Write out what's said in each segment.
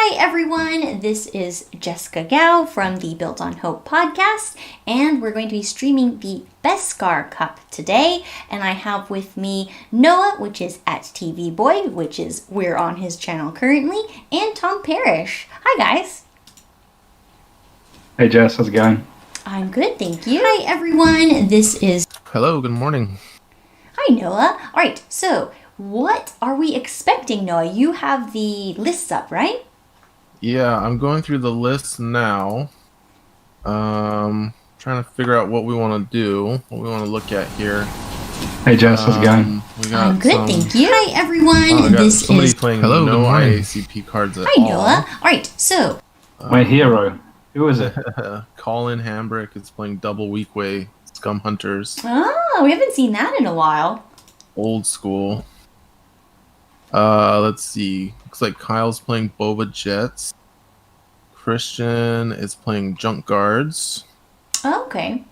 Hi everyone, this is Jessica Gao from the Built on Hope podcast, and we're going to be streaming the Beskar Cup today, and I have with me Noah, which is at TVboy, which is we're on his channel currently, and Tom Parish. Hi guys. Hey Jess, how's it going? I'm good, thank you. Hi everyone, this is... Hello, good morning. Hi Noah. Alright, so what are we expecting, Noah? You have the lists up, right? Yeah, I'm going through the list now. Trying to figure out what we want to do, what we want to look at here. Hey Jess, how's it going? I'm good, thank you. Hi everyone, this somebody is... playing Hello, no good morning. IACP cards at Hi all. Noah. Alright, so... My hero. Who is it? Colin Hambrick is playing double Weequay Scum Hunters. Oh, we haven't seen that in a while. Old school. Let's see. Looks like Kyle's playing Boba Jets. Christian is playing Junk Guards. Oh, okay.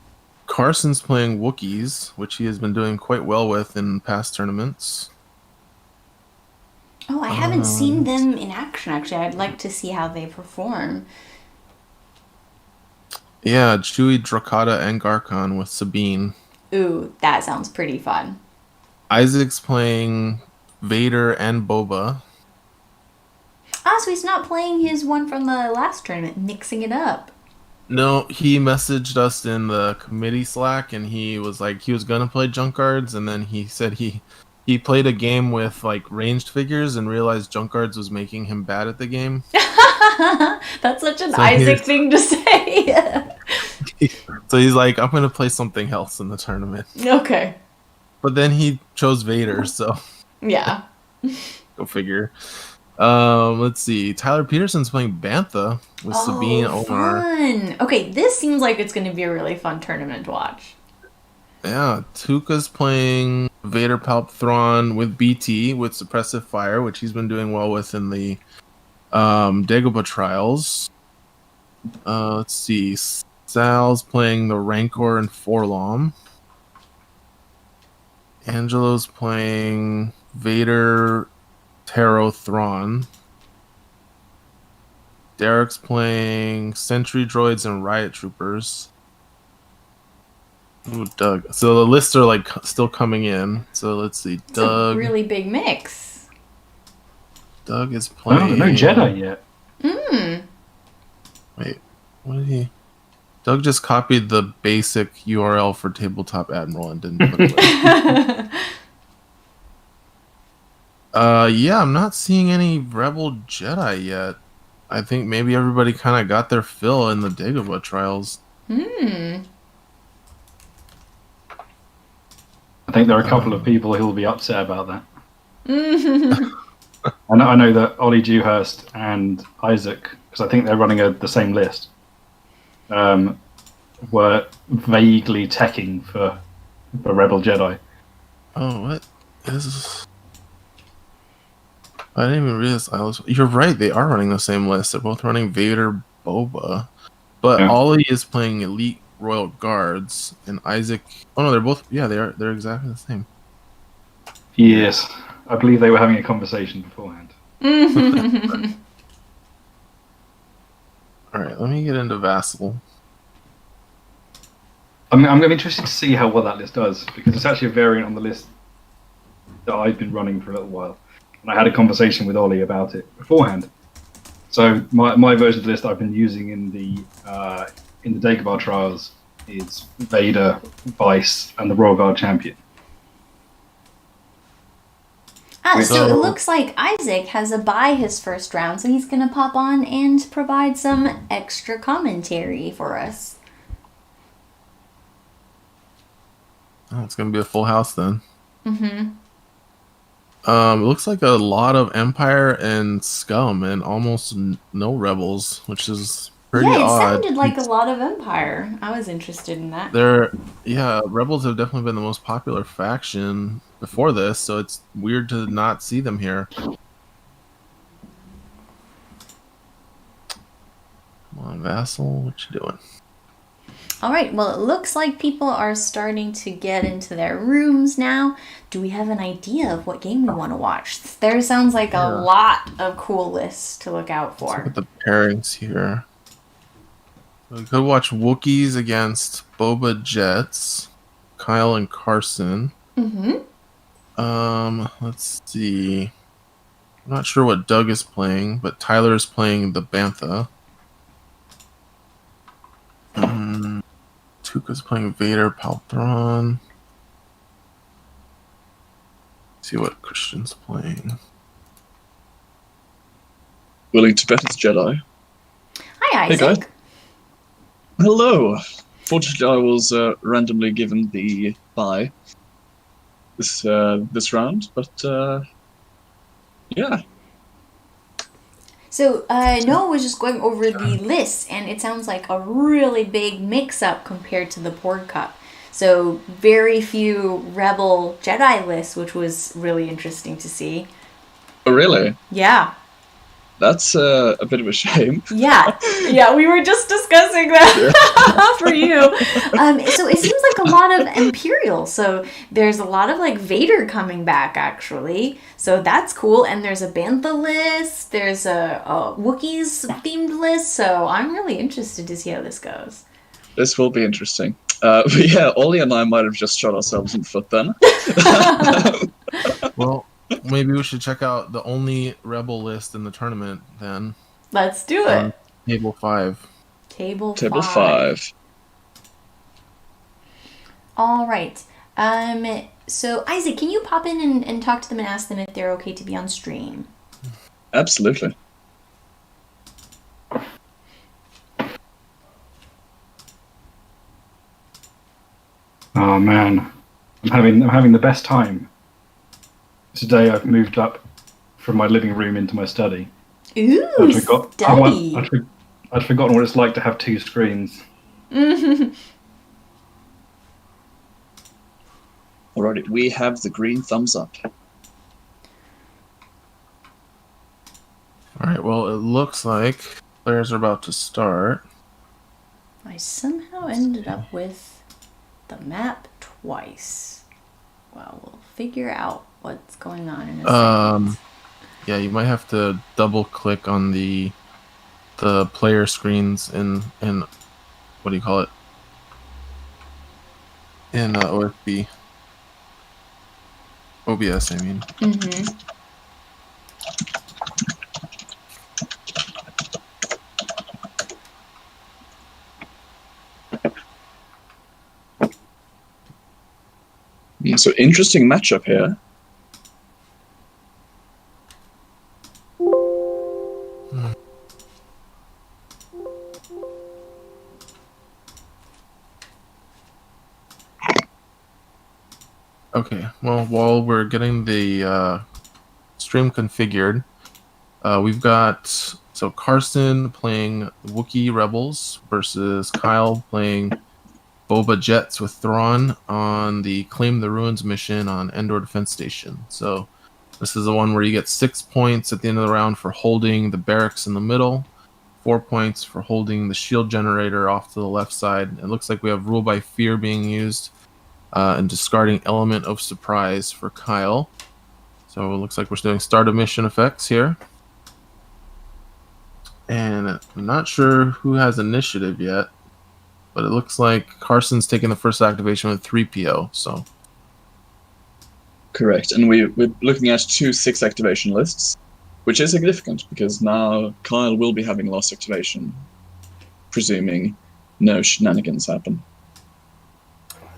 Carson's playing Wookiees, which he has been doing quite well with in past tournaments. Oh, I haven't seen them in action, actually. I'd like to see how they perform. Yeah, Chewie, Drakata, and Garkon with Sabine. Ooh, that sounds pretty fun. Isaac's playing Vader and Boba. Ah, so he's not playing his one from the last tournament, mixing it up. No, he messaged us in the committee Slack, and he was like, he was gonna play Junk Guards, and then he said he played a game with like ranged figures and realized Junk Guards was making him bad at the game. That's such an Isaac thing to say. So he's like, I'm gonna play something else in the tournament. Okay. But then he chose Vader, so Yeah. go figure. Let's see. Tyler Peterson's playing Bantha with Sabine Omar. Fun. Okay, this seems like it's going to be a really fun tournament to watch. Yeah, Tuka's playing Vader, Palp, Thrawn with BT with Suppressive Fire, which he's been doing well with in the Dagobah trials. Let's see. Sal's playing the Rancor and Forlom. Angelo's playing Vader, Terro, Thrawn. Derek's playing Sentry droids and Riot troopers. Ooh, Doug. So the lists are like still coming in. So let's see. It's Doug. a really big mix. Doug is playing. No Jedi yet. Wait, what did he? Doug just copied the basic URL for Tabletop Admiral and didn't put it away. Yeah, I'm not seeing any Rebel Jedi yet. I think maybe everybody kind of got their fill in the Dagobah trials. I think there are a couple of people who will be upset about that. I know that Ollie Dewhurst and Isaac, because I think they're running the same list, were vaguely teching for Rebel Jedi. Oh, what is... I didn't even realize You're right, they are running the same list. They're both running Vader, Boba. But Yeah. Ollie is playing Elite Royal Guards, and Isaac... Oh no, they're both... Yeah, they're exactly the same. Yes, I believe they were having a conversation beforehand. Alright, let me get into Vassal. I'm interested to see how well that list does, because it's actually a variant on the list that I've been running for a little while. And I had a conversation with Ollie about it beforehand. So my version of the list I've been using in the Dagobah trials is Vader, Vice, and the Royal Guard Champion. So it looks like Isaac has a bye his first round, so he's going to pop on and provide some extra commentary for us. Oh, it's going to be a full house then. It looks like a lot of Empire and Scum and almost no Rebels, which is pretty odd. Yeah, it sounded like a lot of Empire. I was interested in that. Rebels have definitely been the most popular faction before this, so it's weird to not see them here. Come on, Vassal, what you doing? All right, well, it looks like people are starting to get into their rooms now. Do we have an idea of what game we want to watch? There sounds like a lot of cool lists to look out for. Let's look at the pairings here. We could watch Wookiees against Boba Jets, Kyle and Carson. Let's see. I'm not sure what Doug is playing, but Tyler is playing the Bantha. Tuka's playing Vader, Palp, Thrawn. See what Christian's playing. Willing to bet it's Jedi. Hi, Isaac. Hey, guys. Hello. Fortunately, I was randomly given the bye this round, but yeah. So Noah was just going over the lists, and it sounds like a really big mix-up compared to the Porg Cup. So very few Rebel Jedi lists, which was really interesting to see. Oh, really? Yeah. That's a bit of a shame. Yeah, we were just discussing that for you. So it seems like a lot of Imperial. So there's a lot of like Vader coming back, actually. So that's cool. And there's a Bantha list. There's a Wookiees themed list. So I'm really interested to see how this goes. This will be interesting. But yeah, Ollie and I might have just shot ourselves in the foot then. Well, maybe we should check out the only Rebel list in the tournament then. Let's do it. Table 5. Table 5. All right. So Isaac, can you pop in and talk to them and ask them if they're okay to be on stream? Absolutely. Oh man, I'm having the best time. Today I've moved up from my living room into my study. Ooh, study. I'd forgotten what it's like to have two screens. Alrighty, we have the green thumbs up. Alright, well, it looks like players are about to start. I somehow ended up with the map twice. Well, we'll figure out what's going on in a second. Yeah, you might have to double click on the player screens in what do you call it? In OFB. OBS, I mean. So interesting matchup here. Okay, well, while we're getting the stream configured, we've got Carson playing Wookiee Rebels versus Kyle playing Boba Jets with Thrawn on the Claim the Ruins mission on Endor Defense Station. So this is the one where you get 6 points at the end of the round for holding the barracks in the middle, 4 points for holding the shield generator off to the left side. It looks like we have Rule by Fear being used and discarding Element of Surprise for Kyle. So it looks like we're doing start of mission effects here. And I'm not sure who has initiative yet, but it looks like Carson's taking the first activation with 3PO, so. Correct, and we're looking at 2 6 activation lists, which is significant because now Kyle will be having last activation, presuming no shenanigans happen.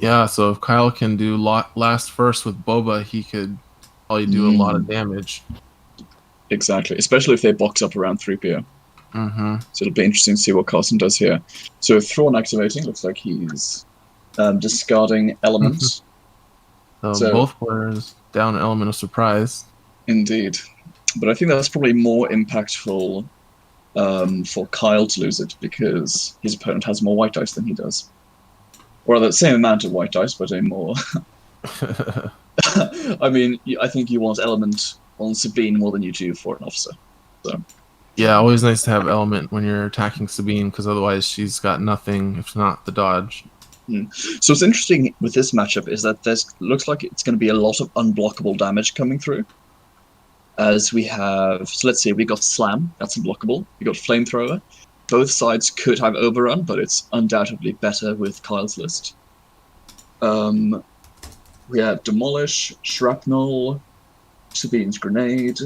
Yeah, so if Kyle can do last first with Boba, he could probably do a lot of damage. Exactly, especially if they box up around 3PO. So it'll be interesting to see what Carson does here. So Thrawn activating, looks like he's discarding elements. So both players down Element of Surprise. Indeed. But I think that's probably more impactful for Kyle to lose it because his opponent has more white dice than he does. Or the same amount of white dice, but a more... I mean, I think you want Element on Sabine more than you do for an officer. So Yeah, always nice to have element when you're attacking Sabine, because otherwise she's got nothing if not the dodge. So what's interesting with this matchup is that looks like it's going to be a lot of unblockable damage coming through. As we have, so let's see, we got Slam, that's unblockable. We got Flamethrower. Both sides could have Overrun, but it's undoubtedly better with Kyle's list. We have Demolish, Shrapnel, Sabine's Grenade.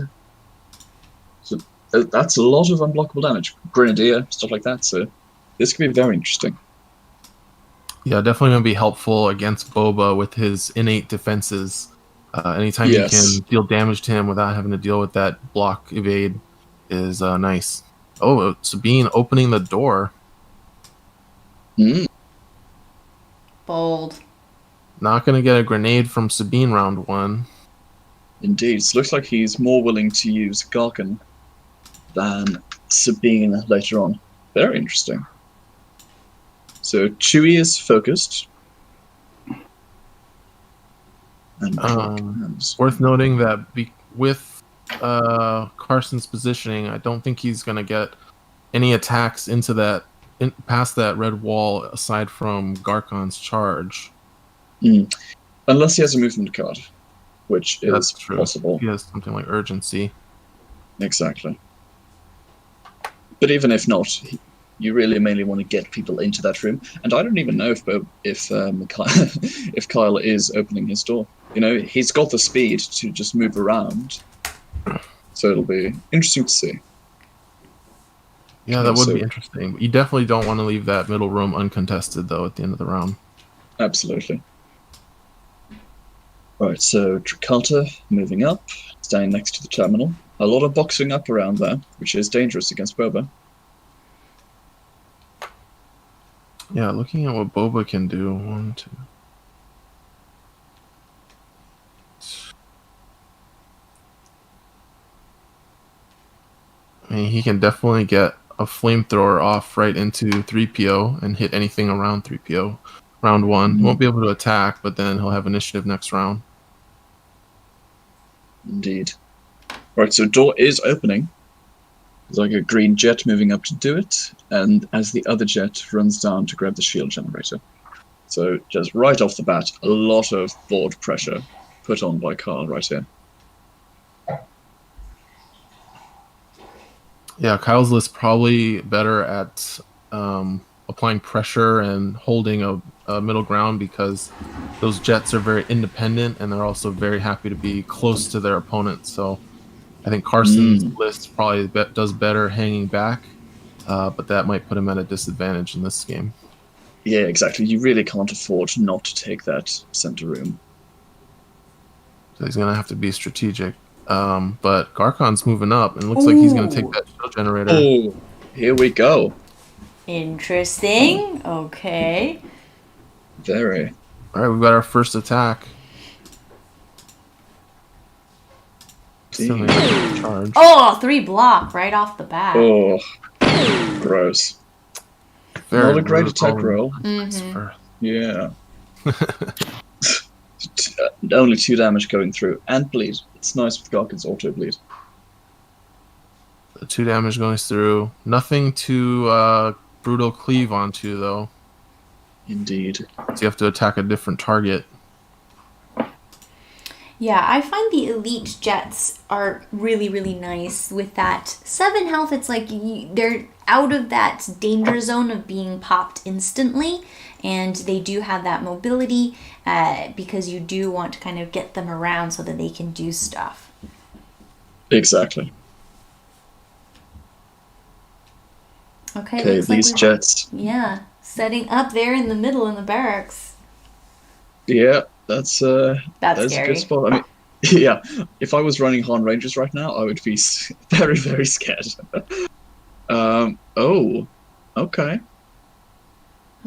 So that's a lot of unblockable damage. Grenadier, stuff like that. So this could be very interesting. Yeah, definitely going to be helpful against Boba with his innate defenses. Anytime you can deal damage to him without having to deal with that block evade is nice. Oh, Sabine opening the door. Bold. Not going to get a grenade from Sabine round 1. Indeed. So it looks like he's more willing to use Garkin than Sabine later on. Very interesting. So Chewie is focused. And worth noting that with Carson's positioning, I don't think he's going to get any attacks into that past that red wall aside from Garkon's charge. Unless he has a movement card, which is possible. He has something like urgency. Exactly. But even if not, you really mainly want to get people into that room. And I don't even know if Kyle is opening his door. You know, he's got the speed to just move around. So it'll be interesting to see. Yeah, that would be interesting. You definitely don't want to leave that middle room uncontested, though, at the end of the round. Absolutely. Alright, so Tricata moving up, standing next to the terminal. A lot of boxing up around there, which is dangerous against Boba. Yeah, looking at what Boba can do. 1, 2. I mean, he can definitely get a flamethrower off right into 3PO and hit anything around 3PO. Round 1. He won't be able to attack, but then he'll have initiative next round. Indeed. Alright, so door is opening. There's like a green jet moving up to do it, and as the other jet runs down to grab the shield generator. So just right off the bat, a lot of board pressure put on by Carl right here. Yeah, Kyle's list probably better at applying pressure and holding a middle ground because those jets are very independent and they're also very happy to be close to their opponent. So I think Carson's list probably does better hanging back, but that might put him at a disadvantage in this game. Yeah, exactly. You really can't afford not to take that center room. So he's going to have to be strategic. But Garkon's moving up, and it looks like he's going to take that shield generator. Oh, here we go. Interesting. Okay. Very. All right, we've got our first attack. Charge. Oh, 3 block right off the bat. Oh, gross. Very Not a great attack roll. Yeah. Only 2 damage going through, and bleed. It's nice with Garkin's auto bleed. 2 damage going through. Nothing to brutal cleave onto, though. Indeed. So you have to attack a different target. Yeah, I find the elite jets are really, really nice with that 7 health. It's like they're out of that danger zone of being popped instantly, and they do have that mobility because you do want to kind of get them around so that they can do stuff. Exactly. Okay, these jets. Yeah, setting up there in the middle in the barracks. Yeah, that's scary. A good spot. I mean, yeah, if I was running Han Rangers right now, I would be very, very scared. Oh, okay.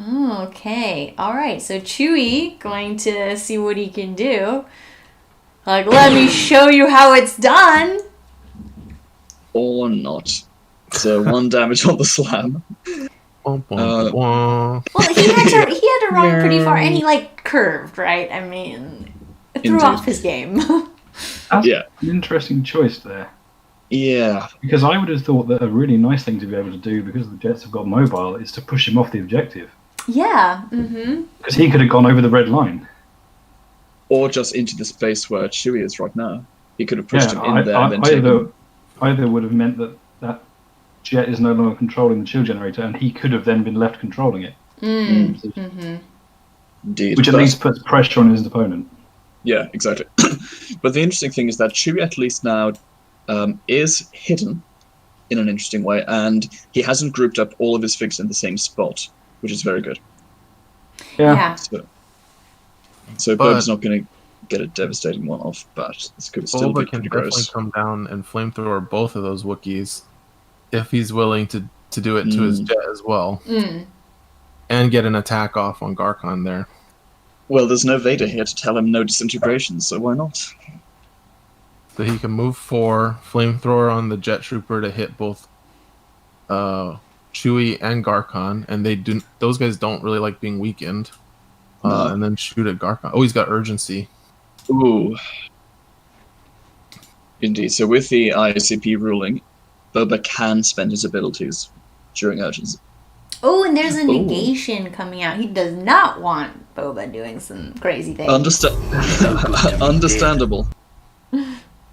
Okay, alright, so Chewie going to see what he can do. Like, let me show you how it's done! Or not. So 1 damage on the slam. Well, he had to run pretty far, and he, like, curved, right? I mean, it threw off his game. That's Yeah. an interesting choice there. Yeah. Because I would have thought that a really nice thing to be able to do, because the Jets have got mobile, is to push him off the objective. Yeah. Mm-hmm. Because he could have gone over the red line. Or just into the space where Chewie is right now. He could have pushed him in there and then either would have meant that Jet is no longer controlling the shield generator, and he could have then been left controlling it. Mm-hmm. Indeed. Which at least puts pressure on his opponent. Yeah, exactly. But the interesting thing is that Chewie at least now is hidden in an interesting way, and he hasn't grouped up all of his figures in the same spot, which is very good. Yeah. So Boba's not going to get a devastating one off, but this could still be pretty gross. Boba can definitely come down and flamethrower both of those Wookiees if he's willing to do it to his jet as well. And get an attack off on Garkon there. Well, there's no Vader here to tell him no disintegration, so why not? So he can move 4, flamethrower on the jet trooper to hit both Chewie and Garkon, and those guys don't really like being weakened. No. And then shoot at Garkon. Oh, he's got urgency. Ooh. Indeed. So with the IACP ruling, Boba can spend his abilities during urgency. Oh, and there's a negation coming out. He does not want Boba doing some crazy things. Understandable.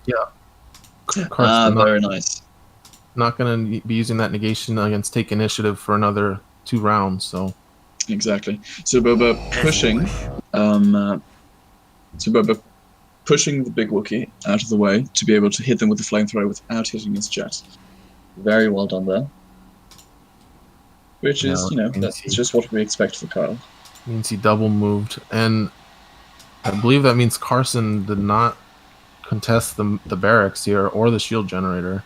Yeah. Very nice. Not going to be using that negation against Take Initiative for another 2 rounds, so... Exactly. So Boba pushing the big Wookiee out of the way to be able to hit them with the flamethrower without hitting his jet. Very well done there. Which is, that's just what we expect for Kyle. Means he double moved, and I believe that means Carson did not contest the barracks here or the shield generator.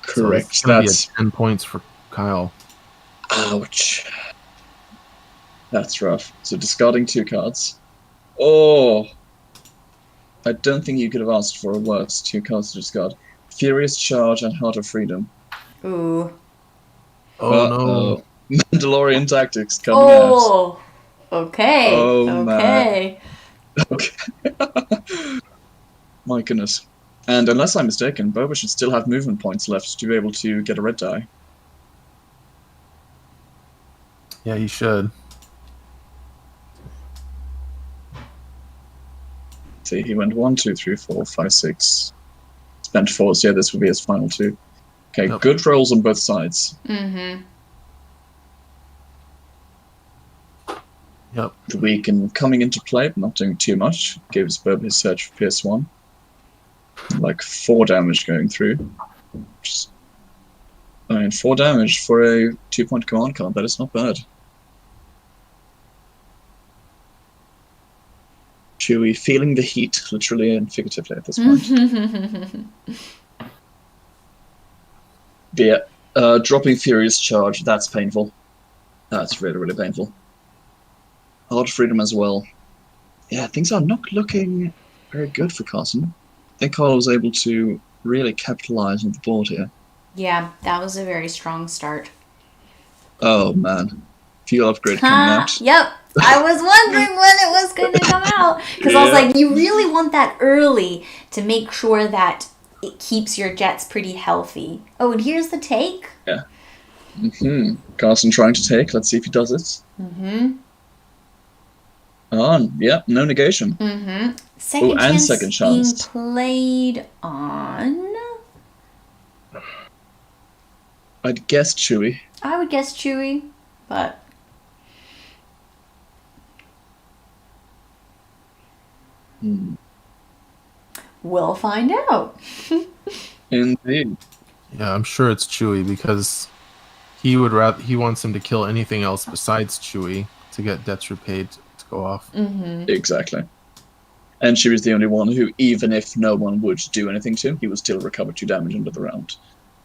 Correct. So that's 10 points for Kyle. Ouch. That's rough. So discarding 2 cards. Oh! I don't think you could have asked for a worse 2 cards to discard. Furious Charge and Heart of Freedom. Ooh. Oh no. Mandalorian Tactics coming out. Okay. Oh, okay. Man. Okay. My goodness. And unless I'm mistaken, Boba should still have movement points left to be able to get a red die. Yeah, he should. See, he went 1, 2, 3, 4, 5, 6. Spent 4, so yeah, this will be his final 2. Okay, Yep. Good rolls on both sides. Mm-hmm. Yep. The weaken coming into play, but not doing too much. Gives Boba his search for PS1. Like 4 damage going through. Just, 4 damage for a 2-point command card, that is not bad. Chewie feeling the heat, literally and figuratively at this point. But yeah, dropping Furious Charge, that's painful. That's really, really painful. Heart of Freedom as well. Yeah, things are not looking very good for Carson. I think Carl was able to really capitalize on the board here. Yeah, that was a very strong start. Oh man, fuel upgrade coming out. Yep. I was wondering when it was going to come out. Because I was like, you really want that early to make sure that it keeps your jets pretty healthy. Oh, and here's the take. Yeah. Carson trying to take. Let's see if he does it. Oh, yeah, no negation. Second and chance second being chance. played on... I'd guess Chewie. I would guess Chewie, but... We'll find out. Indeed. Yeah, I'm sure it's Chewie because he wants him to kill anything else besides Chewie to get debts repaid to go off. Exactly. And she was the only one who, even if no one would do anything to him, he would still recover 2 damage under the round.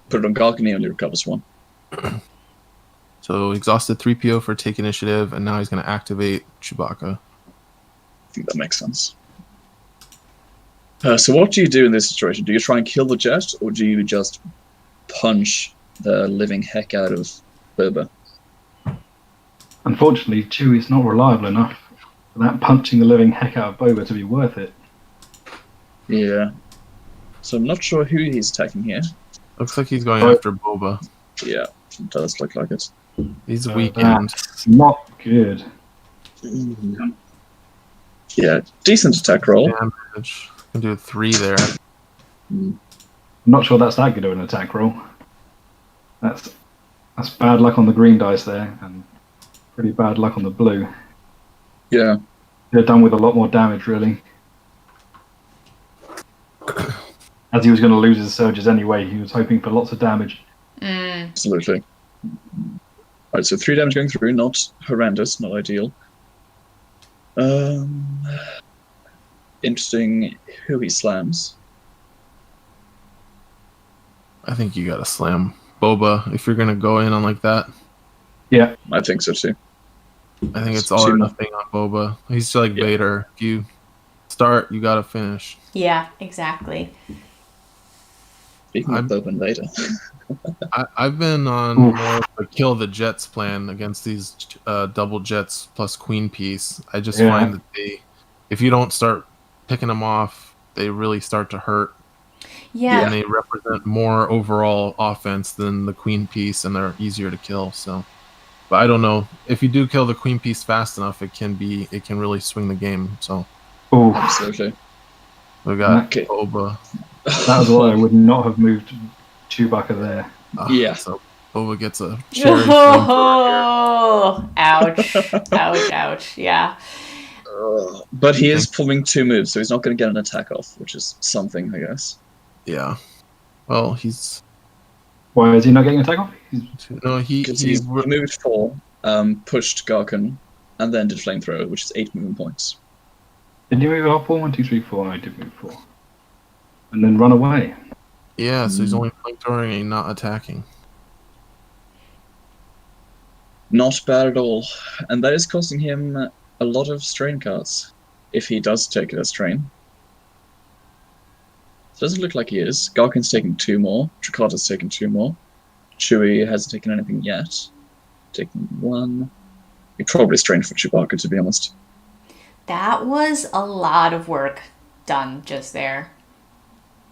Put it on Garkon, he only recovers 1. So exhausted 3PO for take initiative, and now he's going to activate Chewbacca. I think that makes sense. So what do you do in this situation? Do you try and kill the jet, or do you just punch the living heck out of Boba? Unfortunately, Chewie's not reliable enough for that punching the living heck out of Boba to be worth it. Yeah. So I'm not sure who he's attacking here. Looks like he's going after Boba. Yeah, it does look like it. He's weakened. That's not good. Yeah, decent attack roll. Damage. Can do 3 there. I'm not sure that's that good of an attack roll. That's bad luck on the green dice there, and pretty bad luck on the blue. Yeah. They're done with a lot more damage, really. As he was going to lose his surges anyway, he was hoping for lots of damage. Absolutely. Alright, so 3 damage going through, not horrendous, not ideal. Interesting who he slams. I think you gotta slam Boba if you're gonna go in on like that. Yeah. I think so too. I think it's all or nothing on Boba. He's like Vader. If you start, you gotta finish. Yeah, exactly. Speaking of Boba and Vader. I've been on more of a kill the jets plan against these double jets plus queen piece. I just find that if you don't start picking them off, they really start to hurt. Yeah. And they represent more overall offense than the queen piece, and they're easier to kill. So, but I don't know if you do kill the queen piece fast enough, it can really swing the game. So, absolutely. We got Boba. That was why I would not have moved Chewbacca there. Yeah. So Boba gets a cherry. Ouch! Ouch! Yeah. But he is pulling 2 moves, so he's not going to get an attack off, which is something, I guess. Yeah. Well, he's. Why is he not getting an attack off? He's moved 4, pushed Garkin, and then did flamethrower, which is 8 movement points. Did you move off 4? 1, 2, 3, 4. I did move 4. And then run away. Yeah, so he's only flamethrowing and not attacking. Not bad at all. And that is costing him a lot of strain cards, if he does take it as strain. It doesn't look like he is. Garkin's taken 2 more. Trakata's taken 2 more. Chewie hasn't taken anything yet. Taken 1. He probably strained for Chewbacca, to be honest. That was a lot of work done just there.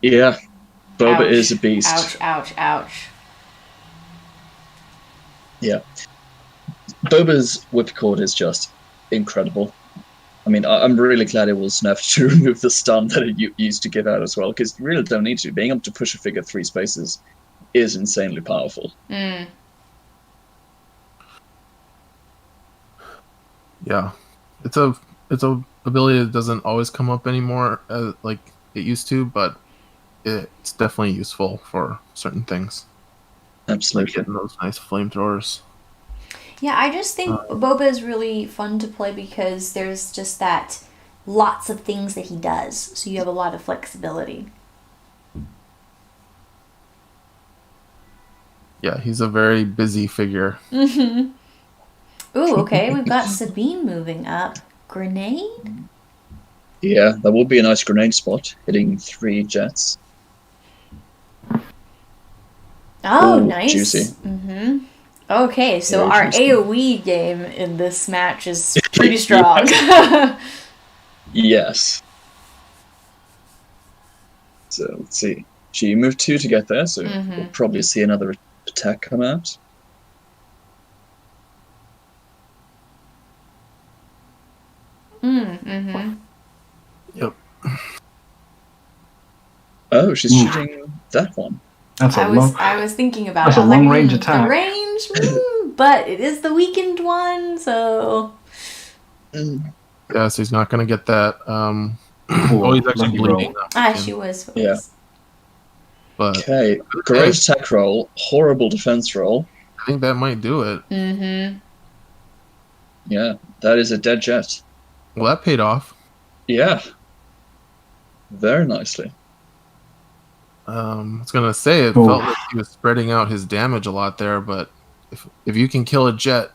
Yeah. Boba is a beast. Ouch. Yeah. Boba's whipcord is just incredible. I mean, I'm really glad it was nerfed to remove the stun that it used to give out as well, because you really don't need to. Being able to push a figure 3 spaces is insanely powerful. Mm. Yeah. It's a ability that doesn't always come up anymore like it used to, but it's definitely useful for certain things. Absolutely. Like getting those nice flamethrowers. Yeah, I just think Boba is really fun to play because there's just that lots of things that he does, so you have a lot of flexibility. Yeah, he's a very busy figure. Mm-hmm. Ooh, okay, we've got Sabine moving up. Grenade? Yeah, that would be a nice grenade spot, hitting 3 jets. Oh, ooh, nice. Juicy. Mm-hmm. Okay, so Very our juicy. AoE game in this match is pretty strong. Yes. So, let's see. She moved 2 to get there, so we'll probably see another attack come out. Mm-hmm. Yep. Oh, she's shooting that one. That's I was thinking about that's it. a long range attack. The range, but it is the weakened one, so. Yeah, so he's not going to get that. He's actually bleeding. She was. Yeah. But Okay, great attack roll, horrible defense roll. I think that might do it. Mm-hmm. Yeah, that is a dead jet. Well, that paid off. Yeah. Very nicely. I was going to say, it felt like he was spreading out his damage a lot there, but if you can kill a jet,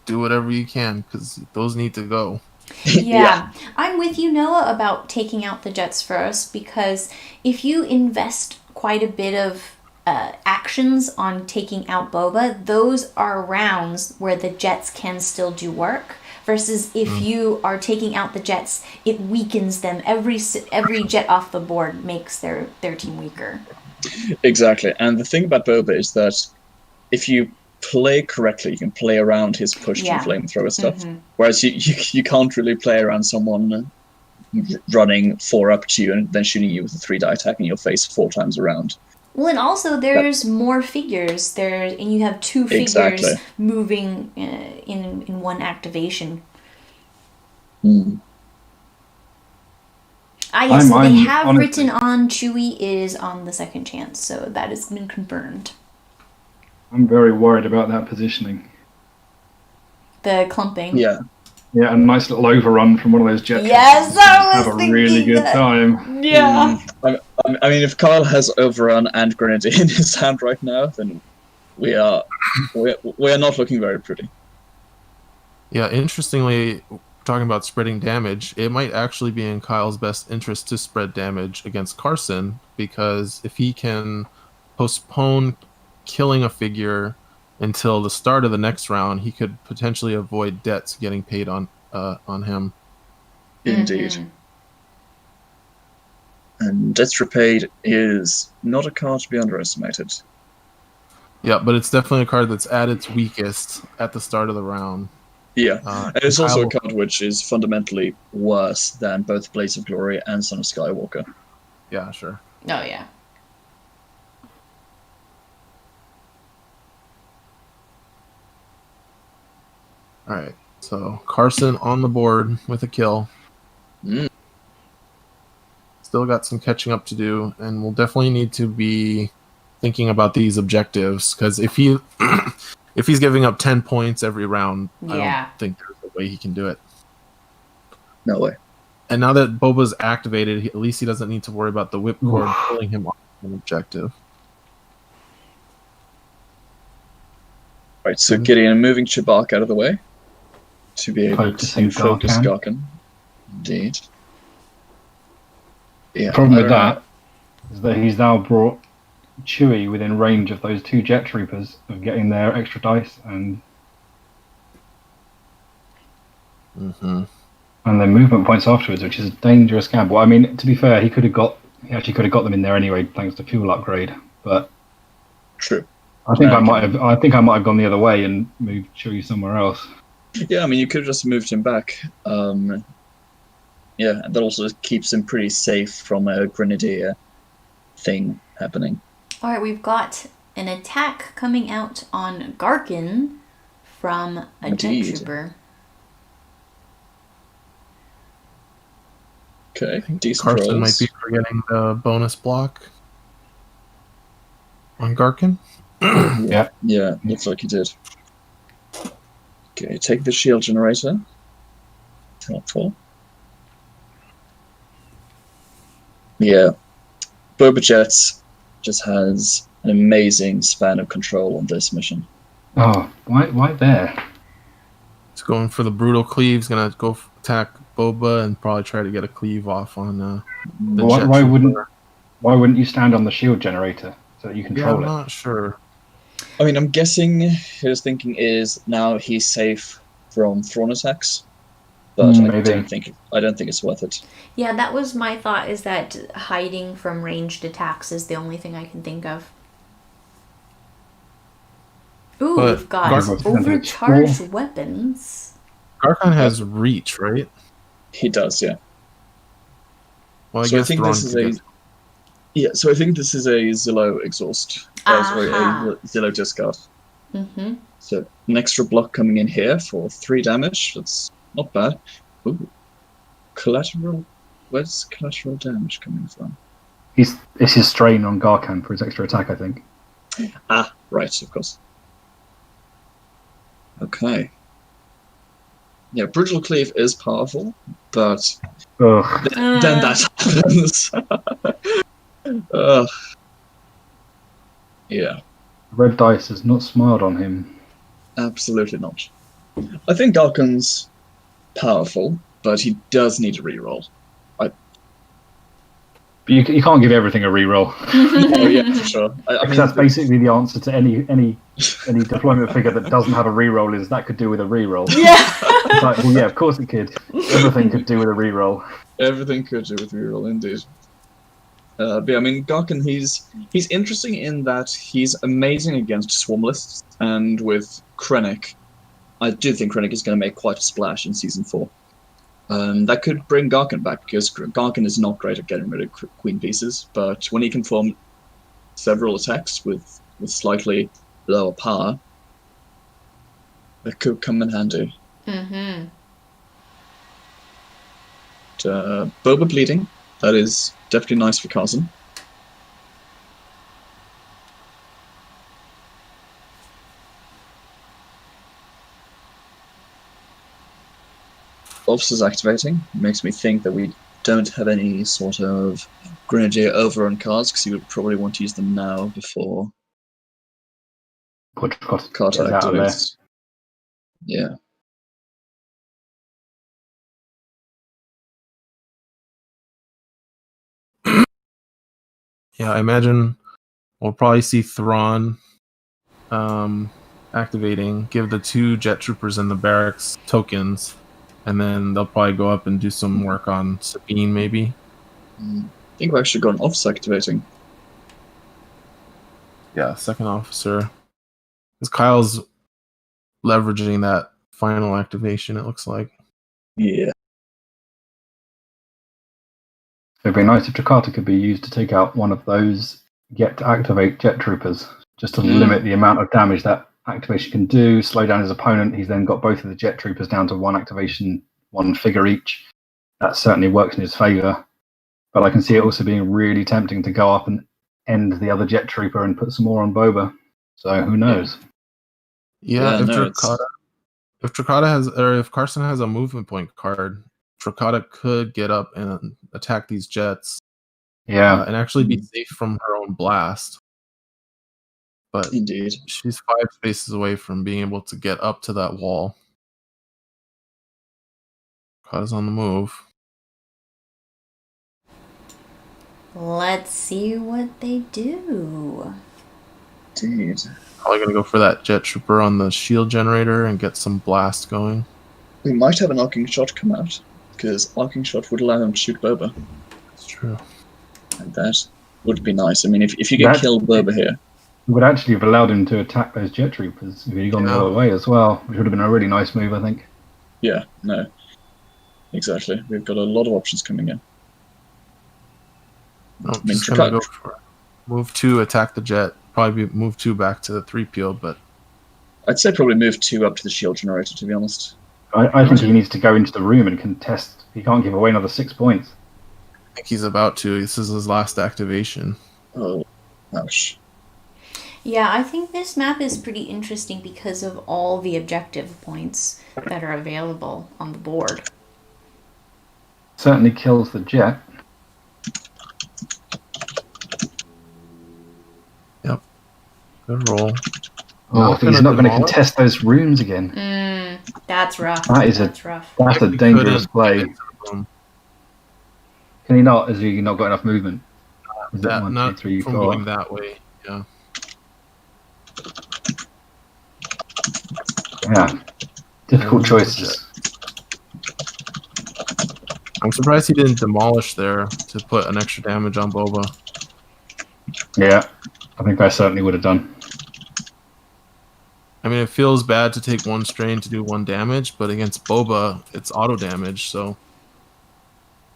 do whatever you can, because those need to go. Yeah. I'm with you, Noah, about taking out the jets first, because if you invest quite a bit of actions on taking out Boba, those are rounds where the jets can still do work. Versus if you are taking out the jets, it weakens them. Every jet off the board makes their team weaker. Exactly. And the thing about Boba is that if you play correctly, you can play around his push Yeah. and flamethrower stuff. Mhm. Whereas you can't really play around someone running 4 up to you and then shooting you with a 3-die attack in your face 4 times around. Well, and also there's more figures there, and you have 2 figures Exactly. moving in one activation. Mm. Ah, yes, so they I'm have honestly- written on Chewie is on the second chance, so that has been confirmed. I'm very worried about that positioning. The clumping. Yeah. Yeah, a nice little overrun from one of those jet. Yes, I was Have a really thinking good that. time. Yeah. I mean, if Kyle has Overrun and Grenadier in his hand right now, then we are not looking very pretty. Yeah, interestingly, talking about spreading damage, it might actually be in Kyle's best interest to spread damage against Carson, because if he can postpone killing a figure until the start of the next round, he could potentially avoid debts getting paid on him. Indeed. Mhm. And Debts Repaid is not a card to be underestimated. Yeah, but it's definitely a card that's at its weakest at the start of the round. Yeah. And it's also a Kyle- card which is fundamentally worse than both Blaze of Glory and Son of Skywalker. Yeah, sure. Oh, yeah. All right, so Carson on the board with a kill. Mm. Still got some catching up to do, and we'll definitely need to be thinking about these objectives, because if he if he's giving up 10 points every round, I Yeah. don't think there's a way he can do it. No way. And now that Boba's activated, at least he doesn't need to worry about the whipcord pulling him off an objective. Right, so Gideon moving Chewbacca out of the way to be able Focusing to focus Garkan. Garkan. Indeed. Yeah. Problem I with don't know. that is that he's now brought Chewie within range of those 2 jet troopers of getting their extra dice and Mm-hmm. their movement points afterwards, which is a dangerous gamble. I mean, to be fair, he actually could have got them in there anyway thanks to fuel upgrade. But True. I think Okay. I might have gone the other way and moved Chewie somewhere else. Yeah, I mean, you could have just moved him back. Yeah, and that also keeps him pretty safe from a Grenadier thing happening. All right, we've got an attack coming out on Garkan from a Indeed. jet trooper. Okay, decent Carson rolls. might be forgetting the bonus block on Garkan. Yeah, looks like he did. Okay, take the shield generator. Helpful. Yeah, Boba Jets just has an amazing span of control on this mission. Oh, why there? He's going for the brutal cleave. He's gonna go attack Boba and probably try to get a cleave off on the Why jet wouldn't trooper. you stand on the shield generator so that you Yeah, control I'm it? not sure. I mean, I'm guessing his thinking is now he's safe from Thrawn attacks, but I Maybe. don't think it's worth it. Yeah, that was my thought, is that hiding from ranged attacks is the only thing I can think of. Ooh, But we've got Gargan's overcharged weapons. Garkan has reach, right? He does, yeah. Well, I So I guess think Thrawn this is could a get- yeah. So I think this is a Zillow exhaust. Sorry, Aha. a Zillow discard. Mm-hmm. So an extra block coming in here for 3 damage. That's not bad. Ooh. Collateral. Where's collateral damage coming from? It's his strain on Garkan for his extra attack, I think. Ah, right, of course. Okay. Yeah, brutal cleave is powerful, but Ugh. then that happens. Ugh. Yeah. Red dice has not smiled on him. Absolutely not. I think Garkan's powerful, but he does need a reroll. But you can't give everything a reroll. Oh yeah, for sure. I Because mean, that's basically the answer to any deployment figure that doesn't have a reroll is that could do with a reroll. Yeah. It's like, well, yeah, of course it could. Everything could do with a reroll. everything could do with reroll, indeed. But yeah, I mean, Garkin, he's interesting in that he's amazing against swarm lists, and with Krennic, I do think Krennic is going to make quite a splash in Season 4. That could bring Garkin back, because Garkin is not great at getting rid of queen pieces, but when he can form several attacks with slightly lower power, that could come in handy. Mm-hmm. Boba bleeding, that is definitely nice for Carson. Officers activating makes me think that we don't have any sort of Grenadier overrun cards, because you would probably want to use them now before Carter activates. Yeah. Yeah, I imagine we'll probably see Thrawn activating, give the 2 jet troopers in the barracks tokens, and then they'll probably go up and do some work on Sabine, maybe. I think we've actually got an officer activating. Yeah, second officer. Because Kyle's leveraging that final activation, it looks like. Yeah. It'd be nice if Jakarta could be used to take out one of those yet to activate jet troopers, just to limit the amount of damage that activation can do, slow down his opponent. He's then got both of the jet troopers down to 1 activation, 1 figure each. That certainly works in his favour. But I can see it also being really tempting to go up and end the other jet trooper and put some more on Boba. So who knows? Yeah, if Tricata has, or if Carson has a movement point card, Tricata could get up and attack these jets. Yeah, and actually be safe from her own blast. But indeed, she's 5 spaces away from being able to get up to that wall. Tricata's on the move. Let's see what they do. Indeed. Probably going to go for that jet trooper on the shield generator and get some blast going. We might have an arcing shot come out, because arcing shot would allow them to shoot Boba. That's true. And that would be nice. I mean, if you get killed Boba here, it would actually have allowed him to attack those jet troopers if he'd gone the other way as well, which would have been a really nice move, I think. Yeah, no. Exactly. We've got a lot of options coming in. I mean, just gonna go for move 2, attack the jet. Probably move 2 back to the 3PO, but I'd say probably move 2 up to the shield generator, to be honest. I think he needs to go into the room and contest. He can't give away another 6 points. I think he's about to. This is his last activation. Oh, ouch. Yeah, I think this map is pretty interesting because of all the objective points that are available on the board. Certainly kills the jet. Yep. Good roll. Oh, he's not going to contest those rooms again. That's rough. That's rough. That's a dangerous play. Can he not? Has he not got enough movement? Not from going that way. Yeah. Yeah. Difficult choices. I'm surprised he didn't demolish there to put an extra damage on Boba. Yeah. I think I certainly would have done. I mean, it feels bad to take 1 strain to do 1 damage, but against Boba, it's auto damage, so...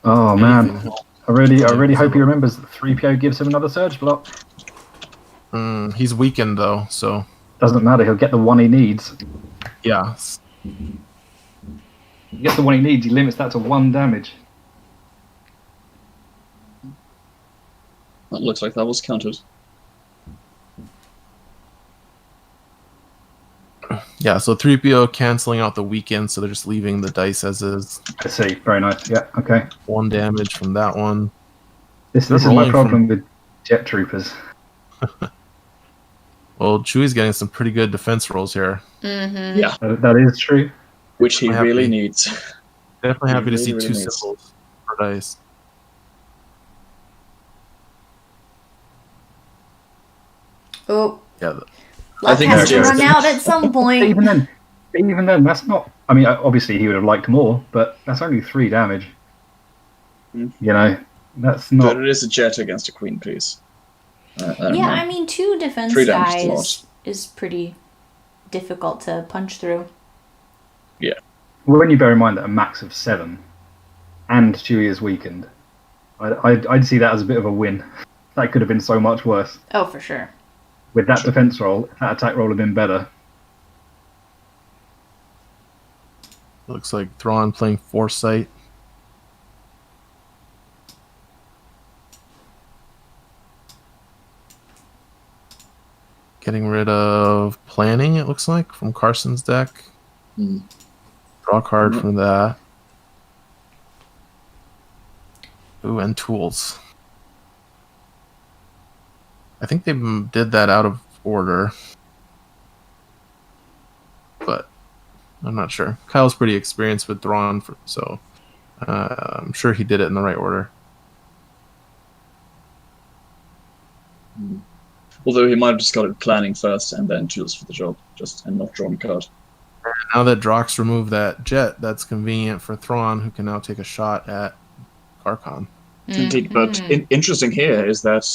Oh, man. I really hope he remembers that 3PO gives him another surge block. He's weakened, though, so... Doesn't matter, he'll get the 1 he needs. Yeah. He gets the 1 he needs, he limits that to 1 damage. That looks like that was counted. Yeah, so 3PO cancelling out the weekend, so they're just leaving the dice as is. I see, very nice, yeah, okay. 1 damage from that one. This is my problem with jet troopers. Well, Chewie's getting some pretty good defense rolls here. Mm-hmm. Yeah. That is true. Which he really needs. Definitely happy to see 2 symbols per dice. Oh. Yeah. Luck has to run out at some point. Even then, that's not... I mean, obviously he would have liked more, but that's only 3 damage. You know? That's But not. it is a jet against a queen piece. I don't Yeah, know. I mean, 2 defense 3 damage is a guys lot. is pretty difficult to punch through. When you bear in mind that a max of 7 and Chewie is weakened, I'd see that as a bit of a win. That could have been so much worse. Oh, for sure. With that Sure. defense roll, if that attack roll had been better. Looks like Thrawn playing Foresight. Getting rid of Planning, it looks like, from Carson's deck. Hmm. Draw a card Mhm. from that. Ooh, and Tools. I think they did that out of order. But I'm not sure. Kyle's pretty experienced with Thrawn, so I'm sure he did it in the right order. Although he might have just got it planning first and then tools for the job, and not drawn a card. Now that Drox removed that jet, that's convenient for Thrawn, who can now take a shot at Garkon. Indeed, but interesting here is that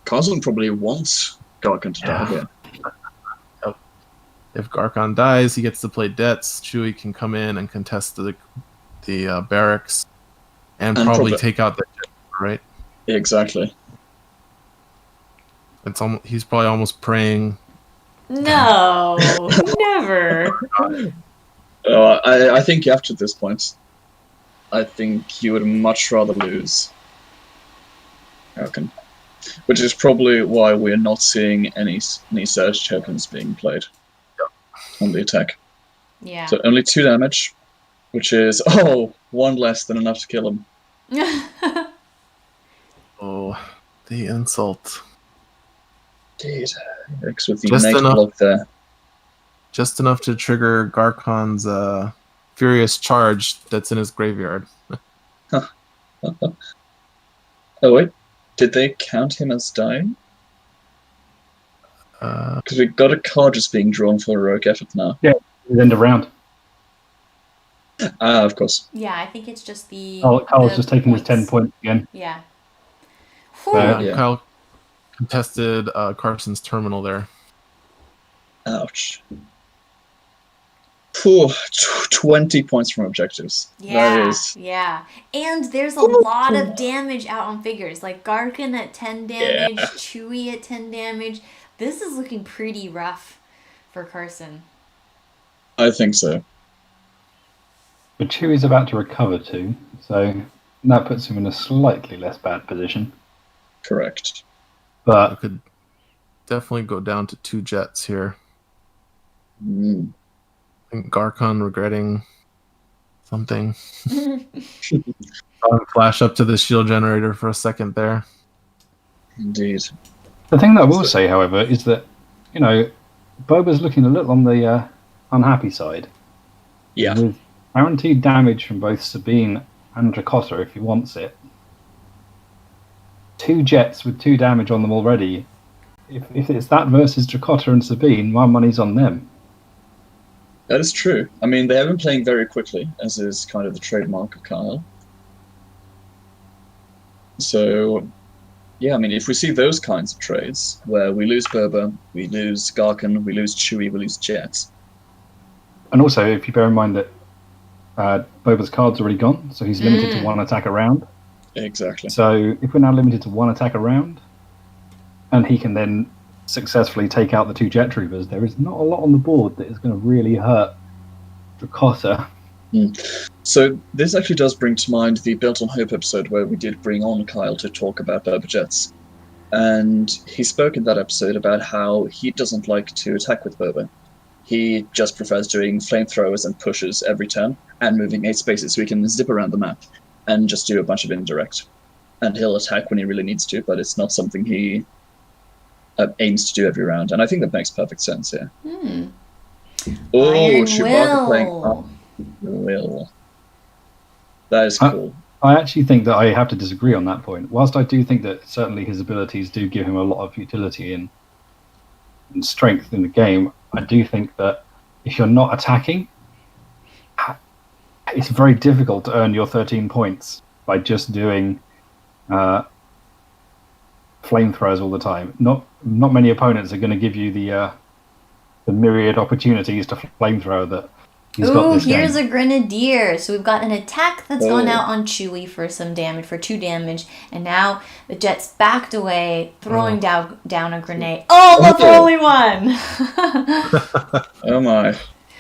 Carson probably wants Garkon to die here. If Garkon dies, he gets to play debts. Chewie can come in and contest the barracks and probably take out the jet, right? Exactly. He's probably almost praying. No, never. I think after this point, I think you would much rather lose Garkon. Which is probably why we're not seeing any surge tokens being played on the attack. Yeah. So only 2 damage, which is, 1 less than enough to kill him. Oh, the insult. Indeed. X with the Just innate enough. block there. Just enough to trigger Garkon's furious charge that's in his graveyard. Oh wait, did they count him as dying? Because we got a card just being drawn for heroic effort now. End of round. Of course. Yeah, I think it's just the. Kyle's the just taking his 10 points again. Yeah. Yeah. Kyle contested Carson's terminal there. Ouch. Phew, 20 points from objectives. Yeah, That is... yeah. And there's a lot of damage out on figures. Like Garkon at 10 damage, Yeah. Chewie at 10 damage. This is looking pretty rough for Carson. I think so. But Chewie's about to recover too, so that puts him in a slightly less bad position. Correct. I But could definitely go down to 2 jets here. Mm. I think Garkon regretting something. Flash up to the shield generator for a second there. Indeed. the thing that I will say, however, is that, you know, Boba's looking a little on the unhappy side. Yeah. With guaranteed damage from both Sabine and Dracotta if he wants it. 2 jets with 2 damage on them already. If it's that versus Dracotta and Sabine, my money's on them. That is true. I mean, they have been playing very quickly, as is kind of the trademark of Kyle. So, yeah, I mean, if we see those kinds of trades, where we lose Boba, we lose Garkon, we lose Chewie, we lose Jets. And also, if you bear in mind that Boba's card's already gone, so he's limited to 1 attack a round. Exactly. So if we're now limited to 1 attack a round, and he can then successfully take out the 2 jet troopers, there is not a lot on the board that is going to really hurt Dracotta. So this actually does bring to mind the Built on Hope episode where we did bring on Kyle to talk about Boba Jets. And he spoke in that episode about how he doesn't like to attack with Boba. He just prefers doing flamethrowers and pushes every turn, and moving 8 spaces so he can zip around the map and just do a bunch of indirect. And he'll attack when he really needs to, but it's not something he aims to do every round. And I think that makes perfect sense here. Oh, Iron Chewbacca playing Will. Will. That is cool. I actually think that I have to disagree on that point. Whilst I do think that certainly his abilities do give him a lot of utility and strength in the game, I do think that if you're not attacking, it's very difficult to earn your 13 points by just doing flamethrowers all the time. Not many opponents are going to give you the myriad opportunities to flamethrower that he's got Ooh, this here's game. a Grenadier. So we've got an attack that's gone out on Chewie for some damage, for 2 damage, and now the Jet's backed away, throwing down a grenade. Oh, that's the only one! Oh my.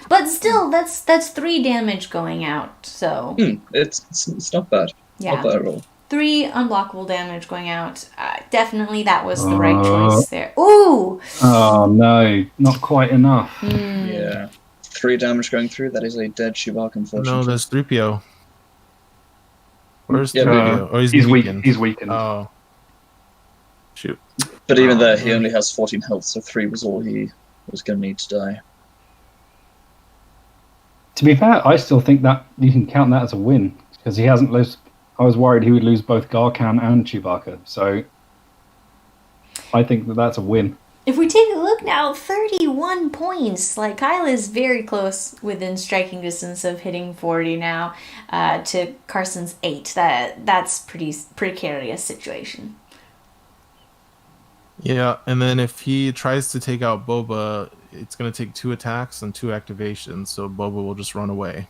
But still, that's 3 damage going out, so... It's not bad. Yeah. Not bad at all. 3 unblockable damage going out. Definitely that was the right choice there. Ooh! Oh no, not quite enough. Yeah. 3 damage going through, that is a dead Chewbacca, unfortunately. No, there's 3PO. Where's Yeah, 3PO? Oh, he's weakened. He's weakened. Oh. Shoot. But even there, he only has 14 health, so 3 was all he was going to need to die. To be fair, I still think that you can count that as a win, because he hasn't lost. I was worried he would lose both Garkan and Chewbacca, so I think that's a win. If we take a look now, 31 points. Like, Kyle is very close within striking distance of hitting 40 now to Carson's 8. That's pretty precarious situation. Yeah, and then if he tries to take out Boba, it's going to take 2 attacks and 2 activations, so Boba will just run away.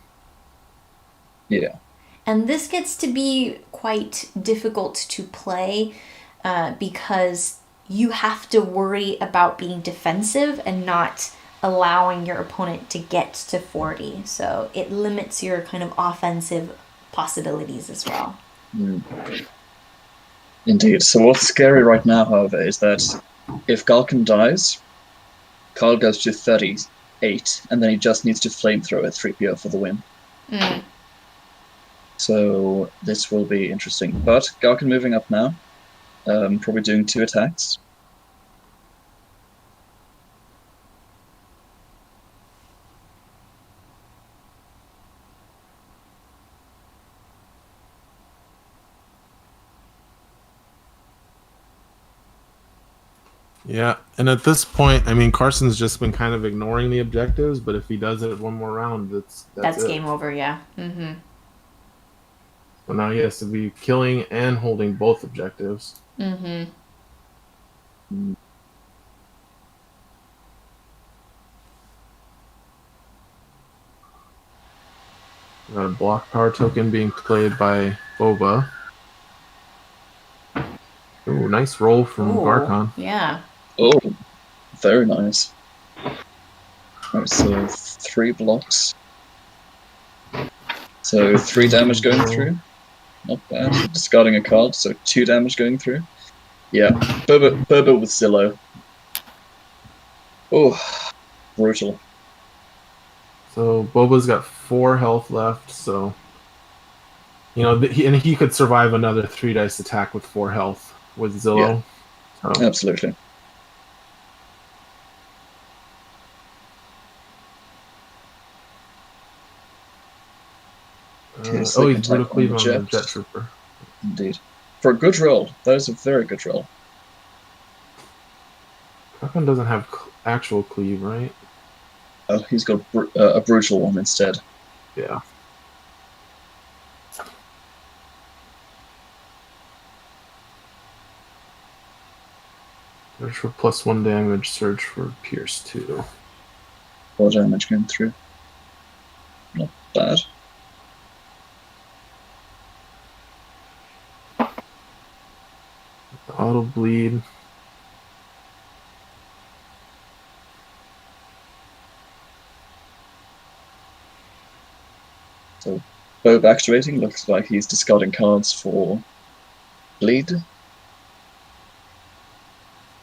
Yeah. And this gets to be quite difficult to play because you have to worry about being defensive and not allowing your opponent to get to 40. So it limits your kind of offensive possibilities as well. Indeed. So what's scary right now, however, is that if Galkin dies, Kyle goes to 38, and then he just needs to flamethrower 3PO for the win. So this will be interesting. But Galkin moving up now, probably doing 2 attacks. Yeah, and at this point, I mean, Carson's just been kind of ignoring the objectives, but if he does it one more round, that's game over, yeah. So now he has to be killing and holding both objectives. Mm-hmm. Got a block power token being played by Boba. Ooh, nice roll from Garkon. Yeah. Oh, very nice. Alright, so 3 blocks. So 3 damage going through. Not bad. Discarding a card, so 2 damage going through. Yeah, Boba with Zillow. Oh, brutal. So Boba's got 4 health left, so... You know, he could survive another 3 dice attack with 4 health with Zillow. Yeah. So. Absolutely. He's Brutal Cleave on the Jet Trooper. Indeed. For a good roll. That is a very good roll. Garkon doesn't have actual cleave, right? Oh, he's got a brutal one instead. Yeah. Search for +1 damage, search for Pierce 2. 4 damage going through. Not bad. Auto bleed. So, Boba activating. Looks like he's discarding cards for bleed.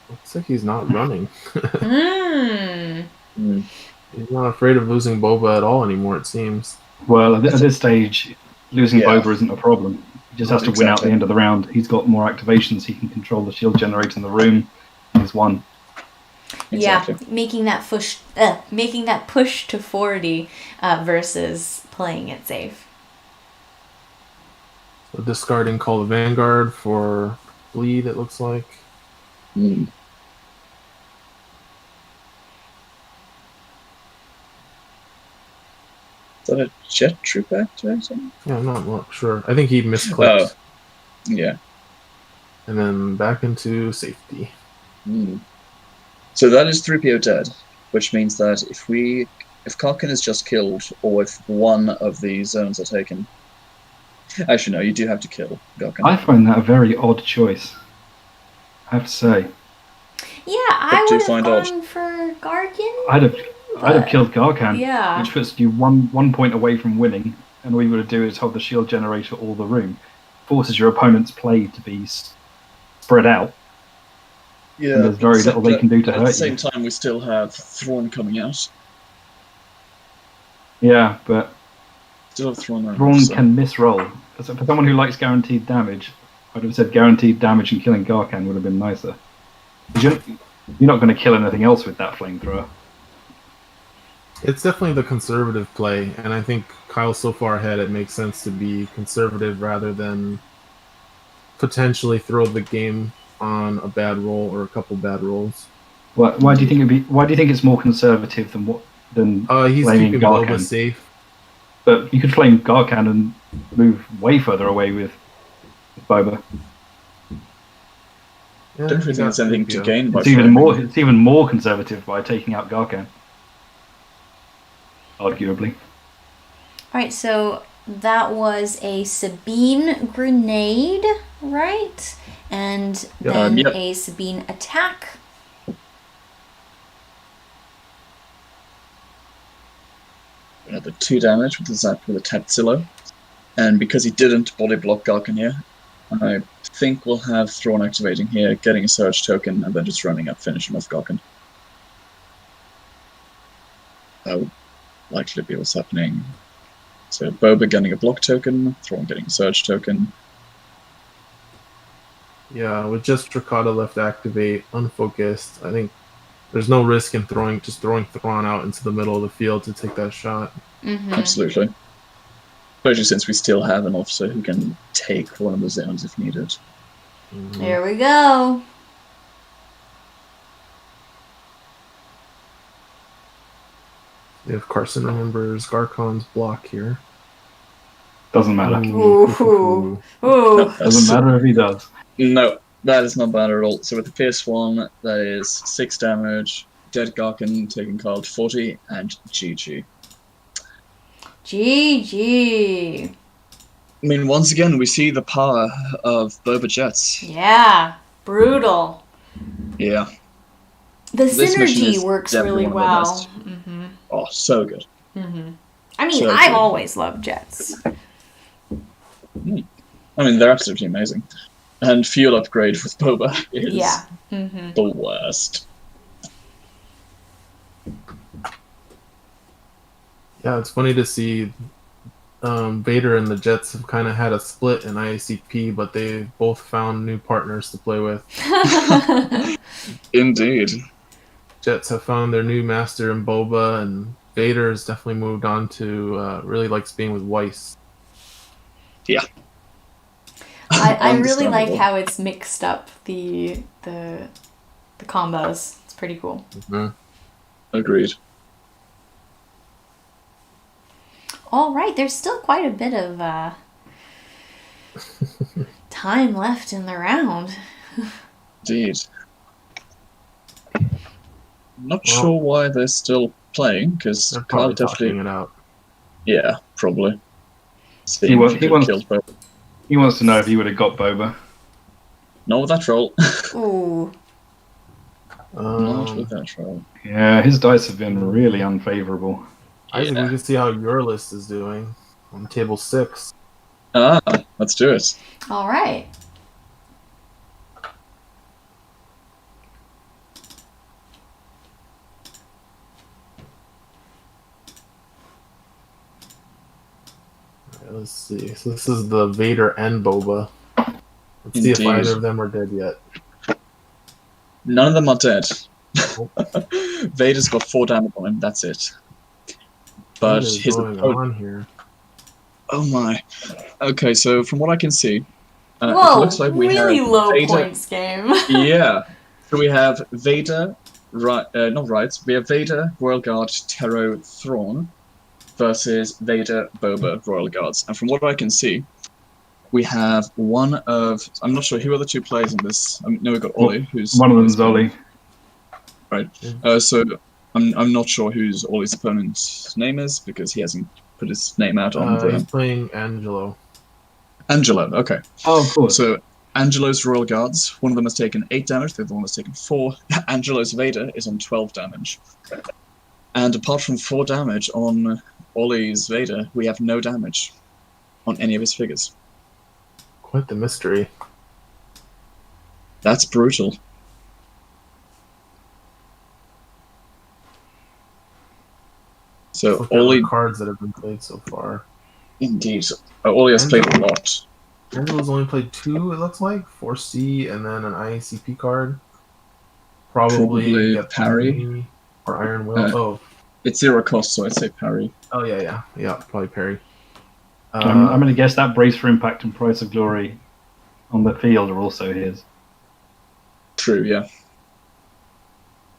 Looks like he's not running. Mm. He's not afraid of losing Boba at all anymore, it seems. Well, at this stage, losing Yeah. Boba isn't a problem. He just has to win out the end of the round. He's got more activations. He can control the shield generator in the room. He's won. Exactly. Yeah, making that push to 40 versus playing it safe. So discarding Call of Vanguard for bleed, it looks like. Mm. Is that a Jet Trooper activating? Yeah, I'm not sure. I think he misclicked. Yeah. and then back into safety. So that is 3PO dead, which means that if Karkin is just killed, or if one of the zones are taken... Actually, no, you do have to kill Karkin. I find that a very odd choice, I have to say. Yeah, I do would you have find gone for Gargan. I'd have killed Garkan, Yeah. which puts you one point away from winning, and all you got to do is hold the shield generator all the room. Forces your opponent's play to be spread out. Yeah, and there's very little they can do to hurt you. At the same time, we still have Thrawn coming out. Yeah, but Still have Thrawn can misroll. For someone who likes guaranteed damage, I'd have said guaranteed damage and killing Garkan would have been nicer. You're not going to kill anything else with that flamethrower. It's definitely the conservative play, and I think Kyle's so far ahead it makes sense to be conservative rather than potentially throw the game on a bad roll or a couple bad rolls. Why do you think it's more conservative than he's flaming keeping Garkan? Boba safe. But you could flame Garkan and move way further away with Boba. Yeah, I don't really think there's anything to gain by It's even more conservative by taking out Garkan. Arguably. Alright, so that was a Sabine grenade, right? And then yep. a Sabine attack. Another 2 damage with the Zap with a Tatsilo. And because he didn't body block Garkan here, I think we'll have Thrawn activating here, getting a Surge token, and then just running up, finishing off Garkan. That would likely be what's happening. So Boba getting a block token, Thrawn getting a Surge token. Yeah, with just Tricata left to activate, unfocused, I think there's no risk in throwing Thrawn out into the middle of the field to take that shot. Mm-hmm. Absolutely. Especially since we still have an officer who can take one of the zones if needed. Mm-hmm. There we go. If Carson remembers Garkon's block here. Doesn't matter. Ooh. Doesn't matter if he does. No, that is not bad at all. So with the Pierce 1, that is 6 damage. Dead Garkan taking Kyle to 40, and GG. GG. I mean, once again, we see the power of Boba Jets. Yeah, brutal. Yeah. The This mission synergy is works really definitely one of the well. best. Mm-hmm. Oh, so good. Mm-hmm. I mean, So I've good. always loved jets. I mean, they're absolutely amazing. And fuel upgrade with Boba is Yeah. Mm-hmm. the worst. Yeah, it's funny to see Vader and the Jets have kind of had a split in IACP, but they both found new partners to play with. Indeed. Jets have found their new master in Boba, and Vader has definitely moved on to really likes being with Weiss. Yeah. I really like Understandable. how it's mixed up the combos. It's pretty cool. Mm-hmm. Agreed. All right, there's still quite a bit of time left in the round. Indeed. Not sure why they're still playing, because They're Kyle probably definitely... talking it out. Yeah, probably. He wants Killed Boba. to know if he would have got Boba. Not with that roll. Ooh. Not with that roll. Yeah, his dice have been really unfavourable. Isaac, we can see how your list is doing on table 6. Ah, let's do it. All right. Let's see. So this is the Vader and Boba. Let's see if Indeed. either of them are dead yet. None of them are dead. Nope. Vader's got 4 damage on him, that's it. But What is his going opponent... on here? Oh my. Okay, so from what I can see, it Whoa, looks like we really have low Vader... points game. Yeah. So we have Vader, not Riot, we have Vader, Royal Guard, Terro, Thrawn, versus Vader, Boba, Royal Guards. And from what I can see, we have one of... I'm not sure who are the two players in this. No, we've got Ollie, who's... One of them's Ollie. Right. So I'm not sure whose Ollie's opponent's name is, because he hasn't put his name out on the... He's playing Angelo. Angelo, okay. Oh, of course. So Angelo's Royal Guards, one of them has taken 8 damage, the other one has taken 4. Angelo's Vader is on 12 damage. And apart from 4 damage on Ollie's Vader, we have no damage on any of his figures. Quite the mystery. That's brutal. So Ollie... cards that have been played so far. Indeed. Ollie has played a lot. Angelo's only played 2, it looks like. 4C and then an IACP card. Probably a Parry. Or Iron Will. It's 0 cost, so I'd say Parry. Oh, yeah. Yeah, probably Parry. I'm going to guess that Brace for Impact and Price of Glory on the field are also his. True, yeah.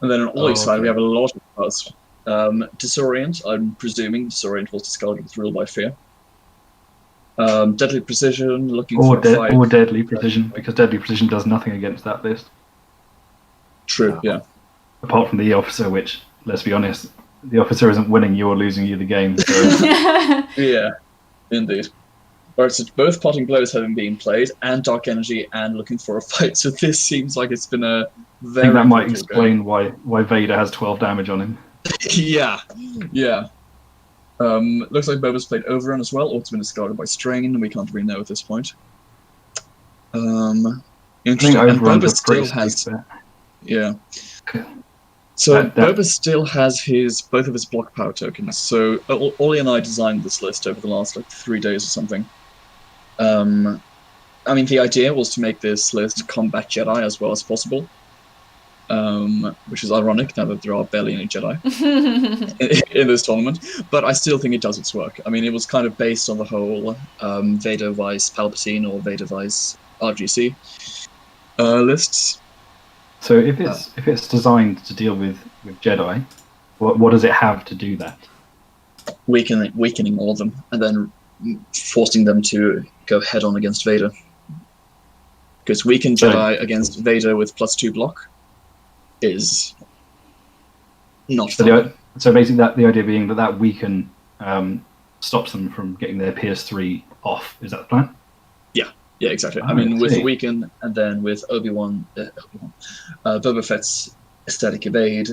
And then on Ollie's side, we have a lot of cards. Disorient, I'm presuming Disorient was discarded with Rule by Fear. Deadly Precision, looking for 5. Or Deadly Precision, because Deadly Precision does nothing against that list. True, yeah. Apart from the Officer, which, let's be honest, the Officer isn't winning you or losing you the game. So. Yeah, indeed. Alright, so both Potting Blows having been played, and Dark Energy, and looking for a fight, so this seems like it's been a very... I think that might explain why Vader has 12 damage on him. Yeah. Looks like Boba's played Overrun as well, or it's been discarded by Strain, we can't really know at this point. Interesting, and Boba still has... Yeah. So Boba still has both of his block power tokens. So Ollie and I designed this list over the last 3 days or something. I mean, the idea was to make this list combat Jedi as well as possible, which is ironic now that there are barely any Jedi in this tournament. But I still think it does its work. I mean, it was kind of based on the whole Vader Vice Palpatine or Vader Vice RGC lists. So if it's designed to deal with Jedi, what does it have to do that? Weakening all of them, and then forcing them to go head on against Vader. Because weaken Jedi against Vader with +2 block is not fun. So basically, the idea being that weaken stops them from getting their PS3 off. Is that the plan? Yeah, exactly. I mean, with Weaken, and then with Boba Fett's Aesthetic Evade,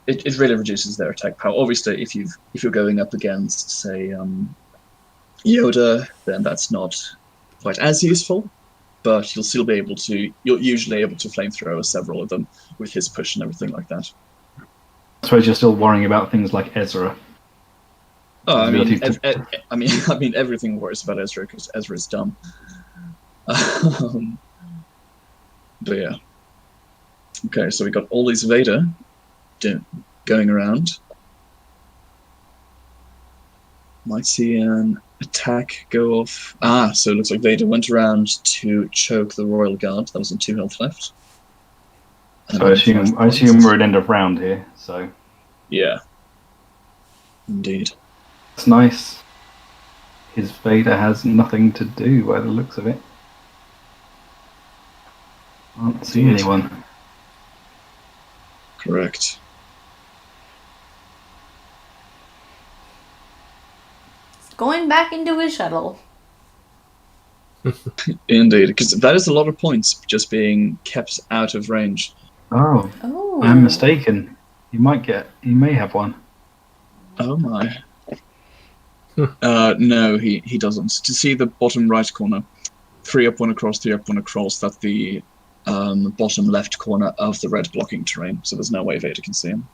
it really reduces their attack power. Obviously, if you're going up against, say, Yoda, then that's not quite as useful, but you'll still be able to... You're usually able to flamethrower several of them with his push and everything like that. I suppose you're still worrying about things like Ezra. Oh, I mean, everything worries about Ezra because Ezra's dumb. But yeah. Okay, so we got all these Vader going around. Might see an attack go off. So it looks like Vader went around to choke the Royal Guard. That was on 2 health left. So I assume we're at end of round here. So yeah, indeed. It's nice. His Vader has nothing to do by the looks of it. Can't see anyone. Correct. Going back into his shuttle. Indeed, because that is a lot of points just being kept out of range. Oh. I'm mistaken. You may have one. Oh my. No, he doesn't. To see the bottom right corner, 3 up, 1 across, 3 up, 1 across, that's the bottom left corner of the red blocking terrain, so there's no way Vader can see him.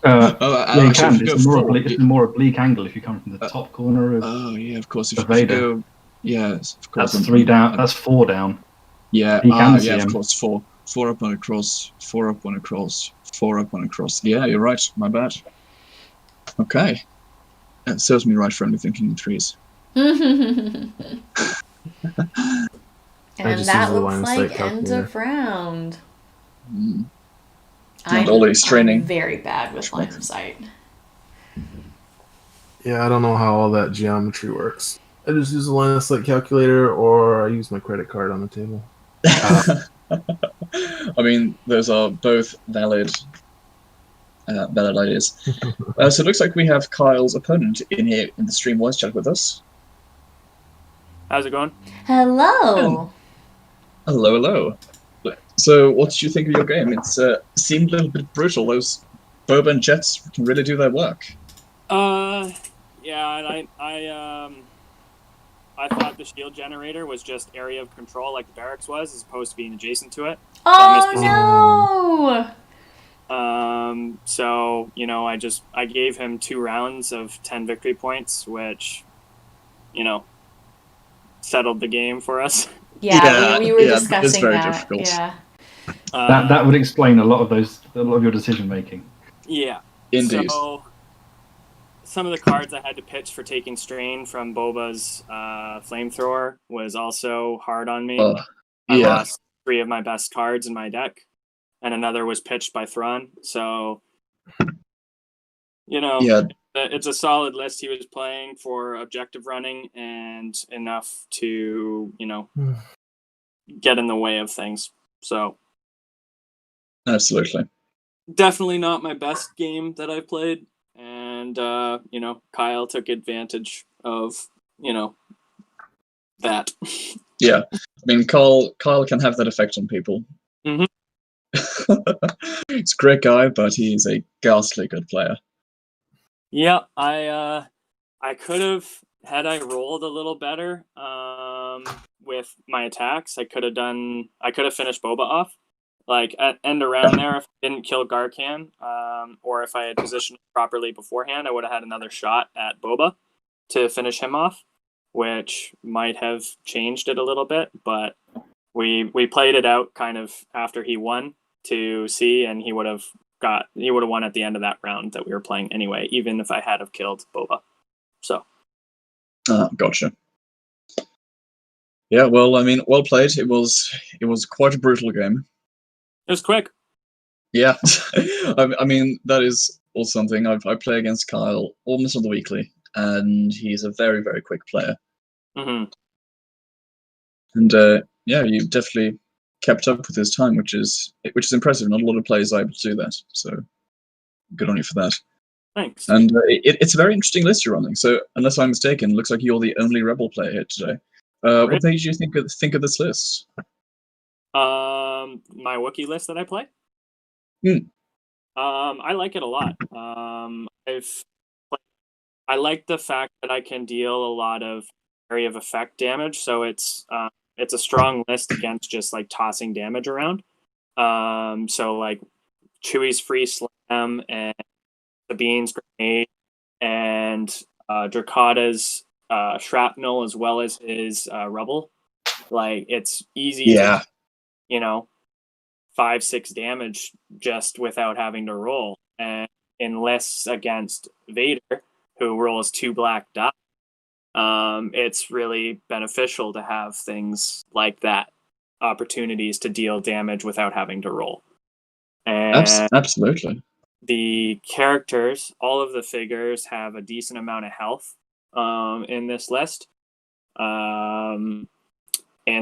You can. It's a more oblique angle if you come from the top corner of of course. If Vader. You go, yes, of course. That's 3 down. That's 4 down. Yeah, he can see him. Of course, 4. 4 up, 1 across, 4 up, 1 across, 4 up, 1 across. Yeah, you're right. My bad. Okay. That serves me right for only thinking in 3s. And that looks like end of round. I'm very bad with line of sight. Yeah, I don't know how all that geometry works. I just use a line of sight calculator, or I use my credit card on the table. I mean, those are both valid ideas. So it looks like we have Kyle's opponent in here in the stream voice chat with us. How's it going? Hello. Hello, hello. So, what did you think of your game? It seemed a little bit brutal. Those Boba and Jets can really do their work. Yeah, and I thought the shield generator was just area of control like the barracks was, as opposed to being adjacent to it. Oh, no! So, you know, I gave him 2 rounds of 10 victory points, which, you know, settled the game for us. Yeah, we were discussing it's very that. difficult. Yeah. That would explain a lot of your decision making. Yeah. Indeed. So, some of the cards I had to pitch for taking strain from Boba's flamethrower was also hard on me. I lost 3 of my best cards in my deck, and another was pitched by Thrawn. So, you know, it's a solid list he was playing for objective running and enough to, you know, get in the way of things. So, absolutely. Definitely not my best game that I've played. And, you know, Kyle took advantage of, you know, that. Yeah. I mean, Kyle can have that effect on people. Mm-hmm. He's a great guy, but he's a ghastly good player. Yeah, I could have, had I rolled a little better with my attacks, I could have finished Boba off. Like, at end around there, if I didn't kill Garkan, or if I had positioned properly beforehand, I would have had another shot at Boba to finish him off, which might have changed it a little bit, but we played it out kind of after he won to see, and he would have won at the end of that round that we were playing anyway, even if I had have killed Boba. So. Gotcha. Yeah, well, I mean, well played. It was quite a brutal game. It was quick. Yeah. I mean, that is also something. I play against Kyle almost on the weekly, and he's a very, very quick player. Mm-hmm. And yeah, you definitely kept up with his time, which is impressive. Not a lot of players are able to do that, so good on you for that. Thanks. And it's a very interesting list you're running. So, unless I'm mistaken, it looks like you're the only Rebel player here today. Really? What made you think of this list? My Wookiee list that I play? I like it a lot. I like the fact that I can deal a lot of area of effect damage, so it's a strong list against just like tossing damage around. So like Chewie's free slam and Sabine's grenade and Drakata's shrapnel as well as his rubble. Like, it's easy to, you know, 5-6 damage just without having to roll. And unless against Vader, who rolls 2 black die, it's really beneficial to have things like that, opportunities to deal damage without having to roll. And absolutely. the characters, all of the figures have a decent amount of health in this list. And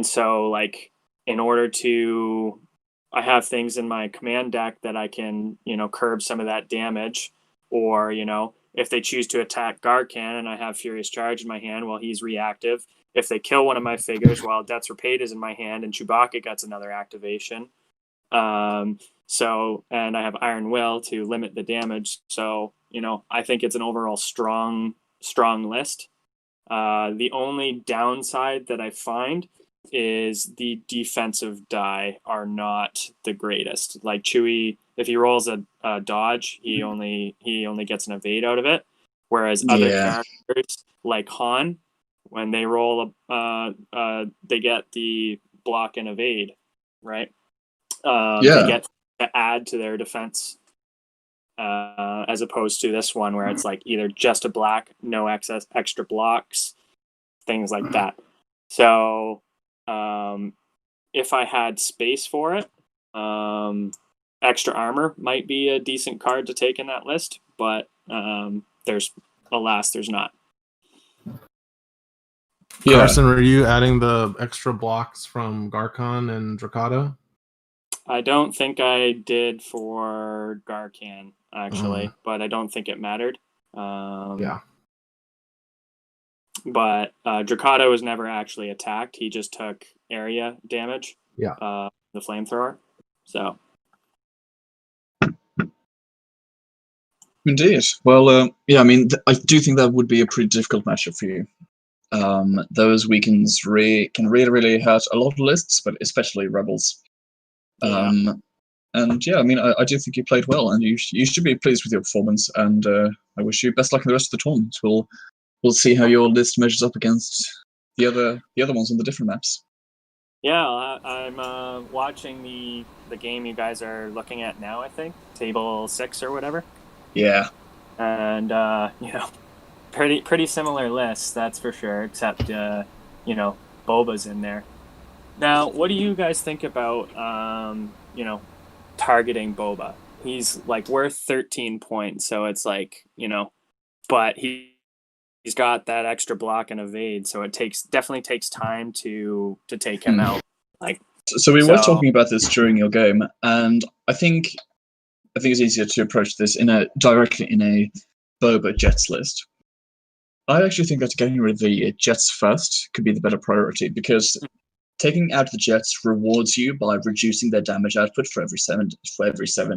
so, like, in order to, I have things in my command deck that I can, you know, curb some of that damage, or, you know, if they choose to attack Garkan and I have Furious Charge in my hand while he's reactive, if they kill one of my figures while Debt's Repaid is in my hand and Chewbacca gets another activation. So, and I have Iron Will to limit the damage. So, you know, I think it's an overall strong list. The only downside that I find is the defensive die are not the greatest. Like Chewie, if he rolls a dodge, he only gets an evade out of it. Whereas other characters like Han, when they roll they get the block and evade, right? They get to add to their defense, as opposed to this one where it's like either just a black, no extra blocks, things like that. So if I had space for it, extra armor might be a decent card to take in that list, but there's not. Yeah. Carson, were you adding the extra blocks from Garkon and Drakata? I don't think I did for Garkan, actually, but I don't think it mattered. Yeah. But Drakata was never actually attacked. He just took area damage. Yeah. The flamethrower. So. Indeed. Well, yeah, I mean, I do think that would be a pretty difficult matchup for you. Those weekends can really hurt a lot of lists, but especially Rebels. Yeah. And yeah, I mean, I do think you played well, and you should be pleased with your performance. And I wish you best luck in the rest of the tournament. We'll see how your list measures up against the other ones on the different maps. Yeah, I'm watching the game you guys are looking at now. I think table 6 or whatever. Yeah. And pretty similar lists, that's for sure. Except Boba's in there. Now, what do you guys think about targeting Boba? He's like worth 13 points, so it's like, but he's got that extra block and evade, so it definitely takes time to take him out. So we were talking about this during your game, and I think it's easier to approach this directly in a Boba Jets list. I actually think that getting rid of the Jets first could be the better priority, because taking out the Jets rewards you by reducing their damage output for every 7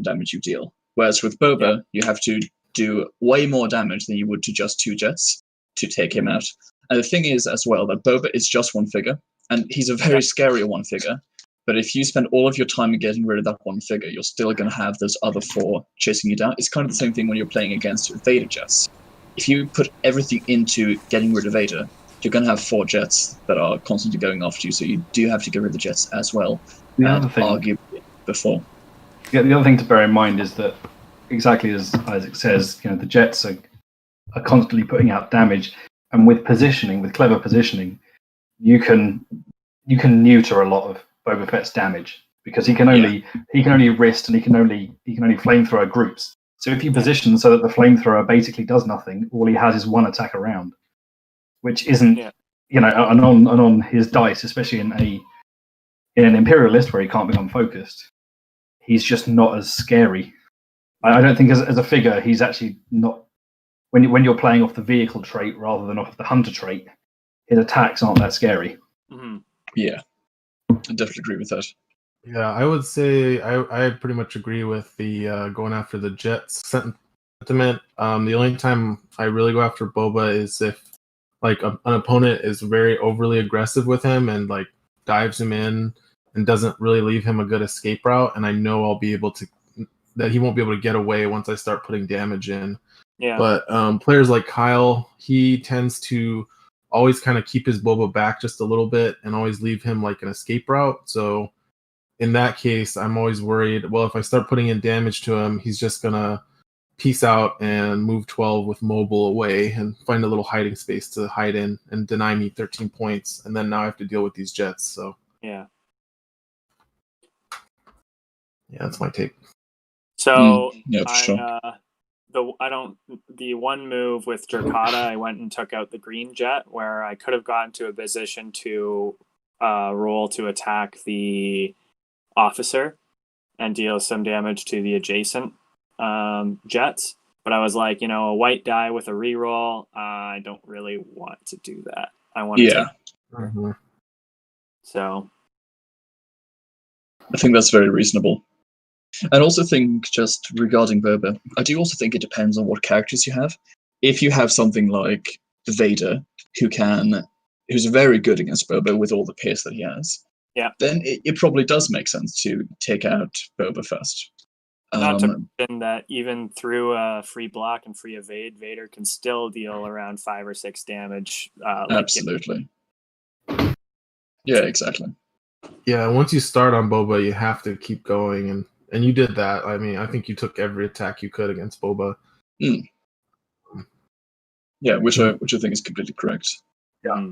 damage you deal. Whereas with Boba, you have to do way more damage than you would to just 2 Jets to take him out. And the thing is as well that Boba is just one figure, and he's a very scary one figure. But if you spend all of your time getting rid of that one figure, you're still going to have those other 4 chasing you down. It's kind of the same thing when you're playing against Vader Jets. If you put everything into getting rid of Vader, you're going to have 4 Jets that are constantly going after you, so you do have to get rid of the Jets as well. The other thing, arguably before. Yeah, the other thing to bear in mind is that, exactly as Isaac says, the Jets are constantly putting out damage, and with clever positioning, you can neuter a lot of Boba Fett's damage, because he can only wrist, and he can only flamethrower groups. So if you position so that the flamethrower basically does nothing, all he has is one attack around, which isn't and on his dice, especially in an Imperial list where he can't become focused, he's just not as scary. I don't think as a figure he's actually not. When you're playing off the vehicle trait rather than off the hunter trait, his attacks aren't that scary. Mm-hmm. Yeah, I definitely agree with that. Yeah, I would say I pretty much agree with the going after the Jets sentiment. The only time I really go after Boba is if an opponent is very overly aggressive with him and dives him in and doesn't really leave him a good escape route, and I know that he won't be able to get away once I start putting damage in. Yeah. But players like Kyle, he tends to always kind of keep his Boba back just a little bit and always leave him an escape route. So in that case, I'm always worried, well, if I start putting in damage to him, he's just going to peace out and move 12 with mobile away and find a little hiding space to hide in and deny me 13 points. And then now I have to deal with these Jets. So yeah, that's my take. So yeah, for sure. The one move with Drakata, I went and took out the green jet where I could have gotten to a position to roll to attack the officer and deal some damage to the adjacent jets. But I was like, a white die with a reroll, I don't really want to do that. I want to take. Mm-hmm. So I think that's very reasonable. And also think, just regarding Boba, I do also think it depends on what characters you have. If you have something like Vader, who's very good against Boba with all the pierce that he has, then it probably does make sense to take out Boba first. Not to mention that even through a free block and free evade, Vader can still deal around 5 or 6 damage. Absolutely. Yeah, exactly. Yeah, once you start on Boba, you have to keep going, and you did that. I mean, I think you took every attack you could against Boba. Yeah, which I think is completely correct. Yeah.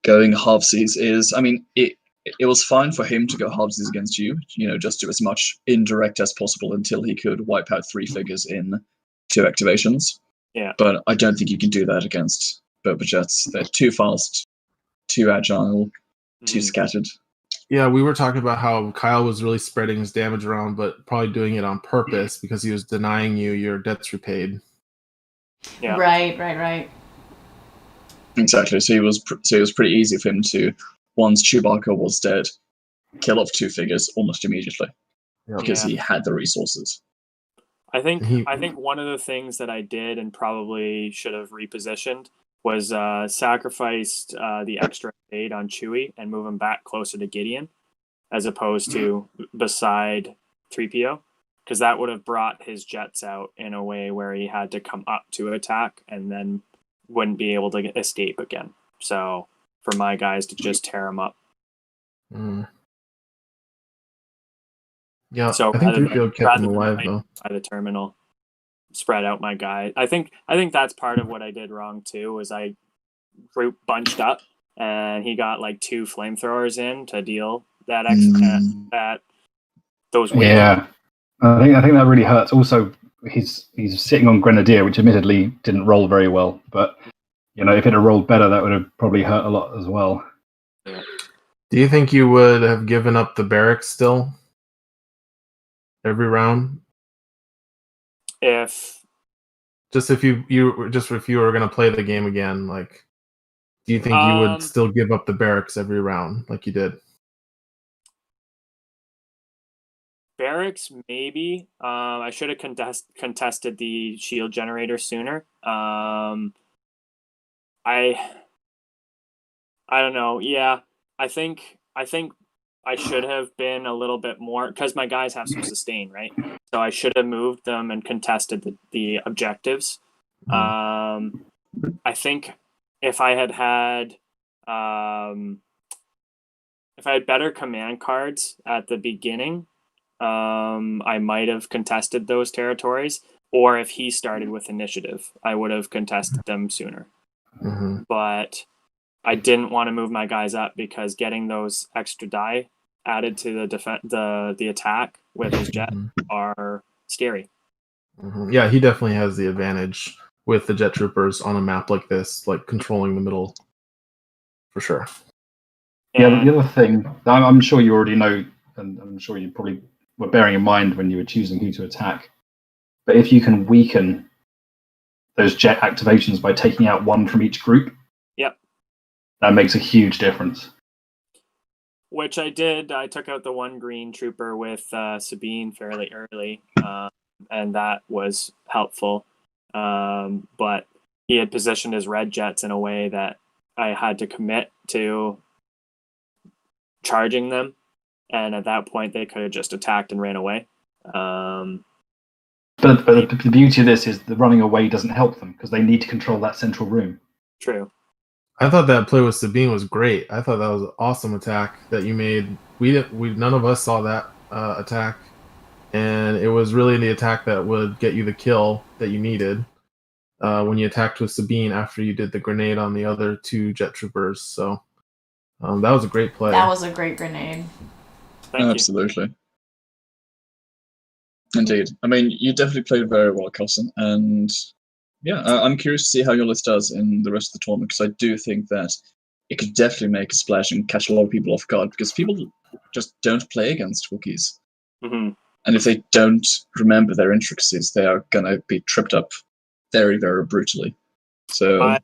Going halvesies is, I mean, it was fine for him to go halvesies against you, just do as much indirect as possible until he could wipe out 3 figures in 2 activations. Yeah. But I don't think you can do that against Boba jets. They're too fast, too agile, too scattered. Yeah, we were talking about how Kyle was really spreading his damage around, but probably doing it on purpose because he was denying you your debts repaid. Yeah. Right. Exactly. So it was pretty easy for him to, once Chewbacca was dead, kill off 2 figures almost immediately because he had the resources. I think one of the things that I did and probably should have repositioned was sacrificed the extra aid on Chewie and move him back closer to Gideon, as opposed to beside 3PO, because that would have brought his jets out in a way where he had to come up to attack and then wouldn't be able to escape again. So for my guys to just tear him up. Yeah, so I think 3PO kept him alive though. By the terminal, spread out my guy. I think that's part of what I did wrong too. Was I group bunched up and he got like 2 flamethrowers in to deal that that those waves. Yeah, I think that really hurts. Also, he's sitting on Grenadier, which admittedly didn't roll very well, but if it had rolled better, that would have probably hurt a lot as well. Yeah. Do you think you would have given up the barracks still every round? If you were going to play the game again, like, do you think you would still give up the barracks every round like you did? Barracks, maybe. I should have contested the shield generator sooner. I don't know. Yeah, I think I should have been a little bit more, because my guys have some sustain, right? So I should have moved them and contested the objectives. I think if I had better command cards at the beginning, I might have contested those territories, or if he started with initiative, I would have contested them sooner. But I didn't want to move my guys up because getting those extra die added to the attack with his jet are scary. Yeah, he definitely has the advantage with the jet troopers on a map like this, like controlling the middle, for sure. Yeah, the other thing I'm sure you already know, and I'm sure you probably were bearing in mind when you were choosing who to attack, but if you can weaken those jet activations by taking out 1 from each group, that makes a huge difference. Which I did. I took out the 1 green trooper with Sabine fairly early, and that was helpful. But he had positioned his red jets in a way that I had to commit to charging them, and at that point they could have just attacked and ran away. But the beauty of this is the running away doesn't help them because they need to control that central room. True. I thought that play with Sabine was great. I thought that was an awesome attack that you made. We none of us saw that attack, and it was really the attack that would get you the kill that you needed when you attacked with Sabine after you did the grenade on the other 2 jet troopers. So that was a great play. That was a great grenade. Absolutely. Indeed. I mean, you definitely played very well, Carson, and yeah, I'm curious to see how your list does in the rest of the tournament, because I do think that it could definitely make a splash and catch a lot of people off guard, because people just don't play against Wookiees. And if they don't remember their intricacies, they are going to be tripped up very, very brutally. So I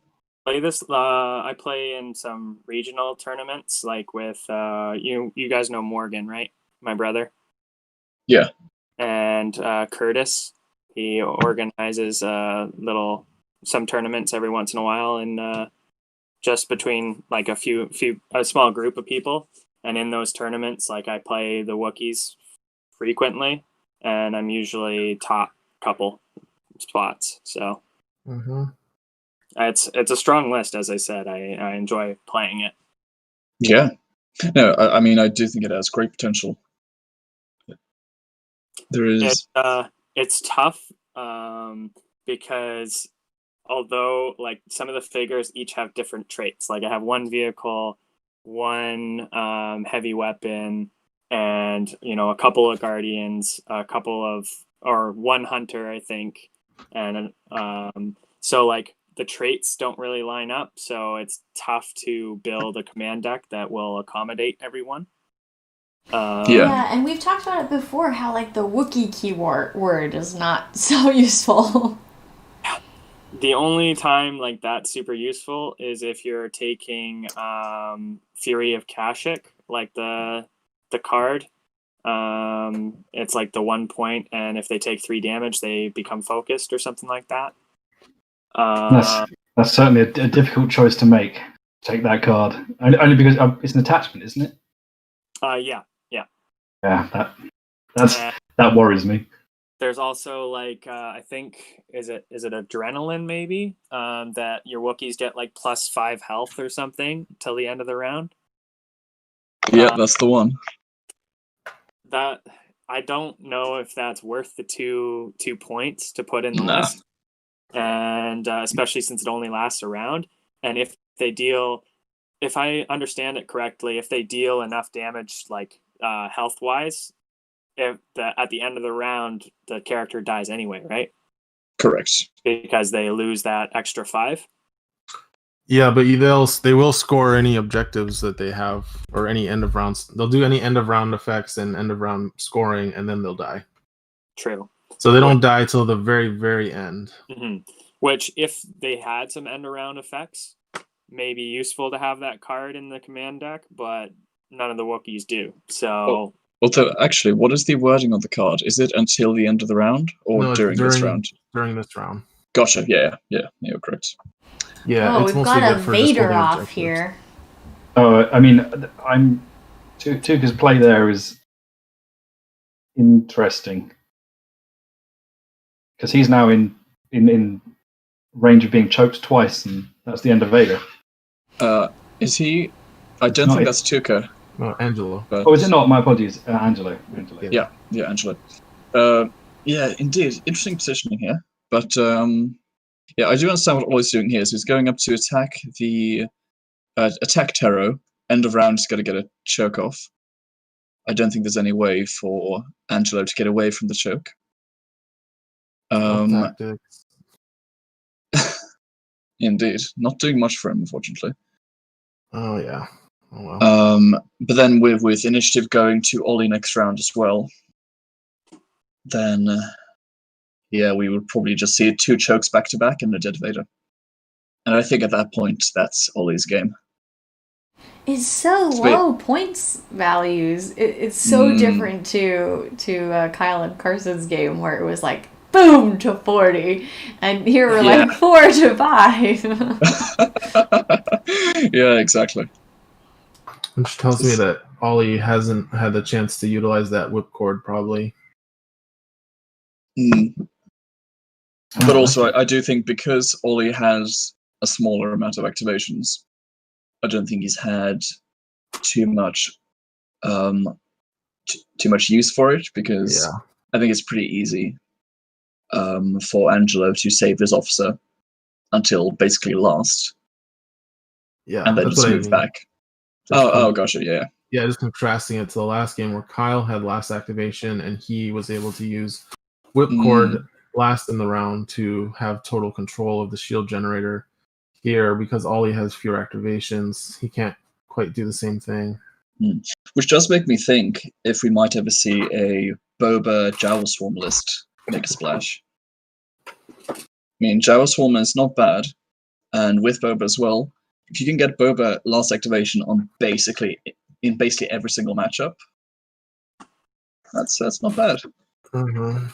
play this. I play in some regional tournaments, like with you guys know Morgan, right? My brother. Yeah. And Curtis. He organizes some tournaments every once in a while, and just between like a small group of people. And in those tournaments, like I play the Wookiees frequently, and I'm usually top couple spots. So it's a strong list, as I said. I enjoy playing it. Yeah. No, I mean, I do think it has great potential. There is. It's tough because although like some of the figures each have different traits, like I have 1 vehicle, 1 heavy weapon, and a couple of guardians, or 1 hunter, I think, and so like the traits don't really line up, so it's tough to build a command deck that will accommodate everyone. Yeah, and we've talked about it before, how like the Wookiee keyword is not so useful. The only time like that's super useful is if you're taking Fury of Kashyyyk, like the card. It's like the 1 point, and if they take 3 damage, they become focused or something like that. That's certainly a difficult choice to make. Take that card only because it's an attachment, isn't it? Yeah. Yeah, that worries me. There's also like I think is it adrenaline maybe that your Wookiees get like +5 health or something till the end of the round. Yeah, that's the one. That I don't know if that's worth the two points to put in the list, and especially since it only lasts a round. And if I understand it correctly, if they deal enough damage, like health wise, at the end of the round, the character dies anyway, right? Correct. Because they lose that extra 5. Yeah, but they will score any objectives that they have, or any end of rounds. They'll do any end of round effects and end of round scoring, and then they'll die. True. So they don't die till the very, very end. Mm-hmm. Which, if they had some end of round effects, may be useful to have that card in the command deck, but none of the Wookiees do. So. Although, actually, what is the wording on the card? Is it until the end of the round, or No, during this round? During this round. Gotcha. Yeah, you're correct. Yeah, oh, it's we've mostly got a good for just Vader holding off objectives. here. Oh, I mean, Tuka's play there is interesting because he's now in range of being choked twice, and that's the end of Vader. Is he? I don't think that's Tuka. No, Angelo. But... Oh, is it not? My apologies, Angelo. Yeah, Angelo. Yeah, indeed, interesting positioning here. But yeah, I do understand what Ollie's doing here. So he's going up to attack the Terro. End of round, he's got to get a choke off. I don't think there's any way for Angelo to get away from the choke. Tactics. Indeed, not doing much for him, unfortunately. Oh yeah. Oh well. But then with initiative going to Ollie next round as well, then yeah, we would probably just see 2 chokes back to back and a dead Vader. And I think at that point, that's Ollie's game. It's so low points values. It's so different to Kyle and Carson's game, where it was like boom to 40, and here we're like 4 to 5. Yeah, exactly. Which tells me that Ollie hasn't had the chance to utilize that whipcord, probably. But also, I do think because Ollie has a smaller amount of activations, I don't think he's had too much use for it, because I think it's pretty easy for Angelo to save his officer until basically last. Yeah, and then just move back. Oh, gotcha, yeah. Yeah, just contrasting it to the last game where Kyle had last activation and he was able to use Whipcord last in the round to have total control of the shield generator. Here, because Ollie has fewer activations, he can't quite do the same thing. Which does make me think if we might ever see a Boba Jawa Swarm list make a splash. I mean, Jawa Swarm is not bad, and with Boba as well, if you can get Boba last activation on basically every single matchup, that's not bad. Mm-hmm.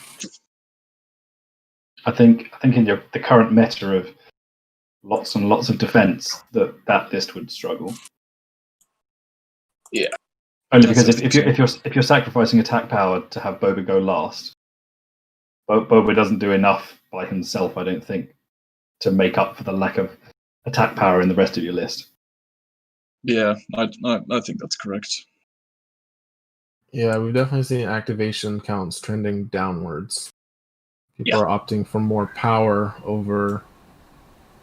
I think in the current meta of lots and lots of defense, that list would struggle. Yeah. Only because if you're sacrificing attack power to have Boba go last, Boba doesn't do enough by himself, I don't think, to make up for the lack of attack power in the rest of your list. Yeah, I think that's correct. Yeah, we've definitely seen activation counts trending downwards. People are opting for more power over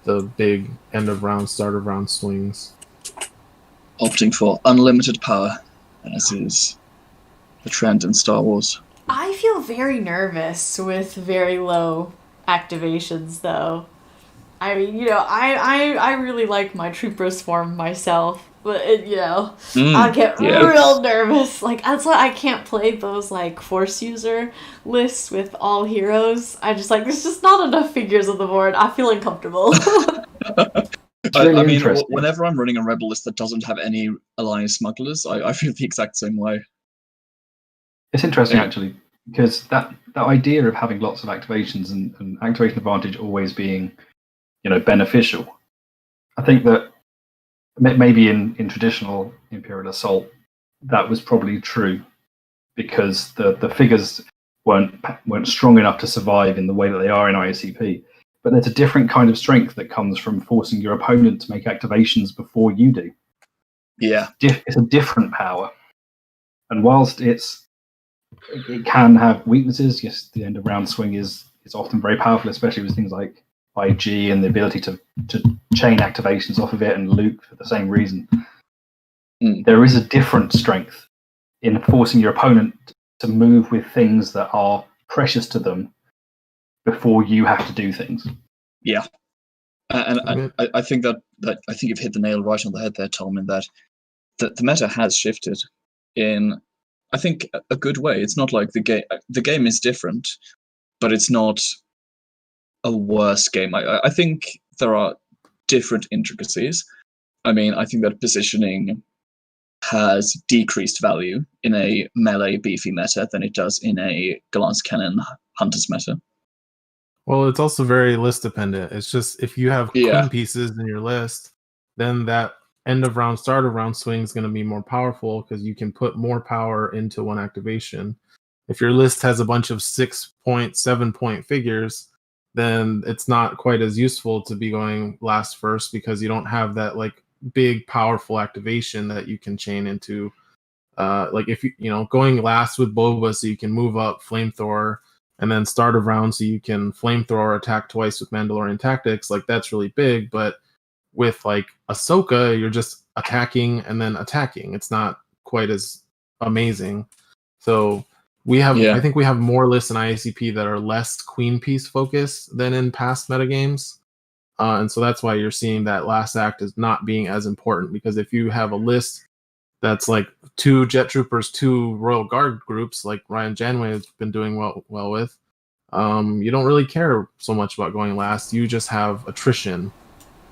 the big end of round, start of round swings. Opting for unlimited power, as is the trend in Star Wars. I feel very nervous with very low activations, though. I mean, you know, I really like my Troopers form myself, but you know, I get real nervous. Like that's why I can't play those like Force user lists with all heroes. I just like there's just not enough figures on the board. I feel uncomfortable. Really I mean, interesting. whenever I'm running a rebel list that doesn't have any alliance smugglers, I feel the exact same way. It's interesting actually, because that idea of having lots of activations and activation advantage always being, you know, beneficial. I think that maybe in traditional Imperial Assault that was probably true, because the figures weren't strong enough to survive in the way that they are in IACP. But there's a different kind of strength that comes from forcing your opponent to make activations before you do. Yeah, It's a different power, and whilst it can have weaknesses, yes, the end of round swing is often very powerful, especially with things like IG and the ability to chain activations off of it and loop for the same reason. There is a different strength in forcing your opponent to move with things that are precious to them before you have to do things. Yeah, and I think that I think you've hit the nail right on the head there, Tom, in that the meta has shifted in, I think, a good way. It's not like the game is different, but it's not a worse game. I think there are different intricacies. I mean, I think that positioning has decreased value in a melee beefy meta than it does in a glance cannon hunters meta. Well, it's also very list dependent. It's just if you have queen pieces in your list, then that end of round, start of round swing is going to be more powerful because you can put more power into one activation. If your list has a bunch of 6-point, 7-point figures, then it's not quite as useful to be going last first because you don't have that like big powerful activation that you can chain into. Like if you know going last with Boba so you can move up flamethrower, and then start of round so you can flamethrower attack twice with Mandalorian tactics, like that's really big. But with like Ahsoka, you're just attacking and then attacking. It's not quite as amazing. So we have, I think we have more lists in IACP that are less queen piece focused than in past metagames. And so that's why you're seeing that last act is not being as important, because if you have a list that's like 2 Jet Troopers, 2 Royal Guard groups, like Ryan Janeway has been doing well with, you don't really care so much about going last. You just have attrition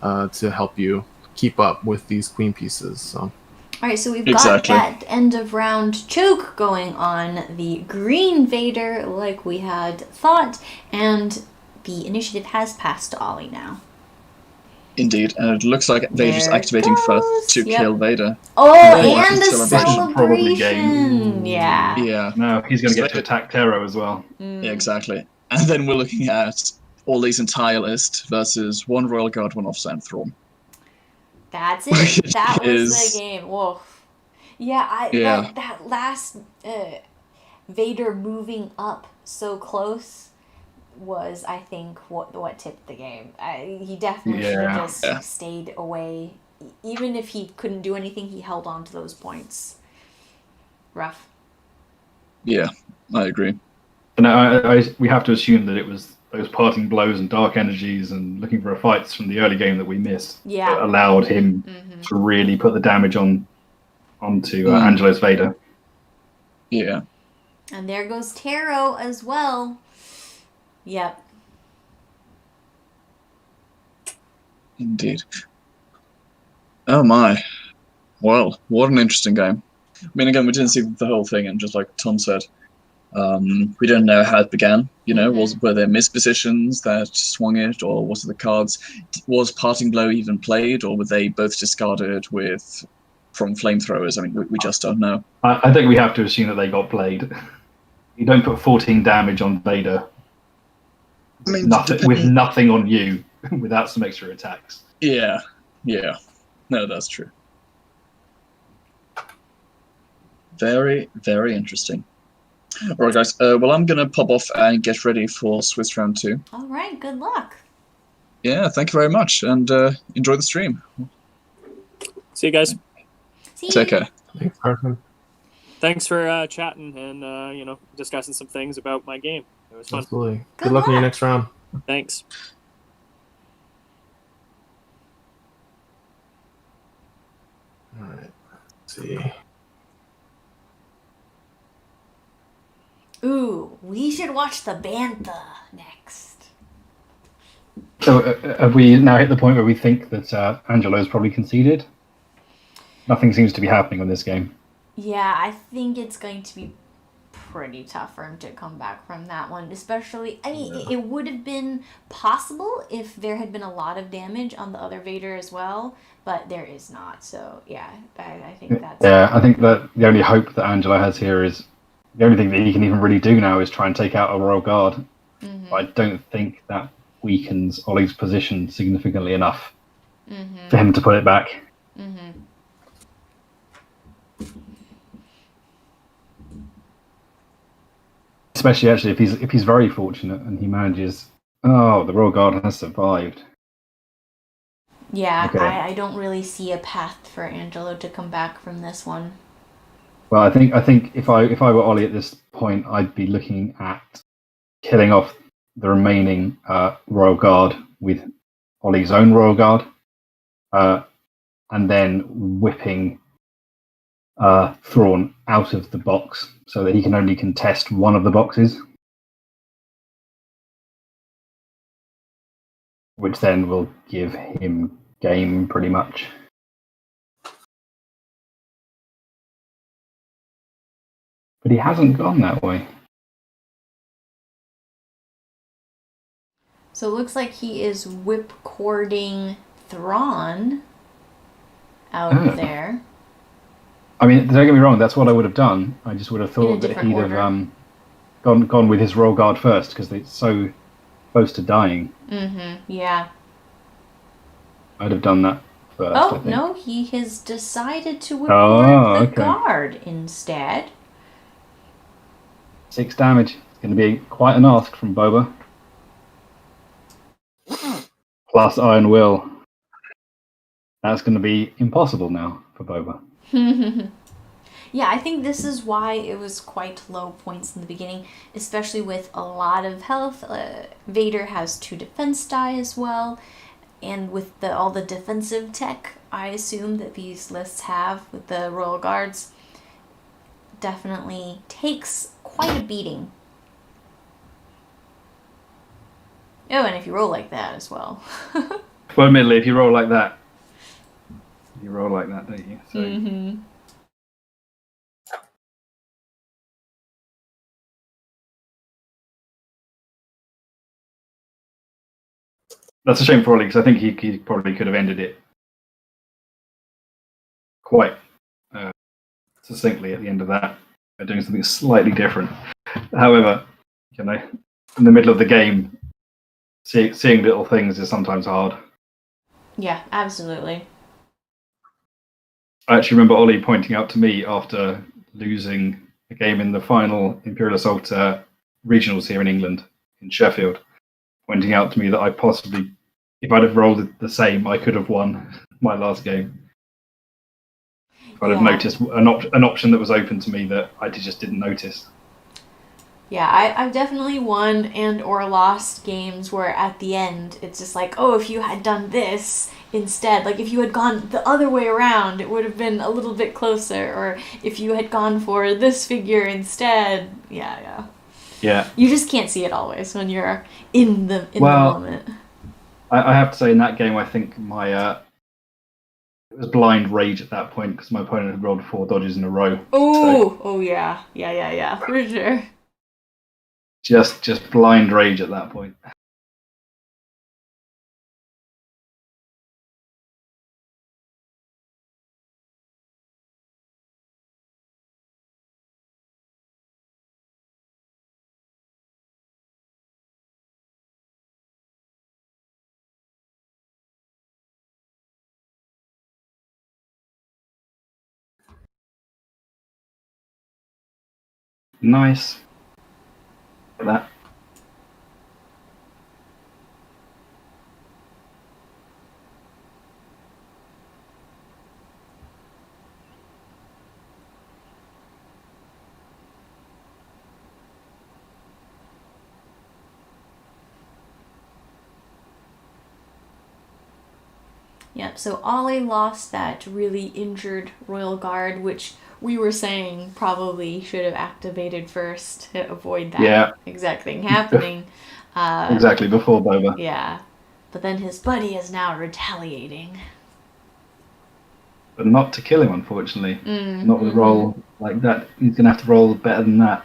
to help you keep up with these queen pieces. So. All right, so we've got that end of round choke going on the green Vader like we had thought, and the initiative has passed to Ollie now. Indeed, and it looks like Vader's activating first to kill Vader. Oh, and a celebration. Probably game. Yeah. No, he's going to get to attack Terro as well. Yeah, exactly. And then we're looking at all these entire list versus 1 Royal Guard, 1 officer, and Thrawn. That's it. That was the game. Whoa. Yeah, that last Vader moving up so close was, I think, what tipped the game. He definitely should have just stayed away. Even if he couldn't do anything, he held on to those points. Rough. Yeah, I agree. And we have to assume that it was those parting blows and dark energies and looking for a fights from the early game that we missed that allowed him to really put the damage onto Angelo's Vader. Yeah. And there goes Terro as well. Yep. Indeed. Oh my. Well, what an interesting game. I mean, again, we didn't see the whole thing, and just like Tom said, we don't know how it began. You know, were there mispositions that swung it, or was it the cards? Was Parting Blow even played, or were they both discarded from flamethrowers? I mean, we just don't know. I think we have to assume that they got played. You don't put 14 damage on Vader. I mean, with nothing on you, without some extra attacks. Yeah. No, that's true. Very, very interesting. All right, guys. Well, I'm going to pop off and get ready for Swiss Round 2. All right, good luck. Yeah, thank you very much, and enjoy the stream. See you guys. Take care. Thanks, Carson. Thanks for chatting and discussing some things about my game. It was fun. Absolutely. Good luck in your next round. Thanks. Alright, let's see. Ooh, we should watch the Bantha next. So have we now hit the point where we think that Angelo's probably conceded? Nothing seems to be happening on this game. Yeah, I think it's going to be pretty tough for him to come back from that one. Especially, I mean, it would have been possible if there had been a lot of damage on the other Vader as well, but there is not. So, yeah, I think that's... Yeah, I think that the only hope that Angelo has here is... The only thing that he can even really do now is try and take out a Royal Guard. Mm-hmm. But I don't think that weakens Ollie's position significantly enough for him to put it back. Mm-hmm. Especially, actually, if he's very fortunate and he manages... Oh, the Royal Guard has survived. Yeah, Okay. I don't really see a path for Angelo to come back from this one. Well, I think if I were Ollie at this point, I'd be looking at killing off the remaining Royal Guard with Ollie's own Royal Guard, and then whipping Thrawn out of the box so that he can only contest one of the boxes, which then will give him game pretty much. But he hasn't gone that way. So it looks like he is whipcording Thrawn out there. I mean, don't get me wrong, that's what I would have done. I just would have thought that he'd order. have gone with his Royal Guard first, because it's so close to dying. Yeah. I'd have done that first. Oh, I think. no, he has decided to whipcord the okay. guard instead. 6 damage. It's going to be quite an ask from Boba. Plus Iron Will. That's going to be impossible now for Boba. Yeah, I think this is why it was quite low points in the beginning, especially with a lot of health. Vader has 2 defense die as well, and with all the defensive tech, I assume that these lists have with the Royal Guards, definitely takes quite a beating. Oh, and if you roll like that as well. Well, admittedly, if you roll like that, don't you? So. That's a shame for Ollie, because I think he probably could have ended it quite succinctly at the end of that by doing something slightly different. However, in the middle of the game, seeing little things is sometimes hard. Yeah, absolutely. I actually remember Ollie pointing out to me after losing a game in the final Imperial Assault regionals here in England, in Sheffield, pointing out to me that I possibly, if I'd have rolled it the same, I could have won my last game. If I'd have noticed an option that was open to me that I just didn't notice. Yeah, I've definitely won and or lost games where at the end it's just like, oh, if you had done this instead, like if you had gone the other way around, it would have been a little bit closer, or if you had gone for this figure instead. Yeah. You just can't see it always when you're in the moment. I have to say, in that game, I think my it was blind rage at that point because my opponent had rolled 4 dodges in a row. Oh yeah, for sure. Just blind rage at that point. Nice. Look at that. Yep, so Ollie lost that really injured Royal Guard, which we were saying probably should have activated first to avoid that exact thing happening. Exactly, before Boba. Yeah, but then his buddy is now retaliating. But not to kill him, unfortunately. Not with a roll like that. He's going to have to roll better than that.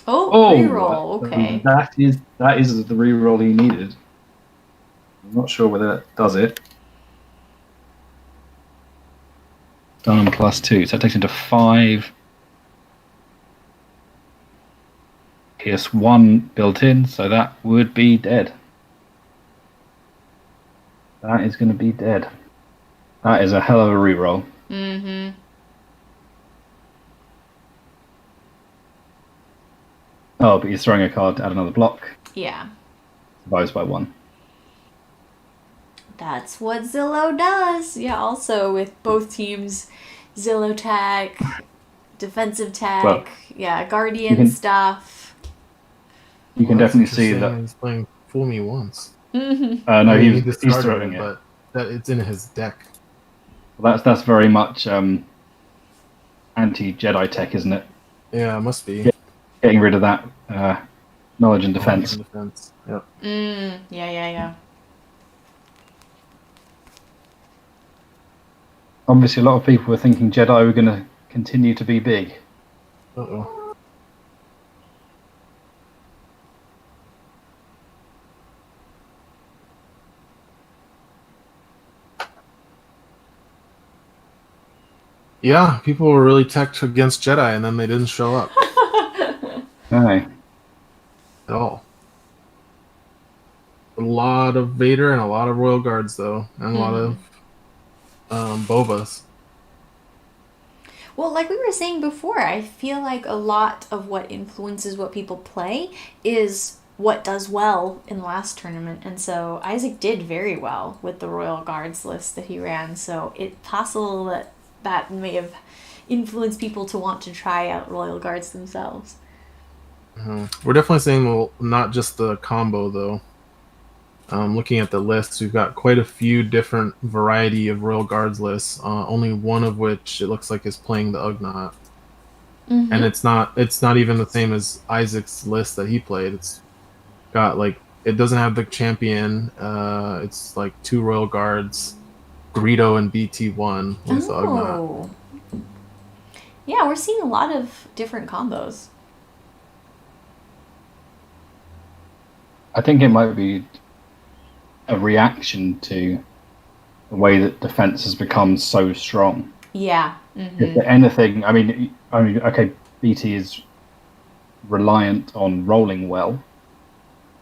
Oh, reroll, okay. That is the reroll he needed. I'm not sure whether that does it. Done +2, so that takes him to 5. Pierce 1 built in, so that would be dead. That is going to be dead. That is a hell of a reroll. Mm-hmm. Oh, but he's throwing a card to add another block. Yeah. Survives by 1. That's what Zillow does. Yeah, also with both teams, Zillow tech, defensive tech, Guardian stuff. You can definitely see that he's playing Fool Me Once. No, he's throwing it, but it's in his deck. Well, that's very much anti-Jedi tech, isn't it? Yeah, it must be. Getting rid of that knowledge and defense. Yep. Yeah. Obviously, a lot of people were thinking Jedi were going to continue to be big. Uh-oh. Yeah, people were really teched against Jedi, and then they didn't show up. Aye. At all. A lot of Vader and a lot of Royal Guards, though, and a lot of Bobas. Well, like we were saying before, I feel like a lot of what influences what people play is what does well in the last tournament. And so Isaac did very well with the Royal Guards list that he ran. So it's possible that may have influenced people to want to try out Royal Guards themselves. We're definitely saying not just the combo, though. Looking at the lists, we've got quite a few different variety of Royal Guards lists. Only one of which it looks like is playing the Ugnaught, and it's not even the same as Isaac's list that he played. It's got it doesn't have the champion. It's like 2 Royal Guards, Greedo and BT1 with the Ugnaught. Yeah, we're seeing a lot of different combos. I think it might be a reaction to the way that defense has become so strong. Yeah. If anything, I mean, okay, BT is reliant on rolling well,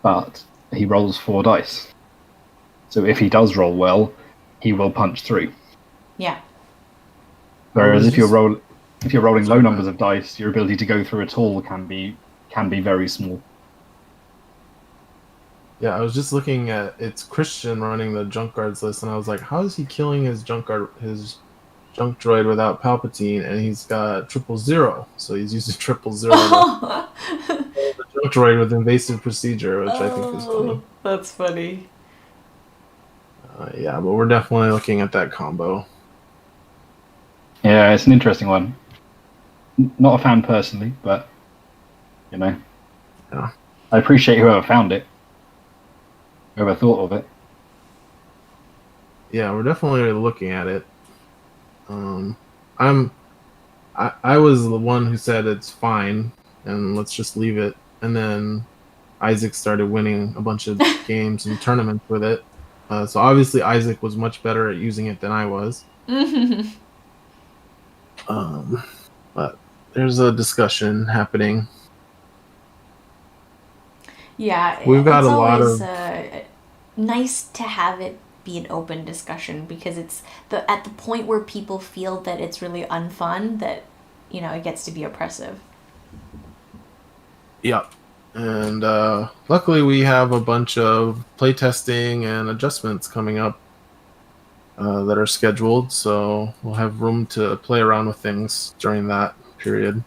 but he rolls 4 dice. So if he does roll well, he will punch through. Yeah. Whereas if you're rolling low numbers of dice, your ability to go through at all can be very small. Yeah, I was just looking at it's Christian running the Junk Guards list, and I was like, how is he killing his junk droid without Palpatine? And he's got 000, so he's using 000 the junk droid with invasive procedure, which I think is funny. That's funny. Yeah, but we're definitely looking at that combo. Yeah, it's an interesting one. Not a fan personally, but yeah, I appreciate whoever found it. Whoever thought of it. Yeah, we're definitely looking at it. I was the one who said it's fine and let's just leave it. And then Isaac started winning a bunch of games and tournaments with it. So obviously Isaac was much better at using it than I was. But there's a discussion happening. Yeah, we've got a lot of nice to have it be an open discussion because it's at the point where people feel that it's really unfun that it gets to be oppressive. Yeah, and luckily we have a bunch of playtesting and adjustments coming up that are scheduled, so we'll have room to play around with things during that period.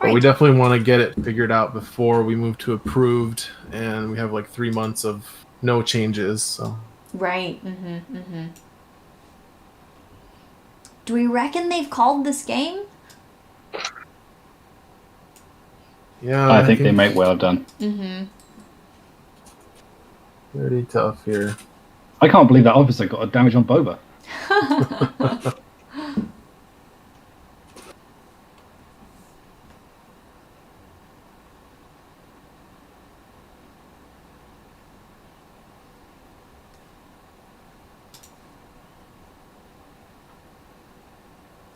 But we definitely want to get it figured out before we move to approved, and we have 3 months of no changes. So Right. Do we reckon they've called this game? yeah, I think they might well have done. Pretty tough here. I can't believe that officer got a damage on Boba.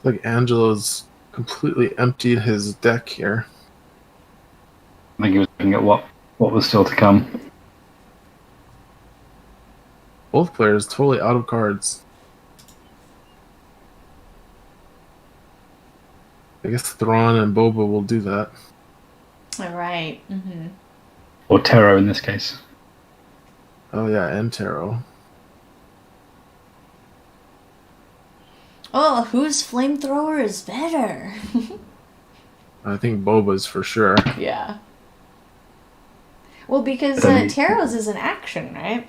Like Angelo's completely emptied his deck here. I think he was looking at what was still to come. Both players totally out of cards. I guess Thrawn and Boba will do that. All right. Or Terro in this case. Oh yeah, and Terro. Oh, whose flamethrower is better? I think Boba's for sure. Yeah. Well, because Terro's is an action, right?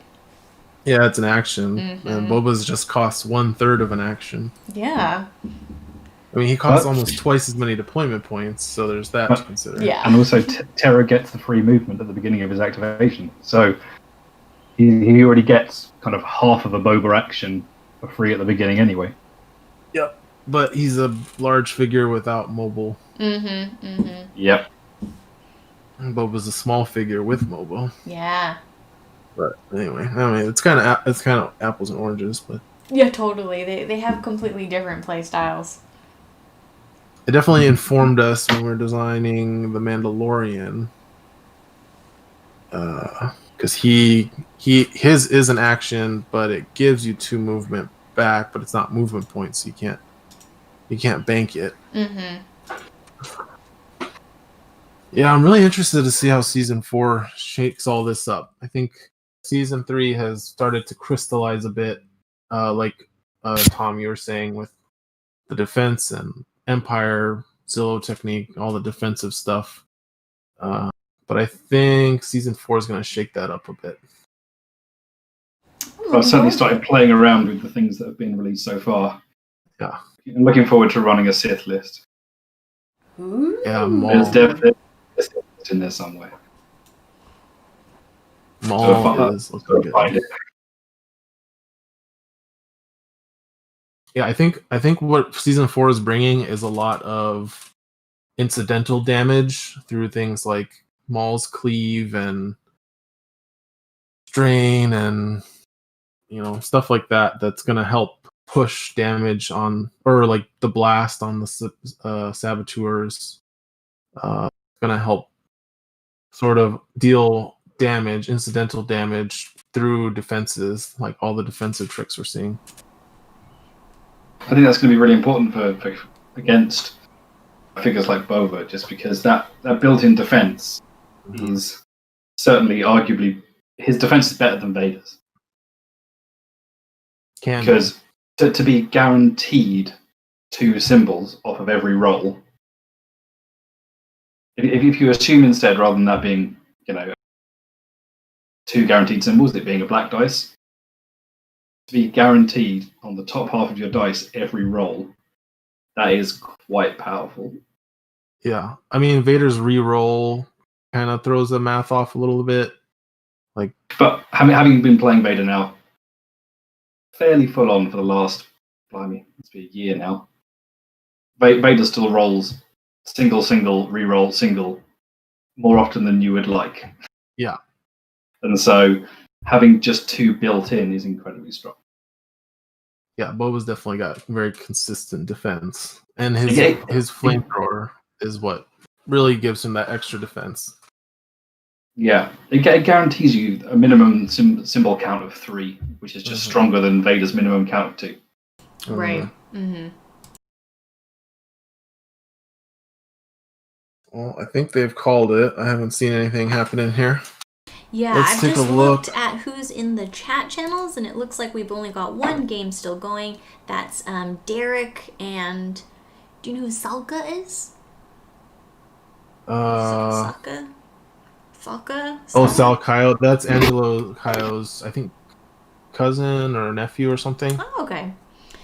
Yeah, it's an action, and Boba's just costs 1/3 of an action. Yeah. I mean, he costs almost twice as many deployment points, so there's that to consider. Yeah. And also, Terro gets the free movement at the beginning of his activation. So he already gets kind of half of a Boba action for free at the beginning anyway. Yep. But he's a large figure without mobile. Yep. And Boba's a small figure with mobile. Yeah. But anyway, I mean, it's kind of apples and oranges, but Yeah, totally. They have completely different play styles. it definitely informed us when we were designing the Mandalorian. Because his is an action, but it gives you 2 movement back, but it's not movement points, so you can't bank it. Yeah, I'm really interested to see how Season 4 shakes all this up. I think Season 3 has started to crystallize a bit, like Tom, you were saying, with the defense and Empire, Zillow technique, all the defensive stuff. But I think Season 4 is going to shake that up a bit. I've certainly started playing around with the things that have been released so far. Yeah. I'm looking forward to running a Sith list. Ooh. Yeah, There's definitely a Sith list in there somewhere. Maul is looking good. Find it. Yeah, I think what Season 4 is bringing is a lot of incidental damage through things like Maul's cleave and strain and stuff like that. That's gonna help push damage on, or like the blast on the saboteurs. Gonna help sort of deal damage, incidental damage through defenses, like all the defensive tricks we're seeing. I think that's going to be really important for against figures like Boba, just because that built-in defense is certainly, arguably, his defense is better than Vader's. Because to be guaranteed 2 symbols off of every roll, if you assume instead, rather than that being 2 guaranteed symbols, it being a black dice, to be guaranteed on the top half of your dice every roll, that is quite powerful. Yeah, I mean, Vader's reroll kind of throws the math off a little bit. But having been playing Vader now fairly full on for the last, it's been a year now, Vader still rolls single, reroll, single more often than you would like. Yeah. And so having just 2 built in is incredibly strong. Yeah, Boba's definitely got very consistent defense. And his flamethrower is what really gives him that extra defense. Yeah, it guarantees you a minimum symbol count of 3, which is just stronger than Vader's minimum count of 2. Right. Well, I think they've called it. I haven't seen anything happening here. Yeah, I've just looked at who's in the chat channels, and it looks like we've only got 1 game still going. That's Derek and... Do you know who Salka is? Salka? Salka? Oh, Sal Kyle. That's Angelo Kyle's, I think, cousin or nephew or something. Oh, okay.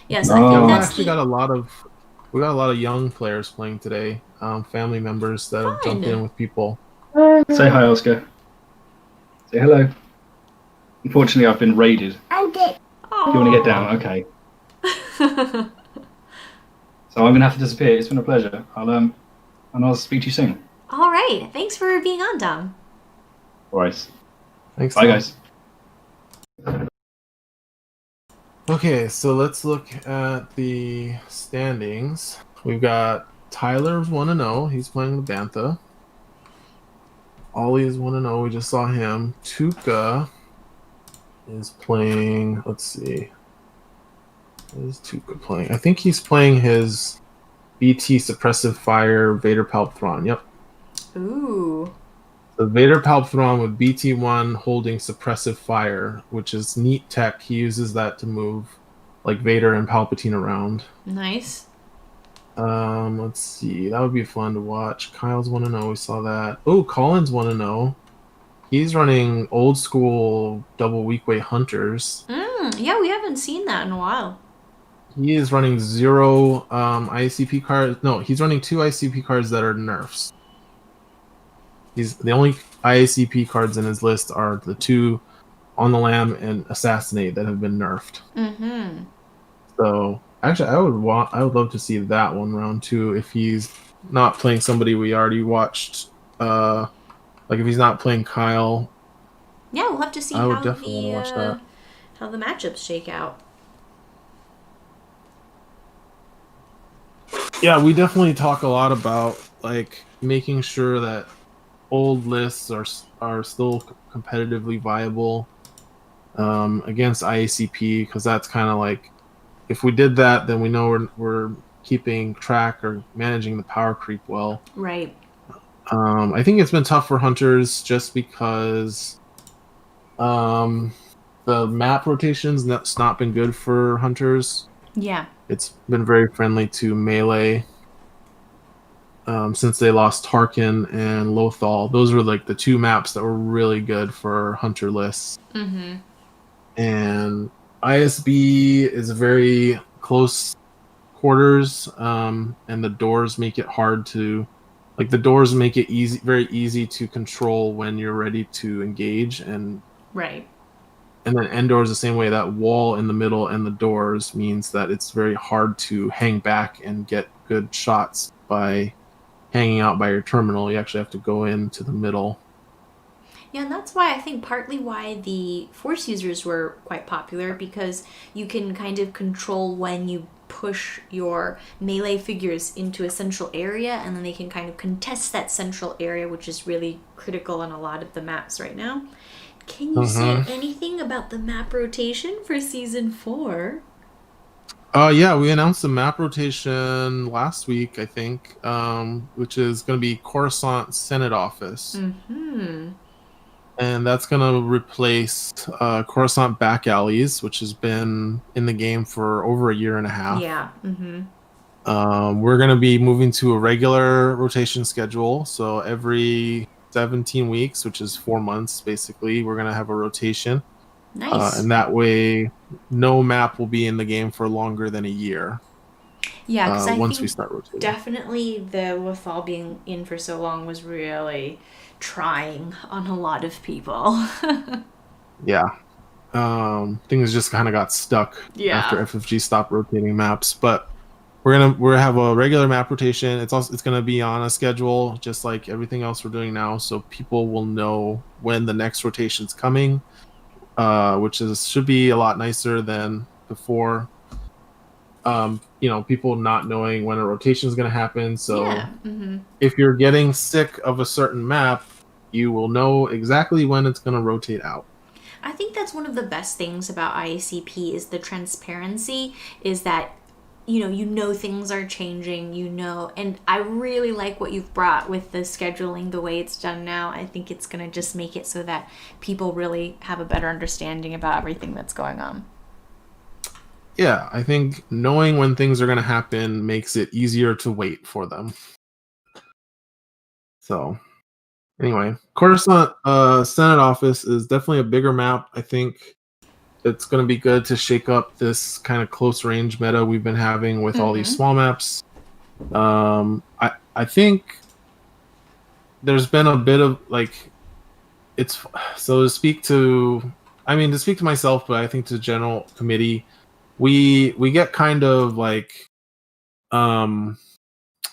Yeah, so I Oh. think We that's actually got a lot of young players playing today. Family members that have jumped in with people. Say hi, Oscar. Say hello. Unfortunately, I've been raided. Okay. You want to get down? Okay. So I'm gonna have to disappear. It's been a pleasure. I'll speak to you soon. All right. Thanks for being on, Dom. All right. Thanks. Bye, Tom. guys. Okay, so let's look at the standings. We've got Tyler's 1-0. He's playing with Bantha. Ollie is 1-0. We just saw him. Tuca is playing. Let's see. What is Tuca playing? I think he's playing his BT Suppressive Fire Vader Palp Thrawn. Yep. Ooh. The Vader Palp Thrawn with BT1 holding Suppressive Fire, which is neat tech. He uses that to move like Vader and Palpatine around. Nice. Let's see. That would be fun to watch. Kyle's 1-0. We saw that. Oh, Colin's 1-0. He's running old school double Weequay Hunters. Yeah, we haven't seen that in a while. He is running 0 IACP cards. No, he's running 2 IACP cards that are nerfs. He's the only IACP cards in his list are the 2 On the Lam and Assassinate that have been nerfed. Mm-hmm. So actually, I would love to see that one round 2 if he's not playing somebody we already watched. Like if he's not playing Kyle. Yeah, we'll have to see I would how definitely watch that. how the matchups shake out. Yeah, we definitely talk a lot about like making sure that old lists are still competitively viable against IACP, because that's kind of like, if we did that, then we know we're keeping track or managing the power creep well. Right. I think it's been tough for hunters just because the map rotations, that's not been good for hunters. Yeah. It's been very friendly to melee since they lost Tarkin and Lothal. Those were like the 2 maps that were really good for hunter lists. Mm-hmm. And ISB is a very close quarters, and the doors make it hard to, like, the doors make it very easy to control when you're ready to engage, and Right. And then Endor is the same way. That wall in the middle and the doors means that it's very hard to hang back and get good shots by hanging out by your terminal. You actually have to go into the middle. Yeah, and that's why I think partly why the Force users were quite popular, because you can kind of control when you push your melee figures into a central area, and then they can kind of contest that central area, which is really critical on a lot of the maps right now. Can you say anything about the map rotation for Season 4? Yeah, we announced the map rotation last week, I think, which is going to be Coruscant Senate Office. Mm-hmm. And that's going to replace Coruscant Back Alleys, which has been in the game for over a year and a half. Yeah. Mm-hmm. We're going to be moving to a regular rotation schedule. So every 17 weeks, which is 4 months, basically, we're going to have a rotation. Nice. And that way, no map will be in the game for longer than a year. Yeah, because once we start rotating. Definitely the Lothal being in for so long was really trying on a lot of people. Yeah. Things just kind of got stuck after FFG stopped rotating maps. But we're gonna have a regular map rotation. It's gonna be on a schedule, just like everything else we're doing now, so people will know when the next rotation's coming, which should be a lot nicer than before. People not knowing when a rotation is going to happen. So if you're getting sick of a certain map, you will know exactly when it's going to rotate out. I think that's one of the best things about IACP is the transparency, is that you know things are changing, and I really like what you've brought with the scheduling the way it's done now. I think it's going to just make it so that people really have a better understanding about everything that's going on. Yeah, I think knowing when things are going to happen makes it easier to wait for them. So, Anyway, Coruscant Senate office is definitely a bigger map. I think it's going to be good to shake up this kind of close range meta we've been having with all these small maps. I think there's been a bit of like, it's so to speak to myself, but I think to the general committee, we get kind of like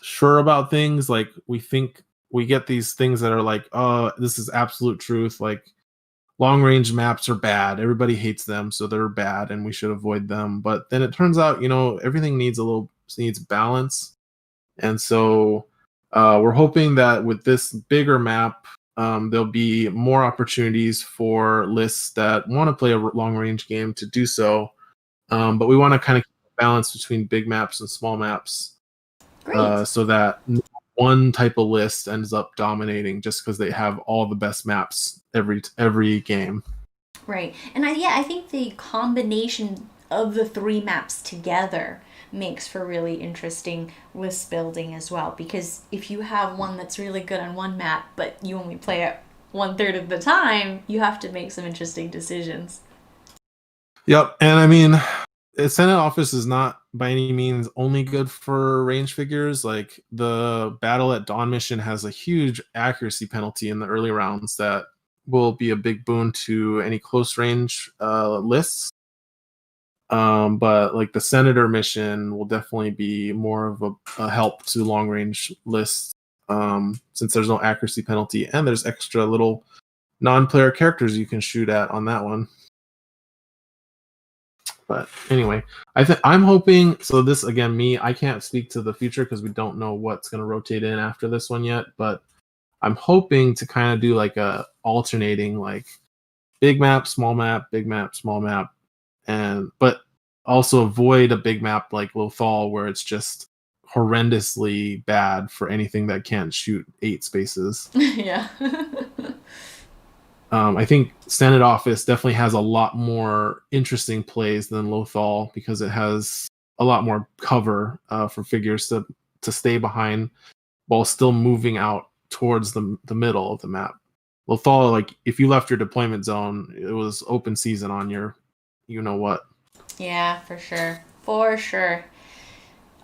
sure about things. Like we think we get these things that are like, oh, this is absolute truth. Like long range maps are bad. Everybody hates them, so they're bad, and we should avoid them. But then it turns out, everything needs balance, and so we're hoping that with this bigger map, there'll be more opportunities for lists that want to play a long range game to do so. But we want to kind of keep a balance between big maps and small maps, so that one type of list ends up dominating just because they have all the best maps every game. Right. And I think the combination of the three maps together makes for really interesting list building as well. Because if you have one that's really good on one map, but you only play it 1/3 of the time, you have to make some interesting decisions. Yep. And I mean, the Senate office is not by any means only good for range figures. Like the Battle at Dawn mission has a huge accuracy penalty in the early rounds that will be a big boon to any close range lists. But like the Senator mission will definitely be more of a help to long range lists, since there's no accuracy penalty and there's extra little non-player characters you can shoot at on that one. But anyway, I'm hoping. So this again, I can't speak to the future because we don't know what's going to rotate in after this one yet. But I'm hoping to kind of do like a alternating, like big map, small map, big map, small map, but also avoid a big map like Lothal where it's just horrendously bad for anything that can't shoot 8 spaces. Yeah. I think Senate office definitely has a lot more interesting plays than Lothal because it has a lot more cover for figures to stay behind while still moving out towards the middle of the map. Lothal, like if you left your deployment zone, it was open season on your what. Yeah, for sure. For sure.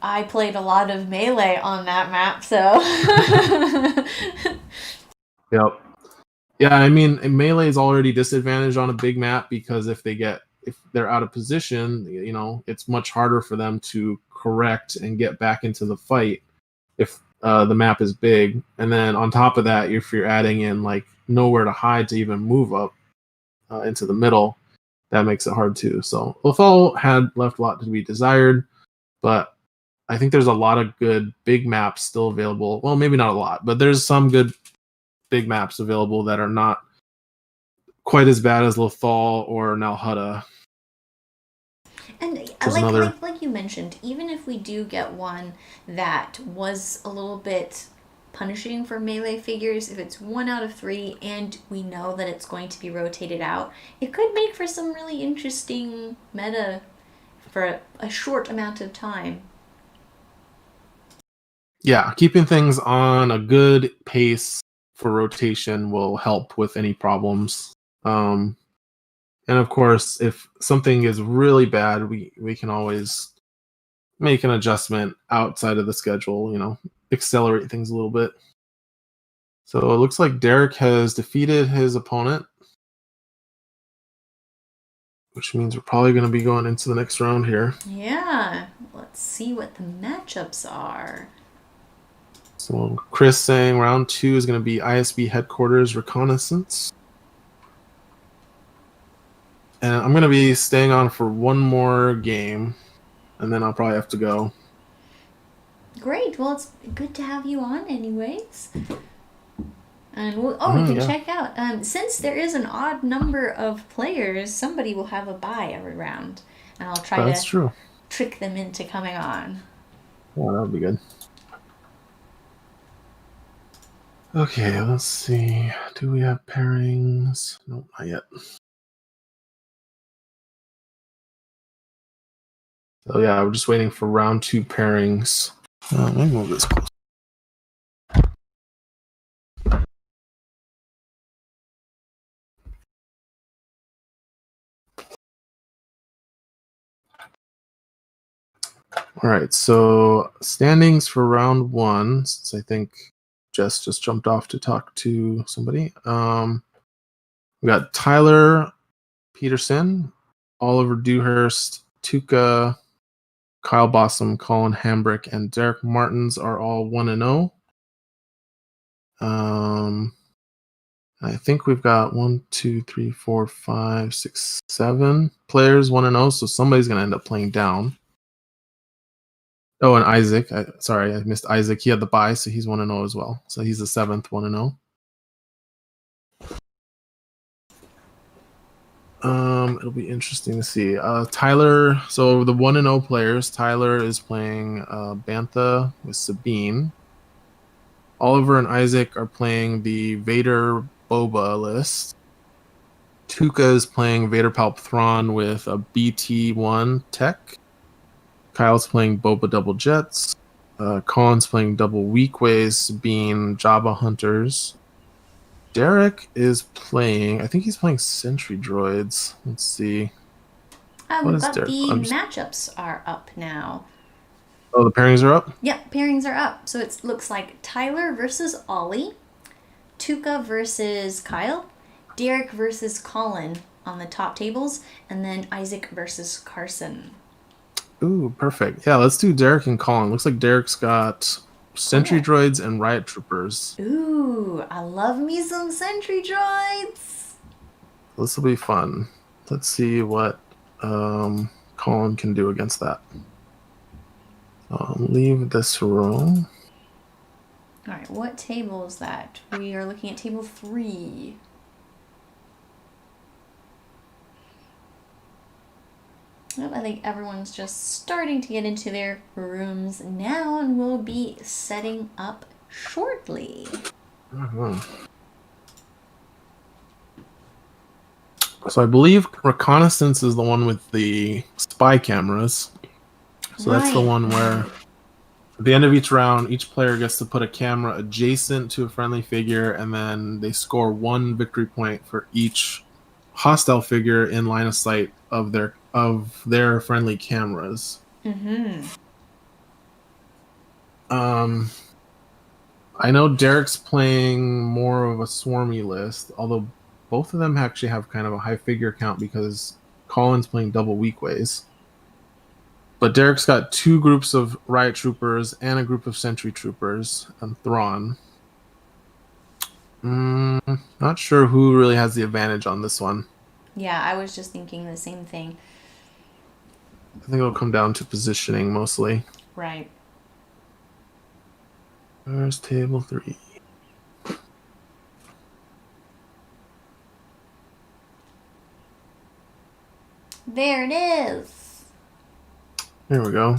I played a lot of melee on that map, so. Yep. Yeah, I mean, melee is already disadvantaged on a big map because if they're out of position, it's much harder for them to correct and get back into the fight if the map is big. And then on top of that, if you're adding in like nowhere to hide to even move up into the middle, that makes it hard too. So Lothal had left a lot to be desired, but I think there's a lot of good big maps still available. Well, maybe not a lot, but there's some good big maps available that are not quite as bad as Lothal or Nalhutta. And like you mentioned, even if we do get one that was a little bit punishing for melee figures, if it's 1 out of 3 and we know that it's going to be rotated out, it could make for some really interesting meta for a short amount of time. Yeah, keeping things on a good pace for rotation will help with any problems. And of course, if something is really bad, we can always make an adjustment outside of the schedule, accelerate things a little bit. So it looks like Derek has defeated his opponent, which means we're probably going to be going into the next round here. Yeah, let's see what the matchups are. So Chris saying round 2 is going to be ISB headquarters reconnaissance. And I'm going to be staying on for one more game, and then I'll probably have to go. Great. Well, it's good to have you on anyways. And we can check out. Since there is an odd number of players, somebody will have a bye every round. And I'll try to trick them into coming on. Oh, that would be good. Okay, let's see. Do we have pairings? Nope, not yet. So yeah, we're just waiting for round 2 pairings. Let me move this close. All right, so standings for round 1, since I think Jess just jumped off to talk to somebody. We got Tyler Peterson, Oliver Dewhurst, Tuca, Kyle Bossum, Colin Hambrick, and Derek Martins are all 1-0. I think we've got 1, 2, 3, 4, 5, 6, 7 players 1-0, so somebody's going to end up playing down. Oh, and Isaac. Sorry, I missed Isaac. He had the bye, so he's 1-0 as well. So he's the 7th 1-0. It'll be interesting to see. Tyler, so the 1-0 players, Tyler is playing Bantha with Sabine. Oliver and Isaac are playing the Vader Boba list. Tuca is playing Vader Palp Thrawn with a BT1 tech. Kyle's playing Boba Double Jets. Colin's playing Double Weekways, Sabine, Jabba Hunters. Derek is playing, I think he's playing Sentry Droids. Let's see. But the matchups are up now. Oh, the pairings are up? Yep, pairings are up. So it looks like Tyler versus Ollie, Tuca versus Kyle, Derek versus Colin on the top tables, and then Isaac versus Carson. Ooh, perfect. Yeah, let's do Derek and Colin. Looks like Derek's got Sentry Droids and Riot Troopers. Ooh, I love me some Sentry Droids. This will be fun. Let's see what Colin can do against that. I'll leave this row. All right, what table is that? We are looking at table 3. Well, I think everyone's just starting to get into their rooms now, and we'll be setting up shortly. So I believe Reconnaissance is the one with the spy cameras. So that's the one where at the end of each round, each player gets to put a camera adjacent to a friendly figure, and then they score 1 victory point for each hostile figure in line of sight of their friendly cameras. I know Derek's playing more of a swarmy list, although both of them actually have kind of a high figure count because Colin's playing double Weekways. But Derek's got 2 groups of Riot Troopers and a group of Sentry Troopers and Thrawn. Not sure who really has the advantage on this one. Yeah, I was just thinking the same thing. I think it'll come down to positioning mostly. Right. There's table 3. There it is. There we go.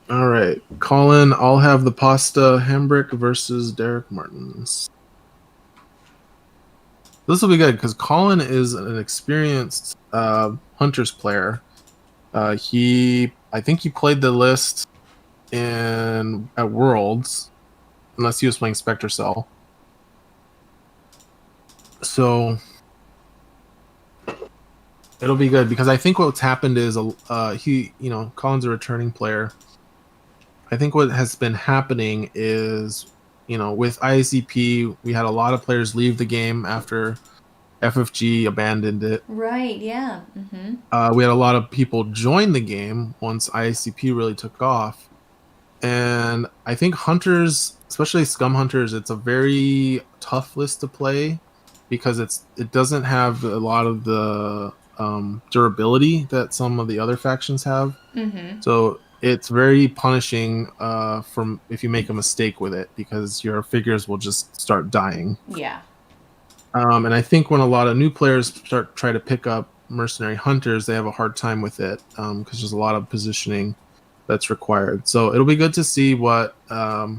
All right, Colin, I'll have the Pasta Hambrick versus Derek Martins. This will be good because Colin is an experienced Hunters player. I think he played the list at Worlds, unless he was playing Spectre Cell. So it'll be good because I think what's happened is Colin's a returning player. I think what has been happening is, with IACP, we had a lot of players leave the game after FFG abandoned it. Right, yeah. Mm-hmm. We had a lot of people join the game once IACP really took off. And I think Hunters, especially Scum Hunters, it's a very tough list to play because it doesn't have a lot of the durability that some of the other factions have. Mm-hmm. So it's very punishing from if you make a mistake with it because your figures will just start dying. Yeah. And I think when a lot of new players try to pick up Mercenary Hunters, they have a hard time with it because there's a lot of positioning that's required. So it'll be good to see what a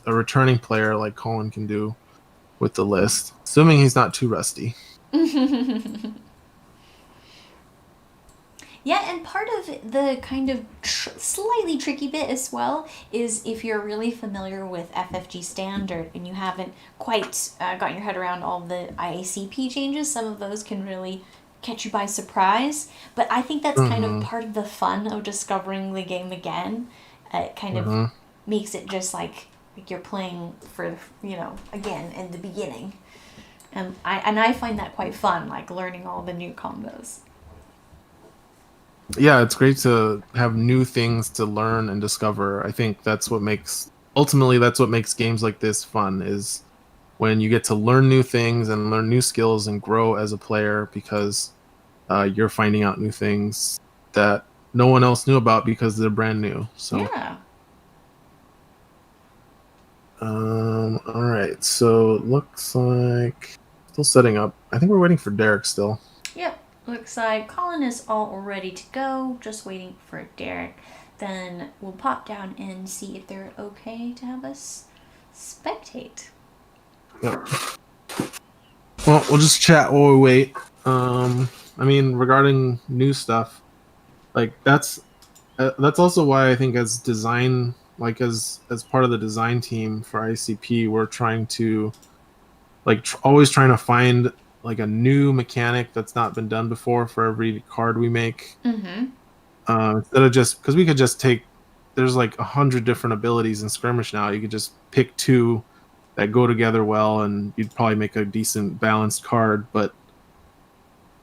returning player like Colin can do with the list, assuming he's not too rusty. Yeah, and part of the kind of slightly tricky bit as well is if you're really familiar with FFG Standard and you haven't quite gotten your head around all the IACP changes, some of those can really catch you by surprise. But I think that's kind of Mhm. part of the fun of discovering the game again. It kind of makes it just like you're playing for, again in the beginning. And I find that quite fun, like learning all the new combos. Yeah, it's great to have new things to learn and discover. I think that's what makes games like this fun, is when you get to learn new things and learn new skills and grow as a player, because you're finding out new things that no one else knew about because they're brand new. So Yeah. All right. So it looks like still setting up. I think we're waiting for Derek still. Yep. Looks like Colin is all ready to go. Just waiting for Derek. Then we'll pop down and see if they're okay to have us spectate. Yep. Well, we'll just chat while we wait. I mean, regarding new stuff, like that's also why I think as design, like as part of the design team for IACP, we're trying to always trying to find like a new mechanic that's not been done before for every card we make. Mm-hmm. Instead of just, because we could just take, there's like 100 different abilities in Skirmish now. You could just pick 2 that go together well, and you'd probably make a decent balanced card. But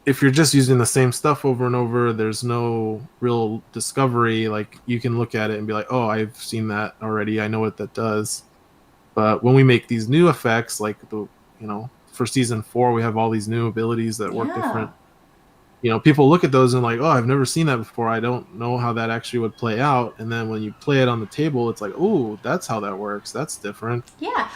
if you're just using the same stuff over and over, there's no real discovery. Like, you can look at it and be like, oh, I've seen that already, I know what that does. But when we make these new effects, like for season 4, we have all these new abilities that work different. People look at those and like, oh, I've never seen that before, I don't know how that actually would play out. And then when you play it on the table, it's like, oh, that's how that works, that's different. Yeah,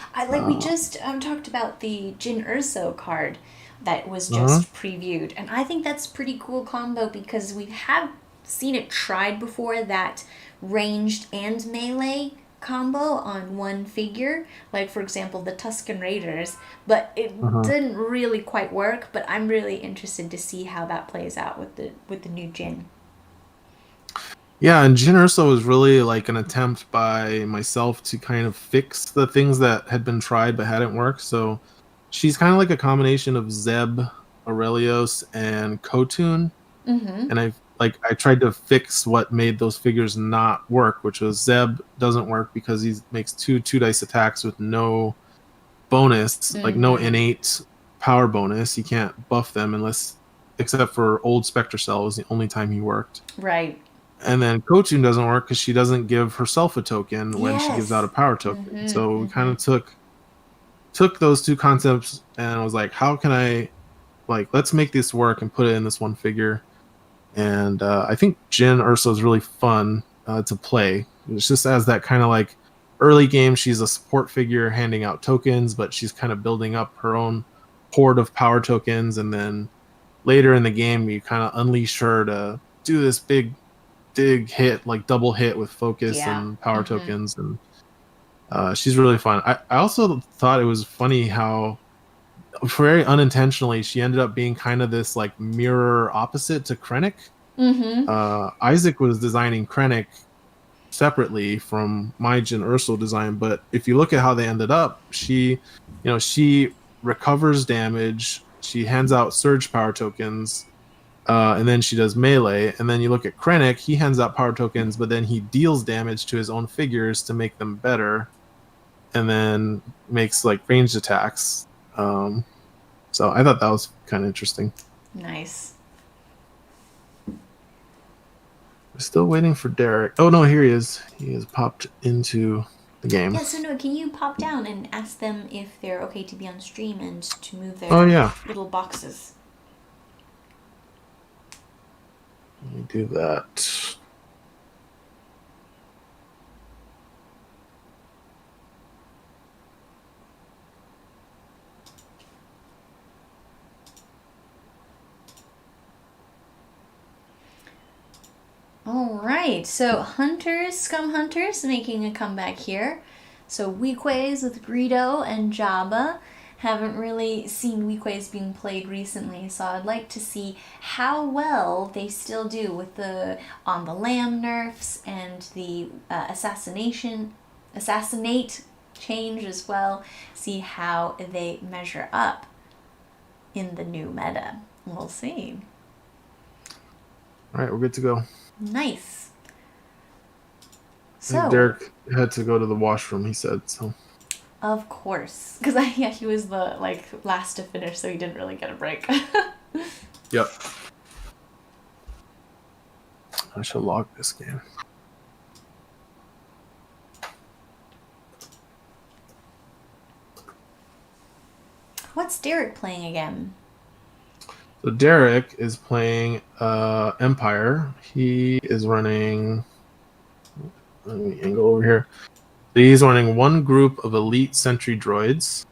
we just talked about the Jin Urso card that was just previewed, and I think that's a pretty cool combo because we have seen it tried before, that ranged and melee combo on one figure, like for example the Tusken Raiders, but it didn't really quite work. But I'm really interested to see how that plays out with the new Jin. Yeah, and Jin Urso was really like an attempt by myself to kind of fix the things that had been tried but hadn't worked. So she's kind of like a combination of Zeb, Aurelios, and Kotun. And I tried to fix what made those figures not work, which was Zeb doesn't work because he makes 2 dice attacks with no bonus, like no innate power bonus. He can't buff them except for old Spectre Cell was the only time he worked. Right. And then Kotun doesn't work because she doesn't give herself a token when she gives out a power token. So we kind of took those 2 concepts and I was like, how can I, let's make this work and put it in this one figure. And I think Jin Urso is really fun to play. It's just as that kind of like early game, she's a support figure handing out tokens, but she's kind of building up her own horde of power tokens. And then later in the game, you kind of unleash her to do this big hit, like double hit with focus and power tokens. And she's really fun. I also thought it was funny how very unintentionally she ended up being kind of this like mirror opposite to Krennic. Isaac was designing Krennic separately from my Jin Urso design, but if you look at how they ended up, she recovers damage, she hands out surge power tokens, and then she does melee. And then you look at Krennic, he hands out power tokens, but then he deals damage to his own figures to make them better, and then makes like ranged attacks. So I thought that was kind of interesting. Nice. We're still waiting for Derek. Oh no, here he is. He has popped into the game. Yeah, so Noah, can you pop down and ask them if they're okay to be on stream and to move their little boxes? Let me do that. Alright, so Scum Hunters making a comeback here. So Weequays with Greedo and Jabba. Haven't really seen Weequays being played recently, so I'd like to see how well they still do with the On the Lam nerfs and the assassinate change as well. See how they measure up in the new meta. We'll see. All right, we're good to go. Nice. I think Derek had to go to the washroom, he said, so. Of course. Because he was the last to finish, so he didn't really get a break. Yep. I should log this game. What's Derek playing again? So Derek is playing Empire. He is running... Let me angle over here. He's running one group of elite sentry droids,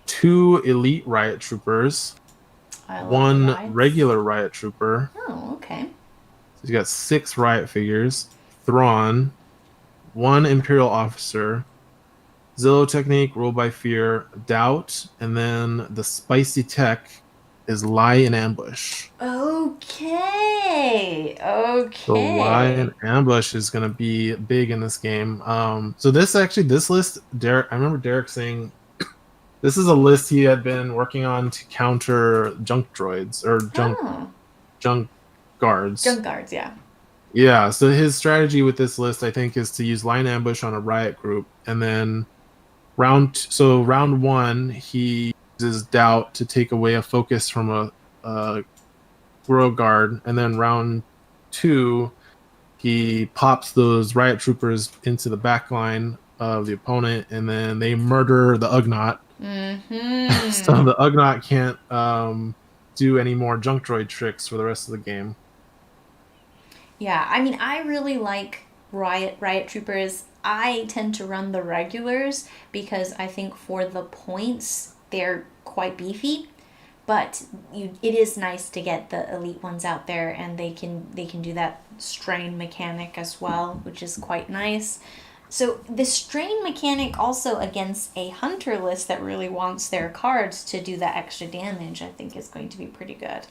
2 elite riot troopers, 1 regular riot trooper. Oh, okay. So he's got 6 riot figures, Thrawn, 1 Imperial officer, Zillow technique, roll by fear, doubt, and then the spicy tech is lie in ambush. Okay. So lie in ambush is going to be big in this game. So this list, Derek, I remember Derek saying this is a list he had been working on to counter junk droids or junk guards. Junk guards, yeah. Yeah, so his strategy with this list, I think, is to use line ambush on a riot group, and then round 1, he uses doubt to take away a focus from a Royal Guard, and then round 2, he pops those riot troopers into the back line of the opponent, and then they murder the Ugnaught. Mm-hmm. So the Ugnaught can't do any more junk droid tricks for the rest of the game. Yeah, I mean, I really like riot troopers. I tend to run the regulars because I think for the points they're quite beefy, but it is nice to get the elite ones out there, and they can do that strain mechanic as well, which is quite nice. So the strain mechanic also against a hunter list that really wants their cards to do that extra damage, I think is going to be pretty good.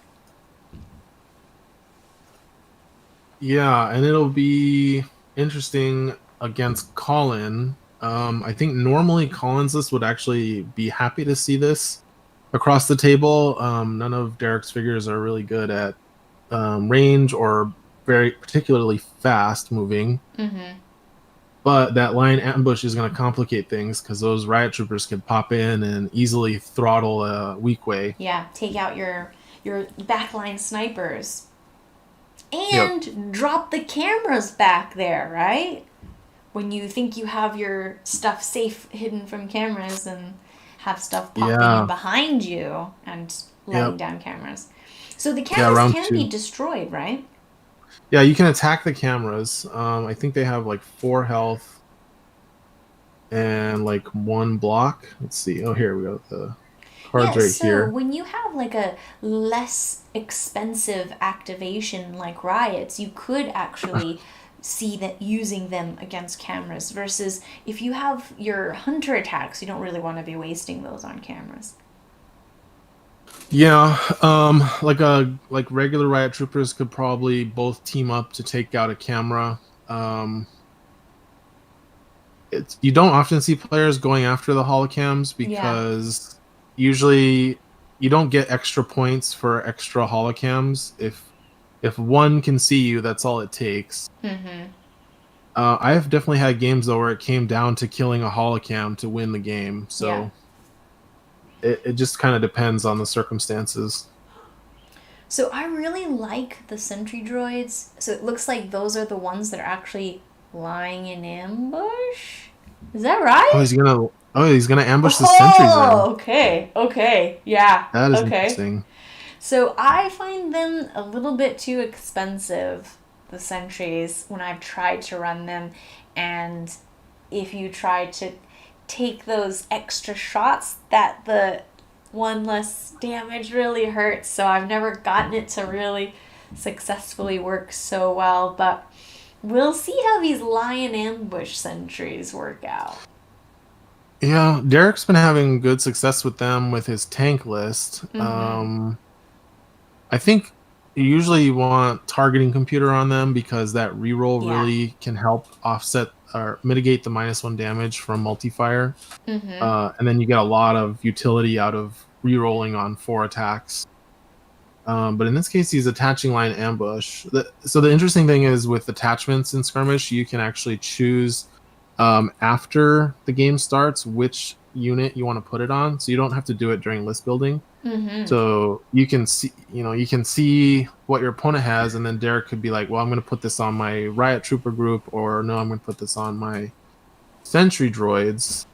Yeah, and it'll be interesting against Colin. I think normally Colin's list would actually be happy to see this across the table. None of Derek's figures are really good at range or very particularly fast moving. Mm-hmm. But that line ambush is going to complicate things because those riot troopers can pop in and easily throttle a Weequay. Yeah, take out your backline snipers. And drop the cameras back there, right? When you think you have your stuff safe hidden from cameras and have stuff popping in behind you and letting down cameras. So the cameras can be destroyed, right? Yeah, you can attack the cameras. I think they have 4 health and 1 block. Let's see. Oh, here we go. The cards right here. So when you have a less expensive activation like riots, you could actually see that using them against cameras, versus if you have your hunter attacks, you don't really want to be wasting those on cameras. Yeah, like regular riot troopers could probably both team up to take out a camera. You don't often see players going after the holocams because usually you don't get extra points for extra holocams. If one can see you, that's all it takes. Mm-hmm. I have definitely had games though where it came down to killing a holocam to win the game. So it just kind of depends on the circumstances. So I really like the sentry droids. So it looks like those are the ones that are actually lying in ambush. Is that right? He's gonna ambush the sentries. Oh, okay, yeah. That is interesting. So I find them a little bit too expensive, the sentries, when I've tried to run them, and if you try to take those extra shots, that the 1 less damage really hurts. So I've never gotten it to really successfully work so well, but we'll see how these lion ambush sentries work out. Yeah, Derek's been having good success with them with his tank list. Mm-hmm. I think usually you want targeting computer on them because that reroll really can help offset or mitigate the -1 damage from multi-fire. Mm-hmm. And then you get a lot of utility out of rerolling on 4 attacks. But in this case, he's attaching line ambush. So the interesting thing is with attachments in skirmish, you can actually choose after the game starts which unit you want to put it on. So you don't have to do it during list building. Mm-hmm. So you can see what your opponent has, and then Derek could be like, well, I'm going to put this on my Riot Trooper group, or no, I'm going to put this on my Sentry droids.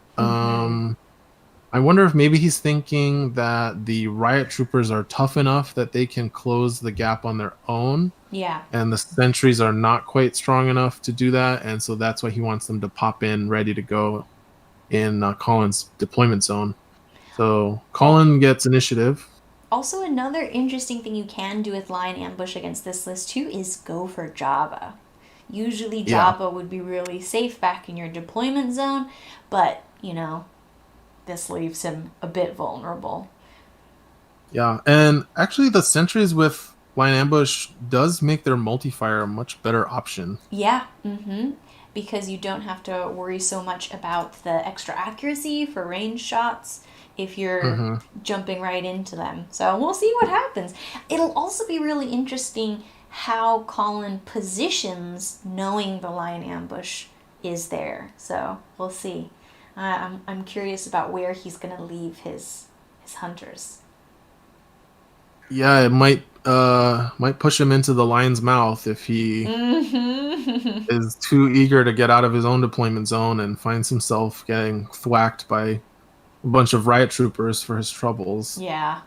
I wonder if maybe he's thinking that the Riot Troopers are tough enough that they can close the gap on their own. Yeah. And the Sentries are not quite strong enough to do that. And so that's why he wants them to pop in ready to go in Colin's deployment zone. So Colin gets initiative. Also, another interesting thing you can do with line ambush against this list too is go for Jabba. Usually Jabba would be really safe back in your deployment zone, but, this leaves him a bit vulnerable. Yeah, and actually the Sentries with line ambush does make their multi-fire a much better option. Yeah, because you don't have to worry so much about the extra accuracy for range shots if you're jumping right into them. So we'll see what happens. It'll also be really interesting how Colin positions knowing the line ambush is there. So we'll see. I'm curious about where he's going to leave his hunters. Yeah, it might push him into the lion's mouth if he is too eager to get out of his own deployment zone and finds himself getting thwacked by a bunch of Riot Troopers for his troubles. Yeah.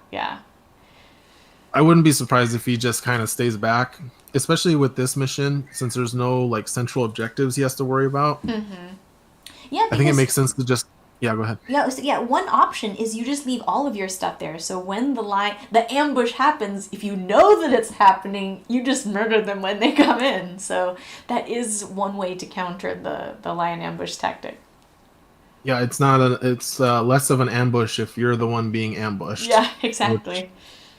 I wouldn't be surprised if he just kind of stays back, especially with this mission, since there's no central objectives he has to worry about. Yeah, I think it makes sense to just... Yeah, go ahead. Yeah, one option is you just leave all of your stuff there. So when the ambush happens, if you know that it's happening, you just murder them when they come in. So that is one way to counter the lion ambush tactic. Yeah, it's less of an ambush if you're the one being ambushed. Yeah, exactly.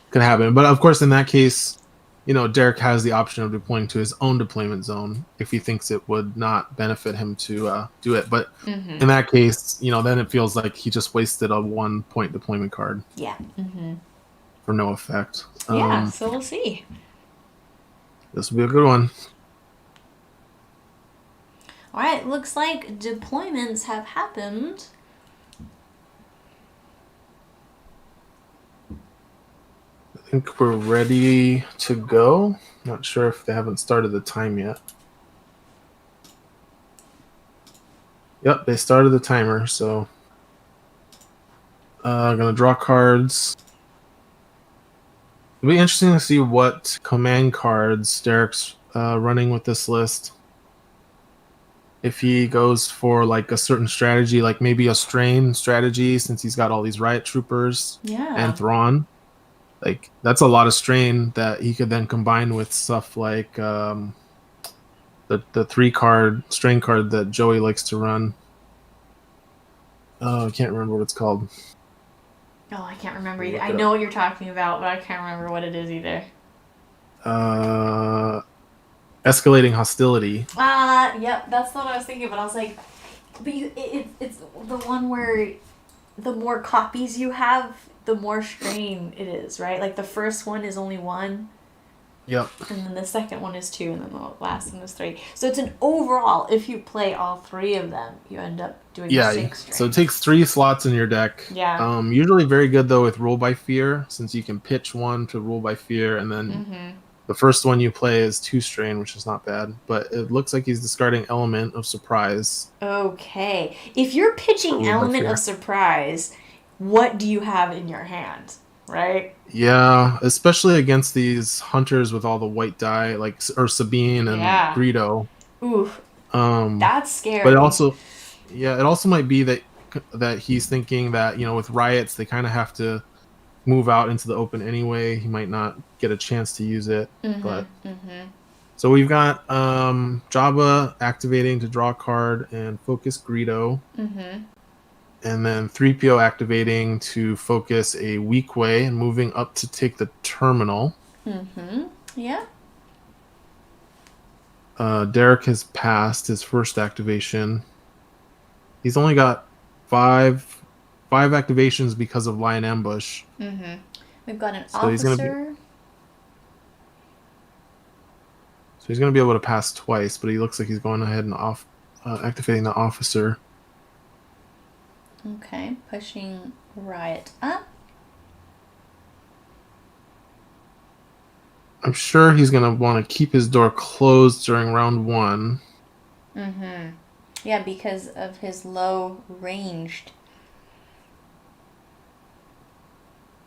Could happen. But of course, in that case, Derek has the option of deploying to his own deployment zone if he thinks it would not benefit him to do it. But in that case, then it feels like he just wasted a 1-point deployment card. Yeah. For no effect. Yeah, so we'll see. This will be a good one. All right, looks like deployments have happened. I think we're ready to go. Not sure if they haven't started the time yet. Yep, they started the timer, so I'm going to draw cards. It'll be interesting to see what command cards Derek's running with this list. If he goes for a certain strategy, like maybe a strain strategy, since he's got all these Riot Troopers and Thrawn. That's a lot of strain that he could then combine with stuff like the 3-card strain card that Joey likes to run. Oh, I can't remember what it's called. Oh, I can't remember either. I know what you're talking about, but I can't remember what it is either. Escalating hostility. Yep, that's what I was thinking, but I was like, but it's the one where the more copies you have, the more strain it is, right? The first one is only 1. Yep. And then the second one is 2, and then the last one is 3. So it's an overall, if you play all 3 of them, you end up doing 6 strain. So it takes 3 slots in your deck. Yeah. Usually very good, though, with Rule by Fear, since you can pitch 1 to Rule by Fear, and then the first one you play is 2 strain, which is not bad. But it looks like he's discarding Element of Surprise. Okay. If you're pitching Element of Surprise, what do you have in your hand, right? Yeah, especially against these hunters with all the white die, or Sabine and Greedo. Oof. That's scary. But it also might be that he's thinking that, with riots, they kind of have to move out into the open anyway. He might not get a chance to use it. So we've got Jabba activating to draw a card and focus Greedo. And then 3PO activating to focus a Weequay and moving up to take the terminal. Yeah. Derek has passed his first activation. He's only got 5 activations because of Lion Ambush. We've got an officer. So he's going to be able to pass twice, but he looks like he's going ahead and activating the officer. Okay, pushing Riot up. I'm sure he's going to want to keep his door closed during round 1. Mm-hmm. Yeah, because of his low ranged.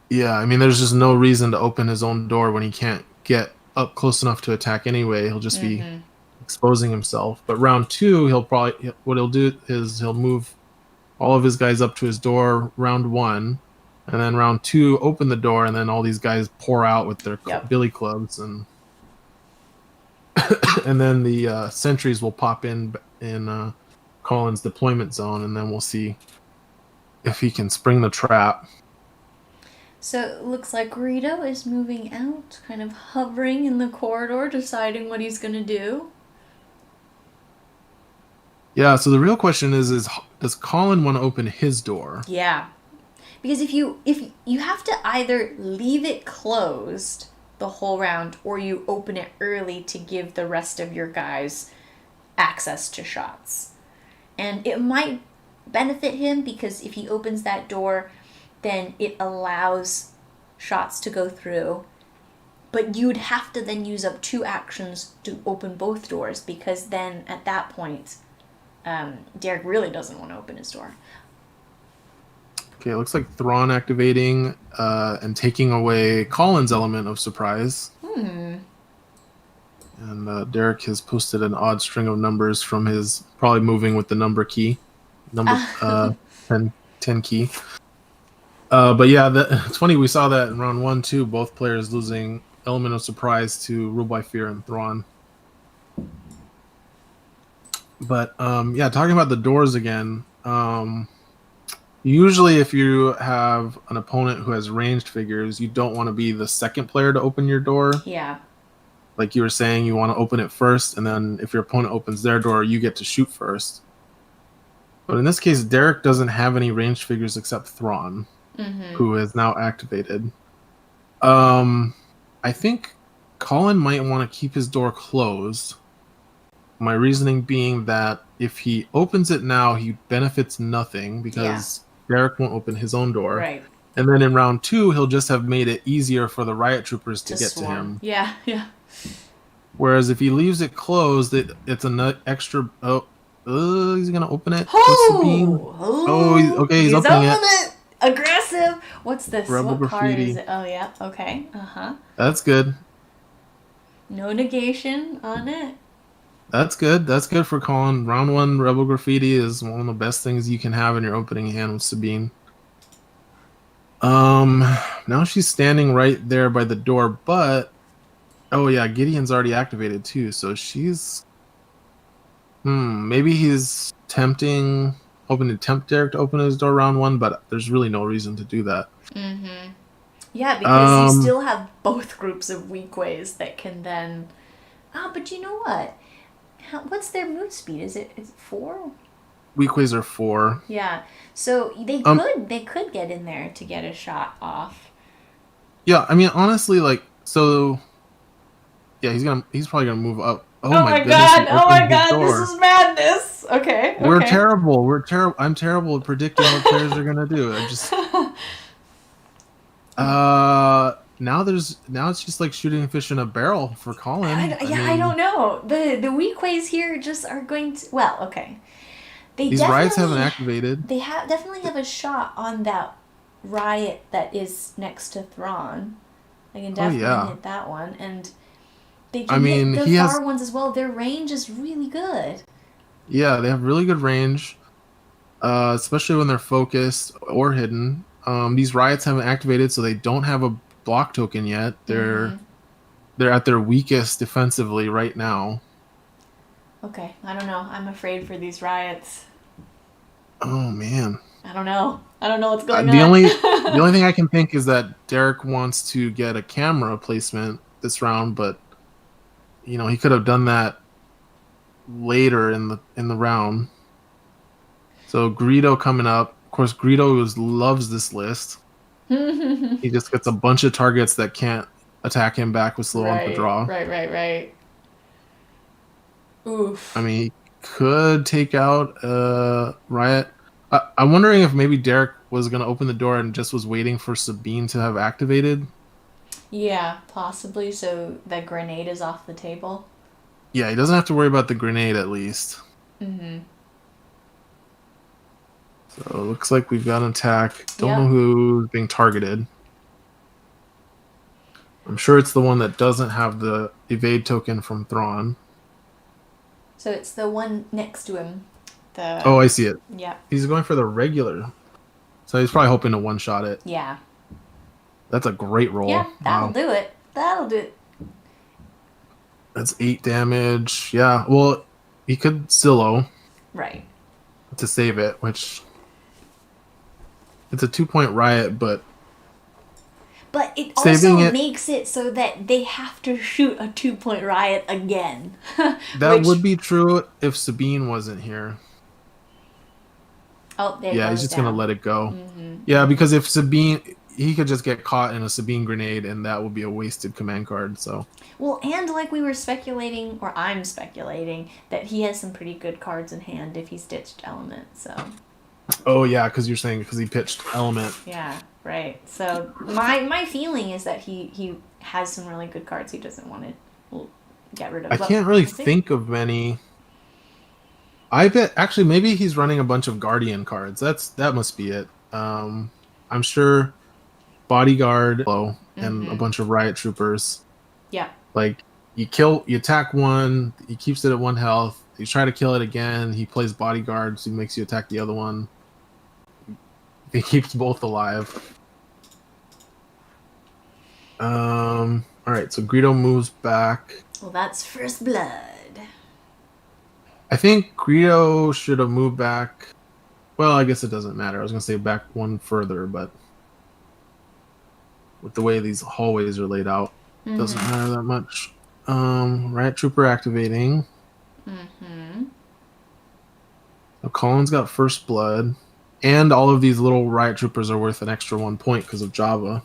Yeah, I mean, there's just no reason to open his own door when he can't get up close enough to attack anyway. He'll just be exposing himself. But round 2, what he'll do is he'll move all of his guys up to his door round 1, and then round 2 open the door, and then all these guys pour out with their billy clubs, and and then the sentries will pop in Colin's deployment zone, and then we'll see if he can spring the trap. So it looks like Greedo is moving out, kind of hovering in the corridor, deciding what he's going to do. Yeah, so the real question is does Colin want to open his door? Yeah. Because if you have to either leave it closed the whole round or you open it early to give the rest of your guys access to shots. And it might benefit him because if he opens that door, then it allows shots to go through. But you'd have to then use up 2 actions to open both doors because then at that point, Derek really doesn't want to open his door. Okay, it looks like Thrawn activating and taking away Colin's element of surprise. And Derek has posted an odd string of numbers from his probably moving with the number key, 10 key. But yeah, it's funny, we saw that in round 1 too, both players losing element of surprise to Rule by Fear and Thrawn. But yeah, talking about the doors again, usually if you have an opponent who has ranged figures, you don't want to be the second player to open your door. Yeah. Like you were saying, you want to open it first, and then if your opponent opens their door, you get to shoot first. But in this case, Derek doesn't have any ranged figures except Thrawn, who is now activated. I think Colin might want to keep his door closed. My reasoning being that if he opens it now, he benefits nothing because Derek won't open his own door. Right. And then in round 2, he'll just have made it easier for the Riot troopers to get swarm. to him. Yeah, yeah. Whereas if he leaves it closed, it's an extra... he's going to open it? He's opening it. Aggressive. What's this? Rebel what graffiti. card is it? Oh, yeah. Okay. That's good. No negation on it. That's good. That's good for Colin. Round 1 Rebel Graffiti is one of the best things you can have in your opening hand with Sabine. Now she's standing right there by the door, but... Oh yeah, Gideon's already activated too, so she's... maybe he's hoping to tempt Derek to open his door round 1, but there's really no reason to do that. Yeah, because you still have both groups of Weekways that can then... but you know what? What's their move speed? Is it 4? Weekways are 4. Yeah, so they could get in there to get a shot off. Yeah, I mean honestly, like so. Yeah, he's probably gonna move up. Oh my god! Oh my god! This is madness. Okay. We're terrible. I'm terrible at predicting what players are gonna do. Now it's just like shooting a fish in a barrel for Colin. I don't know. The Weekways here just are going to... Well, okay. These riots haven't activated. They definitely have a shot on that riot that is next to Thrawn. They can definitely hit that one. And they can hit the far ones as well. Their range is really good. Yeah, they have really good range. Especially when they're focused or hidden. These riots haven't activated, so they don't have a block token yet. They're at their weakest defensively right now. Okay, I don't know. I'm afraid for these riots. Oh man. I don't know what's going on. The only thing I can think is that Derek wants to get a camera placement this round, but he could have done that later in the round. So Greedo coming up. Of course, Greedo loves this list. He just gets a bunch of targets that can't attack him back with slow on the draw. Right. Oof. I mean, he could take out Riot. I'm wondering if maybe Derek was going to open the door and just was waiting for Sabine to have activated. Yeah, possibly. So that grenade is off the table. Yeah, he doesn't have to worry about the grenade at least. Mm-hmm. So it looks like we've got an attack. Don't Yep. know who's being targeted. I'm sure it's the one that doesn't have the evade token from Thrawn. So it's the one next to him. Oh, I see it. Yeah. He's going for the regular. So he's probably hoping to one-shot it. Yeah. That's a great roll. Yeah, that'll Wow. do it. That'll do it. That's 8 damage. Yeah, well, he could Silo Right. to save it, which... It's a 2-point Riot, but... But it Saving also it- makes it so that they have to shoot a 2-point Riot again. That Which- would be true if Sabine wasn't here. Oh, there it Yeah, goes he's just down. going to let it go. Mm-hmm. Yeah, because if Sabine... He could just get caught in a Sabine grenade, and that would be a wasted command card, so... Well, and like we were speculating, or I'm speculating, that he has some pretty good cards in hand if he's ditched Element, so... Oh, yeah, because you're saying because he pitched Element. Yeah, right. So my feeling is that he has some really good cards he doesn't want to get rid of. I But can't really we'll see. think of many... I bet... Actually, maybe he's running a bunch of Guardian cards. That must be it. I'm sure... Bodyguard and a bunch of Riot Troopers. Yeah. Like, you attack one, he keeps it at 1 health, you try to kill it again, he plays Bodyguard, so he makes you attack the other one. He keeps both alive. Alright, so Greedo moves back. Well, that's first blood. I think Greedo should have moved back. Well, I guess it doesn't matter. I was going to say back one further, but with the way these hallways are laid out, it doesn't matter that much. Riot Trooper activating. So Colin's got first blood. And all of these little Riot Troopers are worth an extra 1 point because of Java.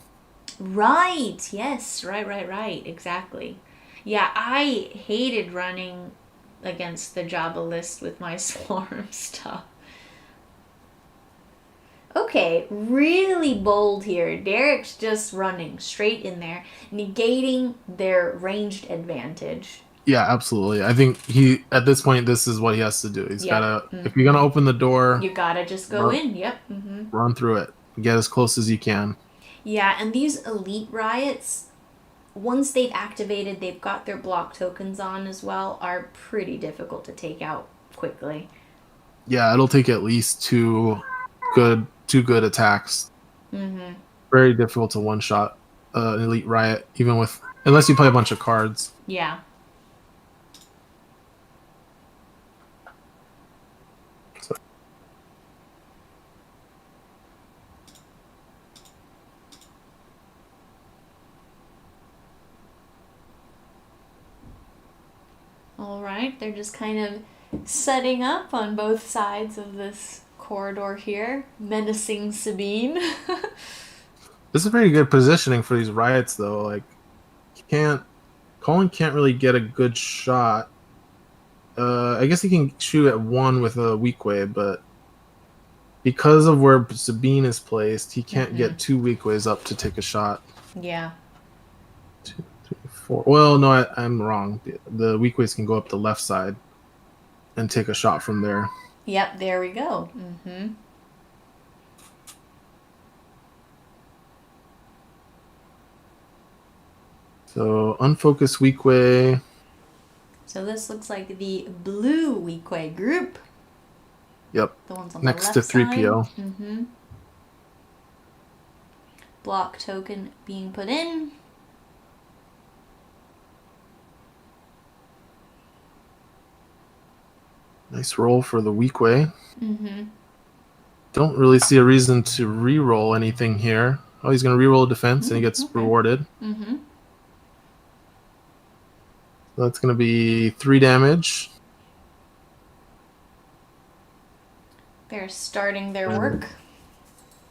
Right. Yes. Right. Exactly. Yeah, I hated running against the Jabba list with my Swarm stuff. Okay, really bold here. Derek's just running straight in there, negating their ranged advantage. Yeah, absolutely. I think at this point, this is what he has to do. He's gotta, if you're gonna open the door, You gotta just go in. Yep. run through it. Get as close as you can. Yeah, and these elite riots, once they've activated, they've got their block tokens on as well, are pretty difficult to take out quickly. Yeah, it'll take at least two good attacks. Very difficult to one-shot an elite riot, unless you play a bunch of cards. Yeah. All right, they're just kind of setting up on both sides of this corridor here, menacing Sabine. This is very good positioning for these riots, though. Like, Colin can't really get a good shot. I guess he can shoot at 1 with a Weequay, but because of where Sabine is placed, he can't get 2 Weekways up to take a shot. Yeah. 2, 3, 4. Well, no, I'm wrong. The Weekways can go up the left side and take a shot from there. Yep, there we go. So, unfocused Weequay. So this looks like the blue Weequay group. Yep. The ones on Next the to left 3PO. side. Block token being put in. Nice roll for the Weequay. Don't really see a reason to re-roll anything here. Oh, he's going to re-roll a defense and he gets rewarded. So that's going to be 3 damage. They're starting their work.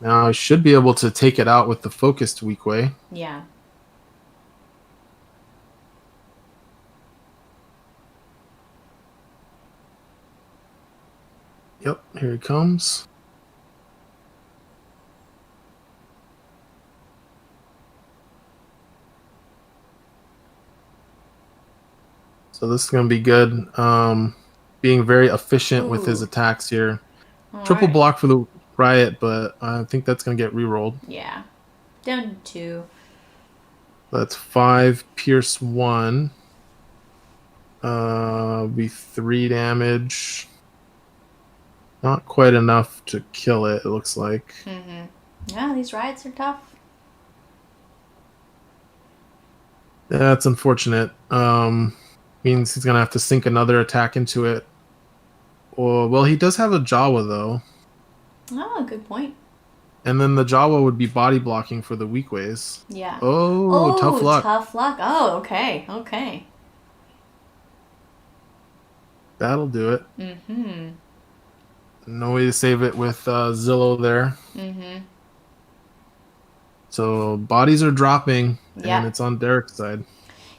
Now I should be able to take it out with the focused Weequay. Yeah. Yep, here he comes. So this is going to be good. Being very efficient with his attacks here. Triple block for the Riot, but I think that's going to get rerolled. Yeah. Down to 2. That's 5, Pierce 1. Be 3 damage. Not quite enough to kill it, it looks like. Mm-hmm. Yeah, these Riots are tough. That's unfortunate. Means he's going to have to sink another attack into it. Well, he does have a Jawa, though. Oh, good point. And then the Jawa would be body blocking for the Weekways. Yeah. Oh, tough luck. Tough luck. Oh, okay. Okay. That'll do it. Mm-hmm. No way to save it with Zillow there. Mm-hmm. So bodies are dropping, Yeah. and it's on Derek's side.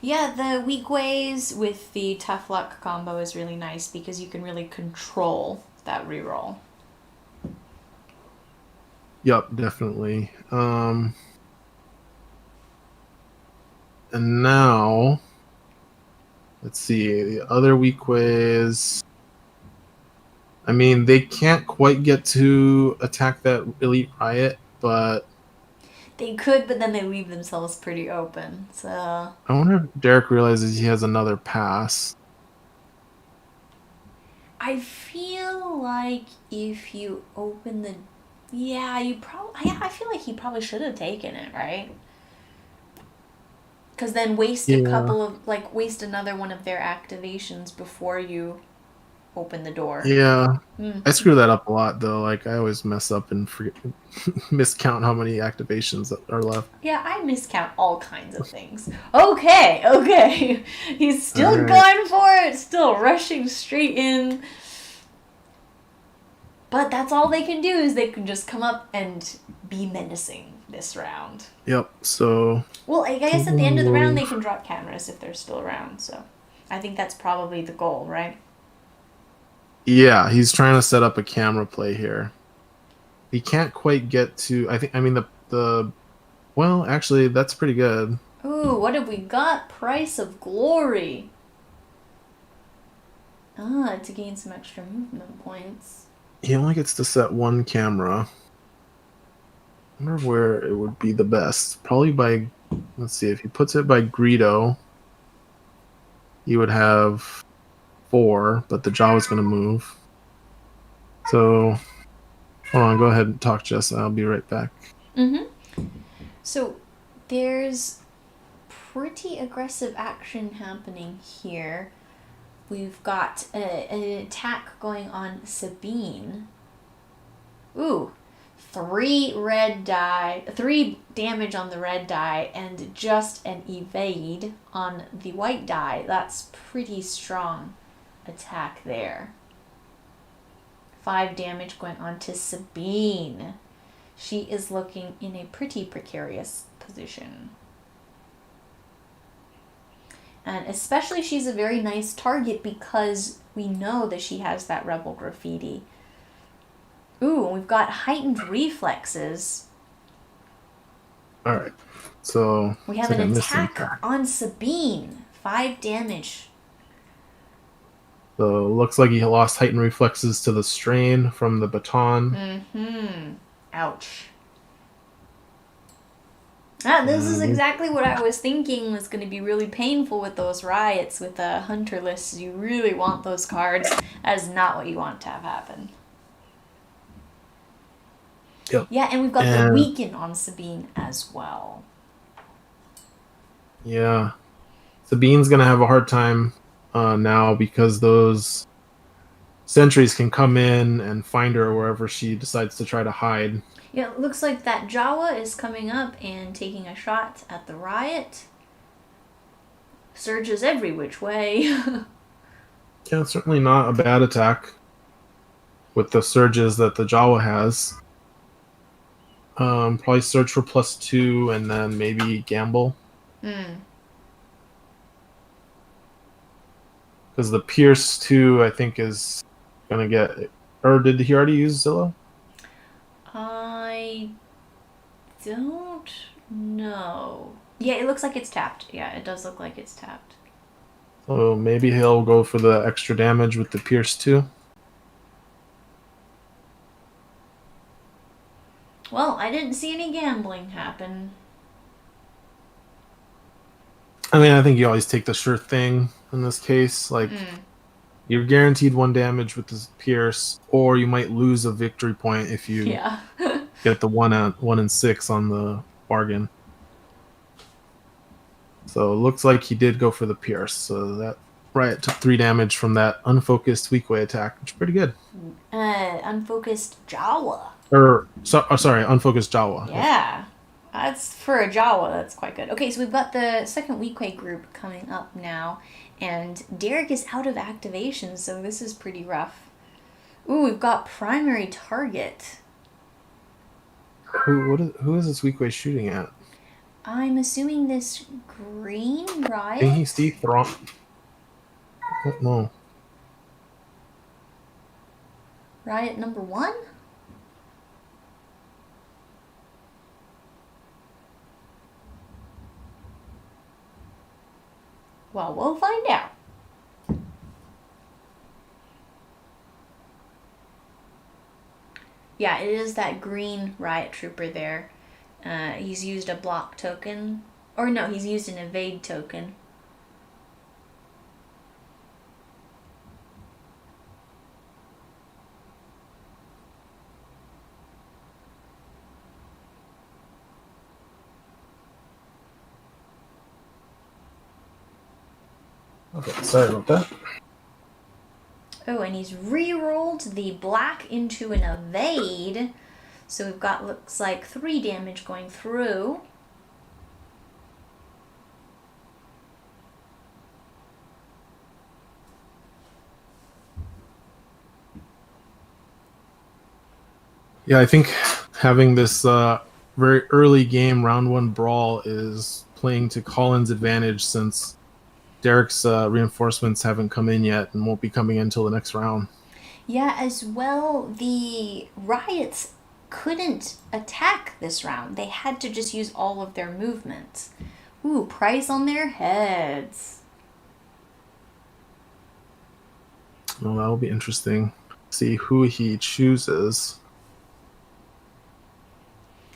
Yeah, the Weekways with the tough luck combo is really nice because you can really control that reroll. Yup, definitely. And now, let's see, the other Weekways. I mean, they can't quite get to attack that Elite Riot, but They could, but then they leave themselves pretty open. So I wonder if Derek realizes he has another pass. I feel like if you open the, you probably. I feel like he probably should have taken it, right? Because then waste waste another one of their activations before you open the door. Yeah, I screw that up a lot though. Like I always mess up and forget, miscount how many activations that are left. Yeah, I miscount all kinds of things. Okay. He's still going for it, still rushing straight in. But that's all they can do is they can just come up and be menacing this round. Yep, so... Well, I guess at the end of the round they can drop cameras if they're still around, so... I think that's probably the goal, right? Yeah, he's trying to set up a camera play here. He can't quite get to... Well, actually, that's pretty good. Ooh, what have we got? Price of Glory. To gain some extra movement points. He only gets to set one camera. I wonder where it would be the best. Probably by... Let's see, if he puts it by Greedo, he would have 4, but the Jawa's going to move. So, hold on, go ahead and talk, Jess. I'll be right back. Mm-hmm. So, there's pretty aggressive action happening here. We've got an attack going on Sabine. Ooh. 3 damage on the red die, and just an evade on the white die. That's pretty strong attack there. 5 damage going on to Sabine. She is looking in a pretty precarious position. And especially she's a very nice target because we know that she has that rebel graffiti. Ooh, we've got heightened reflexes. Alright, so... We have an attack on Sabine. 5 damage. So, looks like he lost heightened reflexes to the strain from the baton. Mm-hmm. Ouch. This is exactly what I was thinking was going to be really painful with those riots, with the hunter lists. You really want those cards. That is not what you want to have happen. Yep. Yeah, and we've got the weaken on Sabine as well. Yeah. Sabine's going to have a hard time now because those sentries can come in and find her wherever she decides to try to hide. Yeah, it looks like that Jawa is coming up and taking a shot at the riot. Surges every which way. Yeah, certainly not a bad attack with the surges that the Jawa has. Probably search for +2 and then maybe gamble. Because the Pierce 2, I think, is going to get Or did he already use Zillow? I don't know. Yeah, it looks like it's tapped. Yeah, it does look like it's tapped. So maybe he'll go for the extra damage with the Pierce too. Well, I didn't see any gambling happen. I mean, I think you always take the sure thing in this case. Like, you're guaranteed 1 damage with this Pierce, or you might lose a victory point if you get the 1 and 6 on the bargain. So it looks like he did go for the Pierce. So that Riot took 3 damage from that unfocused Weequay attack, which is pretty good. Unfocused Jawa. Sorry, unfocused Jawa. Yeah. That's for a Jawa, that's quite good. Okay, so we've got the second Weequay group coming up now, and Derek is out of activation, so this is pretty rough. Ooh, we've got primary target. Who is this Weequay shooting at? I'm assuming this green Riot? Can he see Thrawn? No. Riot number 1? Well, we'll find out. Yeah, it is that green Riot Trooper there. He's used a block token. Or no, he's used an evade token. Okay, sorry about that. Oh, and he's re-rolled the black into an evade. So we've got, looks like 3 damage going through. Yeah, I think having this very early game round 1 brawl is playing to Colin's advantage, since Derek's reinforcements haven't come in yet and won't be coming in until the next round. Yeah, as well, the Riots couldn't attack this round. They had to just use all of their movements. Ooh, prize on their heads. Well, that'll be interesting. See who he chooses.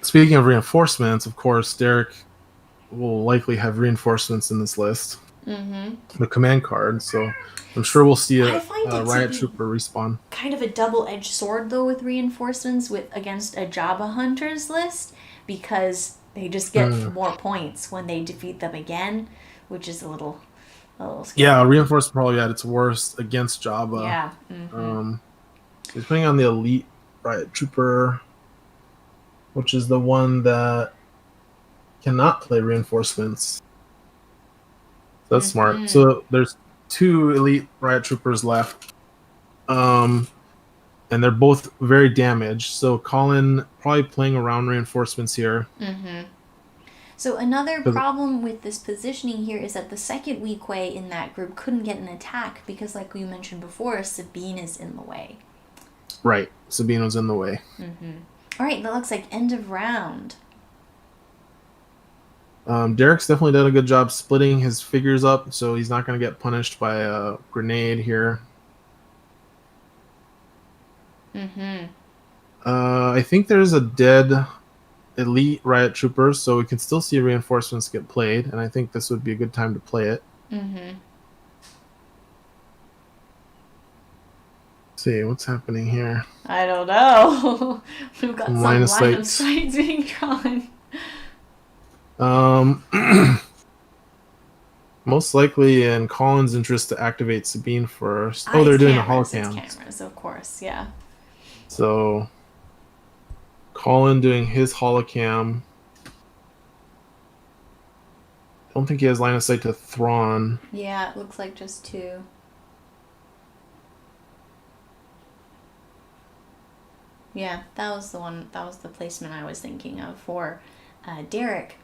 Speaking of reinforcements, of course, Derek will likely have reinforcements in this list. The command card, so I'm sure we'll see a Riot Trooper respawn. Kind of a double-edged sword, though, with reinforcements against a Jabba Hunters list, because they just get more points when they defeat them again, which is a little scary. Yeah, reinforcement probably at its worst against Jabba. Yeah. He's putting on the elite Riot Trooper, which is the one that cannot play reinforcements. That's smart. So there's 2 elite Riot Troopers left. And they're both very damaged. So Colin probably playing around reinforcements here. So another problem with this positioning here is that the second Weequay in that group couldn't get an attack because, like we mentioned before, Sabine is in the way. Right. Sabine was in the way. All right, that looks like end of round. Derek's definitely done a good job splitting his figures up, so he's not going to get punished by a grenade here. I think there's a dead elite Riot Trooper, so we can still see reinforcements get played, and I think this would be a good time to play it. Let's see, what's happening here? I don't know. We've got some line of sights being drawn. Most likely in Colin's interest to activate Sabine first. Oh, they're doing the holocams. Cameras, of course, yeah. So Colin doing his holocam. Don't think he has line of sight to Thrawn. Yeah, it looks like just 2. Yeah, that was the one. That was the placement I was thinking of for Derek.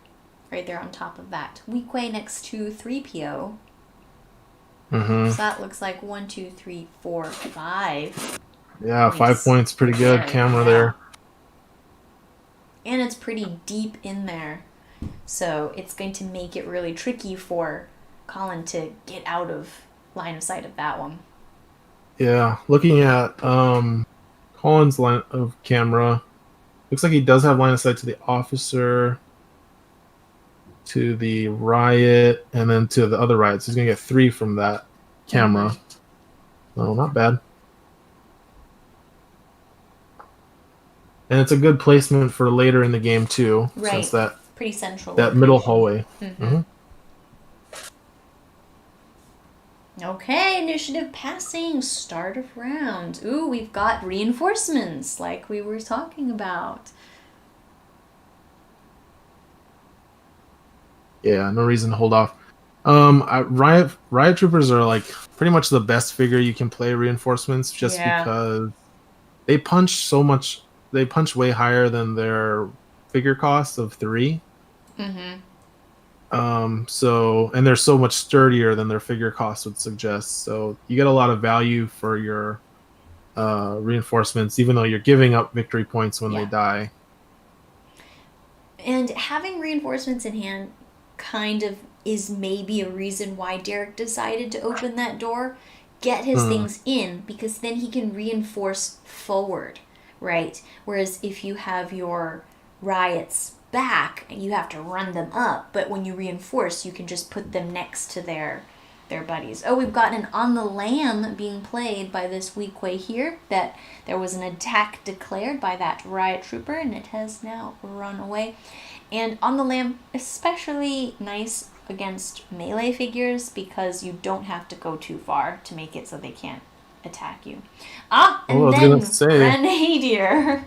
Right there on top of that. Weequay next to 3PO. So that looks like 1, 2, 3, 4, 5. Yeah, 5 points, pretty good. Camera there. And it's pretty deep in there. So it's going to make it really tricky for Colin to get out of line of sight of that one. Yeah, looking at Colin's line of camera, looks like he does have line of sight to the officer, to the riot, and then to the other riots. He's going to get 3 from that camera. Mm-hmm. Oh, not bad. And it's a good placement for later in the game, too. Right. Since that pretty central. That middle hallway. Mm-hmm. Mm-hmm. Okay, initiative passing. Start of round. Ooh, we've got reinforcements like we were talking about. Yeah, no reason to hold off. Riot troopers are like pretty much the best figure you can play reinforcements, just because they punch so much. They punch way higher than their figure cost of 3. Mm-hmm. And they're so much sturdier than their figure cost would suggest. So you get a lot of value for your reinforcements, even though you're giving up victory points when they die. And having reinforcements in hand kind of is maybe a reason why Derek decided to open that door, get his things in, because then he can reinforce forward, right? Whereas if you have your riots back, you have to run them up, but when you reinforce, you can just put them next to their buddies. Oh, we've got an On the Lam being played by this Weequay here, that there was an attack declared by that riot trooper, and it has now run away. And On the Lam, especially nice against melee figures, because you don't have to go too far to make it so they can't attack you. And then Grenadier.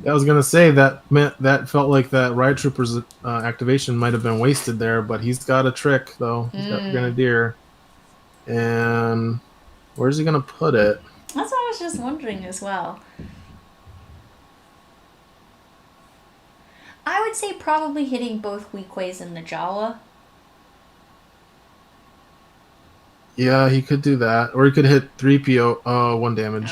I was gonna say that felt like that Riot Trooper's activation might have been wasted there, but he's got a trick though. He's got Grenadier, and where's he gonna put it? That's what I was just wondering as well. I would say probably hitting both Weekways in the Jawa. Yeah, he could do that, or he could hit 3PO. 1 damage.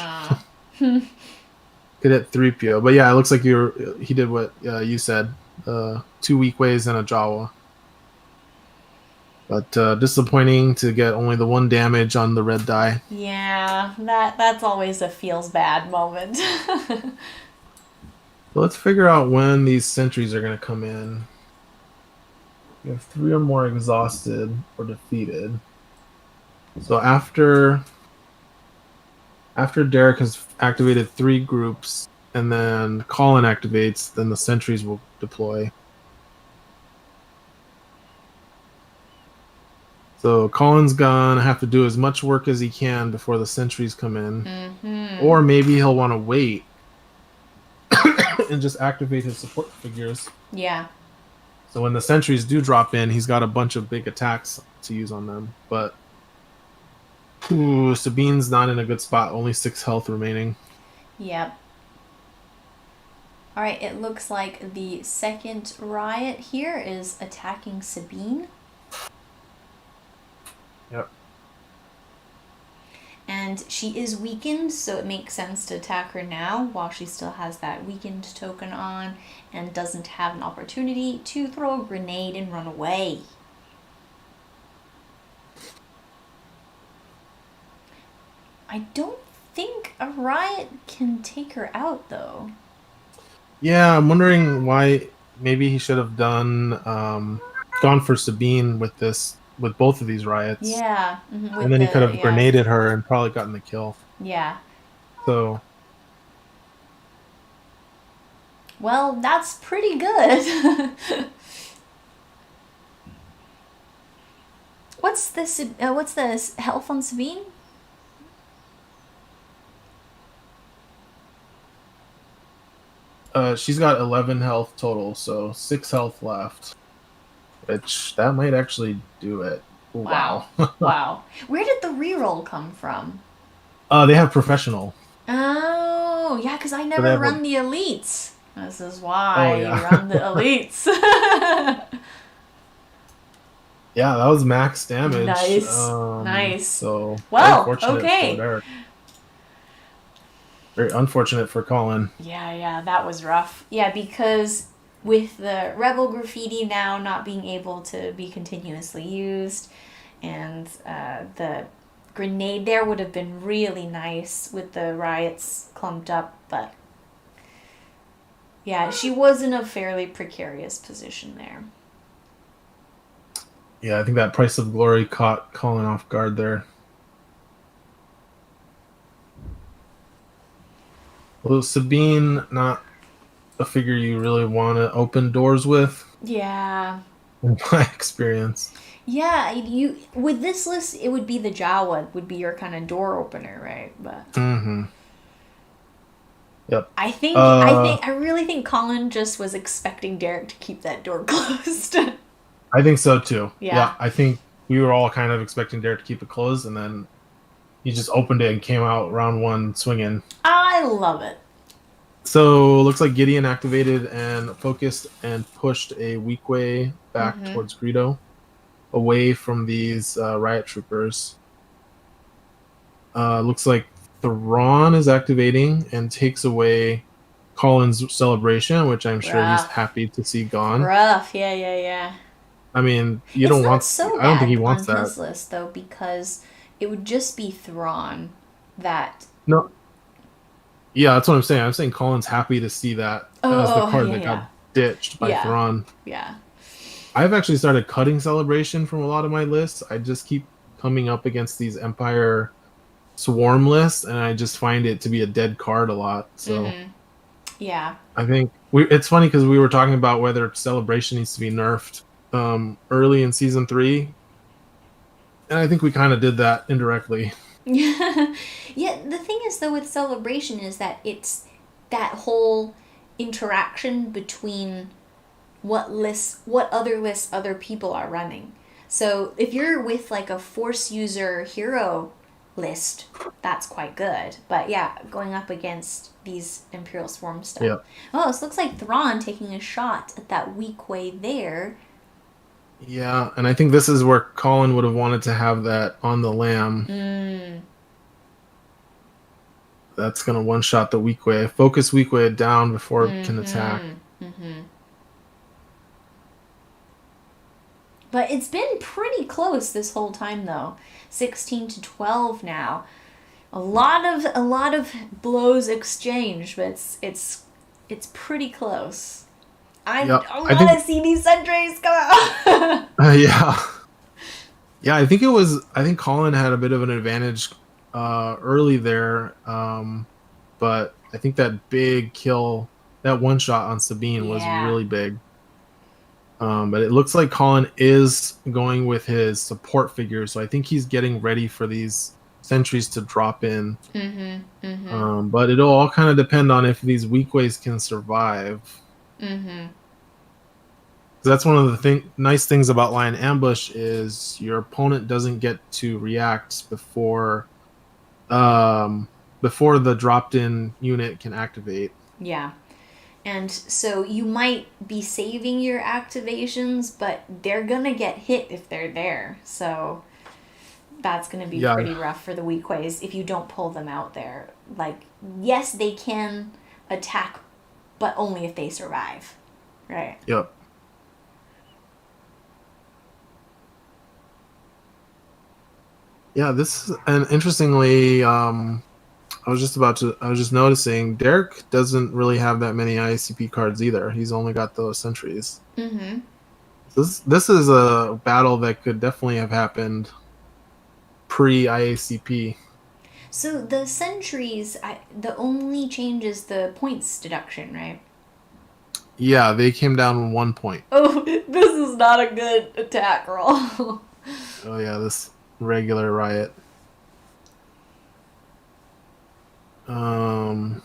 Could hit 3PO, but yeah, it looks like he did what you said. 2 Weekways and a Jawa. But disappointing to get only the 1 damage on the red die. Yeah, that's always a feels bad moment. So let's figure out when these sentries are going to come in. We have 3 or more exhausted or defeated. So after Derek has activated 3 groups, and then Colin activates, then the sentries will deploy. So Colin's gonna have to do as much work as he can before the sentries come in. Mm-hmm. Or maybe he'll want to wait and just activate his support figures. Yeah. So when the sentries do drop in, he's got a bunch of big attacks to use on them. But Sabine's not in a good spot. Only 6 health remaining. Yep. Alright, it looks like the second riot here is attacking Sabine. Yep. And she is weakened, so it makes sense to attack her now while she still has that weakened token on and doesn't have an opportunity to throw a grenade and run away. I don't think a riot can take her out, though. Yeah, I'm wondering why. Maybe he should have gone for Sabine with both of these riots. Yeah. Mm-hmm, and then he could have grenaded her and probably gotten the kill. Yeah. So. Well, that's pretty good. What's the health on Sabine? She's got 11 health total, so 6 health left. Which, that might actually do it. Wow. Wow. Where did the reroll come from? They have professional. Oh, yeah, because I never run the elites. This is why you run the elites. Yeah, that was max damage. Nice. Nice. So, well, okay. Very unfortunate for Colin. Yeah, that was rough. Yeah, because with the Rebel graffiti now not being able to be continuously used, and the grenade there would have been really nice with the riots clumped up, but yeah, she was in a fairly precarious position there. Yeah, I think that Price of Glory caught Colin off guard there. Well, Sabine, not a figure you really want to open doors with. Yeah. In my experience. Yeah, you with this list, it would be the Jawa would be your kind of door opener, right? But Yep. I really think Colin just was expecting Derek to keep that door closed. I think so too. Yeah. I think we were all kind of expecting Derek to keep it closed, and then he just opened it and came out round one swinging. I love it. So looks like Gideon activated and focused and pushed a Weequay back towards Greedo, away from these riot troopers. Looks like Thrawn is activating and takes away Colin's celebration, which I'm sure he's happy to see gone. Rough, yeah. I mean, I don't think he wants that on his list though, because it would just be Thrawn that. No. Yeah, that's what I'm saying. I'm saying Colin's happy to see that as the card that got ditched by Thrawn. Yeah. I've actually started cutting celebration from a lot of my lists. I just keep coming up against these Empire Swarm lists, and I just find it to be a dead card a lot. So, yeah. I think it's funny because we were talking about whether celebration needs to be nerfed early in season 3, and I think we kind of did that indirectly. Yeah, the thing is though with celebration is that it's that whole interaction between what other lists other people are running. So if you're with like a Force user hero list, that's quite good. But yeah, going up against these Imperial Swarm stuff. Yeah. Oh, this looks like Thrawn taking a shot at that Weequay there. Yeah, and I think this is where Colin would have wanted to have that on the lamb. That's going to one-shot the Weequay. Focus Weequay down before it can attack. But it's been pretty close this whole time, though. 16-12 now. A lot of blows exchanged, but it's pretty close. I want to see these sentries come out. Yeah, I think Colin had a bit of an advantage early there, but I think that big kill, that one shot on Sabine was really big. But it looks like Colin is going with his support figure, so I think he's getting ready for these sentries to drop in. But it'll all kind of depend on if these Weequays can survive. That's one of the nice things about Lion Ambush is your opponent doesn't get to react before the dropped-in unit can activate. Yeah. And so you might be saving your activations, but they're going to get hit if they're there. So that's going to be pretty rough for the Weequays if you don't pull them out there. Like, yes, they can attack, but only if they survive. Right. Yep. Yeah, this is, and interestingly, I was just noticing Derek doesn't really have that many IACP cards either. He's only got those sentries. This is a battle that could definitely have happened pre-IACP. So the sentries, the only change is the points deduction, right? Yeah, they came down 1 point. Oh, this is not a good attack roll. Oh yeah, this regular Riot. Oh,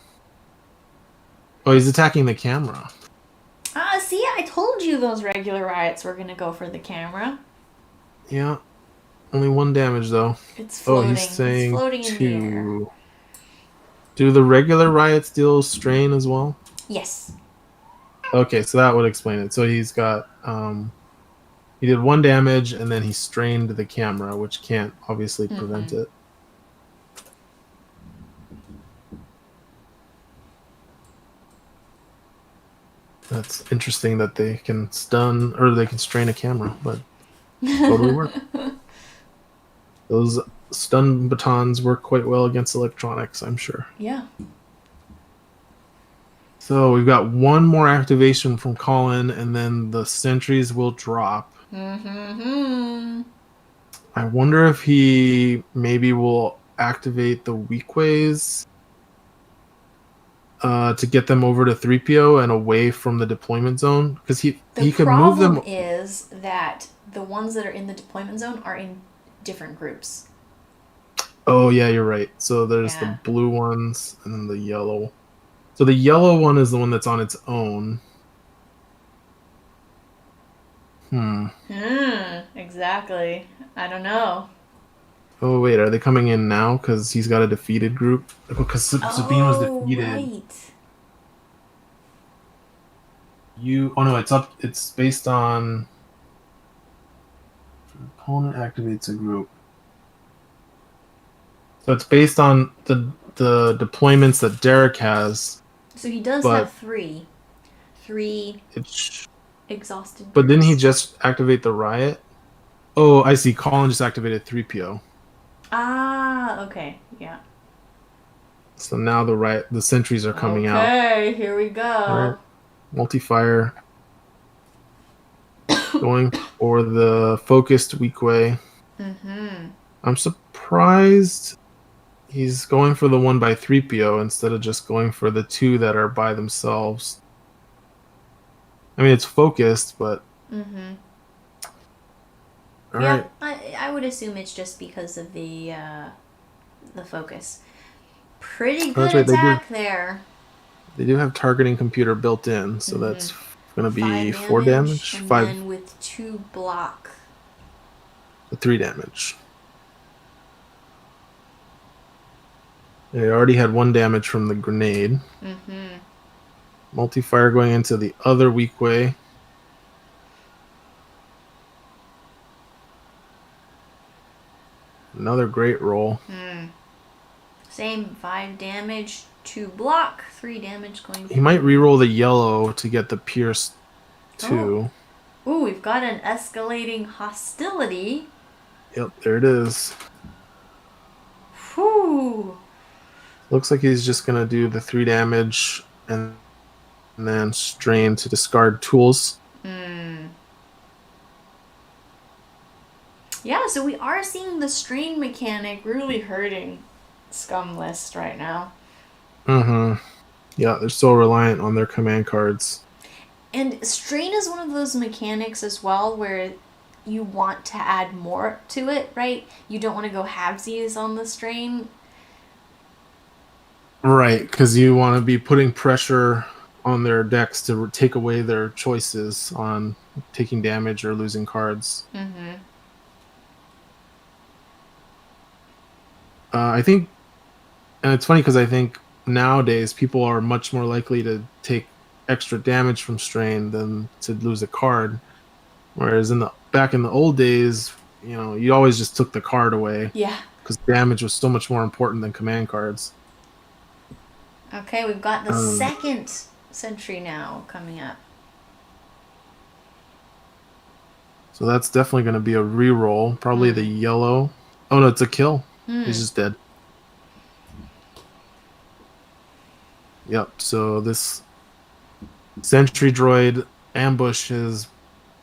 he's attacking the camera. See, I told you those regular Riots were gonna go for the camera. Yeah, only 1 damage though. It's floating. Oh, he's saying it's floating in the air. Do the regular Riots deal strain as well? Yes. Okay, so that would explain it. So he's got he did 1 damage and then he strained the camera, which can't obviously prevent it. That's interesting that they can stun or they can strain a camera, but totally work. Those stun batons work quite well against electronics, I'm sure. Yeah. So we've got one more activation from Colin, and then the sentries will drop. Mm-hmm. I wonder if he maybe will activate the Weekways to get them over to 3PO and away from the deployment zone, because he could move them. The problem is that the ones that are in the deployment zone are in different groups. Oh yeah, you're right. So there's the blue ones and then the yellow. So the yellow one is the one that's on its own. Exactly. I don't know. Oh wait, are they coming in now? Because he's got a defeated group. Because Sabine was defeated. Right. Oh no, it's up. It's based on. Opponent activates a group. So it's based on the deployments that Derek has. So he does have three. Exhausted. But didn't he just activate the Riot? Oh, I see. Colin just activated 3PO. Ah, okay, yeah. So now the sentries are coming out. Okay, here we go. Right. Multi-fire. Going for the focused Weequay. Mm-hmm. I'm surprised he's going for the one by 3PO instead of just going for the two that are by themselves. I mean, it's focused, but... Mm-hmm. All yeah, right. I would assume it's just because of the focus. Pretty good attack there. They do have targeting computer built in, so that's going to be 4 damage. And 5. then with 2 block. 3 damage. They already had 1 damage from the grenade. Mm-hmm. Multi-fire going into the other Weequay. Another great roll. Same 5 damage, 2 block, 3 damage going. He might re-roll the yellow to get the pierce 2. Ooh, we've got an escalating hostility. Yep, there it is. Whew. Looks like he's just going to do the 3 damage and then strain to discard tools. Yeah, so we are seeing the strain mechanic really hurting Scum List right now. Yeah, they're so reliant on their command cards. And strain is one of those mechanics as well where you want to add more to it, right? You don't want to go halvesies on the strain. Right, because you want to be putting pressure on their decks to take away their choices on taking damage or losing cards. I think, and it's funny because I think nowadays people are much more likely to take extra damage from strain than to lose a card. Whereas back in the old days, you always just took the card away. Yeah. Because damage was so much more important than command cards. Okay, we've got the second Sentry now coming up. So that's definitely going to be a reroll. Probably the yellow. Oh no, it's a kill. He's just dead. Yep, so this Sentry droid ambush is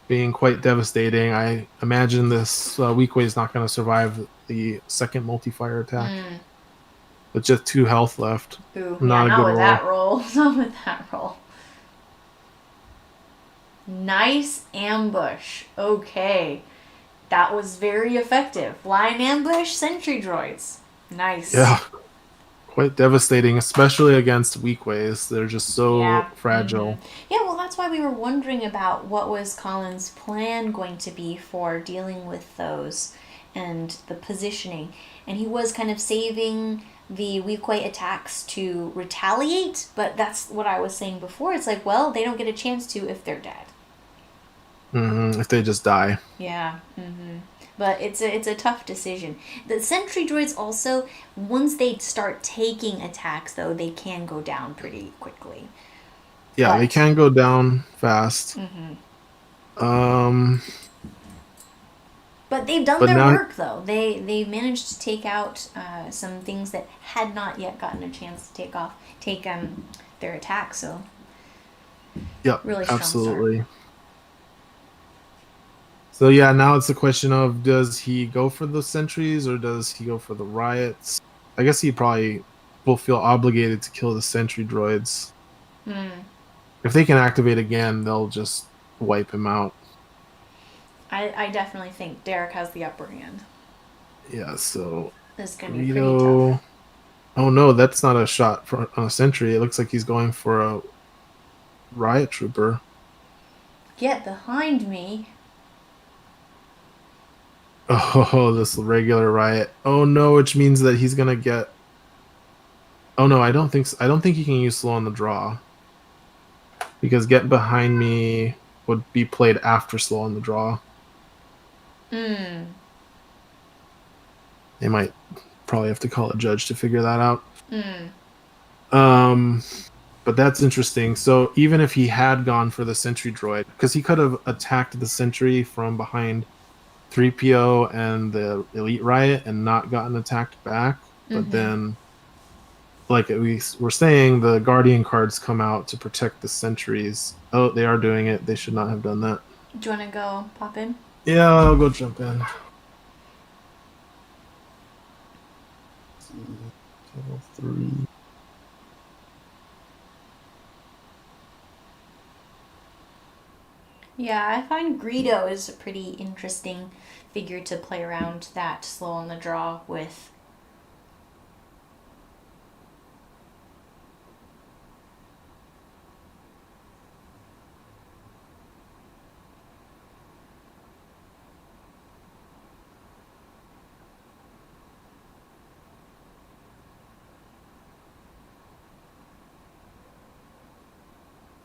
being quite devastating. I imagine this Weequay is not going to survive the second multi-fire attack. With just 2 health left. Ooh, not with that roll. Not with that roll. Nice ambush. Okay. That was very effective. Line ambush, Sentry droids. Nice. Yeah. Quite devastating, especially against Weekways. They're just so fragile. Yeah, well, that's why we were wondering about what was Colin's plan going to be for dealing with those and the positioning. And he was kind of saving the Weequay attacks to retaliate, but that's what I was saying before. It's like, well, they don't get a chance to if they're dead. If they just die. Yeah. But it's a tough decision. The Sentry droids also, once they start taking attacks, though, they can go down pretty quickly. Yeah, they can go down fast. But they've done their work, though. They managed to take out some things that had not yet gotten a chance to take their attack. So, really strong absolutely. Start. So yeah, now it's a question of, does he go for the sentries or does he go for the riots? I guess he probably will feel obligated to kill the sentry droids. If they can activate again, they'll just wipe him out. I definitely think Derek has the upper hand. Yeah, so this is gonna be pretty tough. Oh no, that's not a shot on a sentry. It looks like he's going for a riot trooper. Get behind me. Oh, this regular riot. Oh no, which means that he's gonna get. Oh no, I don't think so. I don't think he can use slow on the draw. Because get behind me would be played after slow on the draw. They might probably have to call a judge to figure that out. But that's interesting. So even if he had gone for the sentry droid, because he could have attacked the sentry from behind 3PO and the Elite Riot and not gotten attacked back, but then, like we were saying, the Guardian cards come out to protect the sentries. Oh, they are doing it. They should not have done that. Do you want to go pop in? Yeah, I'll go jump in. Level 3. Yeah, I find Greedo is a pretty interesting figure to play around that slow on the draw with.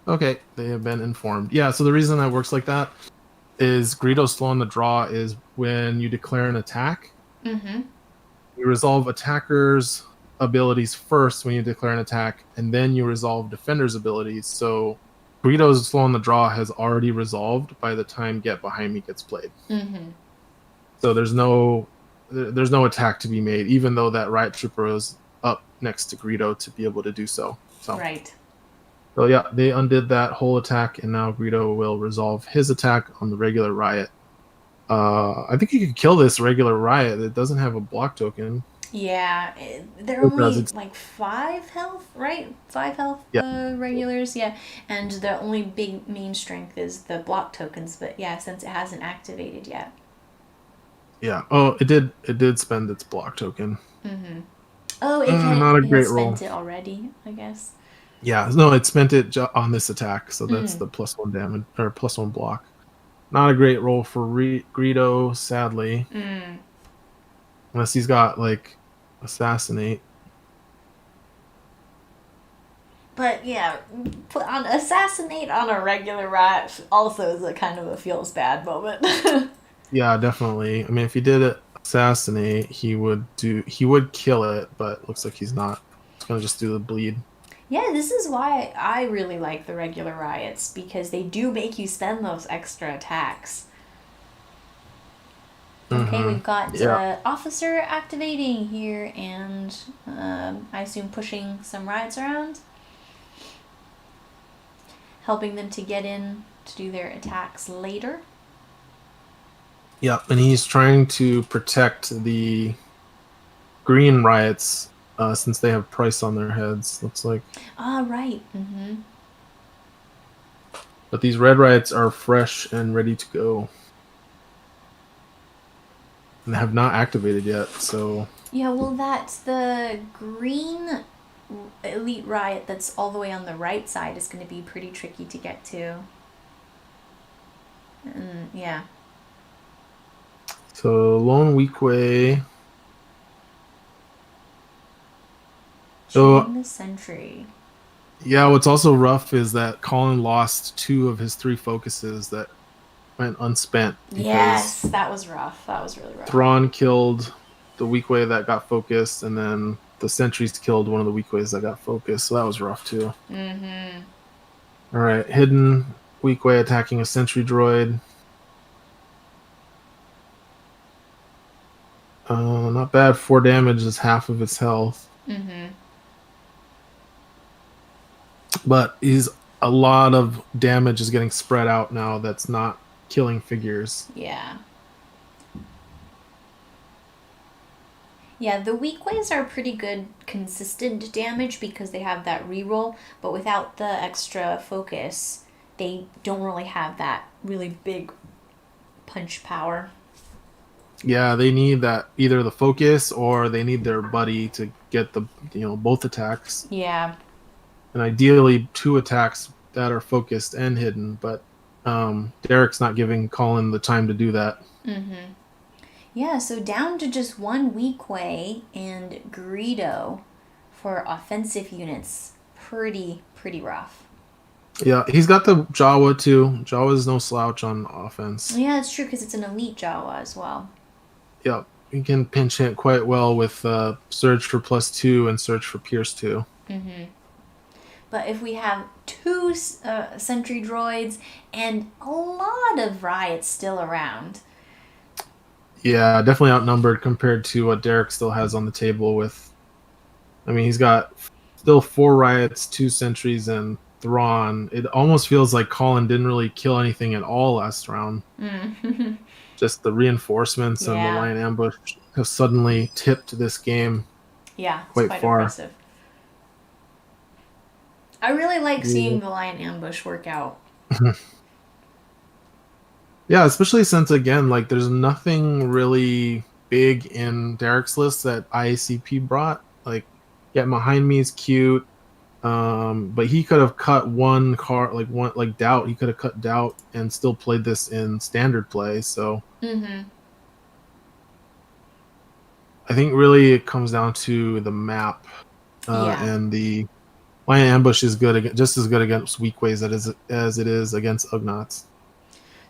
Okay, they have been informed. Yeah, so the reason that works like that is Greedo's slow on the draw is when you declare an attack. You resolve attackers' abilities first when you declare an attack, and then you resolve defenders' abilities. So Greedo's slow on the draw has already resolved by the time Get Behind Me gets played. So there's no attack to be made, even though that Riot Trooper is up next to Greedo to be able to do so. Right. So yeah, they undid that whole attack, and now Greedo will resolve his attack on the regular Riot. I think you could kill this regular Riot. It doesn't have a block token. Yeah, they're only like 5 health, right? 5 health regulars, yeah. And the only big main strength is the block tokens, but yeah, since it hasn't activated yet. Yeah. Oh, it did spend its block token. Oh, it not a great roll. Spent it already, I guess. Yeah, no, it spent it on this attack, so that's the +1 damage or +1 block. Not a great roll for Greedo, sadly. Unless he's got like assassinate. But yeah, put on assassinate on a regular rat also is a kind of a feels bad moment. Yeah, definitely. I mean, if he did assassinate, he would kill it, but looks like he's not. He's gonna just do the bleed. Yeah, this is why I really like the regular riots, because they do make you spend those extra attacks. Okay, we've got officer activating here, and I assume pushing some riots around. Helping them to get in to do their attacks later. Yeah, and he's trying to protect the green riots since they have price on their heads, looks like. Right. But these red riots are fresh and ready to go. And have not activated yet, so... Yeah, well, that's the green Elite Riot that's all the way on the right side is going to be pretty tricky to get to. Yeah. So, Lone Weequay... Shooting the Sentry. Yeah, what's also rough is that Colin lost 2 of his 3 focuses that went unspent. Yes, that was rough. That was really rough. Thrawn killed the Weequay that got focused, and then the Sentries killed one of the Weequays that got focused, so that was rough too. All right, hidden Weequay attacking a sentry droid. Not bad. 4 damage is half of its health. Mm-hmm. But a lot of damage is getting spread out now. That's not killing figures. Yeah. Yeah, the Weekways are pretty good consistent damage because they have that reroll, but without the extra focus, they don't really have that really big punch power. Yeah, they need that, either the focus or they need their buddy to get the both attacks. Yeah. And ideally 2 attacks that are focused and hidden, but Derek's not giving Colin the time to do that. Mm-hmm. Yeah, so down to just 1 Weequay and Greedo for offensive units. Pretty rough. Yeah, he's got the Jawa too. Jawa's no slouch on offense. Yeah, it's true because it's an elite Jawa as well. Yep, he can pinch hit quite well with Surge for +2 and Surge for Pierce 2. Mm-hmm. But if we have 2 sentry droids and a lot of Riots still around. Yeah, definitely outnumbered compared to what Derek still has on the table with... I mean, he's got still 4 Riots, 2 sentries, and Thrawn. It almost feels like Colin didn't really kill anything at all last round. Mm. Just the reinforcements and the Lion Ambush have suddenly tipped this game quite far. Impressive. I really like seeing the Lion Ambush work out. Yeah, especially since, again, like, there's nothing really big in Derek's list that IACP brought. Like, Get Behind Me is cute, but he could have cut one card, like Doubt. He could have cut Doubt and still played this in standard play. So I think really it comes down to the map, and the Lion Ambush is good, just as good against Weekways as it is against Ugnaughts.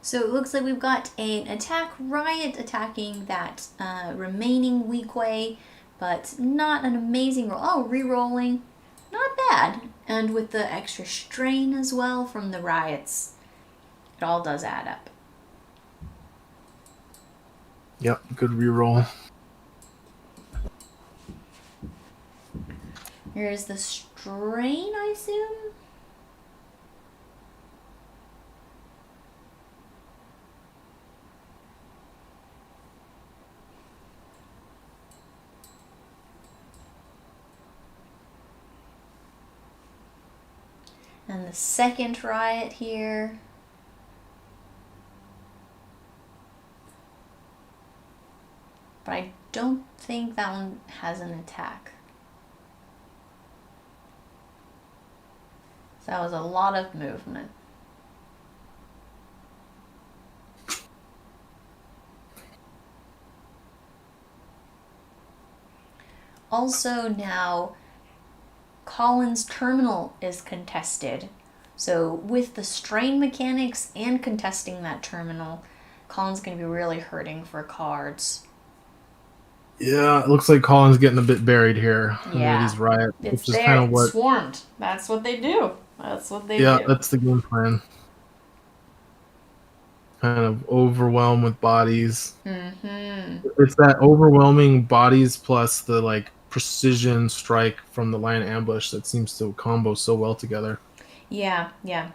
So it looks like we've got an attack Riot attacking that remaining Weequay, but not an amazing roll. Oh, re-rolling. Not bad. And with the extra strain as well from the Riots, it all does add up. Yep, good reroll. Here's the strain, I assume? And the second Riot here. But I don't think that one has an attack. So that was a lot of movement. Also now, Colin's terminal is contested. So with the strain mechanics and contesting that terminal, Colin's going to be really hurting for cards. Yeah, it looks like Colin's getting a bit buried here under these Riots. It's there. Kind of what... swarmed. That's what they do. That's what they do. Yeah, that's the game plan. Kind of overwhelm with bodies. Mm-hmm. It's that overwhelming bodies plus the like precision strike from the Lion Ambush that seems to combo so well together. Yeah, yeah.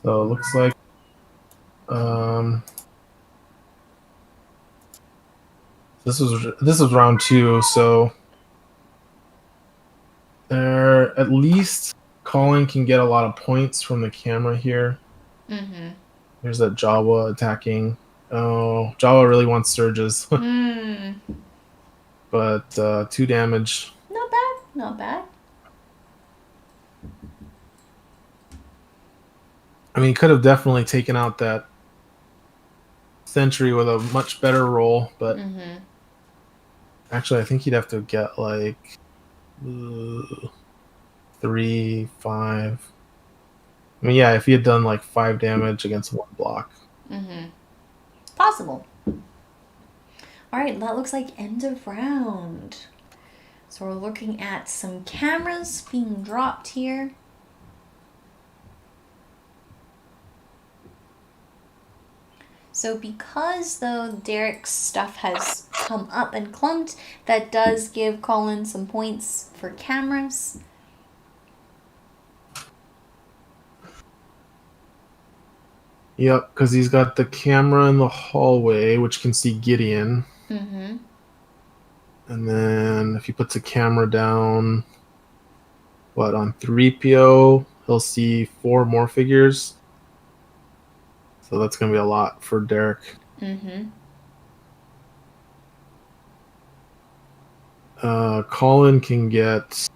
So it looks like this was round 2, so there at least Colin can get a lot of points from the camera here. Mm-hmm. There's that Jawa attacking. Oh, Jawa really wants surges. But 2 damage. Not bad. Not bad. I mean, he could have definitely taken out that Sentry with a much better roll, but actually I think he'd have to get like 3, 5. I mean, yeah, if he had done like 5 damage against one block. Possible. All right, that looks like end of round. So we're looking at some cameras being dropped here. So because, though, Derek's stuff has come up and clumped, that does give Colin some points for cameras. Yep, because he's got the camera in the hallway, which can see Gideon. And then if he puts a camera down, on 3PO, he'll see 4 more figures. So that's going to be a lot for Derek. Colin can get...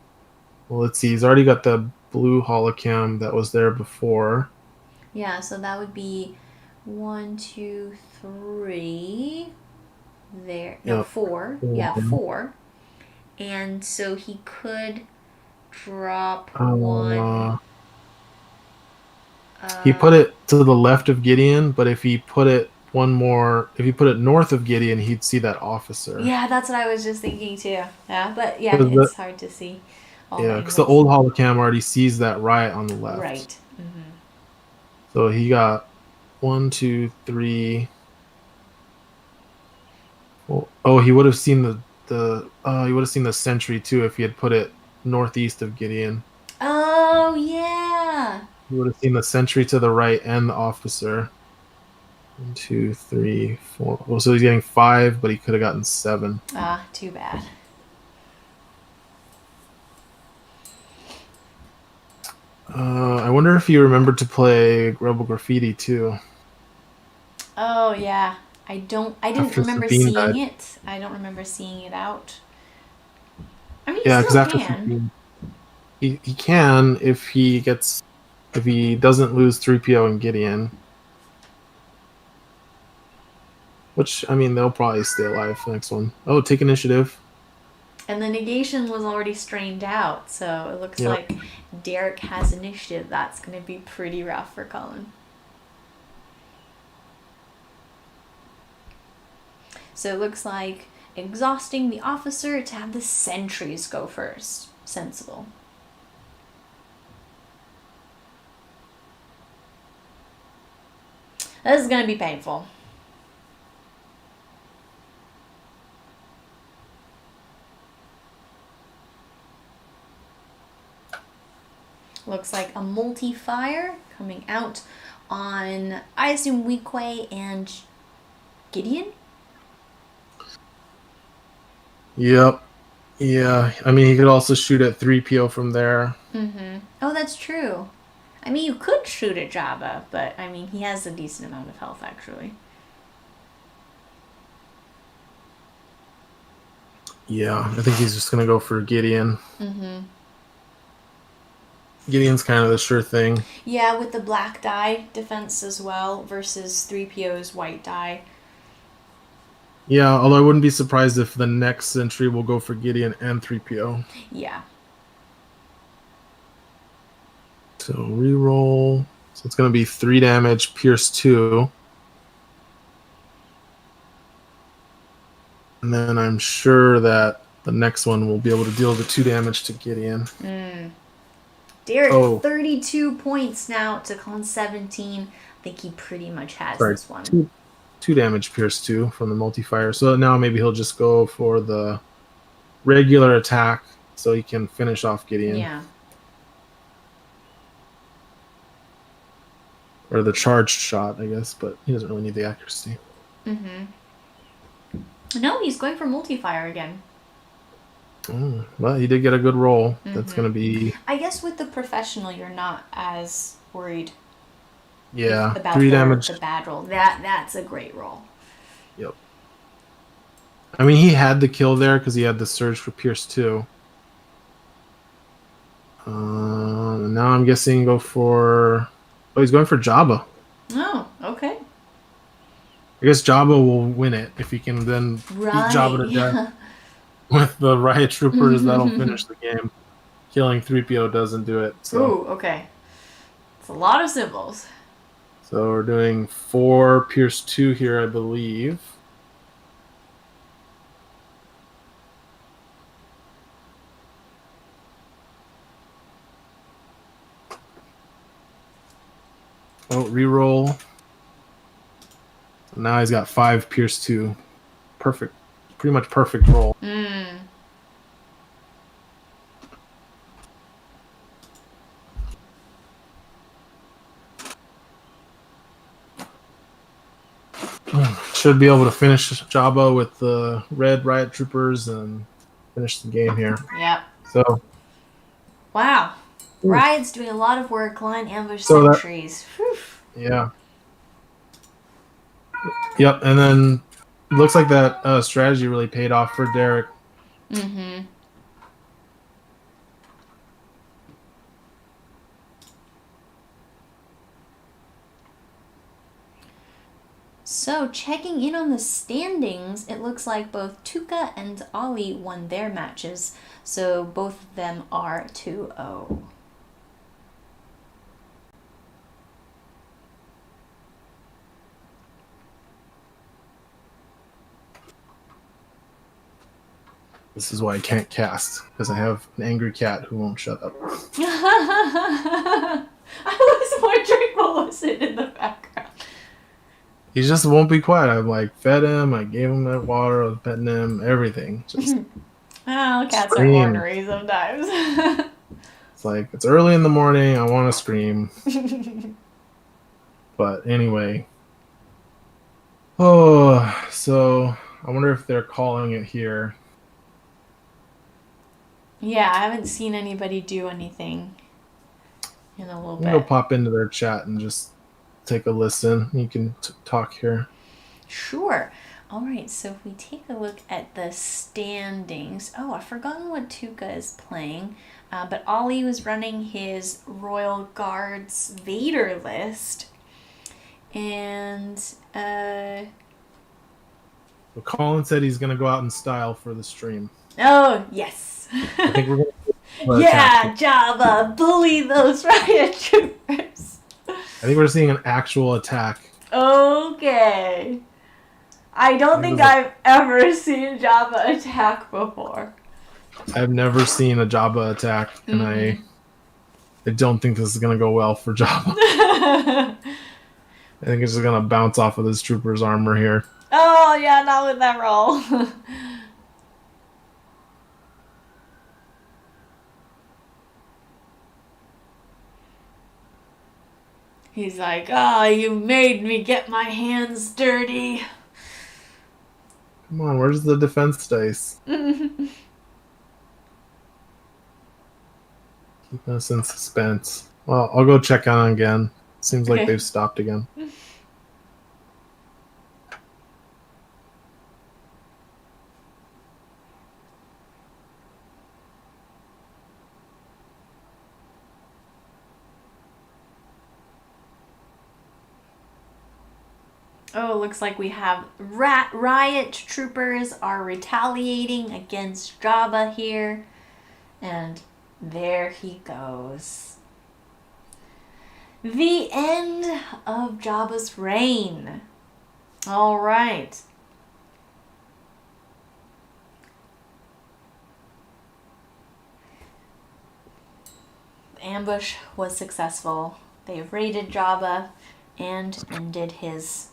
Well, let's see. He's already got the blue holocam that was there before. Yeah, so that would be 1, 2, 3. There. No, Yep. 4. Yeah, 4. And so he could drop 1. He put it to the left of Gideon, but if he put it north of Gideon, he'd see that officer. Yeah, that's what I was just thinking too. Yeah, but yeah, it's hard to see. Yeah, because the old holocam already sees that Riot on the left. Right. So he got 1, 2, 3. Oh, he would have seen the Sentry too if he had put it northeast of Gideon. Oh yeah. You would have seen the Sentry to the right and the officer. 1, 2, 3, 4. Oh, so he's getting 5, but he could have gotten 7. Ah, too bad. I wonder if you remembered to play Rebel Graffiti too. Oh yeah. I didn't remember seeing it. I don't remember seeing it out. I mean, yeah, because after can. He can if he doesn't lose 3PO and Gideon. Which, I mean, they'll probably stay alive for the next one. Oh, take initiative. And the negation was already strained out, so it looks like Derek has initiative. That's going to be pretty rough for Colin. So it looks like exhausting the officer to have the sentries go first. Sensible. This is going to be painful. Looks like a multi-fire coming out on, I assume, Weequay and Gideon? Yep. Yeah. I mean, he could also shoot at 3PO from there. Oh, that's true. I mean, you could shoot at Jabba, but, I mean, he has a decent amount of health, actually. Yeah, I think he's just going to go for Gideon. Gideon's kind of the sure thing. Yeah, with the black die defense as well versus 3PO's white die. Yeah, although I wouldn't be surprised if the next Sentry will go for Gideon and 3PO. Yeah. So reroll. So it's going to be 3 damage, pierce 2. And then I'm sure that the next one will be able to deal the 2 damage to Gideon. Derek, 32 points now to Colin 17. I think he pretty much has this one. 2 damage, pierce 2 from the multi-fire. So now maybe he'll just go for the regular attack so he can finish off Gideon. Yeah. Or the charged shot, I guess, but he doesn't really need the accuracy. No, he's going for multi-fire again. Well, he did get a good roll. That's going to be... I guess with the professional, you're not as worried about 3 damage. The bad roll. That's a great roll. Yep. I mean, he had the kill there because he had the surge for Pierce 2. Now I'm guessing go for... Oh, he's going for Jabba. Oh, okay. I guess Jabba will win it if he can then beat Jabba to death. with the Riot Troopers, that'll finish the game. Killing 3PO doesn't do it. So. Ooh, okay. It's a lot of symbols. So we're doing 4 Pierce 2 here, I believe. Oh, reroll. So now he's got 5 Pierce 2. Perfect. Pretty much perfect roll. Should be able to finish Jabba with the red Riot Troopers and finish the game here. Yep. So. Wow. Riot's doing a lot of work, line ambush sentries. Yeah. Yep, and then it looks like that strategy really paid off for Derek. Mm-hmm. So, checking in on the standings, it looks like both Tuka and Ollie won their matches, so both of them are 2-0. This is why I can't cast, because I have an angry cat who won't shut up. I was wondering what was it in the background. He just won't be quiet. I like fed him, I gave him that water, I was petting him, everything. Just cats scream. are ornery sometimes. It's like, it's early in the morning, I want to scream. But anyway. Oh, so I wonder if they're calling it here. Yeah, I haven't seen anybody do anything in a little I'm going to bit. pop into their chat and just take a listen. You can talk here. Sure. All right, so if we take a look at the standings. Oh, I've forgotten what Tuka is playing. But Ollie was running his Royal Guards Vader list. And, Well, Colin said he's going to go out in style for the stream. oh, yes. I think we're going to yeah, Jabba, bully those Riot Troopers. I think we're seeing an actual attack. Okay. I don't think I've ever seen Jabba attack before. I've never seen a Jabba attack, and I don't think this is going to go well for Jabba. I think it's just going to bounce off of this trooper's armor here. Oh, yeah, not with that roll. He's like, oh, you made me get my hands dirty. Come on, where's the defense dice? Keep us in suspense. Well, I'll go check on again. Seems like they've stopped again. Oh, it looks like we have Riot Troopers are retaliating against Jabba here. And there he goes. The end of Jabba's reign. All right. The ambush was successful. They raided Jabba and ended his...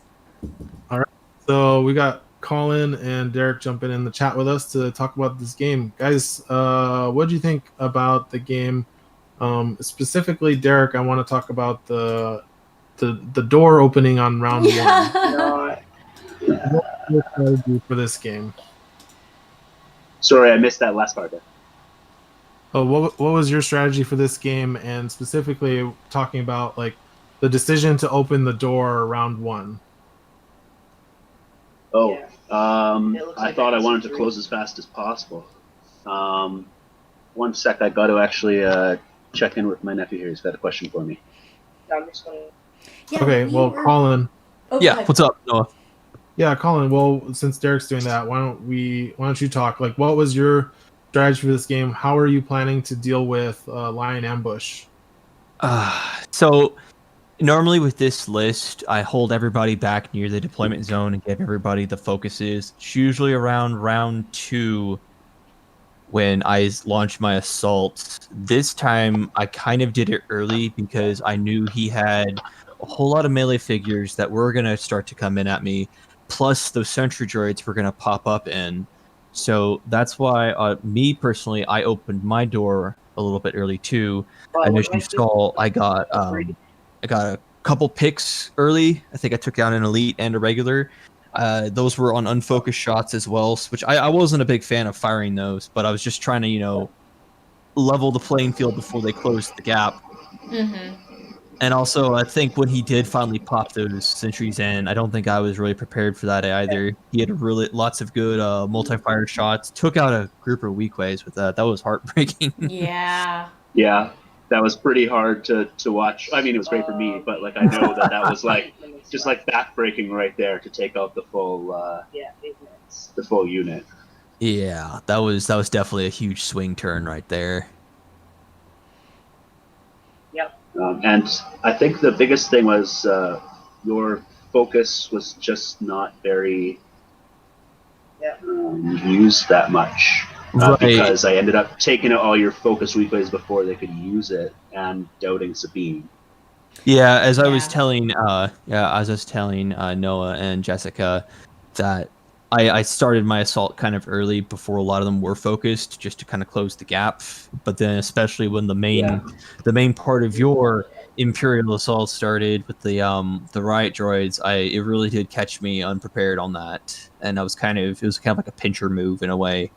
All right, so we got Colin and Derek jumping in the chat with us to talk about this game. Guys, what do you think about the game? Specifically, Derek, I want to talk about the door opening on round one. What's your strategy for this game? Sorry, I missed that last part there. Oh, what was your strategy for this game, and specifically talking about like the decision to open the door round one? Oh, I thought I wanted to close as fast as possible. 1 sec, I got to actually check in with my nephew here. He's got a question for me. Yeah, okay, well, Colin. Oh, yeah, what's up, Noah? Yeah, Colin. Well, since Derek's doing that, why don't you talk? Like, what was your strategy for this game? How are you planning to deal with lion ambush? So normally with this list, I hold everybody back near the deployment zone and give everybody the focuses. It's usually around round 2 when I launch my assault. This time, I kind of did it early because I knew he had a whole lot of melee figures that were going to start to come in at me, plus those sentry droids were going to pop up in. So that's why, me personally, I opened my door a little bit early too. And as you saw, I got a couple picks early. I think I took down an elite and a regular. Those were on unfocused shots as well, which I wasn't a big fan of firing those, but I was just trying to, level the playing field before they closed the gap. Mm-hmm. And also, I think when he did finally pop those sentries in, I don't think I was really prepared for that either. He had lots of good multi-fire shots, took out a group of Weekways with that. That was heartbreaking. Yeah. Yeah, that was pretty hard to watch. I mean, it was great for me, but like I know that was like just like backbreaking right there to take out the full unit. Yeah, that was definitely a huge swing turn right there. And I think the biggest thing was your focus was just not very used that much. Right. Because I ended up taking out all your focus replays before they could use it and doubting Sabine. Yeah, as I was telling Noah and Jessica that I started my assault kind of early before a lot of them were focused, just to kind of close the gap. But then, especially when the main part of your Imperial assault started with the Riot droids, it really did catch me unprepared on that, and it was kind of like a pincher move in a way.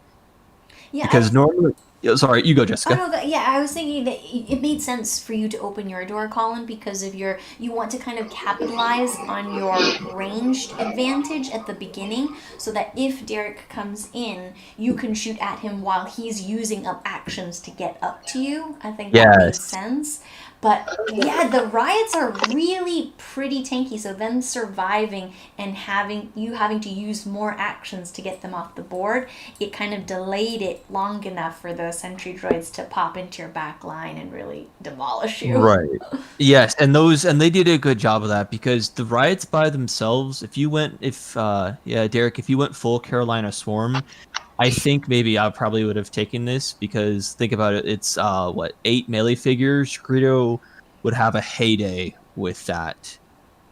Yeah, because normally. Sorry, you go, Jessica. Oh, no, yeah, I was thinking that it made sense for you to open your door, Colin, because of you want to kind of capitalize on your ranged advantage at the beginning, so that if Derek comes in, you can shoot at him while he's using up actions to get up to you. I think that made sense. But yeah, the riots are really pretty tanky, so them surviving and having to use more actions to get them off the board, it kind of delayed it long enough for those sentry droids to pop into your back line and really demolish you. Right. Yes, and they did a good job of that, because the riots by themselves, Derek, if you went full Carolina Swarm, I think maybe I probably would have taken this, because think about it, it's 8 melee figures. Greedo would have a heyday with that.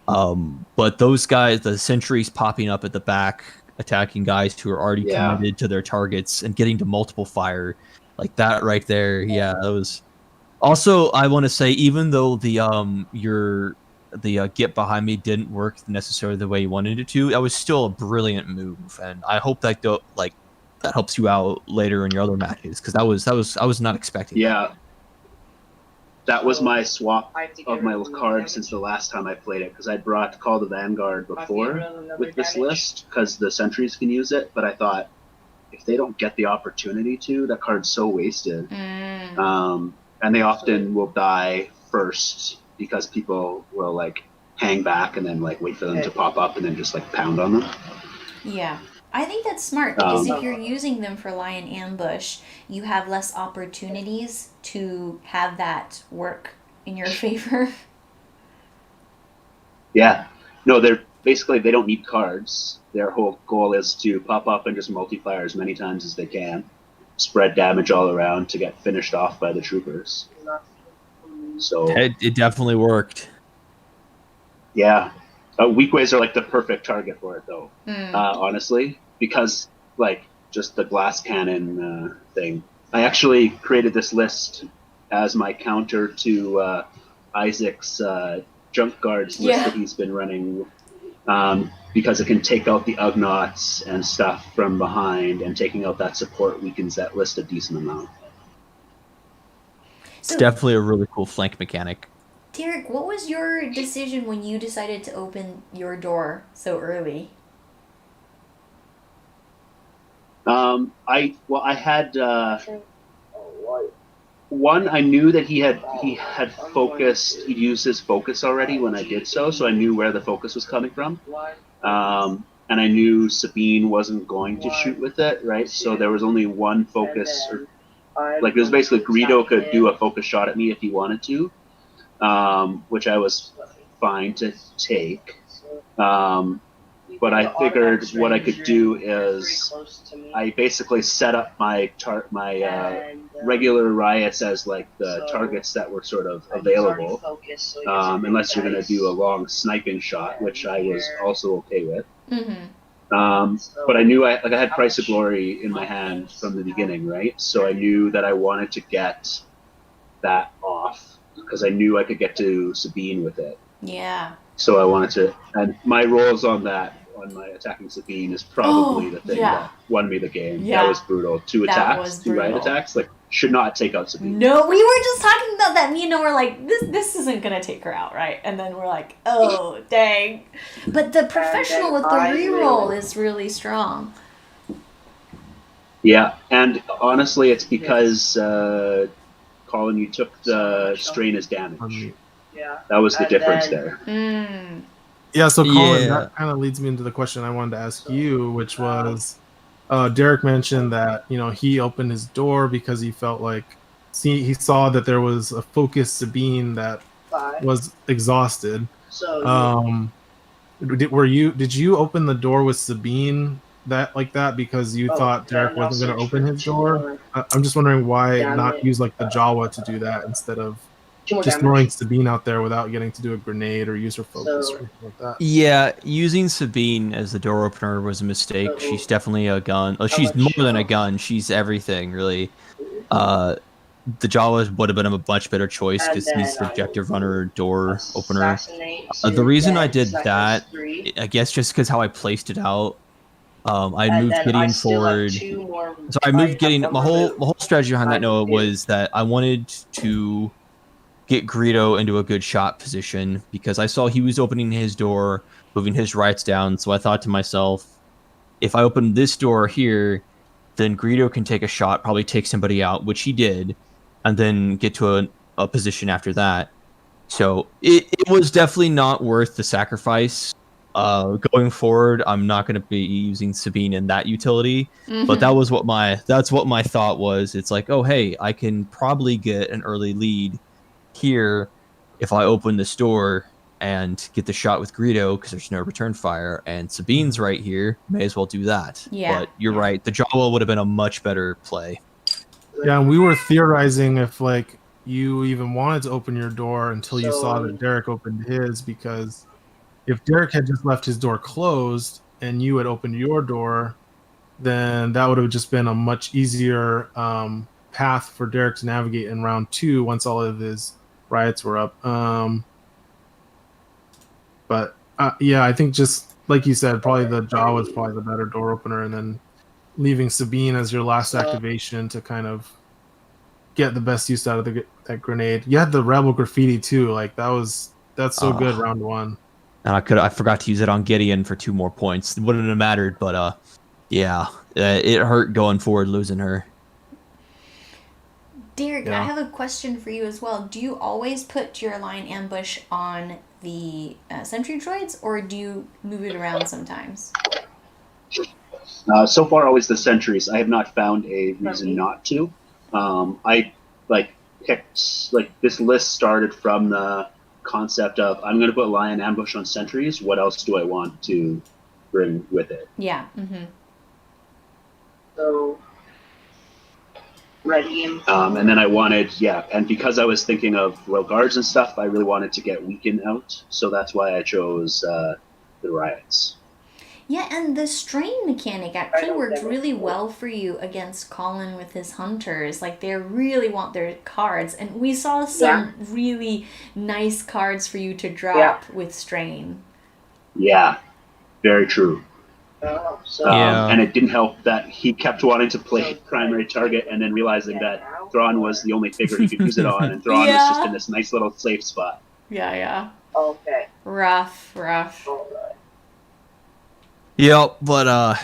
But those guys, the sentries popping up at the back, attacking guys who are already committed to their targets and getting to multiple fire, like that right there. Yeah, that was. Also, I want to say, even though the get behind me didn't work necessarily the way you wanted it to, that was still a brilliant move, and I hope that that helps you out later in your other matches, because I was not expecting. Yeah, that was my swap of my card since the last time I played it, because I brought Call to Vanguard before with this list, because the sentries can use it, but I thought if they don't get the opportunity to, that card's so wasted. And they often will die first because people will like hang back and then like wait for them to pop up and then just like pound on them. Yeah. I think that's smart, because if you're using them for lion ambush, you have less opportunities to have that work in your favor. Yeah. No, they don't need cards. Their whole goal is to pop up and just multi-fire as many times as they can, spread damage all around to get finished off by the troopers. So it definitely worked. Yeah. Weekways are like the perfect target for it, though, honestly, because like just the glass cannon thing. I actually created this list as my counter to Isaac's junk guards list that he's been running, because it can take out the Ugnaughts and stuff from behind, and taking out that support weakens that list a decent amount. It's definitely a really cool flank mechanic. Derek, what was your decision when you decided to open your door so early? I had one. I knew that he had focused. He used his focus already when I did so I knew where the focus was coming from. And and I knew Sabine wasn't going to shoot with it, right? So there was only one focus, like it was basically Greedo could do a focus shot at me if he wanted to, which I was fine to take. But I figured what I could do is I basically set up my regular riots as like the targets that were sort of available, unless you're going to do a long sniping shot, which I was also okay with. But I knew I had Price of Glory in my hand from the beginning, right? So I knew that I wanted to get that off because I knew I could get to Sabine with it. Yeah. So I wanted to, and my rolls on my attacking Sabine is probably the thing that won me the game. Yeah. That was brutal. Two Riot attacks, like should not take out Sabine. No, we were just talking about that. Me and Noah were like, this isn't gonna take her out, right? And then we're like, oh dang. But the professional with the reroll is really strong. Yeah, and honestly, it's because Colin, you took the strain as damage. Yeah, that was the difference there. Yeah, so Colin, that kind of leads me into the question I wanted to ask you, which was, Derek mentioned that he opened his door because he felt like he saw that there was a focused Sabine that was exhausted. Did you open the door with Sabine like that because you thought Derek wasn't going to open his door? I'm just wondering why not use like the Jawa to do that instead of just throwing Sabine out there without getting to do a grenade or use her focus or anything like that. Yeah, using Sabine as the door opener was a mistake. She's definitely a gun. She's more than a gun. She's everything, really. The Jawa would have been a much better choice because he's the objective runner, door opener. The reason I did that, I guess, just because how I placed it out. I moved Gideon forward. So I moved Gideon. My whole strategy behind that, Noah, was that I wanted to get Greedo into a good shot position because I saw he was opening his door, moving his rights down. So I thought to myself, if I open this door here, then Greedo can take a shot, probably take somebody out, which he did, and then get to a position after that. So it was definitely not worth the sacrifice. Going forward, I'm not going to be using Sabine in that utility, but that's what my thought was. It's like, oh hey, I can probably get an early lead here if I open this door and get the shot with Greedo because there's no return fire, and Sabine's right here, may as well do that. But you're right, the Jawa would have been a much better play. Yeah, and we were theorizing if like you even wanted to open your door until you saw that Derek opened his, because if Derek had just left his door closed and you had opened your door, then that would have just been a much easier path for Derek to navigate in round 2 once all of his riots were up. But I think just like you said, probably the Jaw was probably the better door opener, and then leaving Sabine as your last activation to kind of get the best use out of that grenade. You had the Rebel Graffiti too, like that's so good round 1. And I forgot to use it on Gideon for 2 more points. It wouldn't have mattered, but it hurt going forward losing her. Derek, I have a question for you as well. Do you always put your line ambush on the Sentry droids, or do you move it around sometimes? So far, always the Sentries. I have not found a reason not to. I picked this list started from the concept of I'm going to put lion ambush on Sentries. What else do I want to bring with it? Yeah. So. Ready. And then I wanted, and because I was thinking of Royal Guards and stuff, I really wanted to get Weekend out, so that's why I chose the Riots. Yeah, and the strain mechanic actually worked really well for you against Colin with his hunters. Like, they really want their cards, and we saw some really nice cards for you to drop with strain. Yeah, very true. And it didn't help that he kept wanting to play primary target and then realizing that Thrawn was the only figure he could use it on, and Thrawn was just in this nice little safe spot. Yeah. Okay. Rough. Yep, but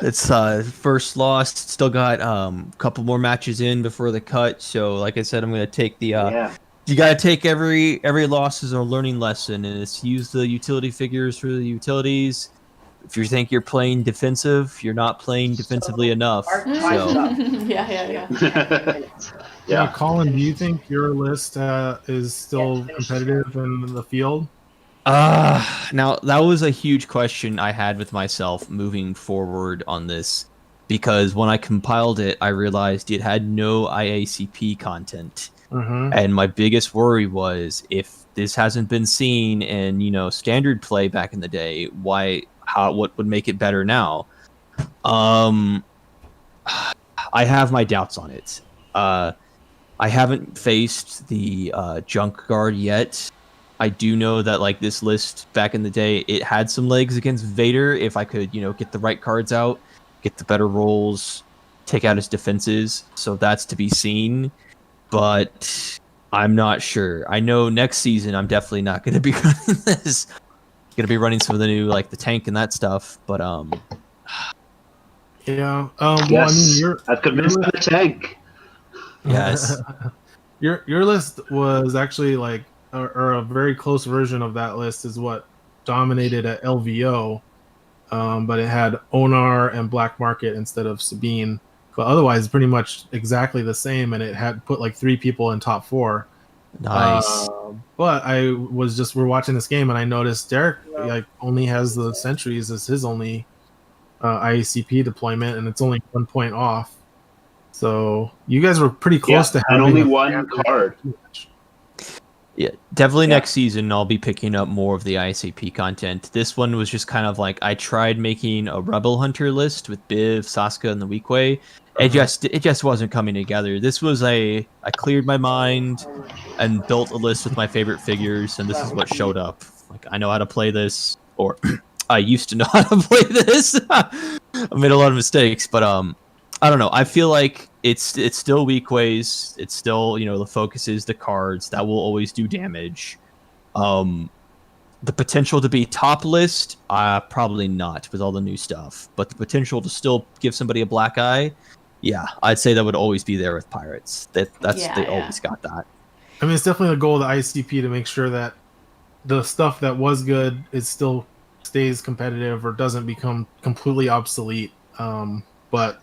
it's first loss. Still got a couple more matches in before the cut. So, like I said, I'm gonna take the. You gotta take every loss as a learning lesson, and it's use the utility figures for the utilities. if you think you're playing defensive, you're not playing defensively enough. So. Yeah. Yeah, Colin, do you think your list is still competitive in the field? Now that was a huge question I had with myself moving forward on this, because when I compiled it, I realized it had no IACP content. And my biggest worry was, if this hasn't been seen in, standard play back in the day, what would make it better now? I have my doubts on it. I haven't faced the junk guard yet. I do know that like this list back in the day, it had some legs against Vader if I could, get the right cards out, get the better rolls, take out his defenses. So that's to be seen. But I'm not sure. I know next season I'm definitely not going to be running this. Going to be running some of the new, like the tank and that stuff. But yeah. Yes, I've convinced the tank. Yes. Your list was actually like, or a very close version of that list is what dominated at LVO, but it had Onar and Black Market instead of Sabine. But otherwise, pretty much exactly the same, and it had put like 3 people in top 4. Nice. But we're watching this game, and I noticed Derek like only has the Sentries as his only IACP deployment, and it's only 1 point off. So you guys were pretty close to having and only one card. Yeah, definitely next season I'll be picking up more of the IACP content. This one was just kind of like, I tried making a Rebel Hunter list with Biv, Saska, and the Weequay. It just wasn't coming together. This was I cleared my mind and built a list with my favorite figures, and this is what showed up. Like, I know how to play this, or I used to know how to play this. I made a lot of mistakes, but I don't know. I feel like it's still Weekways. It's still, the focus is the cards that will always do damage. The potential to be top list, probably not with all the new stuff. But the potential to still give somebody a black eye, yeah, I'd say that would always be there with Pirates. They always got that. I mean, it's definitely the goal of the ICP to make sure that the stuff that was good is still stays competitive or doesn't become completely obsolete. But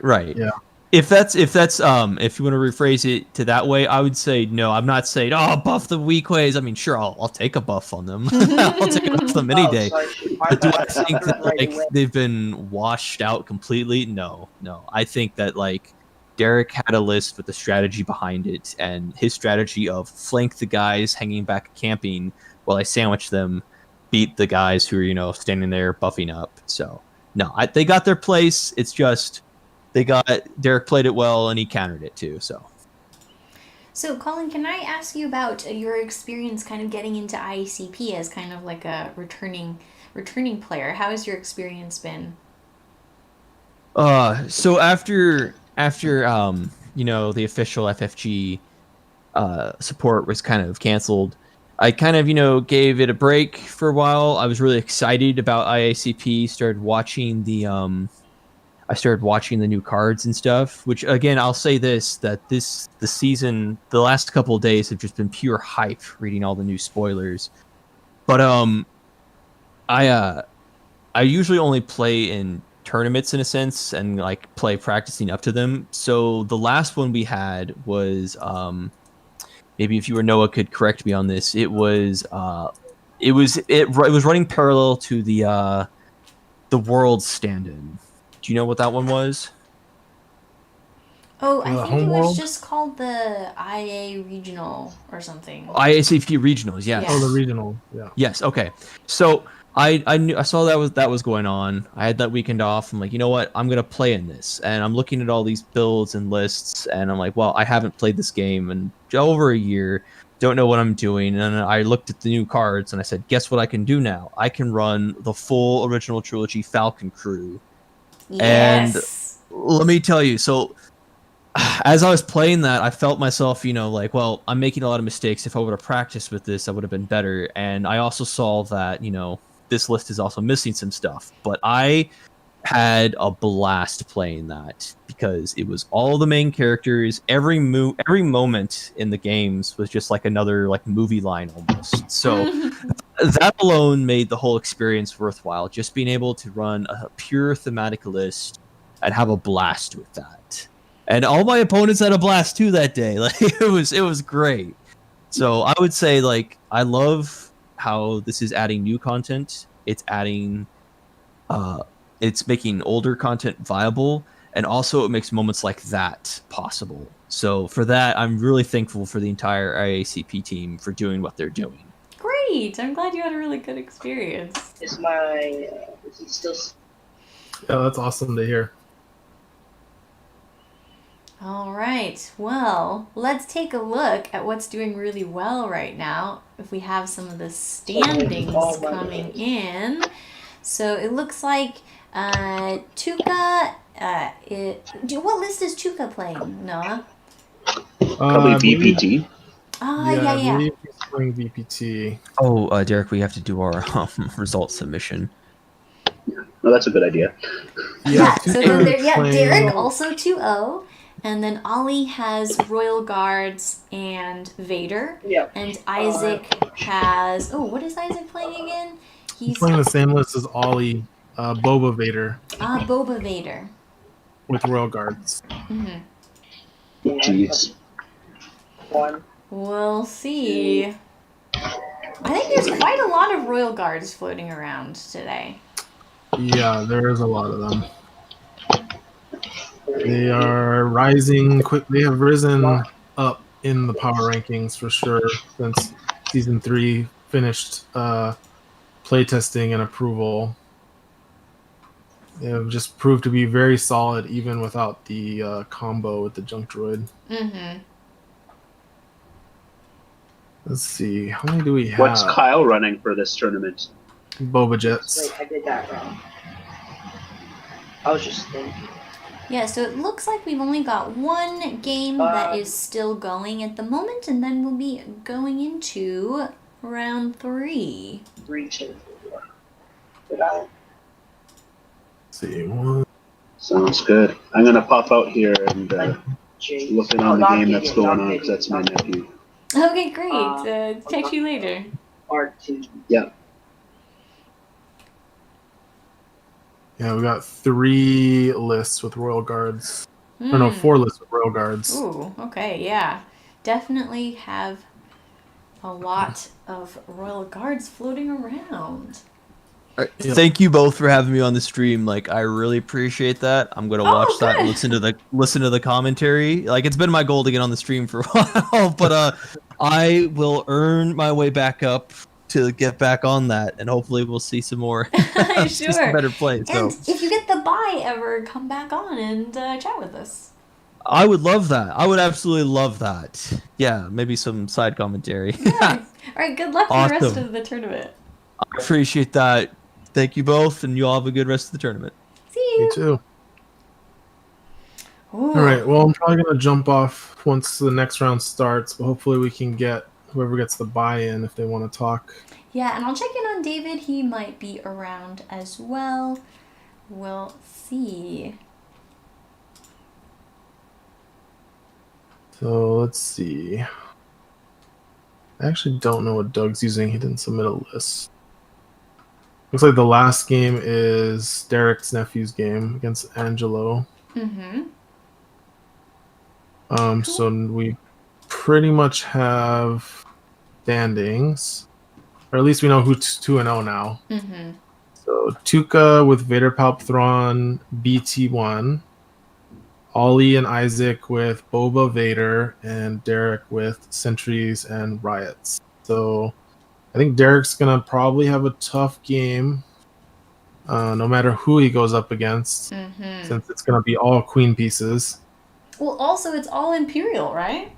right. Yeah. If that's if you want to rephrase it to that way, I would say no. I'm not saying buff the Weekways. I mean, sure, I'll take a buff on them. I'll take a buff on them any day. But do I think that they've been washed out completely? No. I think that Derek had a list with a strategy behind it, and his strategy of flank the guys hanging back camping while I sandwich them, beat the guys who are standing there buffing up. So no, they got their place. It's just Derek played it well and he countered it too. So Colin, can I ask you about your experience kind of getting into IACP as kind of like a returning player? How has your experience been? So after the official FFG support was kind of canceled, I kind of gave it a break for a while. I was really excited about IACP. Started watching the new cards and stuff, which again, I'll say the season, the last couple of days have just been pure hype reading all the new spoilers. But I usually only play in tournaments in a sense and play practicing up to them. So the last one we had was maybe if you or Noah could correct me on this, it was running parallel to the World stand-in. Do you know what that one was? Oh, I think it was just called the IA Regional or something. IACP Regionals, yes. Oh, the Regional, yeah. Yes, okay. So I saw that was going on. I had that weekend off. I'm like, you know what? I'm gonna play in this, and I'm looking at all these builds and lists, and I'm like, well, I haven't played this game in over a year. Don't know what I'm doing. And I looked at the new cards, and I said, guess what I can do now? I can run the full original trilogy Falcon crew. Yes. And let me tell you, so as I was playing that, I felt myself, well, I'm making a lot of mistakes. If I would have practiced with this, I would have been better. And I also saw that, this list is also missing some stuff. But I had a blast playing that because it was all the main characters. Every moment in the games was just like another like movie line almost. So that alone made the whole experience worthwhile. Just being able to run a pure thematic list and have a blast with that. And all my opponents had a blast too that day. Like it was great. So I would say like I love how this is adding new content. It's adding it's making older content viable, and also it makes moments like that possible. So for that, I'm really thankful for the entire IACP team for doing what they're doing. Great! I'm glad you had a really good experience. Is he still? Yeah, that's awesome to hear. All right, well, let's take a look at what's doing really well right now. If we have some of the standings coming in. So it looks like Tuca, what list is Tuca playing, Noah? Probably VPT. Yeah. I believe he's playing VPT. Oh, Derek, we have to do our result submission. Well, that's a good idea. Yeah, so then playing... Derek also 2-0. And then Ollie has Royal Guards and Vader. Yeah. And Isaac has... Oh, what is Isaac playing again? He's playing the same list as Ollie, Boba Vader. Boba Vader. With Royal Guards. Mm-hmm. Jeez. We'll see. I think there's quite a lot of Royal Guards floating around today. Yeah, there is a lot of them. They are rising quick. They have risen up in the power rankings for sure since Season 3 finished playtesting and approval. They have just proved to be very solid even without the combo with the junk droid. Mm-hmm. Let's see. How many do we have? What's Kyle running for this tournament? Boba Jets. Wait, I did that wrong. I was just thinking. Yeah, so it looks like we've only got one game that is still going at the moment, and then we'll be going into round 3. 3, 2, 4. Did I? Let's see. One. Sounds good. I'm going to pop out here and look in on the game that's going on because that's my nephew. Okay, great. Catch you later. Part 2. Yeah. Yeah, we got 3 lists with Royal Guards. Or no, 4 lists with Royal Guards. Ooh, okay, yeah. Definitely have a lot of Royal Guards floating around. All right. Yep. Thank you both for having me on the stream. Like, I really appreciate that. I'm gonna watch that and listen to the commentary. Like, it's been my goal to get on the stream for a while, but I will earn my way back up to get back on that, and hopefully we'll see some more Sure. some better play. So. And if you get the bye ever, come back on and chat with us. I would love that. I would absolutely love that. Yeah, maybe some side commentary. Yeah. All right, good luck for the rest of the tournament. I appreciate that. Thank you both, and you all have a good rest of the tournament. See you. You too. Ooh. All right, well, I'm probably going to jump off once the next round starts, but hopefully we can get whoever gets the buy-in if they want to talk. Yeah, and I'll check in on David. He might be around as well. We'll see. So let's see. I actually don't know what Doug's using. He didn't submit a list. Looks like the last game is Derek's nephew's game against Angelo. Mm-hmm. Cool. So we pretty much have standings, or at least we know who's 2-0 now. Mm-hmm. So Tuca with Vader, Palp, Thrawn, BT1. Ollie and Isaac with Boba, Vader, and Derek with Sentries and Riots. So I think Derek's going to probably have a tough game, no matter who he goes up against, since it's going to be all queen pieces. Well, also, it's all Imperial, right?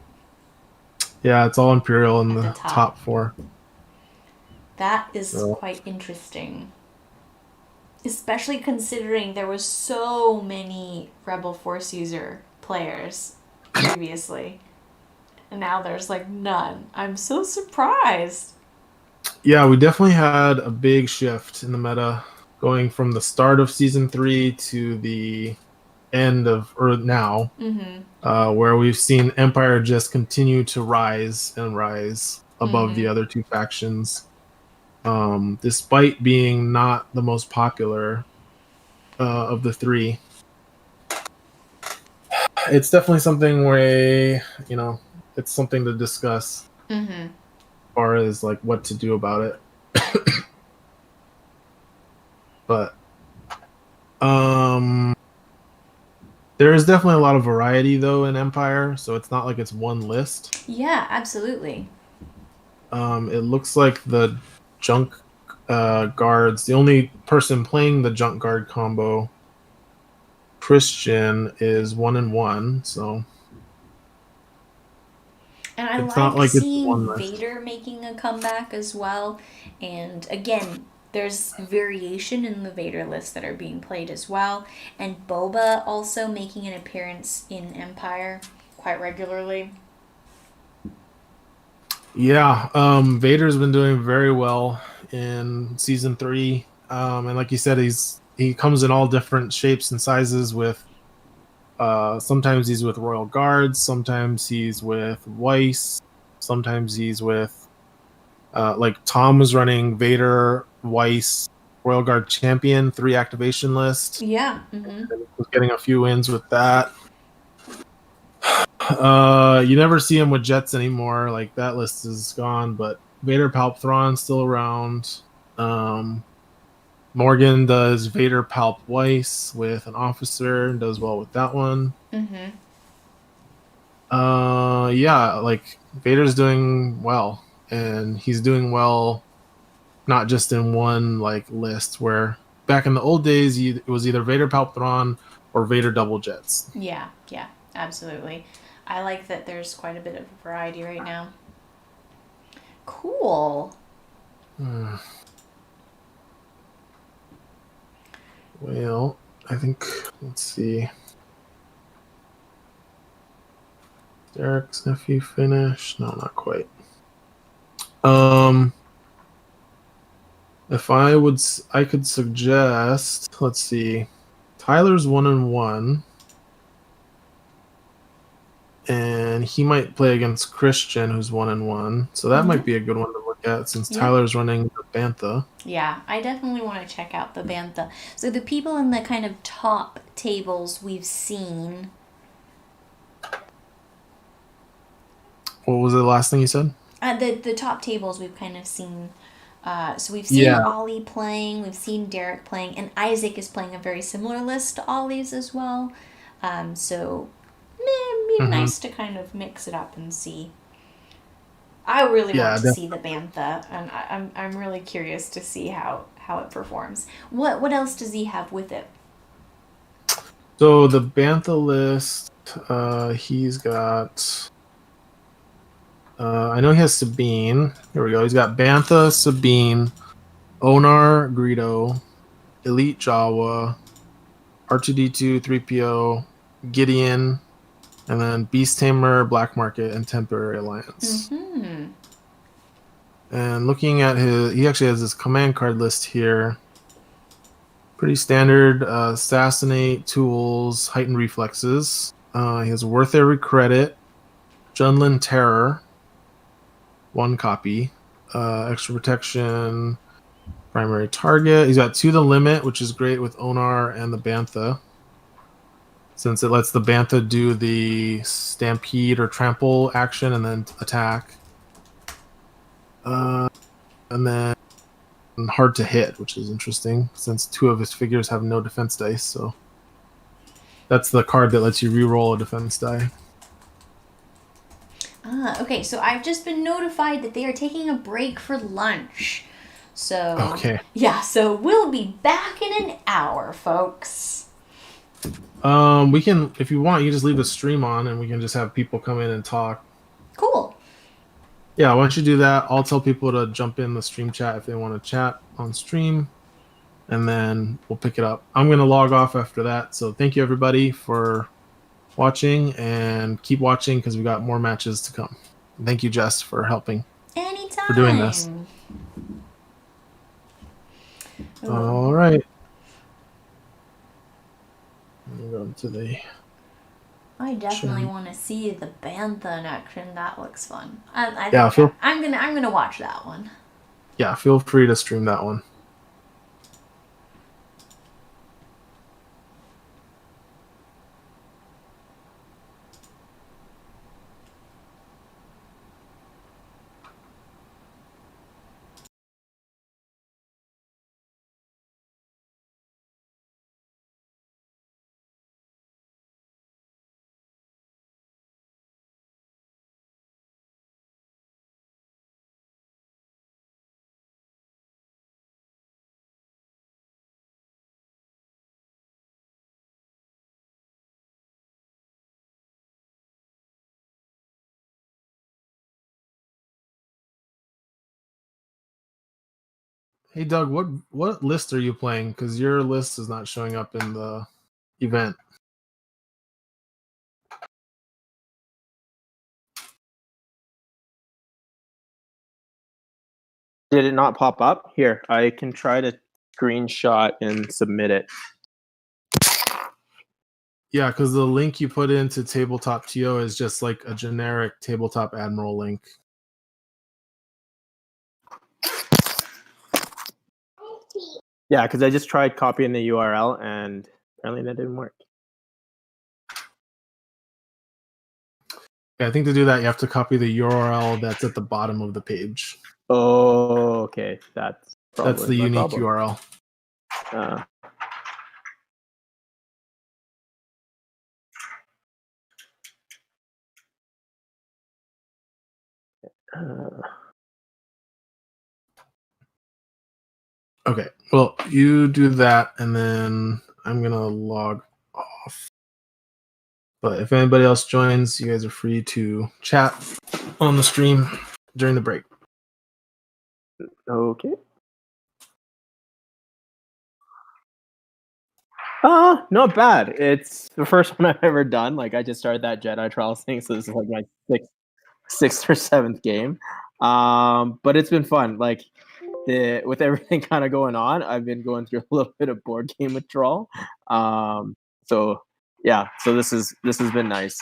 Yeah, it's all Imperial in the top 4. That is quite interesting. Especially considering there was so many Rebel Force user players previously. And now there's like none. I'm so surprised. Yeah, we definitely had a big shift in the meta going from the start of season 3 to the end of or now, where we've seen Empire just continue to rise and rise above the other two factions, despite being not the most popular of the three. It's definitely something where, you know, it's something to discuss as far as like what to do about it. But there is definitely a lot of variety though in Empire, so it's not like it's one list. Yeah, absolutely. It looks like the junk guards, the only person playing the junk guard combo, Christian, is 1-1, so and I it's not like seeing it's one list. Vader making a comeback as well. And again, there's variation in the Vader lists that are being played as well. And Boba also making an appearance in Empire quite regularly. Yeah, Vader's been doing very well in season 3, and like you said, he comes in all different shapes and sizes. With sometimes he's with Royal Guards, sometimes he's with Weiss, sometimes he's with like Tom was running Vader, Weiss, Royal Guard Champion 3 activation list. Yeah, Was getting a few wins with that. You never see him with Jets anymore. Like that list is gone, but Vader, Palp, Thrawn still around. Morgan does Vader, Palp, Weiss with an officer and does well with that one. Yeah, like Vader's doing well, and he's doing well not just in one like list. Where back in the old days, it was either Vader, Palp, Thrawn or Vader double Jets. Yeah, absolutely. I like that there's quite a bit of variety right now. Cool. Well, I think, let's see. Derek's nephew finished? No, not quite. If I could suggest, let's see. Tyler's 1-1. And he might play against Christian, who's 1-1. So that might be a good one to look at, since Tyler's running the Bantha. Yeah, I definitely want to check out the Bantha. So the people in the kind of top tables we've seen. What was the last thing you said? The top tables we've kind of seen. So we've seen Ollie playing, we've seen Derek playing, and Isaac is playing a very similar list to Ollie's as well. So it'd be nice to kind of mix it up and see. I really want to see the Bantha, and I'm really curious to see how it performs. What else does he have with it? So the Bantha list, he's got. I know he has Sabine. Here we go. He's got Bantha, Sabine, Onar, Greedo, Elite Jawa, R2D2, 3PO, Gideon, and then Beast Tamer, Black Market, and Temporary Alliance. And looking at he actually has this command card list here. Pretty standard. Assassinate, Tools, Heightened Reflexes. He has Worth Every Credit, Junlin Terror, 1 copy. Extra Protection, Primary Target. He's got To the Limit, which is great with Onar and the Bantha, since it lets the Bantha do the Stampede or Trample action and then attack. And then Hard to Hit, which is interesting, since 2 of his figures have no defense dice. So that's the card that lets you reroll a defense die. Okay, so I've just been notified that they are taking a break for lunch. So okay. Yeah, so we'll be back in an hour, folks. We can, if you want, you just leave the stream on and we can just have people come in and talk. Cool. Yeah, why don't you do that? I'll tell people to jump in the stream chat if they want to chat on stream, and then we'll pick it up. I'm going to log off after that. So thank you, everybody, for watching, and keep watching because we got more matches to come. Thank you, Jess, for helping. Anytime. For doing this. All right. Go to the. I definitely want to see the Bantha in action. That looks fun. I Yeah, think I'm gonna watch that one. Yeah, feel free to stream that one. Hey Doug, what list are you playing? Because your list is not showing up in the event. Did it not pop up? Here, I can try to screenshot and submit it. Yeah, because the link you put into Tabletop TO is just like a generic Tabletop Admiral link. Yeah, because I just tried copying the URL and apparently that didn't work. Yeah, I think to do that, you have to copy the URL that's at the bottom of the page. Oh, okay. That's the unique URL. Okay, well, you do that, and then I'm going to log off. But if anybody else joins, you guys are free to chat on the stream during the break. Okay. Not bad. It's the first one I've ever done. Like, I just started that Jedi Trials thing, so this is like my sixth or seventh game. But it's been fun. Like, with everything kind of going on, I've been going through a little bit of board game withdrawal. So yeah, so this has been nice.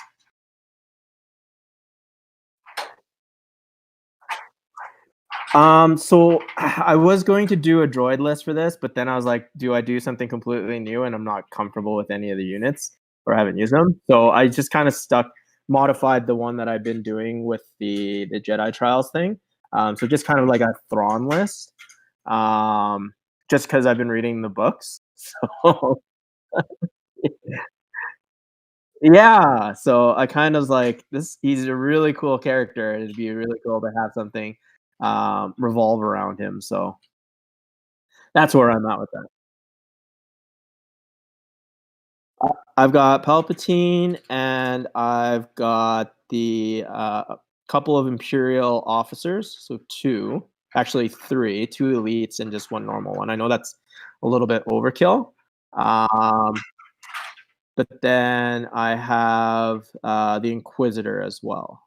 So I was going to do a droid list for this, but then I was like, do I do something completely new? And I'm not comfortable with any of the units or haven't used them. So I just kind of modified the one that I've been doing with the Jedi Trials thing. So just kind of like a Thrawn list. Just because I've been reading the books. So yeah. So I kind of was like, he's a really cool character. It'd be really cool to have something revolve around him. So that's where I'm at with that. I've got Palpatine, and I've got the couple of Imperial officers. So actually 3, 2 elites and just one normal one. I know that's a little bit overkill. But then I have the Inquisitor as well.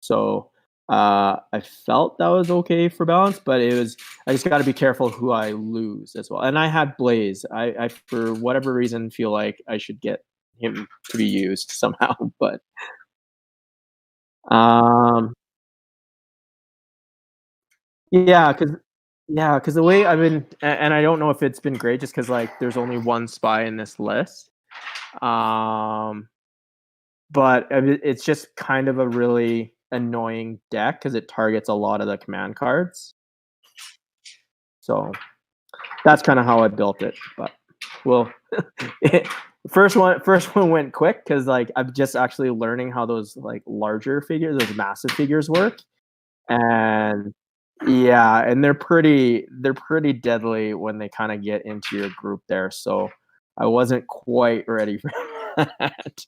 So I felt that was okay for balance, but I just got to be careful who I lose as well. And I had Blaze. I for whatever reason feel like I should get him to be used somehow, but because the way I've been, and I don't know if it's been great, just because like there's only one spy in this list. But it's just kind of a really annoying deck because it targets a lot of the command cards. So that's kind of how I built it. But first one went quick because like I'm just actually learning how those like larger figures, those massive figures work, and yeah, and they're pretty deadly when they kind of get into your group there. So I wasn't quite ready for that.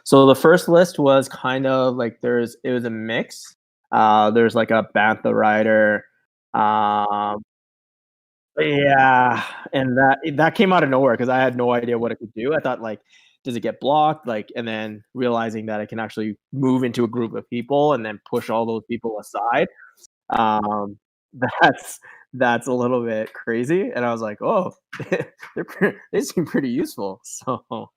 So the first list was kind of like it was a mix. There's like a Bantha rider. Yeah, and that came out of nowhere because I had no idea what it could do. I thought like, does it get blocked? Like, and then realizing that it can actually move into a group of people and then push all those people aside. that's a little bit crazy. And I was like, oh, they seem pretty useful. So,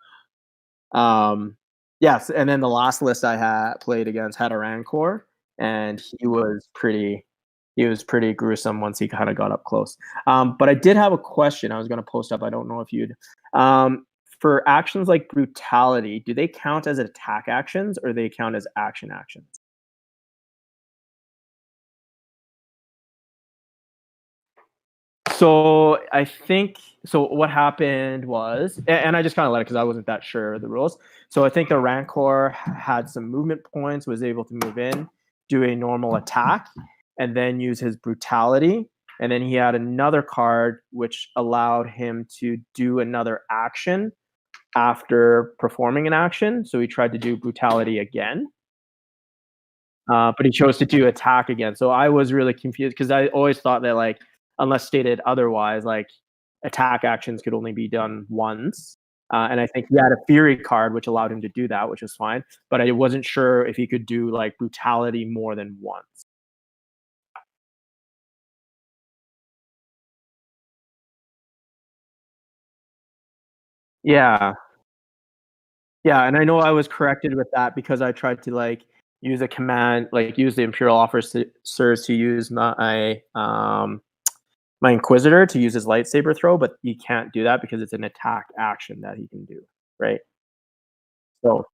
yes. And then the last list I had played against had a Rancor, and he was pretty gruesome once he kind of got up close. But I did have a question I was going to post up. I don't know if you'd. For actions like brutality, do they count as attack actions or they count as action actions? So I think what happened was, and I just kind of let it because I wasn't that sure of the rules. So I think the Rancor had some movement points, was able to move in, do a normal attack, and then use his brutality. And then he had another card which allowed him to do another action after performing an action. So he tried to do brutality again. But he chose to do attack again. So I was really confused because I always thought that, like, unless stated otherwise, like, attack actions could only be done once. And I think he had a Fury card which allowed him to do that, which was fine. But I wasn't sure if he could do like brutality more than once. Yeah. Yeah, and I know I was corrected with that because I tried to like use a command, like use the Imperial officers to use my Inquisitor to use his lightsaber throw, but you can't do that because it's an attack action that he can do, right? So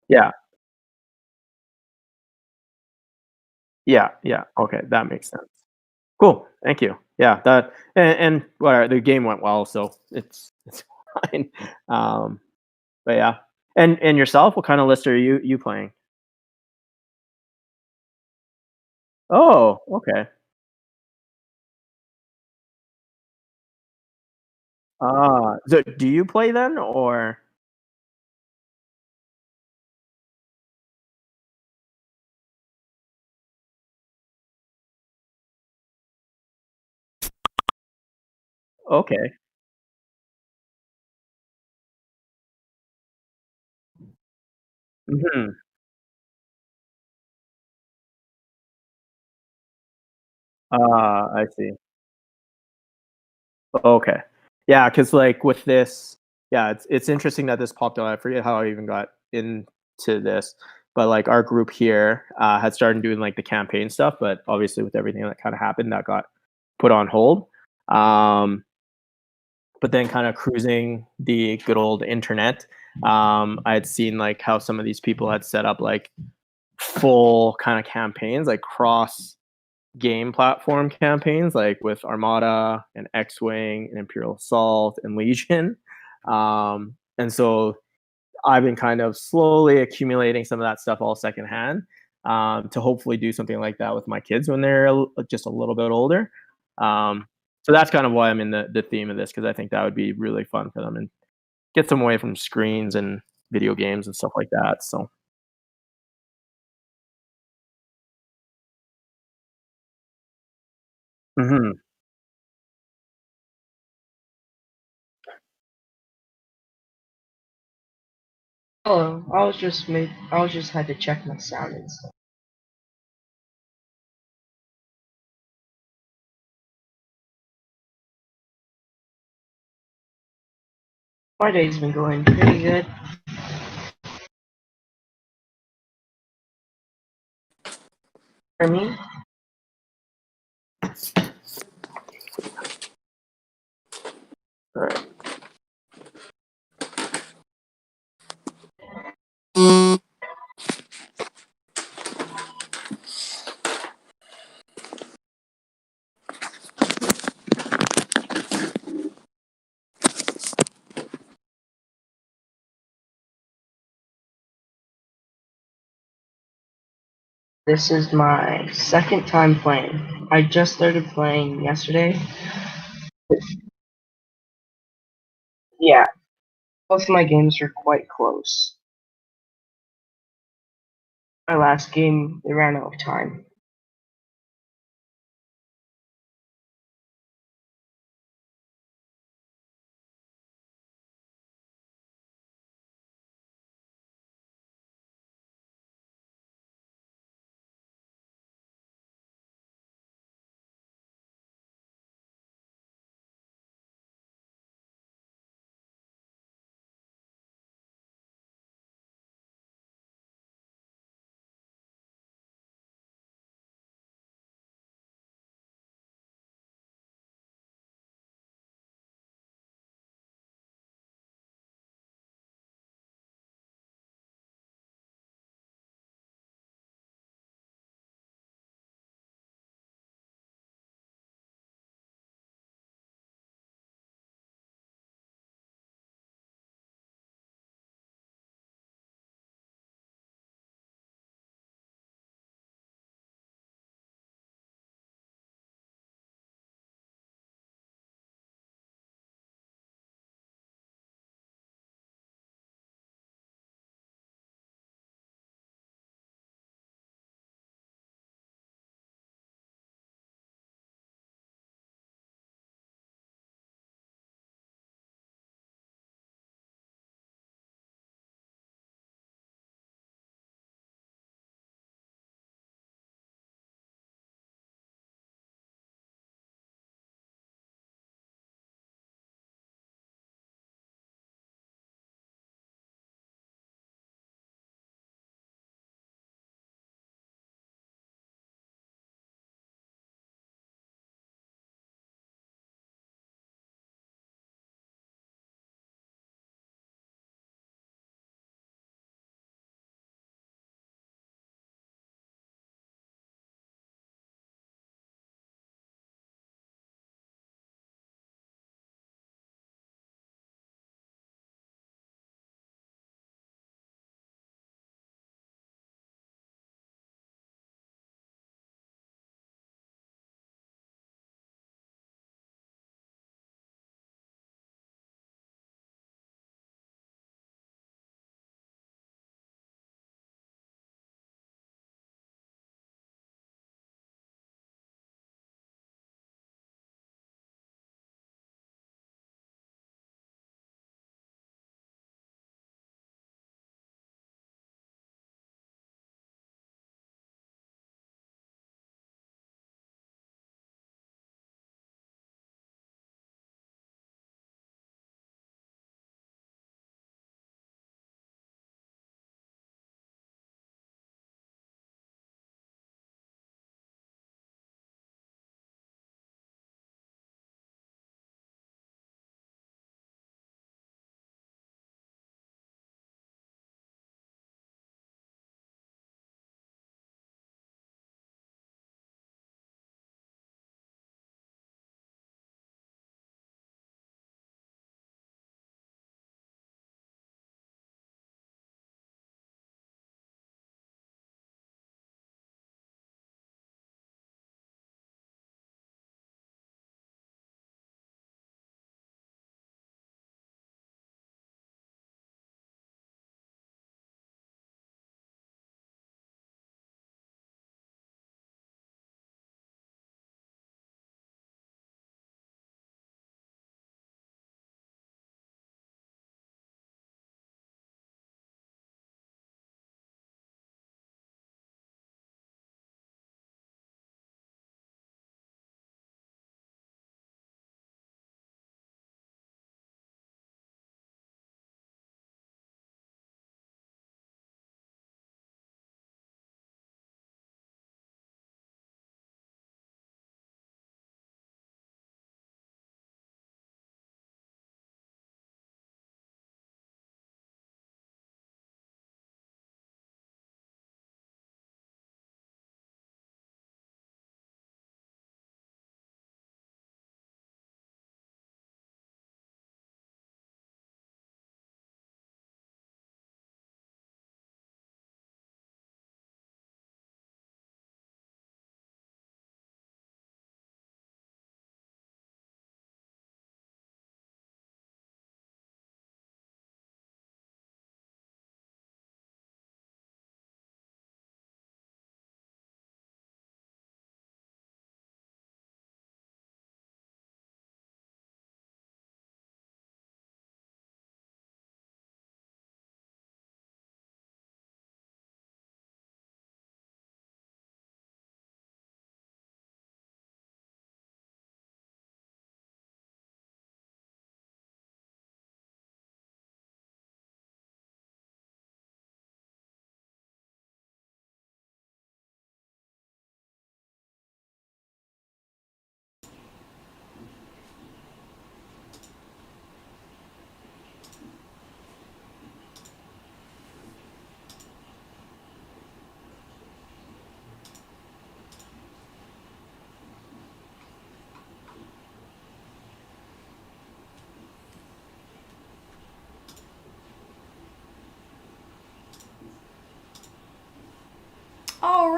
yeah, yeah. Okay, that makes sense. Cool, thank you. Yeah, that and whatever, the game went well, so it's fine. Um, but yeah, and yourself, what kind of list are you playing? Oh, okay. So do you play then, or okay? Mhm. I see. Okay. Yeah, because like with this, yeah, it's interesting that this popped up. I forget how I even got into this, but like our group here had started doing like the campaign stuff, but obviously with everything that kind of happened, that got put on hold. Um, but then kind of cruising the good old internet, I had seen like how some of these people had set up like full kind of campaigns, like cross game platform campaigns, like with Armada and X-Wing and Imperial Assault and Legion. And so I've been kind of slowly accumulating some of that stuff all secondhand, to hopefully do something like that with my kids when they're just a little bit older. Um, so that's kind of why I'm in the theme of this, because I think that would be really fun for them and get them away from screens and video games and stuff like that. So, mhm. Oh, I was just had to check my sound and stuff. My day's been going pretty good. For me, All right. this is my second time playing. I just started playing yesterday. Yeah, both my games are quite close. My last game, they ran out of time.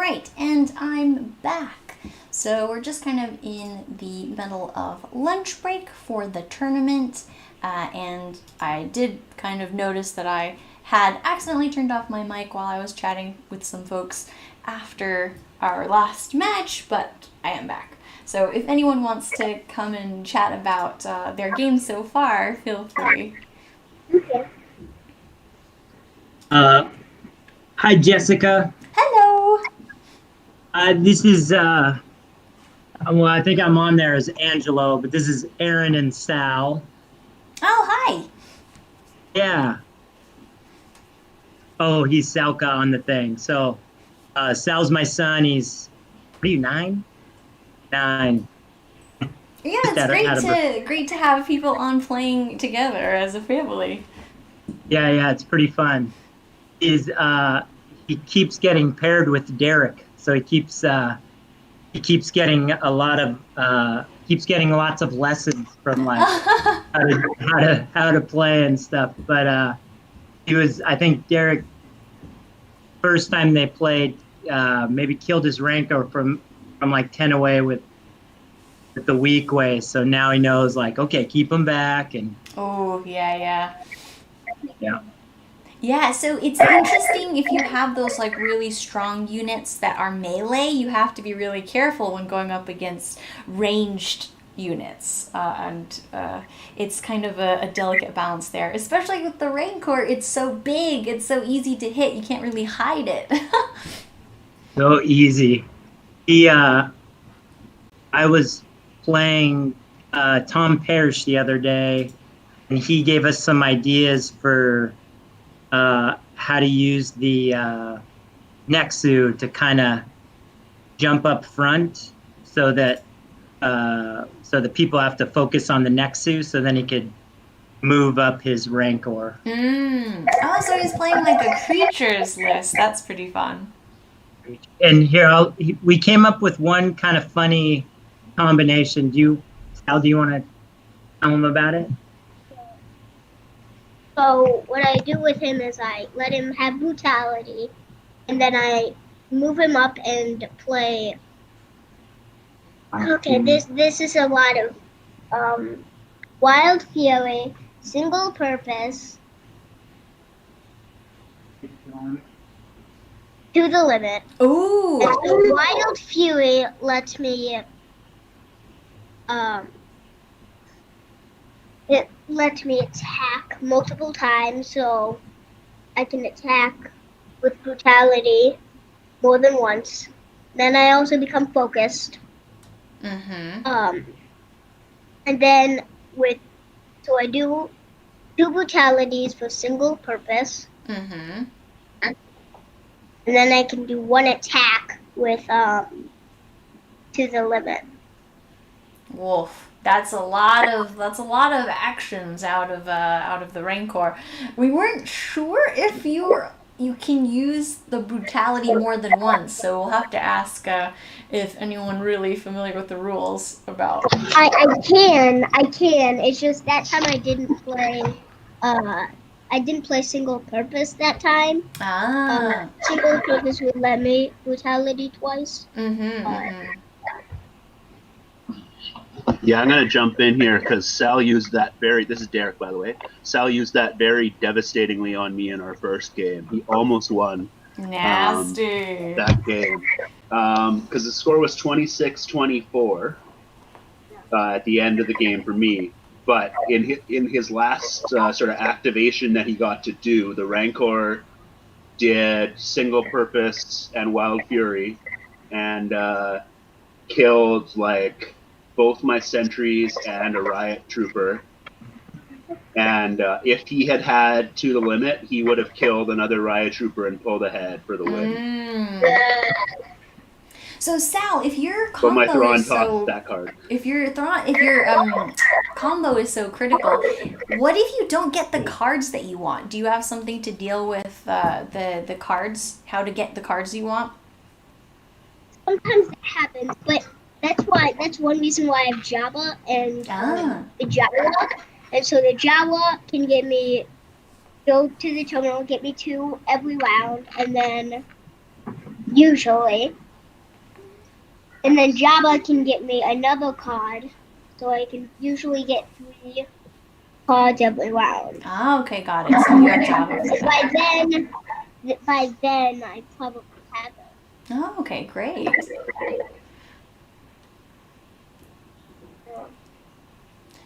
right, and I'm back. So we're just kind of in the middle of lunch break for the tournament, and I did kind of notice that I had accidentally turned off my mic while I was chatting with some folks after our last match, but I am back. So if anyone wants to come and chat about their game so far, feel free. Hi, Jessica. Hello. This is, well, I think I'm on there as Angelo, but this is Aaron and Sal. Oh, hi. Yeah. Oh, he's Salka on the thing. So, Sal's my son. He's, what are you, 9? 9. Yeah, it's great to have people on playing together as a family. Yeah, it's pretty fun. He keeps getting paired with Derek, so he keeps getting lots of lessons from like how to play and stuff. But I think Derek, first time they played, maybe killed his rancor from like 10 away with the Weequay. So now he knows, like, okay, keep him back. And oh, yeah. Yeah, so it's interesting if you have those like really strong units that are melee, you have to be really careful when going up against ranged units. And it's kind of a delicate balance there, especially with the Rancor. It's so big, it's so easy to hit, you can't really hide it. So easy. I was playing Tom Parish the other day, and he gave us some ideas for how to use the Nexu to kind of jump up front, so that the people have to focus on the Nexu, so then he could move up his Rancor. Oh, so he's playing like a creatures list. That's pretty fun. And here, we came up with one kind of funny combination. Sal, do you want to tell him about it? So what I do with him is I let him have brutality, and then I move him up and play. Okay, this is a lot of Wild Fury, single purpose, to the limit. Ooh. And Wild Fury lets me it lets me attack multiple times, so I can attack with brutality more than once. Then I also become focused. And then so I do 2 brutalities for single purpose. And then I can do 1 attack with to the limit. Wolf. That's a lot of actions out of the Rancor. We weren't sure if you can use the brutality more than once, so we'll have to ask if anyone really familiar with the rules about. I can. It's just that time I didn't play. I didn't play single purpose that time. Single purpose would let me brutality twice. Yeah, I'm going to jump in here because Sal used that this is Derek, by the way. Sal used that very devastatingly on me in our first game. He almost won. Nasty. That game. Because the score was 26-24 at the end of the game for me. But in his last sort of activation that he got to do, the Rancor did single purpose and Wild Fury and killed like both my sentries and a Riot trooper. And if he had to the limit, he would have killed another Riot trooper and pulled ahead for the win. So Sal, if your But my combo Thrawn is so that card. if your combo is so critical, what if you don't get the cards that you want? Do you have something to deal with the cards? How to get the cards you want? Sometimes that happens, but that's one reason why I have Jabba and the Jawa. And so the Jawa can get me, go to the terminal, get me 2 every round, and then usually. And then Jabba can get me another card, so I can usually get 3 cards every round. Oh, okay, got it. So you have Jabba. So by then I probably have it. Oh, okay, great.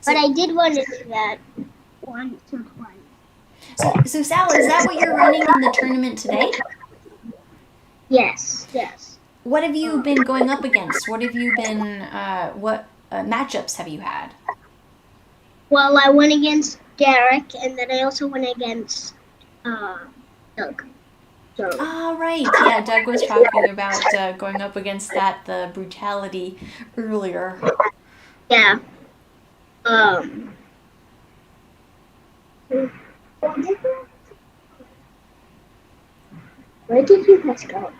But I did want to do that once or twice. So Sal, is that what you're running in the tournament today? Yes. What have you been going up against? What have you been, what matchups have you had? Well, I went against Derek, and then I also went against Doug. So. Oh, right. Yeah, Doug was talking about going up against the brutality earlier. Yeah. Where did you guys go?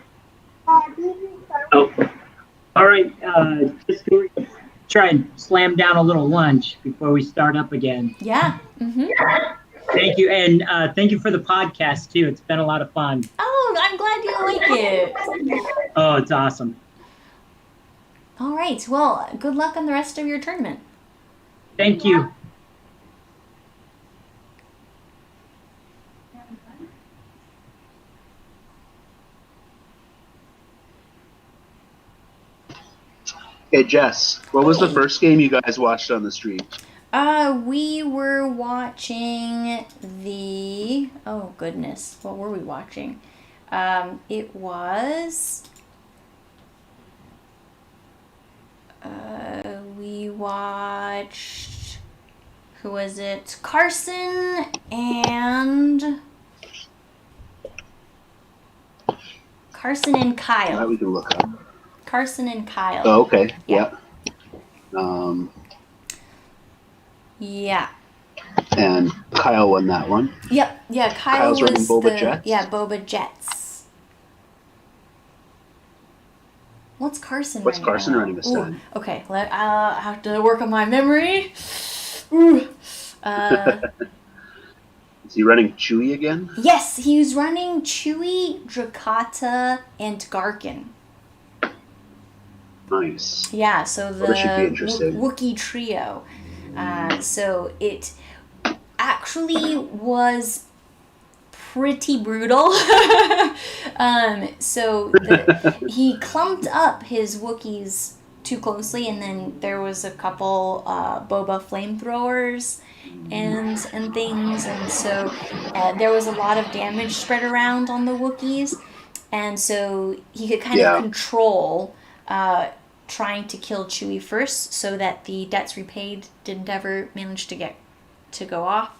Oh, all right. Just try and slam down a little lunch before we start up again. Yeah. Mm-hmm. Thank you, and thank you for the podcast too. It's been a lot of fun. Oh, I'm glad you like it. Oh, it's awesome. All right. Well, good luck on the rest of your tournament. Thank you. Hey, Jess, what was the first game you guys watched on the stream? We were watching the... Oh, goodness. What were we watching? It was... we watched... Who was it? Carson and Kyle. Now we can look up. Carson and Kyle. Oh, okay. Yeah. Yeah. Yeah. And Kyle won that one. Yep. Yeah, Kyle's running was Boba Jets? Yeah, Boba Jets. What's Carson What's running Carson now? running this time? Okay, I'll have to work on my memory. Ooh. Is he running Chewie again? Yes, he's running Chewie, Drakata, and Garkin. Nice. Yeah, so the Well, this should be interesting. Wookiee trio. So it actually was pretty brutal. He clumped up his Wookiees too closely, and then there was a couple Boba flamethrowers and things, and so there was a lot of damage spread around on the Wookiees, and so he could kind of control trying to kill Chewie first, so that the debts repaid didn't ever manage to go off.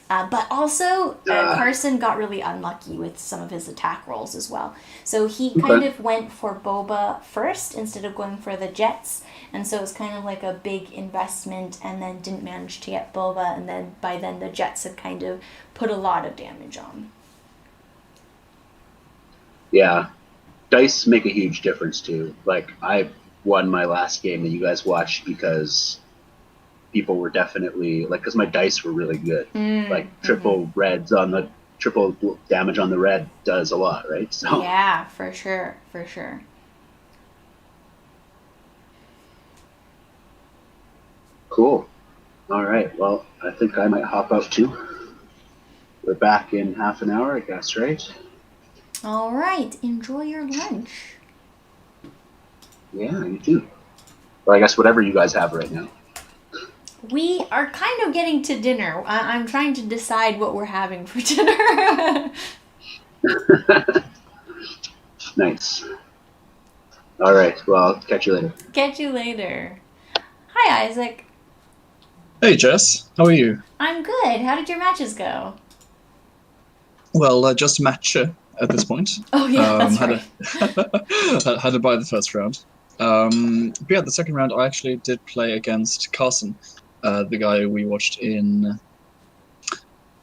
But also, Carson got really unlucky with some of his attack rolls as well. So he kind of went for Boba first instead of going for the Jets. And so it was kind of like a big investment, and then didn't manage to get Boba. And then by then the Jets had kind of put a lot of damage on. Yeah. Dice make a huge difference too. Like, I won my last game that you guys watched because people were definitely, like, because my dice were really good. Like, triple reds on the, triple damage on the red does a lot, right? So Yeah, for sure. Cool. All right. Well, I think I might hop out too. We're back in half an hour, I guess, right? All right. Enjoy your lunch. Yeah, you too. Well, I guess whatever you guys have right now. We are kind of getting to dinner. I'm trying to decide what we're having for dinner. Nice. All right. Well, catch you later. Catch you later. Hi, Isaac. Hey, Jess. How are you? I'm good. How did your matches go? Well, just a match at this point. Oh, yeah, that's had right. had to buy the first round. But yeah, the second round I actually did play against Carson, the guy we watched in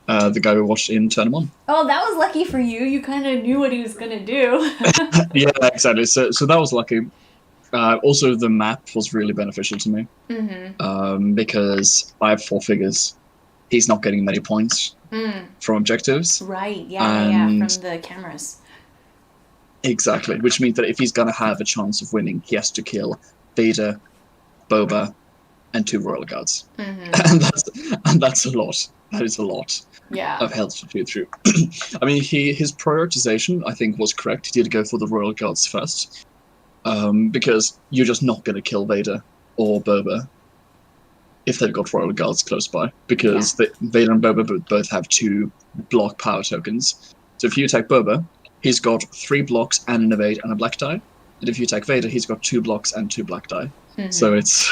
Turn 1. Oh, that was lucky for you. You kind of knew what he was gonna do. Yeah, exactly. So that was lucky. Also, the map was really beneficial to me because I have 4 figures. He's not getting many points from objectives. Right. Yeah. From the cameras. Exactly, which means that if he's going to have a chance of winning, he has to kill Vader, Boba, and 2 Royal Guards. And that's a lot. That is a lot of health to do through. I mean, his prioritization, I think, was correct. He did go for the Royal Guards first, because you're just not going to kill Vader or Boba if they've got Royal Guards close by, because Vader and Boba both have 2 block power tokens. So if you attack Boba, he's got 3 blocks and an evade and a black die. And if you attack Vader, he's got 2 blocks and 2 black die. So it's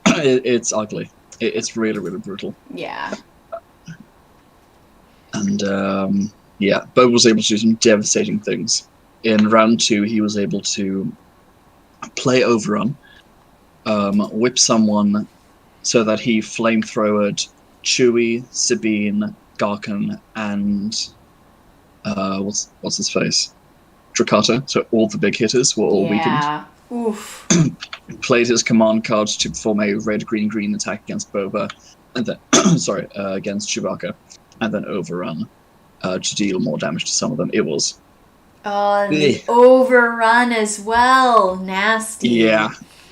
it's ugly. It's really, really brutal. Yeah. And Boba was able to do some devastating things. In round 2, he was able to play overrun, whip someone so that he flamethrowered Chewie, Sabine, Garken, and what's his face? Dracata. So all the big hitters were all weakened. Oof. Played his command cards to perform a red-green-green attack against Boba, and then against Chewbacca, and then overrun to deal more damage to some of them. It was the overrun as well. Nasty. Yeah,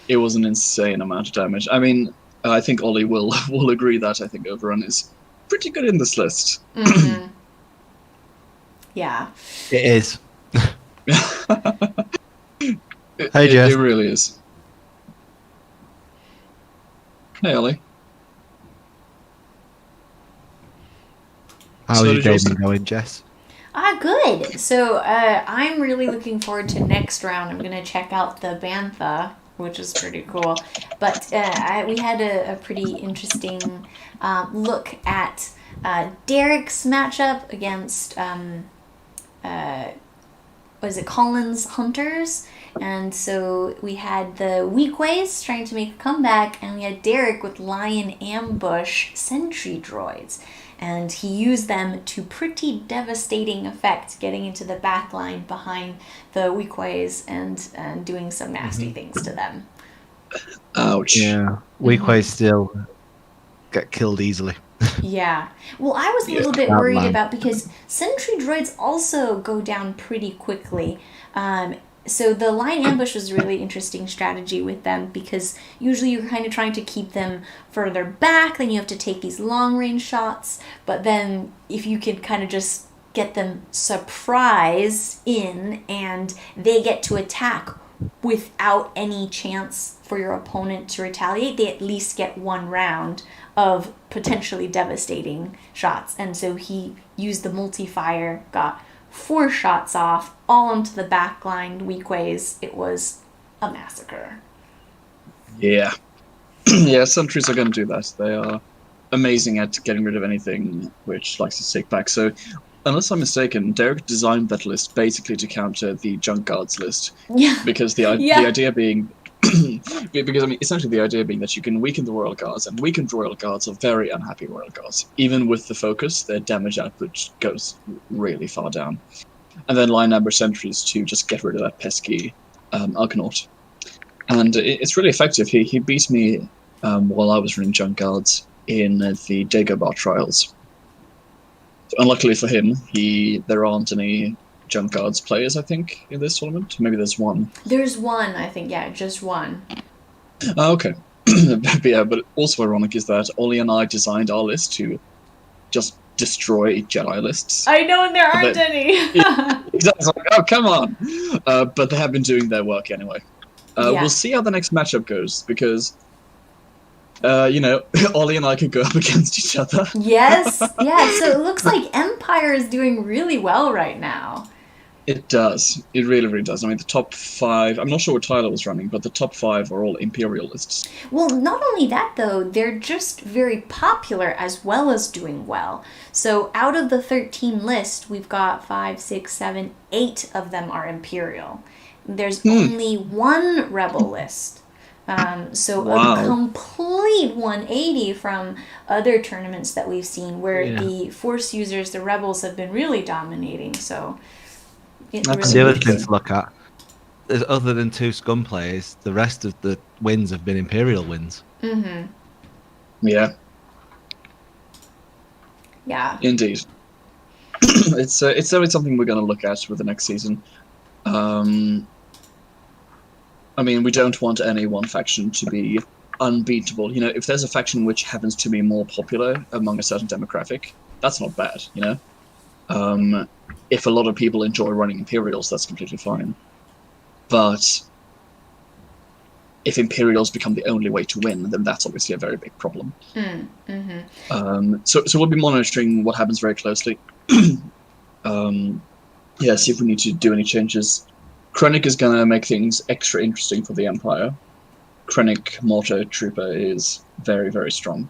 it was an insane amount of damage. I mean, I think Ollie will agree that I think overrun is pretty good in this list. Yeah. It is. Hey, Jess. It really is. Hey, Ollie. How are you going, Jess? Good. So I'm really looking forward to next round. I'm going to check out the Bantha, which is pretty cool. But we had a pretty interesting look at Derek's matchup against Collins Hunters. And so we had the Weekways trying to make a comeback, and we had Derek with Lion Ambush Sentry droids. And he used them to pretty devastating effect, getting into the back line behind the Weekways and doing some nasty things to them. Ouch. Yeah, Weequay still get killed easily. Yeah. Well, I was a little bit worried about, because Sentry droids also go down pretty quickly. So the line ambush was a really interesting strategy with them, because usually you're kind of trying to keep them further back, then you have to take these long range shots, but then if you can kind of just get them surprised in and they get to attack without any chance for your opponent to retaliate, they at least get 1 round of potentially devastating shots. And so he used the multi-fire, got 4 shots off, all onto the backline Weekways. It was a massacre. Yeah. Yeah, sentries are going to do that. They are amazing at getting rid of anything which likes to stick back. So, unless I'm mistaken, Derek designed that list basically to counter the Junk Guards list. Yeah. Because the idea being... because, I mean, essentially the idea being that you can weaken the Royal Guards, and weakened Royal Guards are very unhappy Royal Guards. Even with the focus, their damage output goes really far down. And then line ambush sentries to just get rid of that pesky Argonaut. And it's really effective. He beat me while I was running Junk Guards in the Dagobah trials. Unluckily for him, there aren't any Junk Guards players, I think, in this tournament. Maybe there's one. There's one, I think, yeah, just one. Oh, okay. But also ironic is that Ollie and I designed our list to just destroy Jedi lists. I know, and there aren't any. Exactly. It's like, oh, come on. But they have been doing their work anyway. We'll see how the next matchup goes, because, Ollie and I could go up against each other. Yes. Yeah, so it looks like Empire is doing really well right now. It does. It really, really does. I mean, the top 5... I'm not sure what Tyler was running, but the top 5 are all Imperial lists. Well, not only that, though, they're just very popular as well as doing well. So out of the 13 lists, we've got 5, 6, 7, 8 of them are Imperial. There's only 1 Rebel list. So a complete 180 from other tournaments that we've seen where the Force users, the Rebels, have been really dominating. So... That's the other thing to look at. Other than 2 scum players, the rest of the wins have been Imperial wins. Mm-hmm. Yeah. Yeah. Indeed. It's certainly something we're going to look at with the next season. I mean, we don't want any one faction to be unbeatable. You know, if there's a faction which happens to be more popular among a certain demographic, that's not bad, you know? If a lot of people enjoy running Imperials, that's completely fine. But if Imperials become the only way to win, then that's obviously a very big problem. So we'll be monitoring what happens very closely. See if we need to do any changes. Krennic is going to make things extra interesting for the Empire. Krennic Mortar Trooper is very, very strong.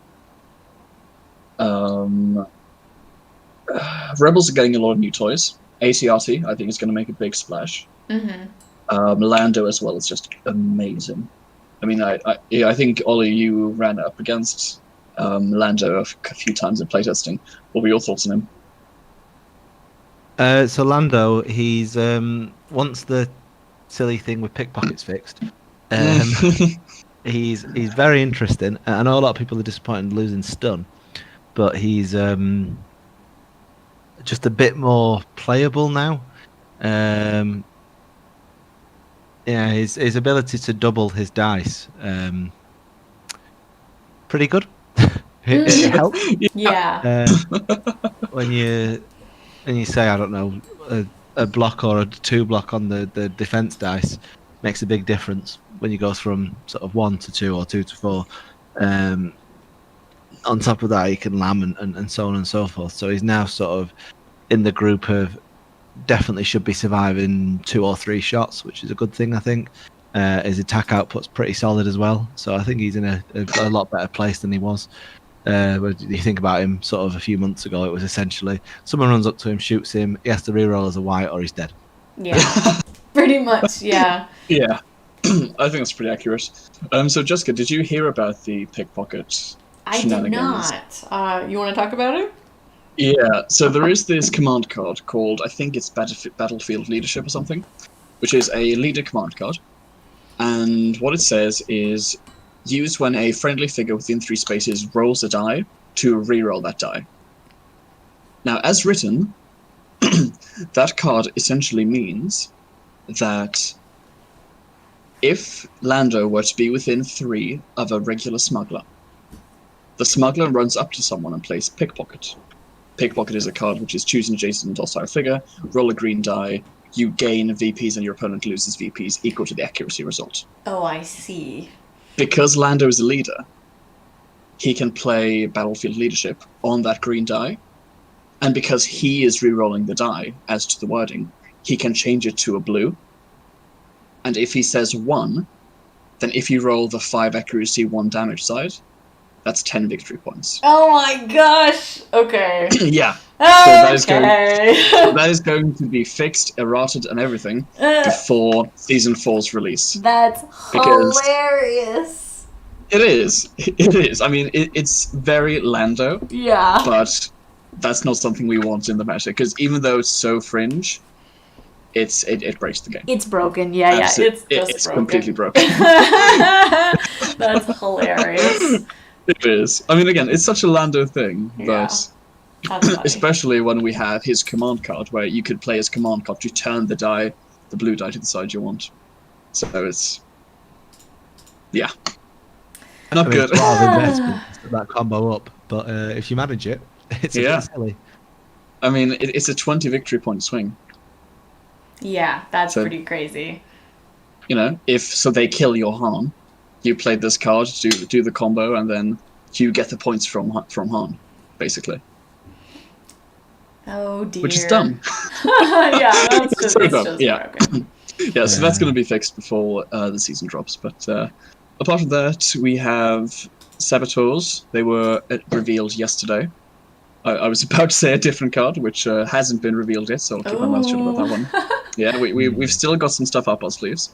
Rebels are getting a lot of new toys. ATRT, I think, is going to make a big splash. Lando as well is just amazing. I mean, I think, Ollie, you ran up against Lando a few times in playtesting. What were your thoughts on him? So Lando, he's once the silly thing with pickpockets fixed, he's very interesting. I know a lot of people are disappointed in losing stun, but he's just a bit more playable now. Yeah, his ability to double his dice, pretty good. it helps. Yeah. When you say, I don't know, a block or a 2 block on the defense dice makes a big difference when you go from sort of 1 to 2 or 2 to 4. On top of that, he can lam and so on and so forth. So he's now sort of in the group of definitely should be surviving 2 or 3 shots, which is a good thing, I think. His attack output's pretty solid as well. So I think he's in a lot better place than he was. When you think about him sort of a few months ago, it was essentially someone runs up to him, shoots him, he has to reroll as a white or he's dead. Yeah, pretty much, yeah. Yeah, I think that's pretty accurate. So Jessica, did you hear about the pickpocket shenanigans? I did not. You want to talk about it? Yeah, so there is this command card called, I think it's Battlefield Leadership or something, which is a leader command card. And what it says is, used when a friendly figure within 3 spaces rolls a die to reroll that die. Now, as written, that card essentially means that if Lando were to be within 3 of a regular smuggler, the smuggler runs up to someone and plays Pickpocket. Pickpocket is a card which is choose an adjacent docile figure, roll a green die, you gain VPs and your opponent loses VPs equal to the accuracy result. Oh, I see. Because Lando is a leader, he can play Battlefield Leadership on that green die, and because he is re-rolling the die, as to the wording, he can change it to a blue, and if he says 1, then if you roll the 5 accuracy, 1 damage side, that's 10 victory points. Oh my gosh! Okay. Yeah. Okay. So that is going to be fixed, errated, and everything before Season 4's release. That's hilarious. It is. It is. I mean, it's very Lando. Yeah. But that's not something we want in the match, because even though it's so fringe, it breaks the game. It's broken. Yeah, Absolutely. It's broken. Completely broken. That's hilarious. It is. I mean, again, it's such a Lando thing, but especially when we have his command card, where you could play his command card to turn the blue die to the side you want. So it's, yeah, not good. It's a lot of investment to set that combo up, but if you manage it, it's a bit silly. I mean, it's a 20 victory point swing. Yeah, that's pretty crazy. You know, if they kill your Han, you played this card to do the combo, and then you get the points from Han, basically. Oh dear. Which is dumb. Yeah, that's just, so it's dumb. just Yeah. broken. Yeah, so that's going to be fixed before the season drops. But apart from that, we have Saboteurs. They were revealed yesterday. I was about to say a different card, which hasn't been revealed yet, so I'll keep my mouth shut about that one. Yeah, we've still got some stuff up our sleeves.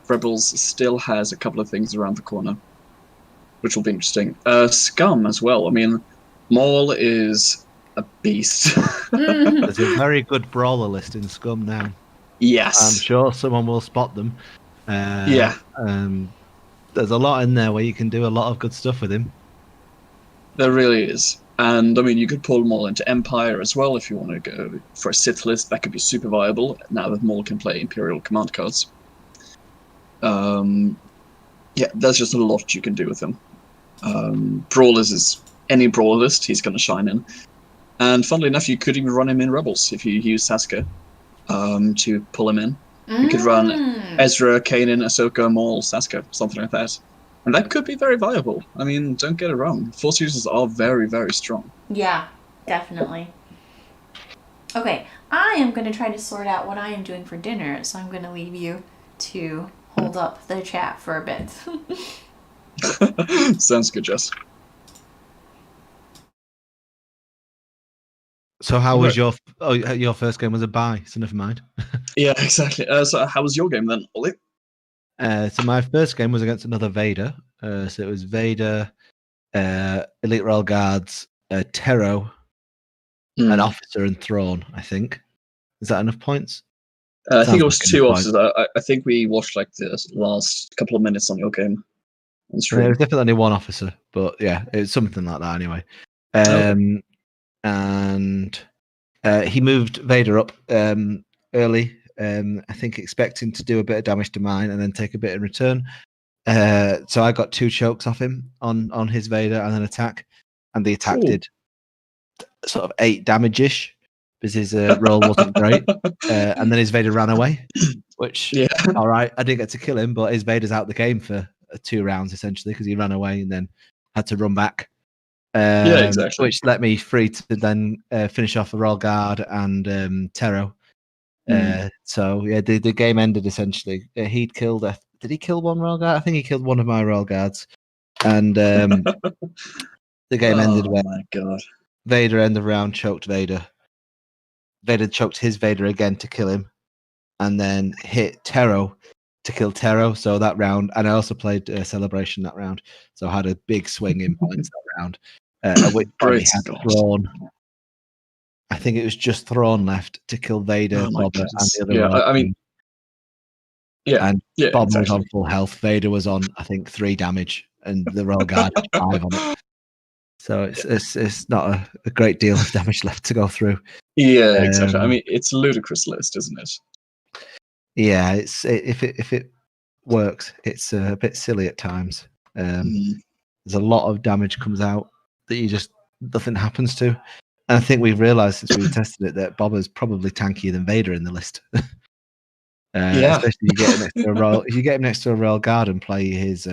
Rebels still has a couple of things around the corner, which will be interesting. Scum as well. I mean, Maul is a beast. There's a very good brawler list in Scum now. Yes. I'm sure someone will spot them. Yeah. There's a lot in there where you can do a lot of good stuff with him. There really is. And I mean, you could pull Maul into Empire as well if you want to go for a Sith list. That could be super viable now that Maul can play Imperial command cards. Yeah, there's just a lot you can do with him. Brawlers is any brawler list he's going to shine in. And funnily enough, you could even run him in Rebels if you use Sasuke to pull him in. You could run Ezra, Kanan, Ahsoka, Maul, Sasuke, something like that. And that could be very viable. I mean, don't get it wrong. Force users are very, very strong. Yeah, definitely. Okay, I am going to try to sort out what I am doing for dinner, so I'm going to leave you to hold up the chat for a bit. Sounds good, Jess. So how was your first game was a bye, so never mind. Yeah, exactly. So how was your game then, Ollie? So my first game was against another Vader. So it was Vader, Elite Royal Guards, Terro, an officer, and Thrawn, I think. Is that enough points? I think it was 2 officers. I think we watched like the last couple of minutes on your game. On stream. It was definitely only one officer, but yeah, it's something like that anyway. And he moved Vader up early, I think expecting to do a bit of damage to mine and then take a bit in return. So I got 2 chokes off him on his Vader and an attack, and the attack did sort of 8 damage-ish because his roll wasn't great. And then his Vader ran away, which, all right, I didn't get to kill him, but his Vader's out the game for 2 rounds essentially because he ran away and then had to run back. Exactly. Which let me free to then finish off a Royal Guard and Terro. So yeah, the game ended essentially. He'd killed. Did he kill 1 Royal Guard? I think he killed 1 of my Royal Guards, and the game ended where Vader end of round choked Vader. Vader choked his Vader again to kill him, and then hit Terro to kill Terro. So that round, and I also played Celebration that round, so I had a big swing in points that round. At which point he had Thrawn. I think it was just Thrawn left to kill Vader, Boba, and the other. I mean, and Boba was on full health. Vader was on, I think, 3 damage, and the Royal Guard had 5 on it. So it's not a great deal of damage left to go through. Yeah, exactly. I mean, it's a ludicrous list, isn't it? Yeah, if it works, it's a bit silly at times. There's a lot of damage comes out that you just nothing happens to, and I think we've realised since we've tested it that Boba's probably tankier than Vader in the list. Especially if you get him next to a Royal Guard and play his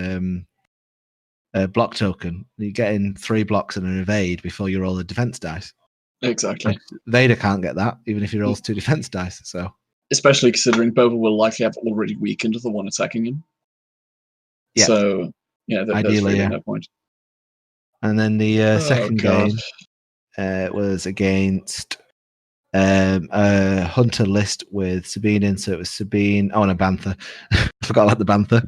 block token, you get in 3 blocks and an evade before you roll a defense dice. Exactly. Vader can't get that even if he rolls 2 defense dice. So, especially considering Boba will likely have already weakened the one attacking him. Yeah. So yeah, there's really no point. And then the second game was against a hunter list with Sabine in. So it was Sabine. Oh, and a Bantha. Forgot about the Bantha.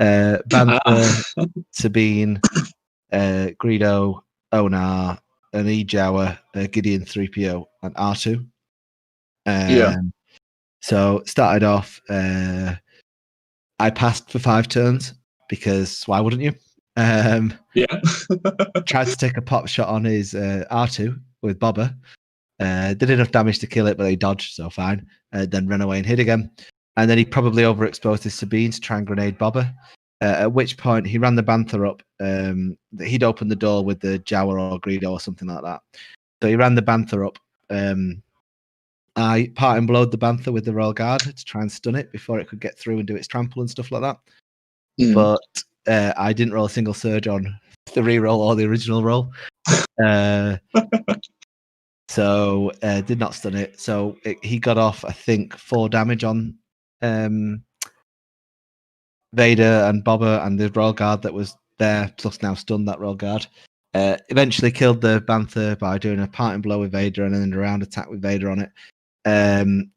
Bantha, Sabine, Greedo, Onar, an Ejawa, Gideon 3PO, and R2. So started off. I passed for 5 turns because why wouldn't you? Tried to take a pop shot on his R2 with Boba. Did enough damage to kill it, but he dodged, so fine. Then ran away and hid again. And then he probably overexposed his Sabine to try and grenade Boba. At which point he ran the Bantha up. He'd opened the door with the Jawa or Greedo or something like that. So he ran the Bantha up. I part and blowed the Bantha with the Royal Guard to try and stun it before it could get through and do its trample and stuff like that. But I didn't roll a single surge on the reroll or the original roll. So did not stun it. So he got off, I think, 4 damage on Vader and Boba and the Royal Guard that was there, plus now stunned that Royal Guard. Eventually killed the Bantha by doing a parting blow with Vader and then a round attack with Vader on it.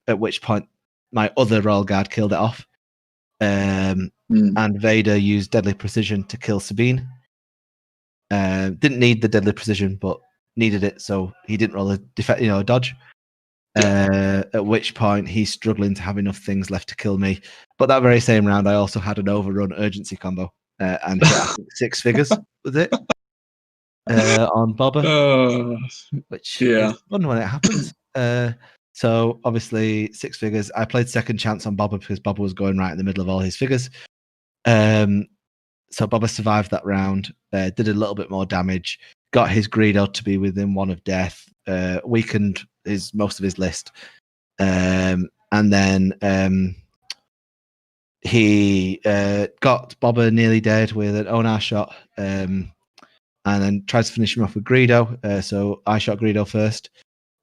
At which point my other Royal Guard killed it off. And Vader used deadly precision to kill Sabine. Didn't need the deadly precision, but needed it, so he didn't roll a dodge. At which point he's struggling to have enough things left to kill me. But that very same round, I also had an overrun urgency combo and hit, I think, 6 figures with it. on Boba, which is fun when it happens. So obviously 6 figures. I played second chance on Boba because Boba was going right in the middle of all his figures. So Boba survived that round, did a little bit more damage, got his Greedo to be within 1 of death, weakened most of his list, and then he got Boba nearly dead with an Onar shot, and then tried to finish him off with Greedo. So I shot Greedo first.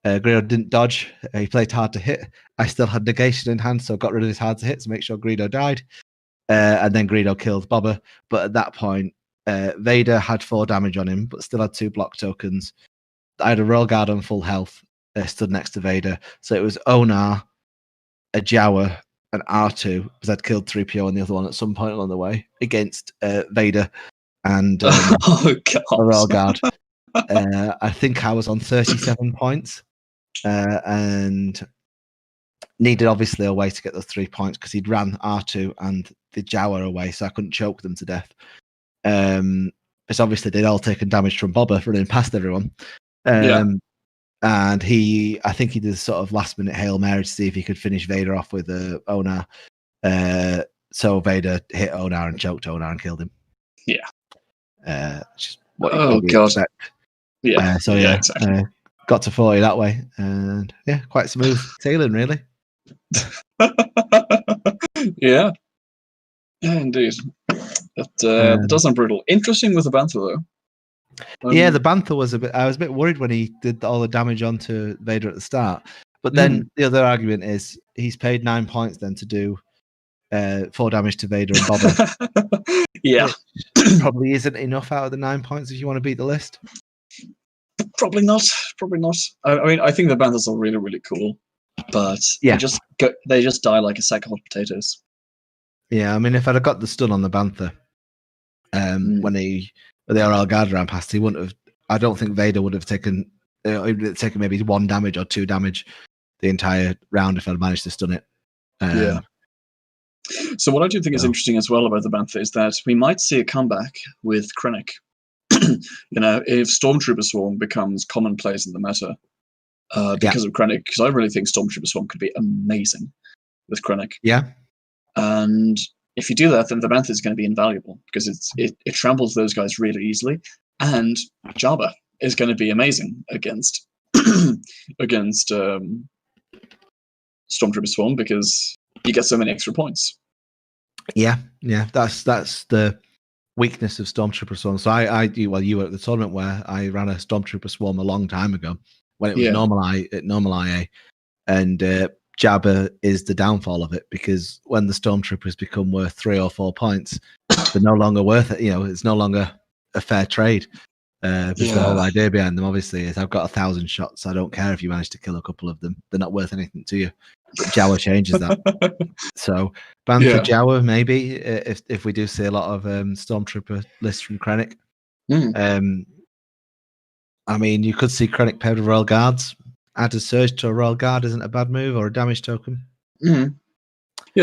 Greedo didn't dodge. He played hard to hit. I still had negation in hand, so got rid of his hard to hit to make sure Greedo died. And then Greedo killed Boba. But at that point, Vader had 4 damage on him, but still had 2 block tokens. I had a Royal Guard on full health, stood next to Vader. So it was Onar, a Jawa, and R2, because I'd killed 3PO and the other one at some point along the way, against Vader and a Royal Guard. I think I was on 37 points. And needed obviously a way to get those 3 points because he'd ran R2 and the Jawa away, so I couldn't choke them to death. Because obviously they'd all taken damage from Boba running past everyone. And I think he did a sort of last minute Hail Mary to see if he could finish Vader off with Onar. So Vader hit Onar and choked Onar and killed him. Yeah. What you God. expect. Yeah. Exactly. Got to 40 that way, and quite smooth sailing, really. Yeah, indeed. That does sound brutal. Interesting with the Bantha, though. The Bantha was I was a bit worried when he did all the damage onto Vader at the start. But then the other argument is he's paid 9 points then to do 4 damage to Vader and Boba. Probably isn't enough out of the 9 points if you want to beat the list. Probably not. I mean, I think the Banthas are really, really cool, but they just die like a sack of hot potatoes. Yeah, I mean, if I'd have got the stun on the Bantha, when the RL Guard ran past, he wouldn't have. I don't think Vader would have taken maybe 1 damage or 2 damage the entire round if I'd managed to stun it. So what I do think is interesting as well about the Bantha is that we might see a comeback with Krennic. If Stormtrooper Swarm becomes commonplace in the meta because of Krennic, because I really think Stormtrooper Swarm could be amazing with Krennic. Yeah. And if you do that, then the Bantha is going to be invaluable because it tramples those guys really easily. And Jabba is going to be amazing against Stormtrooper Swarm because you get so many extra points. Yeah. That's the weakness of Stormtrooper Swarm. So you were at the tournament where I ran a Stormtrooper Swarm a long time ago when it was normal IA, and Jabba is the downfall of it because when the Stormtroopers become worth 3 or 4 points, they're no longer worth it. It's no longer a fair trade. Because the whole idea behind them obviously is I've got 1,000 shots. I don't care if you manage to kill a couple of them; they're not worth anything to you. But Jawa changes that. So Bantha Jawa maybe if we do see a lot of Stormtrooper lists from Krennic. I mean, you could see Krennic paired with Royal Guards. Add a surge to a Royal Guard isn't a bad move, or a damage token. Yeah,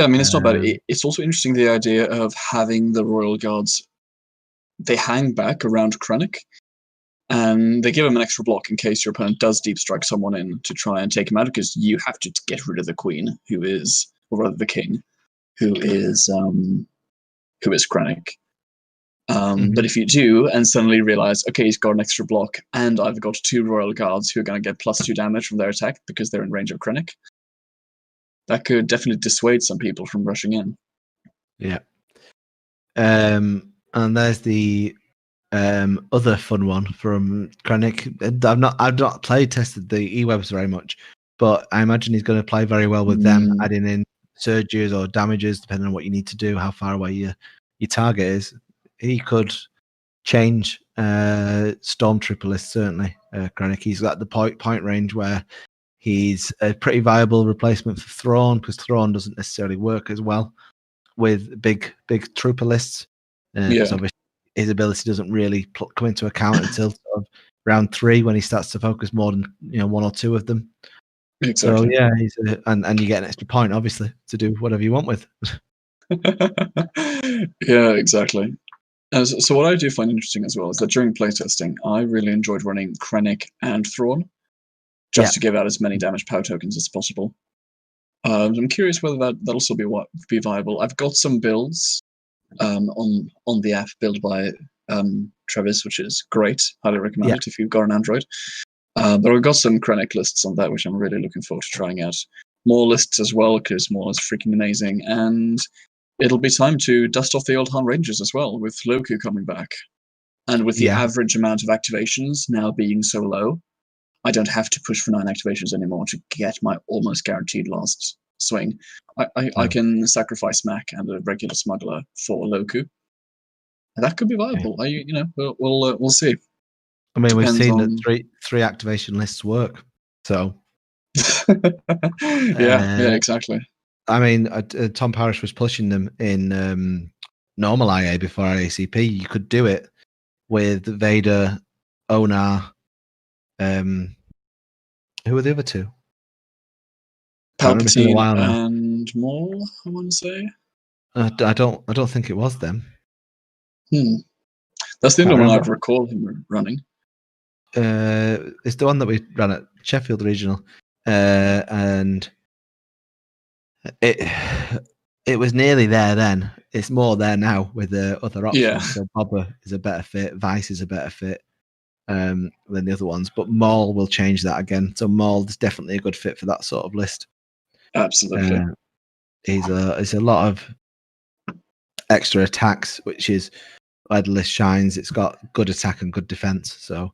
I mean it's not bad. It's also interesting the idea of having the Royal Guards. They hang back around Krennic. And they give him an extra block in case your opponent does deep strike someone in to try and take him out, because you have to get rid of the queen, or rather the king, who is Krennic. But if you do, and suddenly realize, okay, he's got an extra block, and I've got 2 Royal Guards who are going to get +2 damage from their attack because they're in range of Krennic, that could definitely dissuade some people from rushing in. Yeah. And there's the other fun one from Krennic. I've not tested the E-webs very much, but I imagine he's going to play very well with them, adding in surges or damages depending on what you need to do, how far away your target is. He could change Stormtrooper list, certainly. Krennic, he's got the point range where he's a pretty viable replacement for Thrawn, because Thrawn doesn't necessarily work as well with big trooper lists. Because obviously his ability doesn't really come into account until sort of round 3 when he starts to focus more than 1 or 2 of them. Exactly. So he's and you get an extra point obviously to do whatever you want with. Yeah, exactly. So what I do find interesting as well is that during playtesting, I really enjoyed running Krennic and Thrawn, just to give out as many damage power tokens as possible. I'm curious whether that'll still be viable. I've got some builds on the app built by Travis, which is great. Highly recommend it if you've got an Android. But I've got some Krennic lists on that, which I'm really looking forward to trying out. More lists as well, because Maul is freaking amazing. And it'll be time to dust off the old Han Rangers as well, with Loku coming back. And with the average amount of activations now being so low, I don't have to push for 9 activations anymore to get my almost guaranteed last swing. I can sacrifice Mac and a regular smuggler for Loku. And that could be viable. We'll see. I mean, we've Depends seen on... that three activation lists work. So yeah, exactly. I mean, Tom Parish was pushing them in normal IA before IACP. You could do it with Vader, Onar. Who were the other two? Palpatine and Maul, I want to say. I don't think it was them. That's the only one I recall him running. It's the one that we ran at Sheffield Regional, and it was nearly there then. It's more there now with the other options. Yeah. So Boba is a better fit, Vice is a better fit than the other ones, but Maul will change that again. So Maul is definitely a good fit for that sort of list. Absolutely. He's a lot of extra attacks, which is where the list shines. It's got good attack and good defense. So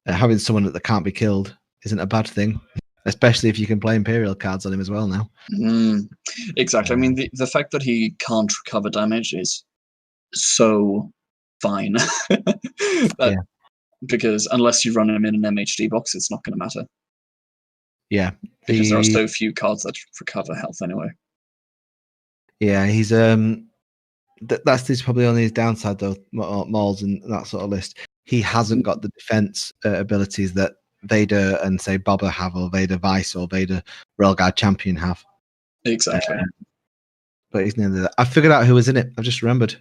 having someone that can't be killed isn't a bad thing, especially if you can play Imperial cards on him as well now. Exactly. I mean, the fact that he can't recover damage is so fine. Because unless you run him in an MHD box, it's not going to matter. Yeah. Because there are so few cards that recover health anyway. Yeah, he's that's probably only his downside though, Maul's and that sort of list. He hasn't got the defense abilities that Vader and say Boba have, or Vader Vice, or Vader Royal Guard Champion have. Exactly. But he's nearly there. I figured out who was in it. I've just remembered.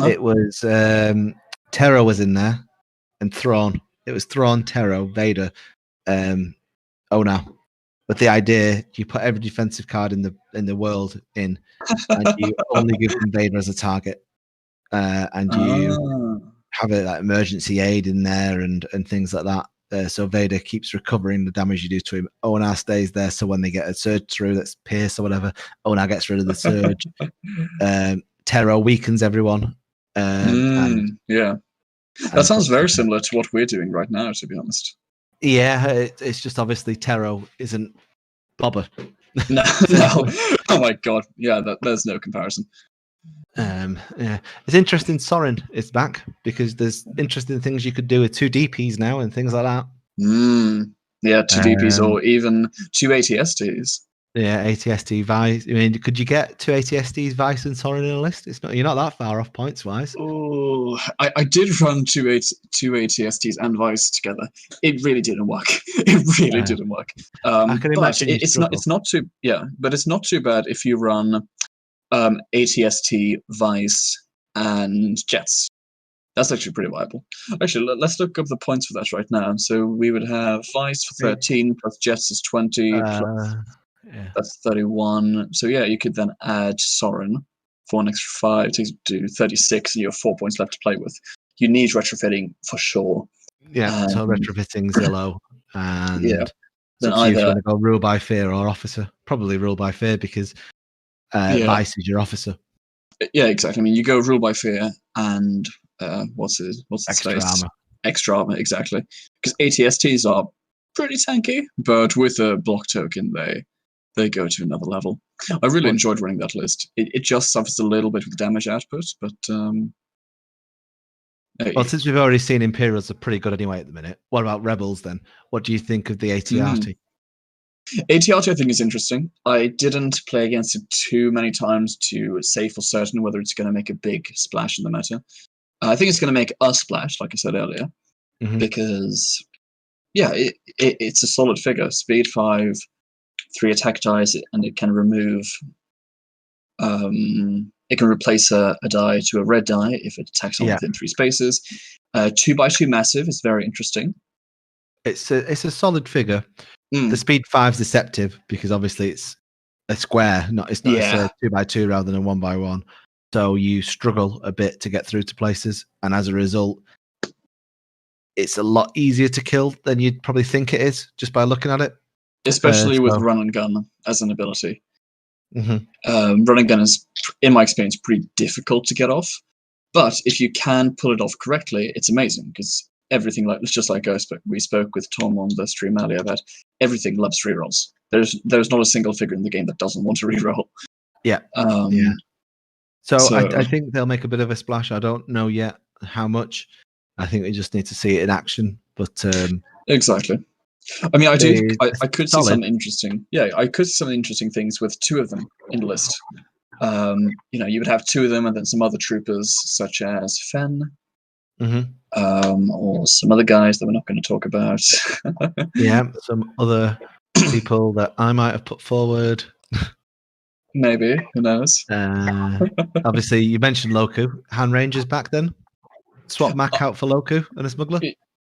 It was Terro was in there, and Thrawn. It was Thrawn, Terro, Vader, Onar. But the idea, you put every defensive card in the world in, and you only give them Vader as a target, and you have a like, emergency aid in there and things like that. So Vader keeps recovering the damage you do to him. Onar stays there, so when they get a surge through that's Pierce or whatever, Onar gets rid of the surge. Terro weakens everyone. That sounds very similar to what we're doing right now, to be honest. Yeah, it's just obviously Terro isn't Boba. No. Oh my god. Yeah, there's no comparison. Yeah, it's interesting. Sorin is back because there's interesting things you could do with 2 DPs now and things like that. Yeah, 2 DPs or even 2 ATSTs. Yeah, ATST Vice. I mean, could you get 2 ATSTs Vice and Sorin in a list? You're not that far off points wise. Oh, I did run 2 ATSTs and Vice together. It really didn't work. It really didn't work. I can imagine it's not too but it's not too bad if you run ATST, Vice, and Jets. That's actually pretty viable. Actually, let's look up the points for that right now. So we would have Vice for 13 plus Jets is 20. That's 31. So yeah, you could then add Sorin for an extra 5, takes to 36, and you have 4 points left to play with. You need retrofitting for sure. Yeah, so retrofitting Zillow and then either you want to go rule by fear or officer. Probably rule by fear because Vice is your officer. Yeah, exactly. I mean, you go rule by fear and what's the extra space? armor. Extra armor, exactly. Because ATSTs are pretty tanky, but with a block token, they go to another level. I really enjoyed running that list. It just suffers a little bit with damage output, but well, since we've already seen Imperials are pretty good anyway at the minute, what about Rebels then? What do you think of the ATRT? ATRT I think is interesting. I didn't play against it too many times to say for certain whether it's going to make a big splash in the meta. I think it's going to make a splash, like I said earlier, because it's a solid figure. Speed 5, 3 attack dice, and it can remove It can replace a die to a red die if it attacks on within 3 spaces. 2x2 massive is very interesting. It's a solid figure. The speed 5's deceptive because obviously it's a square, it's not a 2x2 rather than a 1x1. So you struggle a bit to get through to places, and as a result, it's a lot easier to kill than you'd probably think it is just by looking at it. Especially with run and gun as an ability. Mm-hmm. Run and gun is, in my experience, pretty difficult to get off. But if you can pull it off correctly, it's amazing because everything, it's just like we spoke with Tom on the stream earlier, that everything loves rerolls. There's not a single figure in the game that doesn't want to reroll. Yeah. Yeah. So I think they'll make a bit of a splash. I don't know yet how much. I think we just need to see it in action. But exactly. I mean, I could see some interesting. Yeah, I could see some interesting things with 2 of them in the list. You would have 2 of them, and then some other troopers such as Fen, or some other guys that we're not going to talk about. Yeah, some other people that I might have put forward. Maybe, who knows? Obviously, you mentioned Loku. Hand Rangers back then. Swap Mac out for Loku and a smuggler.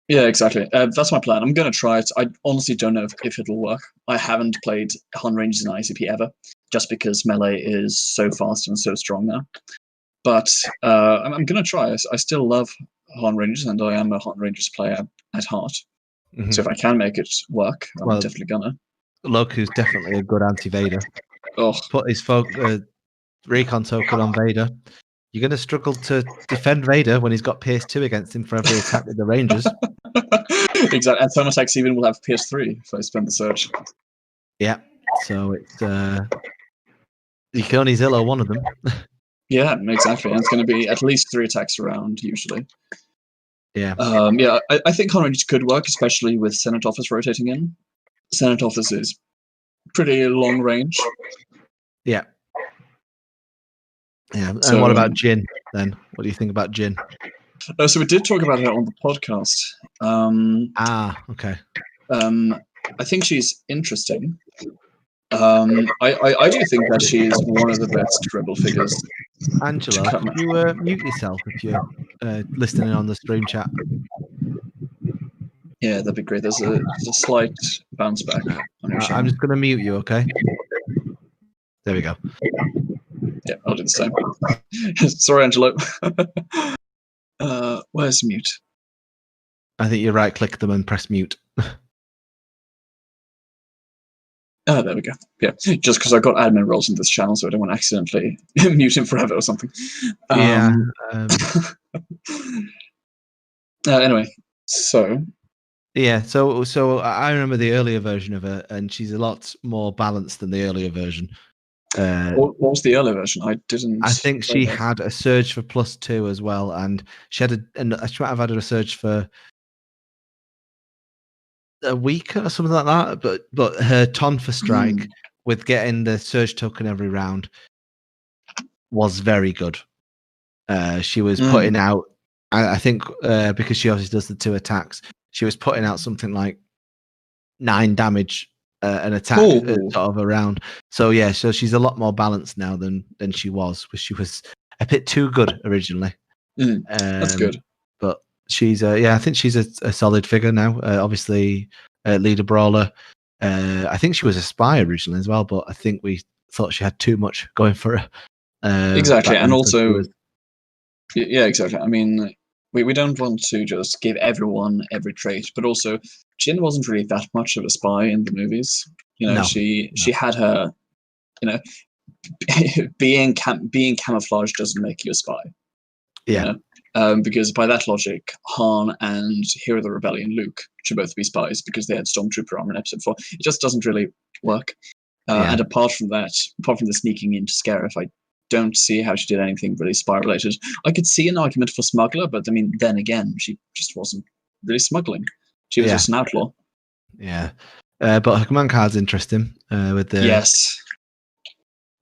Yeah, exactly. That's my plan. I'm going to try it. I honestly don't know if it'll work. I haven't played Han Rangers in IACP ever, just because melee is so fast and so strong now. But I'm going to try it. I still love Han Rangers, and I am a Han Rangers player at heart. Mm-hmm. So if I can make it work, I'm definitely going to. Loku's definitely a good anti-Vader. Oh. Put his recon token on Vader. You're going to struggle to defend Vader when he's got PS2 against him for every attack with the Rangers. Exactly, and some attacks even will have PS3 if I spend the surge. Yeah, so it's you can only Zillow one of them. Yeah, exactly, and it's going to be at least 3 attacks around usually. Yeah. I think Han Rangers could work, especially with Senate Office rotating in. Senate Office is pretty long range. Yeah. Yeah, and what about Jin then? What do you think about Jin? So we did talk about her on the podcast. Okay. I think she's interesting. I do think that she's one of the best rebel figures. Angela, could you mute yourself if you're listening on the stream chat? Yeah, that'd be great. There's a slight bounce back. I'm just going to mute you, okay? There we go. Yeah, I'll do the same. Sorry, Angelo. Where's mute? I think you right-click them and press mute. Oh, there we go. Yeah, just because I got admin roles in this channel, so I don't want to accidentally mute him forever or something. Anyway, so... Yeah, so I remember the earlier version of her, and she's a lot more balanced than the earlier version. What was the earlier version? I think she had a surge for +2 as well, and she had she might have had a surge for a week or something like that. But her ton for strike with getting the surge token every round was very good. She was putting out, I think, because she obviously does the 2 attacks, she was putting out something like 9 damage. An attack sort of around. So yeah, so she's a lot more balanced now than she was. She was a bit too good originally. That's good. But she's I think she's a solid figure now. Obviously, leader brawler. I think she was a spy originally as well, but I think we thought she had too much going for her. Exactly, and also, yeah, exactly. I mean, we don't want to just give everyone every trait, but also Jin wasn't really that much of a spy in the movies. She had her, being camouflage doesn't make you a spy. Yeah. Because by that logic, Han and Hero of the Rebellion Luke should both be spies because they had Stormtrooper armor in episode 4. It just doesn't really work. And apart from the sneaking into Scarif, I don't see how she did anything really spy related. I could see an argument for smuggler, but I mean, then again, she just wasn't really smuggling. She was just an outlaw. Yeah. But her command card's interesting with the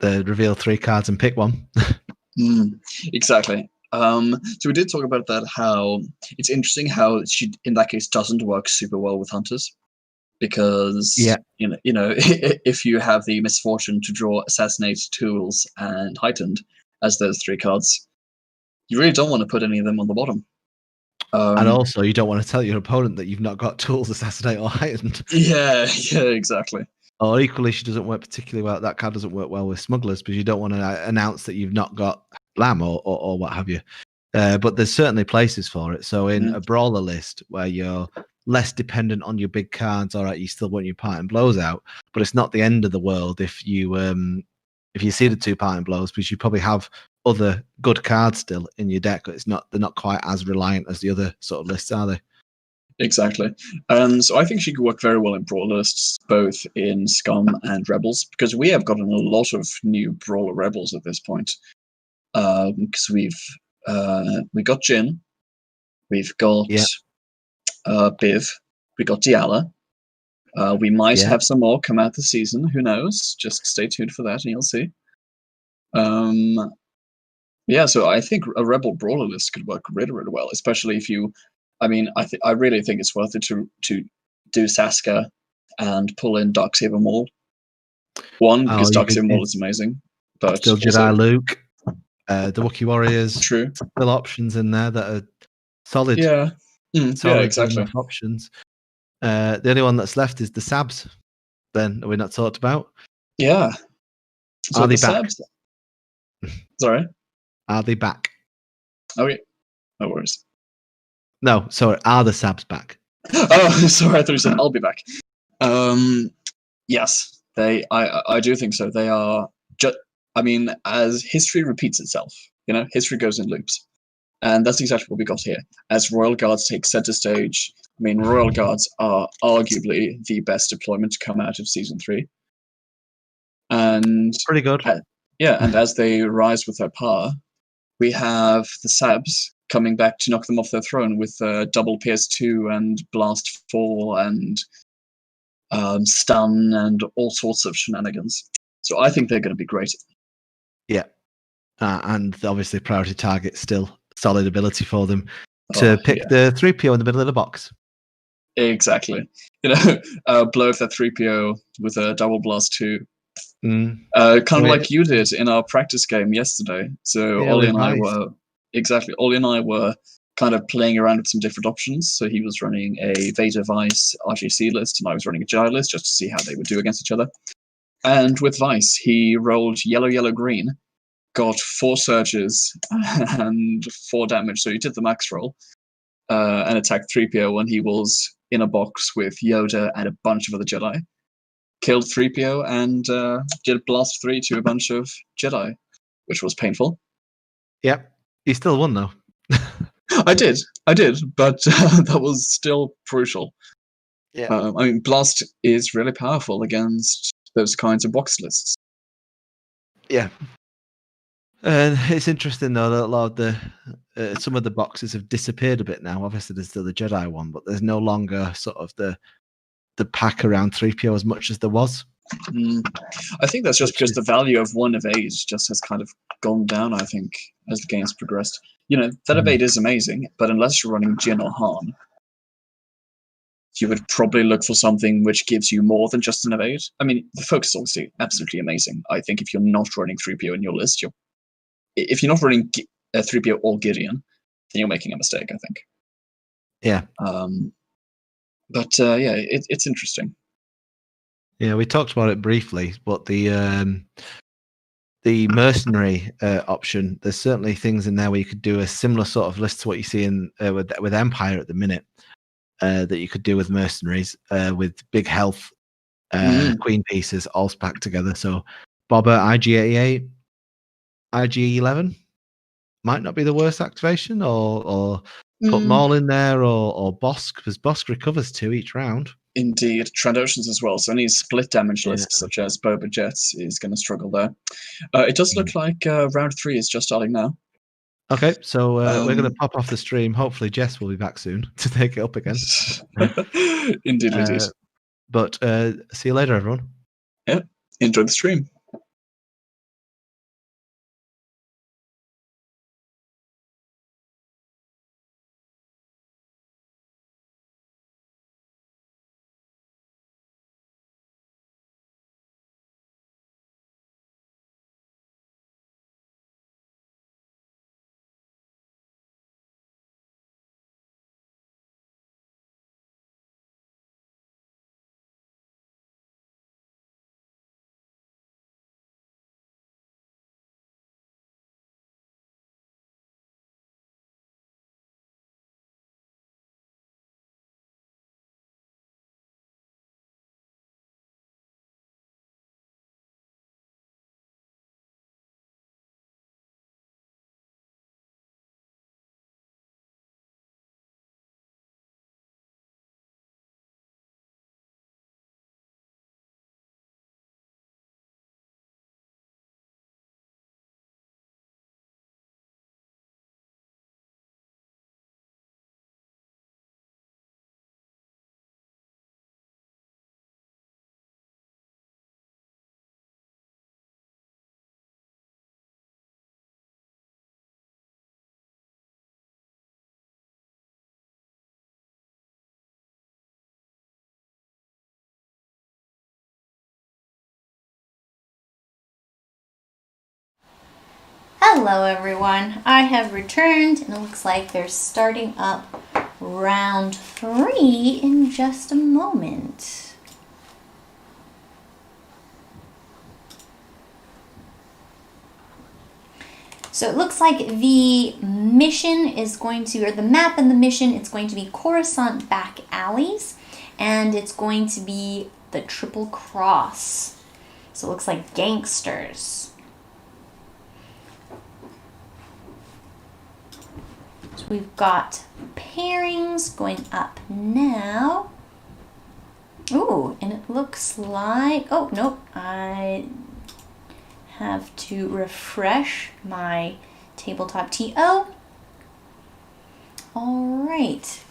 reveal 3 cards and pick one. Exactly. So we did talk about that, how it's interesting how she, in that case, doesn't work super well with hunters. Because, if you have the misfortune to draw Assassinate, Tools, and Heightened, as those 3 cards. You really don't want to put any of them on the bottom. And also, you don't want to tell your opponent that you've not got tools, assassinate, or heightened. Yeah, exactly. Or equally, she doesn't work particularly well. That card doesn't work well with smugglers because you don't want to announce that you've not got lamb or what have you. But there's certainly places for it. So in a brawler list where you're less dependent on your big cards, all right, you still want your parting blows out, but it's not the end of the world if you see the 2 parting blows, because you probably have other good cards still in your deck. But they're not quite as reliant as the other sort of lists, are they? Exactly. And so I think she could work very well in brawler lists, both in Scum and Rebels, because we have gotten a lot of new brawler rebels at this point. Because we got Jin, we've got Biv, we got Diala. We might have some more come out this season. Who knows? Just stay tuned for that, and you'll see. So I think a Rebel brawler list could work really, really well, especially if you. I mean, I really think it's worth it to do Saska and pull in Dark Saber Maul. Because Dark Saber Maul is amazing, but still Jedi Luke, the Wookiee Warriors. True. Still options in there that are solid. Yeah. Solid exactly. Options. The only one that's left is the Sabs. Then that we're not talked about. Yeah. So are they back? Sabs? Sorry. Are they back? Okay. No worries. No, sorry. Are the Sabs back? Oh, sorry. I thought you said I'll be back. Yes, they. I do think so. They are. As history repeats itself, history goes in loops, and that's exactly what we got here. As Royal Guards take center stage, Royal Guards are arguably the best deployment to come out of Season 3. And pretty good. And as they rise with their power, we have the Sabs coming back to knock them off their throne with double PS2 and Blast 4 and stun and all sorts of shenanigans. So I think they're going to be great. Yeah. And obviously priority target still solid ability for them to pick the 3PO in the middle of the box. Exactly. Blow up that 3PO with a double blast 2. Kind of like you did in our practice game yesterday. So Ollie and I were kind of playing around with some different options. So he was running a Vader Vice RGC list, and I was running a Jedi list just to see how they would do against each other. And with Vice, he rolled yellow, yellow, green, got 4 surges and 4 damage. So he did the max roll and attacked 3PO when he was in a box with Yoda and a bunch of other Jedi. Killed 3PO and did Blast 3 to a bunch of Jedi, which was painful. Yep. He still won, though. I did, but that was still crucial. Yeah. Blast is really powerful against those kinds of box lists. Yeah. And it's interesting, though, that a lot of some of the boxes have disappeared a bit now. Obviously, there's still the Jedi one, but there's no longer sort of the pack around 3PO as much as there was. I think that's just because the value of one evade just has kind of gone down, I think, as the game's progressed. That evade is amazing, but unless you're running Jin or Han, you would probably look for something which gives you more than just an evade. The focus is obviously absolutely amazing. I think if you're not running 3PO in your list, if you're not running 3PO or Gideon, then you're making a mistake, I think. Yeah. It's interesting. Yeah, we talked about it briefly, but the mercenary option, there's certainly things in there where you could do a similar sort of list to what you see in with Empire at the minute that you could do with mercenaries with big health queen pieces all packed together. So Boba, IG-88, IG-11 might not be the worst activation, or put Maul in there, or Bosk, because Bosk recovers 2 each round. Indeed, Trandoshans as well. So any split damage lists such as Boba Jets is going to struggle there. It does look like round 3 is just starting now. Okay, so we're going to pop off the stream. Hopefully Jess will be back soon to take it up again. Indeed. But see you later, everyone. Yeah, enjoy the stream. Hello everyone, I have returned and it looks like they're starting up round 3 in just a moment. So it looks like the mission is going to, or the map and the mission, it's going to be Coruscant back alleys, and it's going to be the Triple Cross. So it looks like gangsters. So we've got pairings going up now. Ooh, and it looks like, oh, nope, I have to refresh my tabletop TO. All right.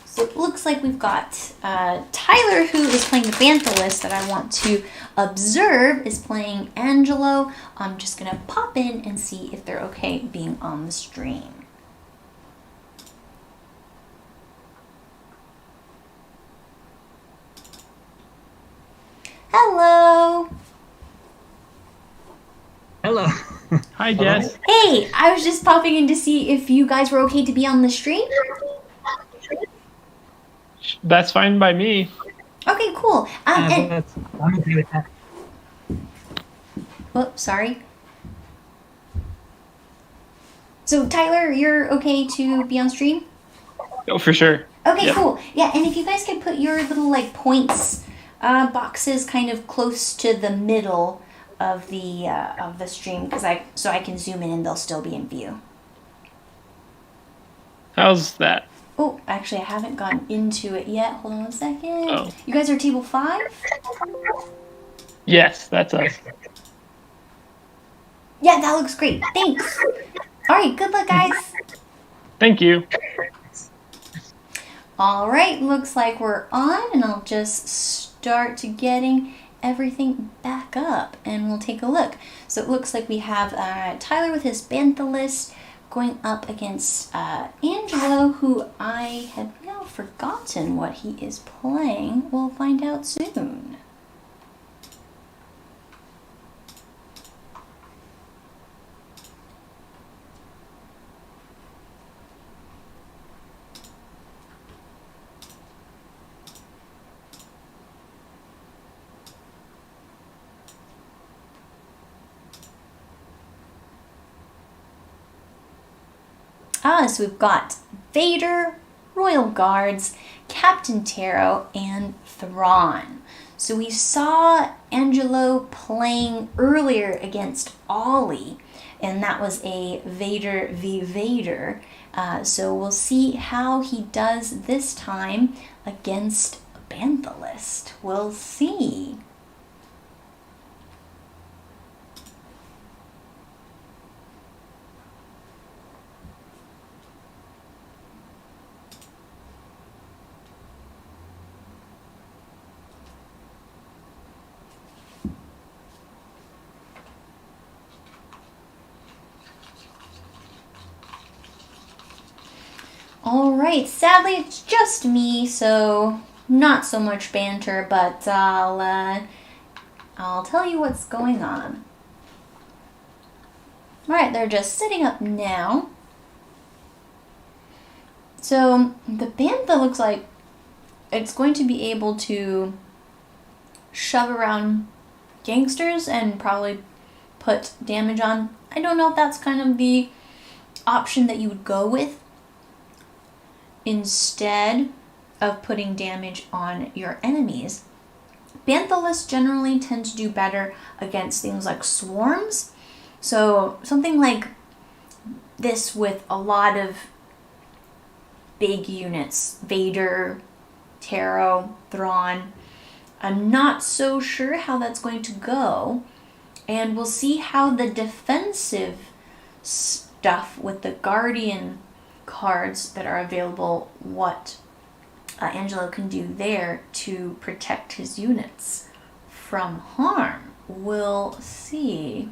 So it looks like we've got Tyler, who is playing the Bantha list that I want to observe, is playing Angelo. I'm just going to pop in and see if they're okay being on the stream. Hello. Hello. Hi, Jess. Hey, I was just popping in to see if you guys were okay to be on the stream. That's fine by me. Okay, cool. I'm okay with that. Oh, sorry. So, Tyler, you're okay to be on stream? Oh, for sure. Okay, Yep. cool. Yeah, and if you guys could put your little, like, points boxes kind of close to the middle of the stream, so I can zoom in and they'll still be in view. How's that? Oh, actually, I haven't gone into it yet. Hold on one second. Oh. You guys are table 5? Yes, that's us. Yeah, that looks great. Thanks. All right, good luck, guys. Thank you. All right, looks like we're on, and I'll just start getting everything back up, and we'll take a look. So it looks like we have Tyler with his Bantha list going up against Angelo, who I have now forgotten what he is playing. We'll find out soon. So we've got Vader, Royal Guards, Captain Terro, and Thrawn. So we saw Angelo playing earlier against Ollie, and that was a Vader v Vader. So we'll see how he does this time against a Bantha list. We'll see. Alright, sadly it's just me, so not so much banter, but I'll tell you what's going on. Alright, they're just sitting up now. So the Bantha looks like it's going to be able to shove around gangsters and probably put damage on. I don't know if that's kind of the option that you would go with, instead of putting damage on your enemies. Bantha lists generally tend to do better against things like swarms. So something like this with a lot of big units, Vader, Terro, Thrawn. I'm not so sure how that's going to go. And we'll see how the defensive stuff with the Guardian cards that are available, what Angelo can do there to protect his units from harm. We'll see.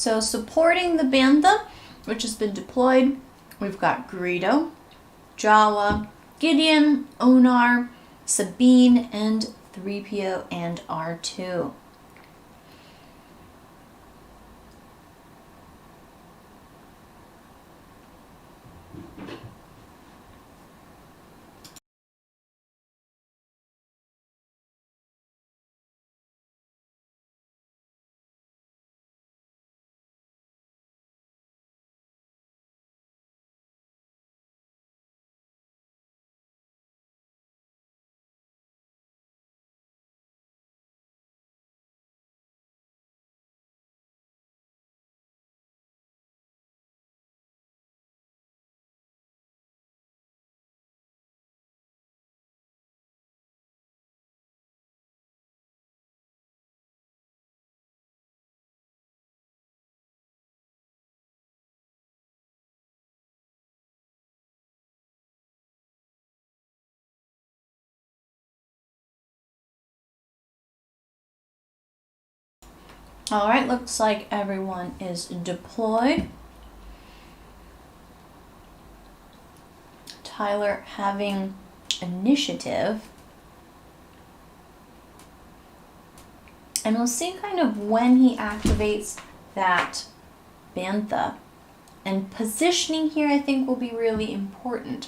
So supporting the Bantha, which has been deployed, we've got Greedo, Jawa, Gideon, Onar, Sabine, and 3PO and R2. All right, looks like everyone is deployed. Tyler having initiative. And we'll see kind of when he activates that Bantha. And positioning here I think will be really important.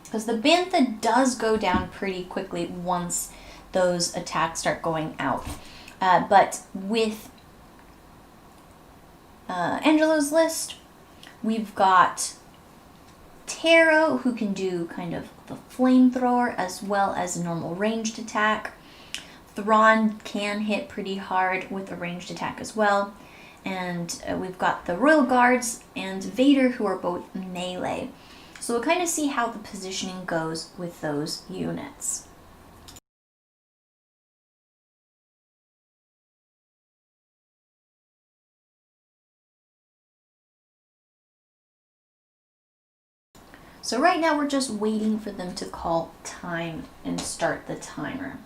Because the Bantha does go down pretty quickly once those attacks start going out. But with Angelo's list, we've got Terro, who can do kind of the flamethrower as well as a normal ranged attack. Thrawn can hit pretty hard with a ranged attack as well. And we've got the Royal Guards and Vader, who are both melee. So we'll kind of see how the positioning goes with those units. So right now we're just waiting for them to call time and start the timer.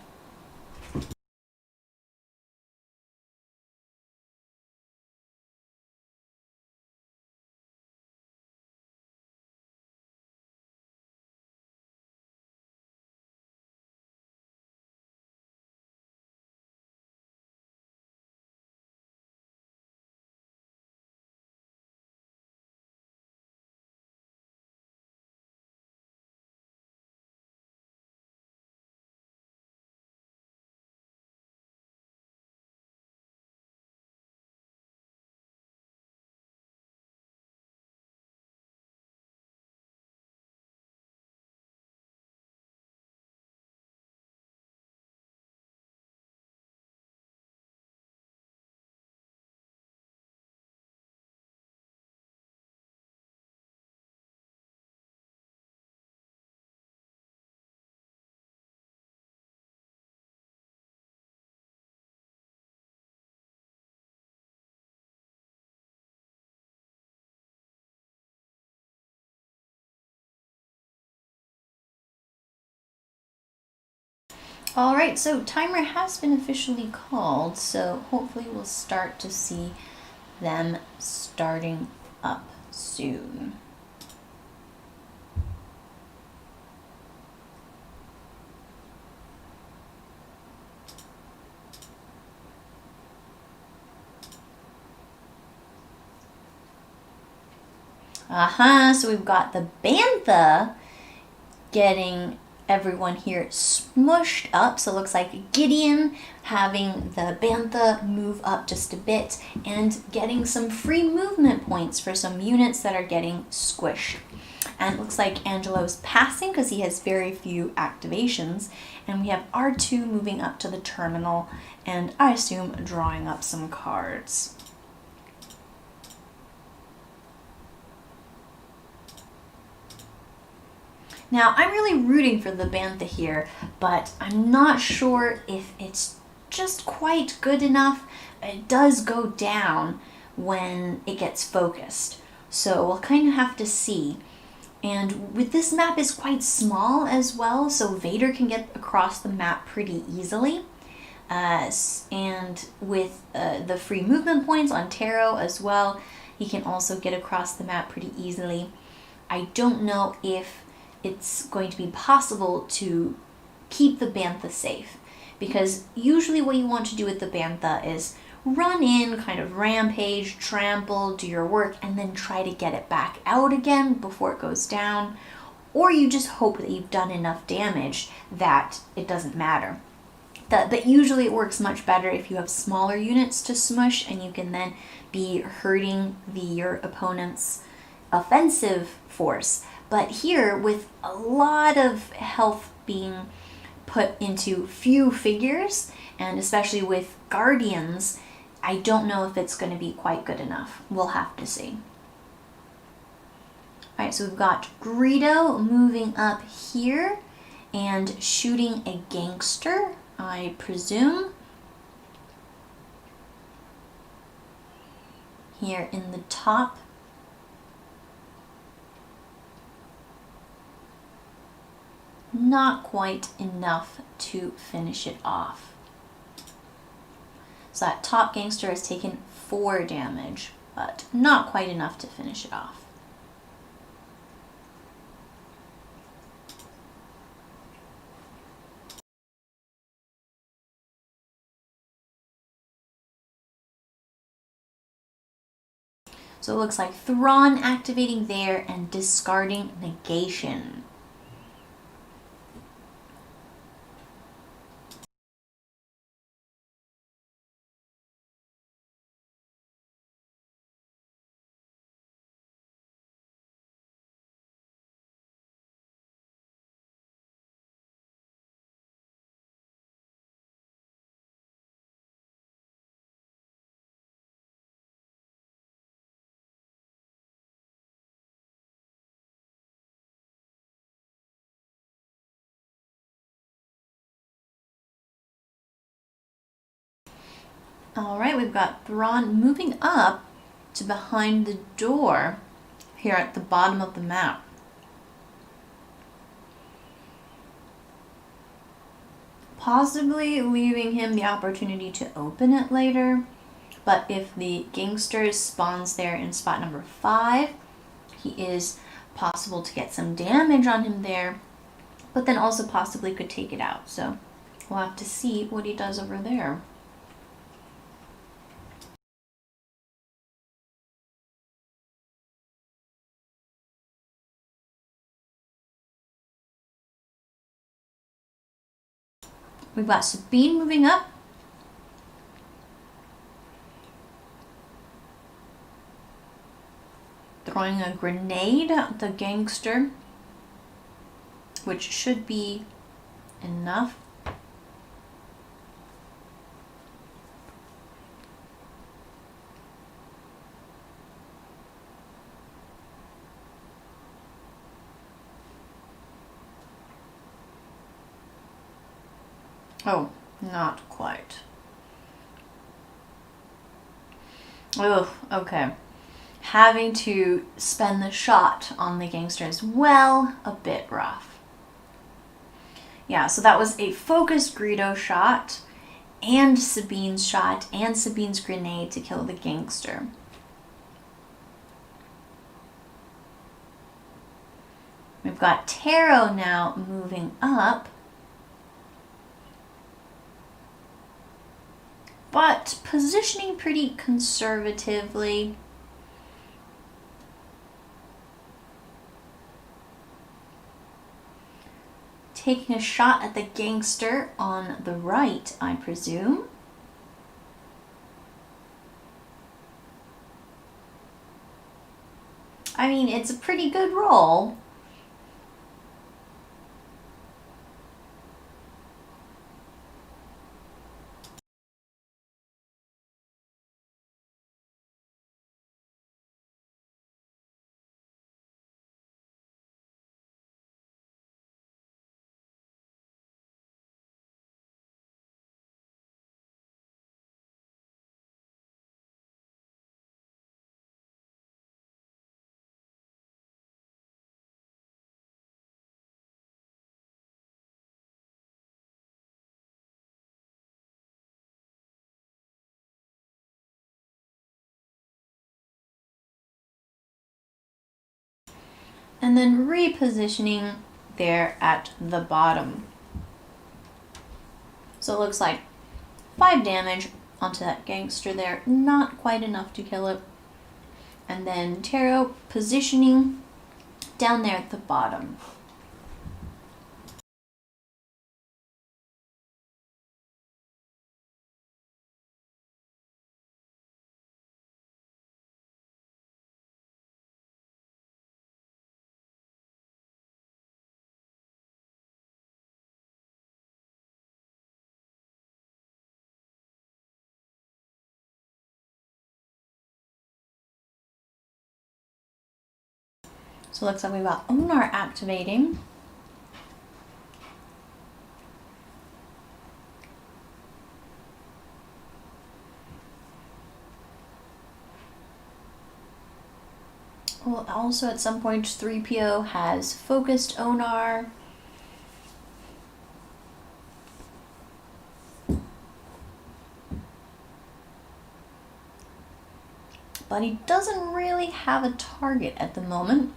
All right, so timer has been officially called, so hopefully we'll start to see them starting up soon. So we've got the Bantha getting everyone here smushed up. So it looks like Gideon having the Bantha move up just a bit and getting some free movement points for some units that are getting squished. And it looks like Angelo's passing because he has very few activations. And we have R2 moving up to the terminal and I assume drawing up some cards. Now, I'm really rooting for the Bantha here, but I'm not sure if it's just quite good enough. It does go down when it gets focused, so we'll kind of have to see. And with this map is quite small as well, so Vader can get across the map pretty easily. And with the free movement points on Terro as well, he can also get across the map pretty easily. I don't know if it's going to be possible to keep the Bantha safe, because usually what you want to do with the Bantha is run in, kind of rampage, trample, do your work, and then try to get it back out again before it goes down. Or you just hope that you've done enough damage that it doesn't matter. But usually it works much better if you have smaller units to smush, and you can then be hurting your opponent's offensive force. But here, with a lot of health being put into few figures, and especially with Guardians, I don't know if it's going to be quite good enough. We'll have to see. Alright, so we've got Greedo moving up here and shooting a gangster, I presume. Here in the top. Not quite enough to finish it off. So that top gangster has taken 4 damage, but not quite enough to finish it off. So it looks like Thrawn activating there and discarding negation. Alright, we've got Thrawn moving up to behind the door here at the bottom of the map. Possibly leaving him the opportunity to open it later, but if the gangster spawns there in spot number 5, he is possible to get some damage on him there, but then also possibly could take it out. So we'll have to see what he does over there. We've got Sabine moving up. Throwing a grenade at the gangster, which should be enough. Oh, not quite. Ugh, okay. Having to spend the shot on the gangster as well, a bit rough. Yeah, so that was a focused Greedo shot, and Sabine's shot, and Sabine's grenade to kill the gangster. We've got Terro now moving up. But positioning pretty conservatively. Taking a shot at the gangster on the right, I presume. I mean, it's a pretty good roll. and then repositioning there at the bottom. So it looks like 5 damage onto that gangster there, not quite enough to kill it. And then Terro positioning down there at the bottom. So it looks like we've got Onar activating. Well, also at some point 3PO has focused Onar. But he doesn't really have a target at the moment.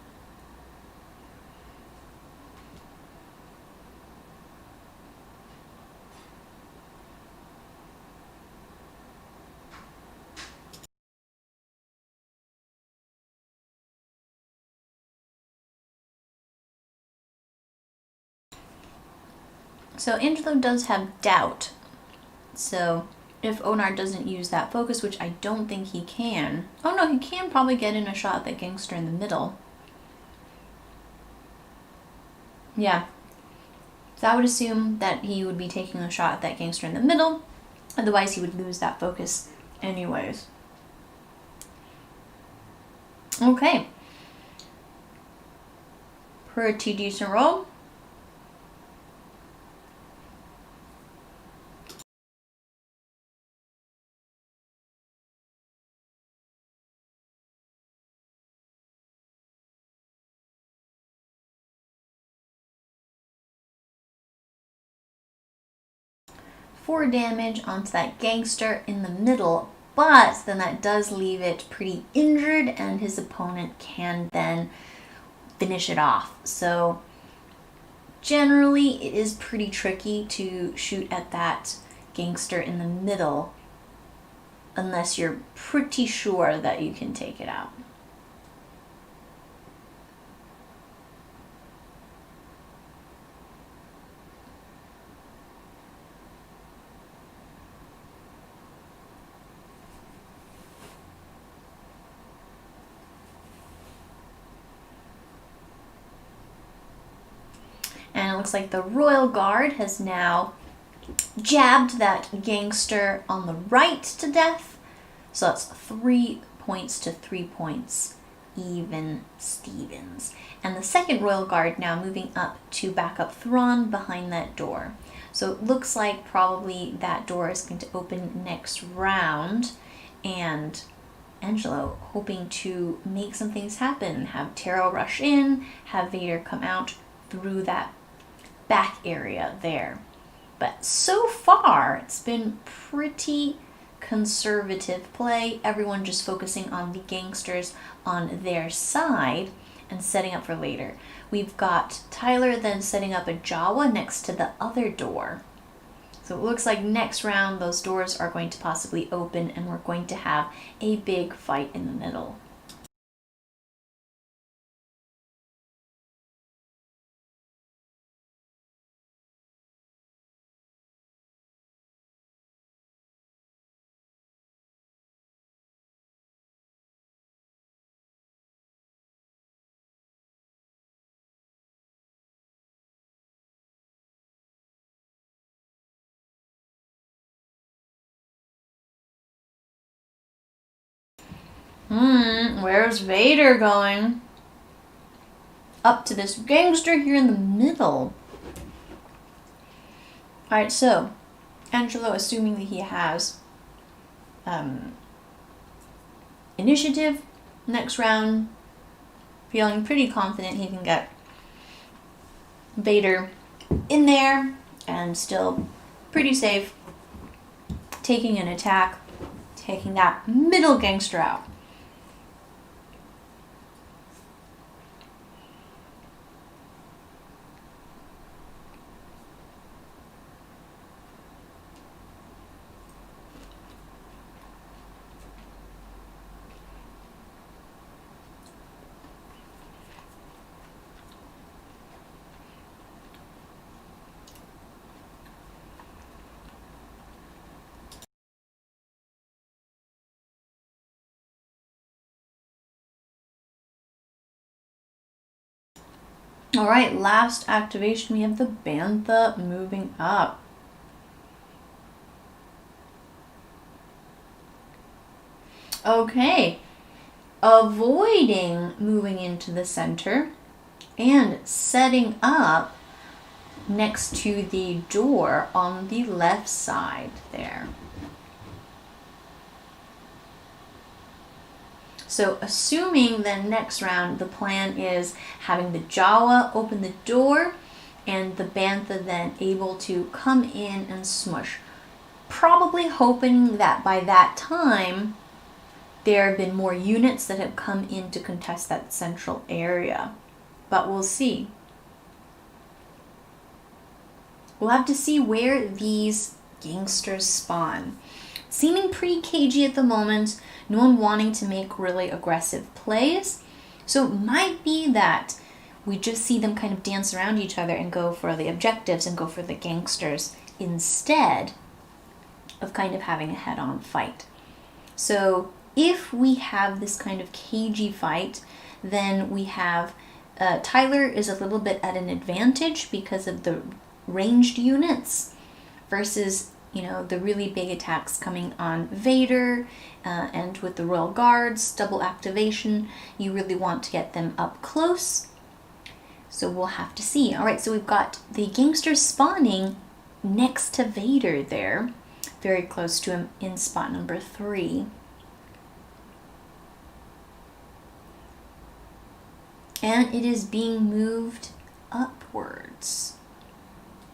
So Angelo does have doubt. So if Onar doesn't use that focus, which I don't think he can. Oh no, he can probably get in a shot at that gangster in the middle. Yeah. So I would assume that he would be taking a shot at that gangster in the middle. Otherwise he would lose that focus anyways. Okay. Pretty decent roll. Four damage onto that gangster in the middle, but then that does leave it pretty injured and his opponent can then finish it off. So generally it is pretty tricky to shoot at that gangster in the middle unless you're pretty sure that you can take it out. And it looks like the Royal Guard has now jabbed that gangster on the right to death. So that's 3 points to 3 points, even Stevens. And the second Royal Guard now moving up to back up Thrawn behind that door. So it looks like probably that door is going to open next round. And Angelo hoping to make some things happen. Have Terro rush in, have Vader come out through that back area there. But so far, it's been pretty conservative play. Everyone just focusing on the gangsters on their side and setting up for later. We've got Tyler then setting up a Jawa next to the other door. So it looks like next round those doors are going to possibly open and we're going to have a big fight in the middle. Where's Vader going? Up to this gangster here in the middle. Alright, so Angelo, assuming that he has initiative next round, feeling pretty confident he can get Vader in there and still pretty safe, taking an attack, taking that middle gangster out. All right, last activation. We have the Bantha moving up. Okay, avoiding moving into the center and setting up next to the door on the left side there. So assuming then next round the plan is having the Jawa open the door and the Bantha then able to come in and smush. Probably hoping that by that time there have been more units that have come in to contest that central area. But we'll see. We'll have to see where these gangsters spawn. Seeming pretty cagey at the moment, no one wanting to make really aggressive plays. So it might be that we just see them kind of dance around each other and go for the objectives and go for the gangsters instead of kind of having a head-on fight. So if we have this kind of cagey fight, then we have Tyler is a little bit at an advantage because of the ranged units versus, you know, the really big attacks coming on Vader and with the Royal Guards, double activation. You really want to get them up close. So we'll have to see. All right, so we've got the gangsters spawning next to Vader there, very close to him in spot number 3. And it is being moved upwards.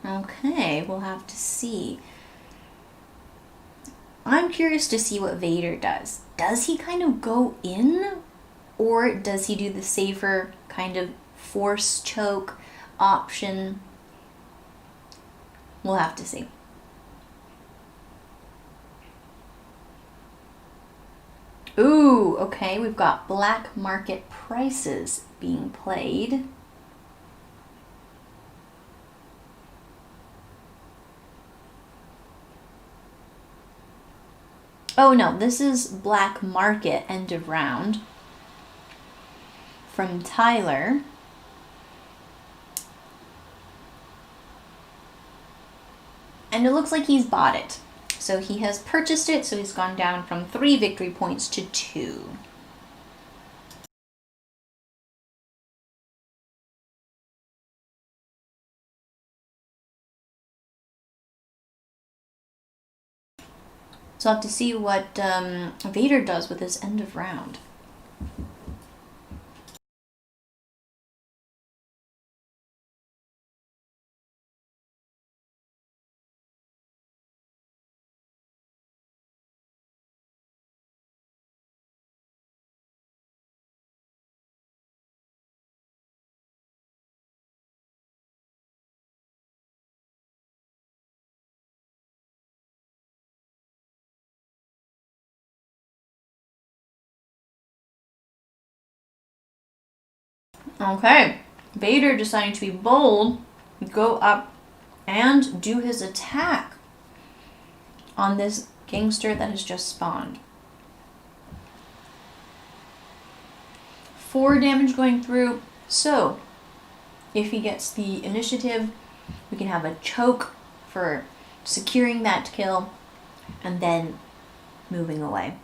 Okay, we'll have to see. I'm curious to see what Vader does. Does he kind of go in? Or does he do the safer kind of force choke option? We'll have to see. Ooh, okay, we've got black market prices being played. Oh no, this is black market end of round from Tyler. And it looks like he's bought it. So he has purchased it, so he's gone down from 3 victory points to 2. So I'll have to see what Vader does with his end of round. Okay, Vader deciding to be bold, go up and do his attack on this gangster that has just spawned. 4 damage going through, so if he gets the initiative, we can have a choke for securing that kill and then moving away.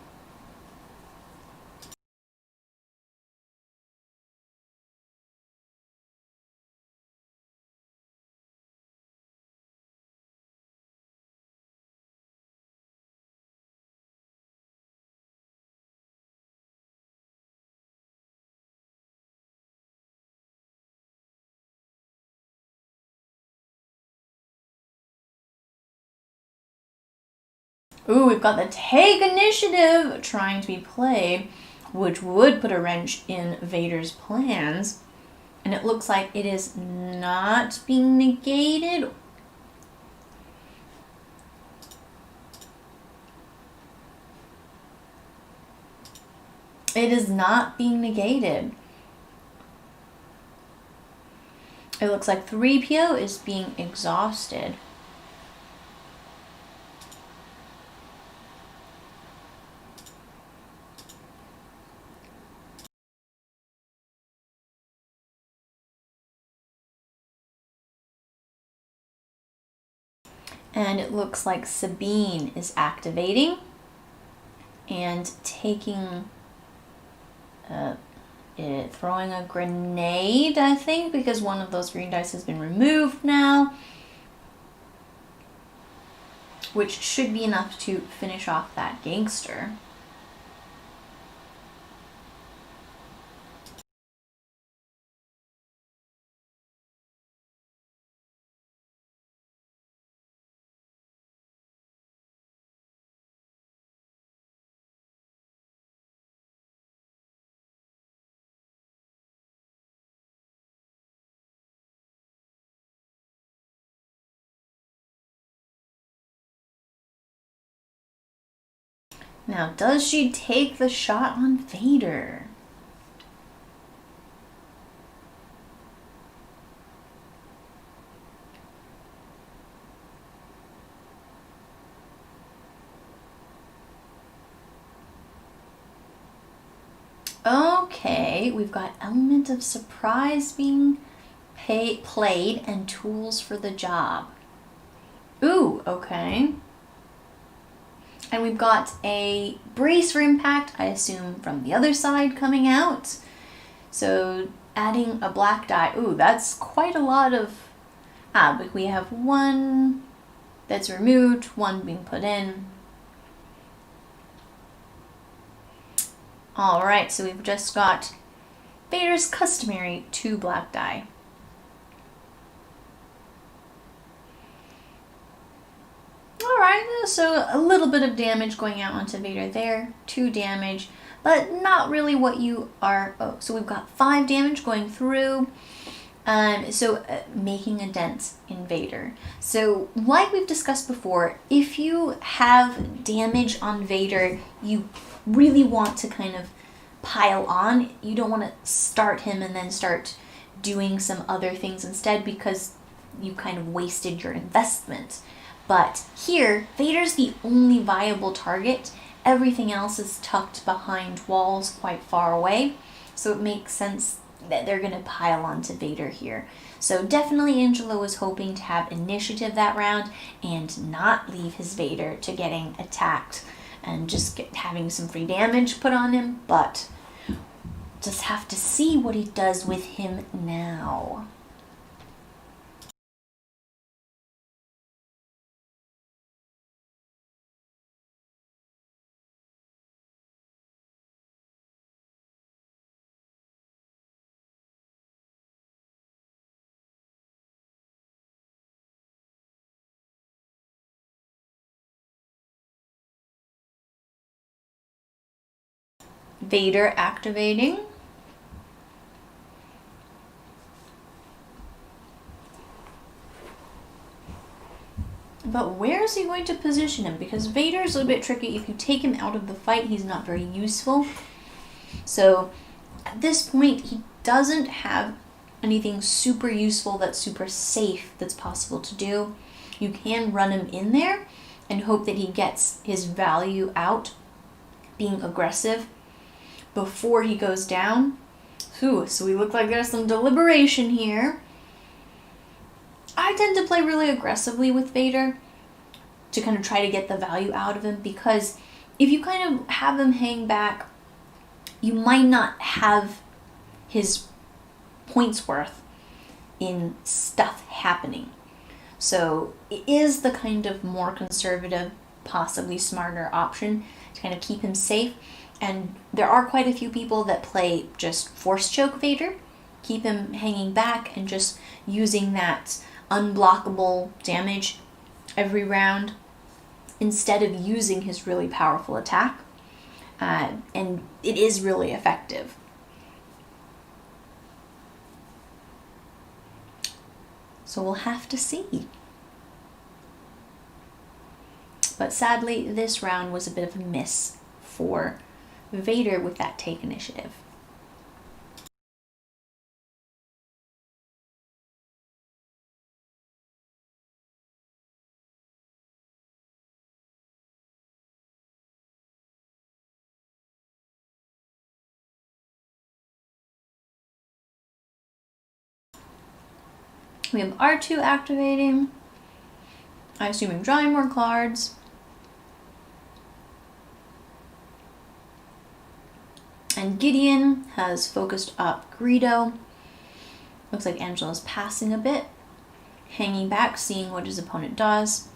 Ooh, we've got the take initiative trying to be played, which would put a wrench in Vader's plans. And it looks like it is not being negated. It is not being negated. It looks like 3PO is being exhausted. And it looks like Sabine is activating and taking, throwing a grenade, I think, because one of those green dice has been removed now, which should be enough to finish off that gangster. Now, does she take the shot on Vader? Okay, we've got element of surprise being played and tools for the job. Ooh, okay. And we've got a brace for impact, I assume from the other side coming out. So adding a black die. Ooh, that's quite a lot of... but we have one that's removed, one being put in. Alright, so we've just got Vader's customary 2 black die. Alright, so a little bit of damage going out onto Vader there. 2 damage, but not really what you are... Oh, so we've got 5 damage going through. Making a dent in Vader. So, like we've discussed before, if you have damage on Vader, you really want to kind of pile on. You don't want to start him and then start doing some other things instead, because you kind of wasted your investment. But here, Vader's the only viable target. Everything else is tucked behind walls quite far away, so it makes sense that they're going to pile onto Vader here. So definitely Angelo was hoping to have initiative that round and not leave his Vader to getting attacked and just having some free damage put on him, but just have to see what he does with him now. Vader activating. But where is he going to position him? Because Vader's a bit tricky. If you take him out of the fight, he's not very useful. So at this point, he doesn't have anything super useful that's super safe that's possible to do. You can run him in there and hope that he gets his value out being aggressive before he goes down. Ooh, so we look like there's some deliberation here. I tend to play really aggressively with Vader to kind of try to get the value out of him, because if you kind of have him hang back, you might not have his points worth in stuff happening. So it is the kind of more conservative, possibly smarter option to kind of keep him safe. And there are quite a few people that play just force choke Vader, keep him hanging back and just using that unblockable damage every round instead of using his really powerful attack. And it is really effective. So we'll have to see. But sadly, this round was a bit of a miss for Vader with that take initiative. We have R2 activating. I assume I'm drawing more cards. And Gideon has focused up Greedo. Looks like Angela's passing a bit. Hanging back, seeing what his opponent does.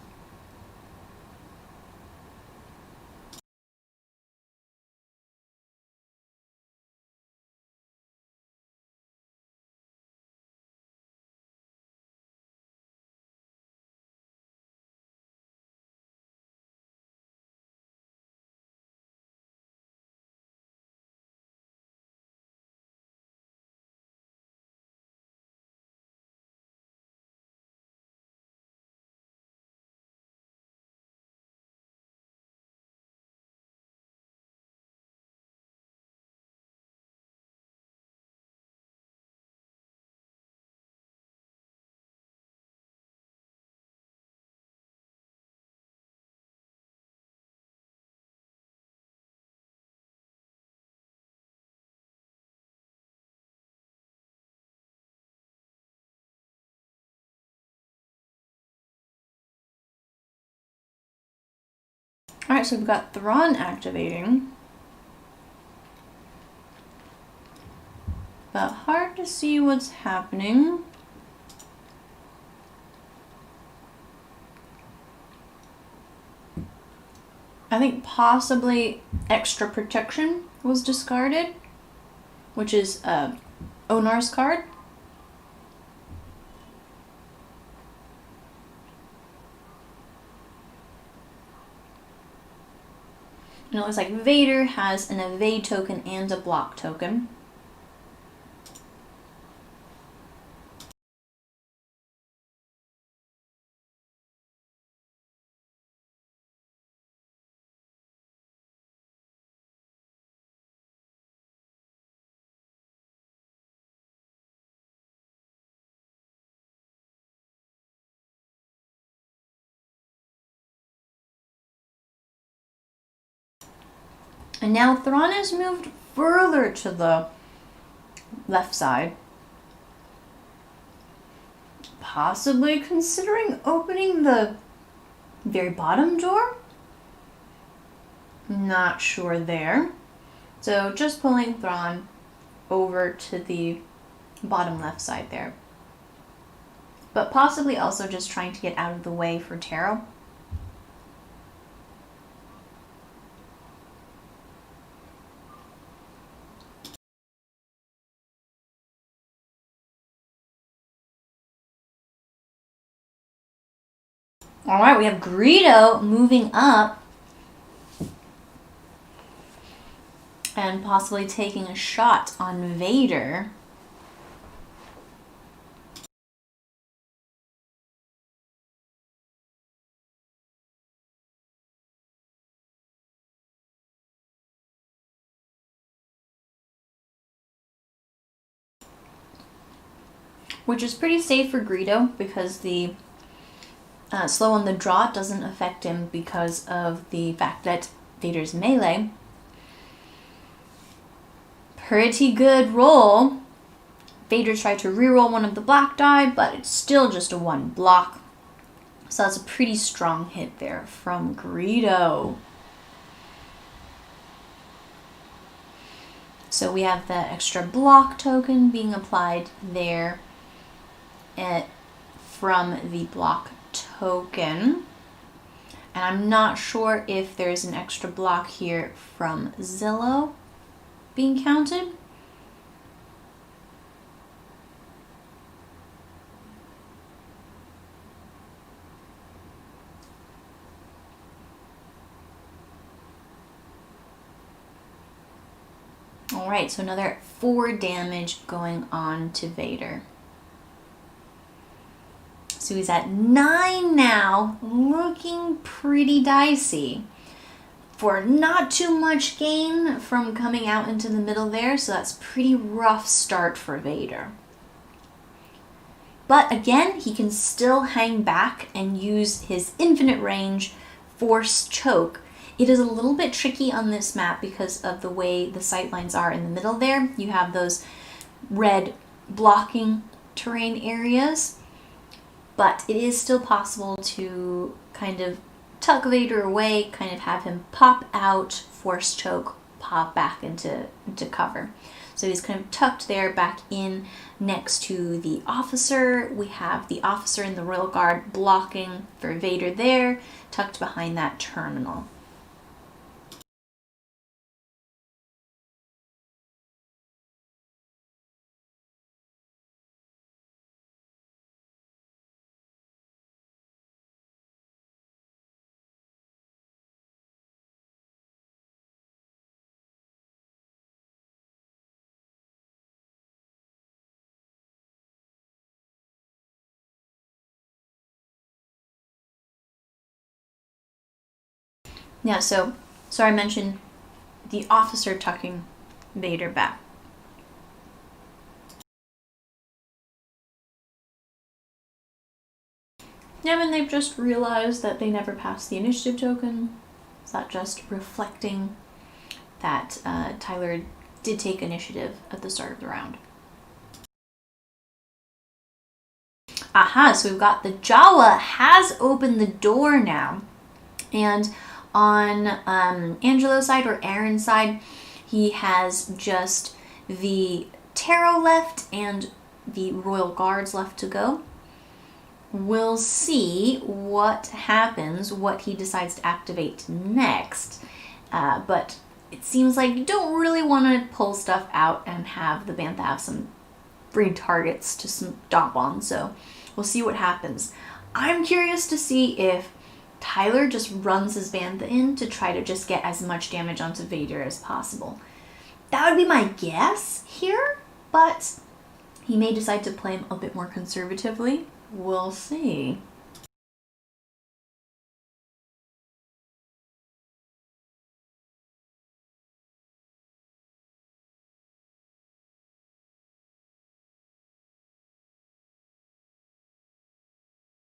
Alright, so we've got Thrawn activating. But hard to see what's happening. I think possibly extra protection was discarded, which is Onar's card. And it looks like Vader has an evade token and a block token. And now Thrawn has moved further to the left side. Possibly considering opening the very bottom drawer? Not sure there. So just pulling Thrawn over to the bottom left side there. But possibly also just trying to get out of the way for Terro. Alright, we have Greedo moving up and possibly taking a shot on Vader. Which is pretty safe for Greedo because the slow on the draw doesn't affect him because of the fact that Vader's melee. Pretty good roll. Vader tried to reroll one of the black die, but it's still just a 1 block. So that's a pretty strong hit there from Greedo. So we have that extra block token being applied there from the block token. And I'm not sure if there's an extra block here from Zillow being counted. Alright, so another 4 damage going on to Vader. So he's at 9 now, looking pretty dicey. For not too much gain from coming out into the middle there, so that's a pretty rough start for Vader. But again, he can still hang back and use his infinite range force choke. It is a little bit tricky on this map because of the way the sightlines are in the middle there. You have those red blocking terrain areas. but it is still possible to kind of tuck Vader away, kind of have him pop out, force choke, pop back into cover. So he's kind of tucked there back in next to the officer. We have the officer in the Royal Guard blocking for Vader there, tucked behind that terminal. Yeah, so I mentioned the officer tucking Vader back. Yeah, and they've just realized that they never passed the initiative token. Is that just reflecting that Tyler did take initiative at the start of the round? Aha, so we've got the Jawa has opened the door now. And on Angelo's side or Aaron's side, he has just the Terro left and the Royal Guards left to go. We'll see what happens, what he decides to activate next. But it seems like you don't really want to pull stuff out and have the Bantha have some free targets to stomp on. So we'll see what happens. I'm curious to see if Tyler just runs his Bantha in to try to just get as much damage onto Vader as possible. That would be my guess here, but he may decide to play him a bit more conservatively. We'll see.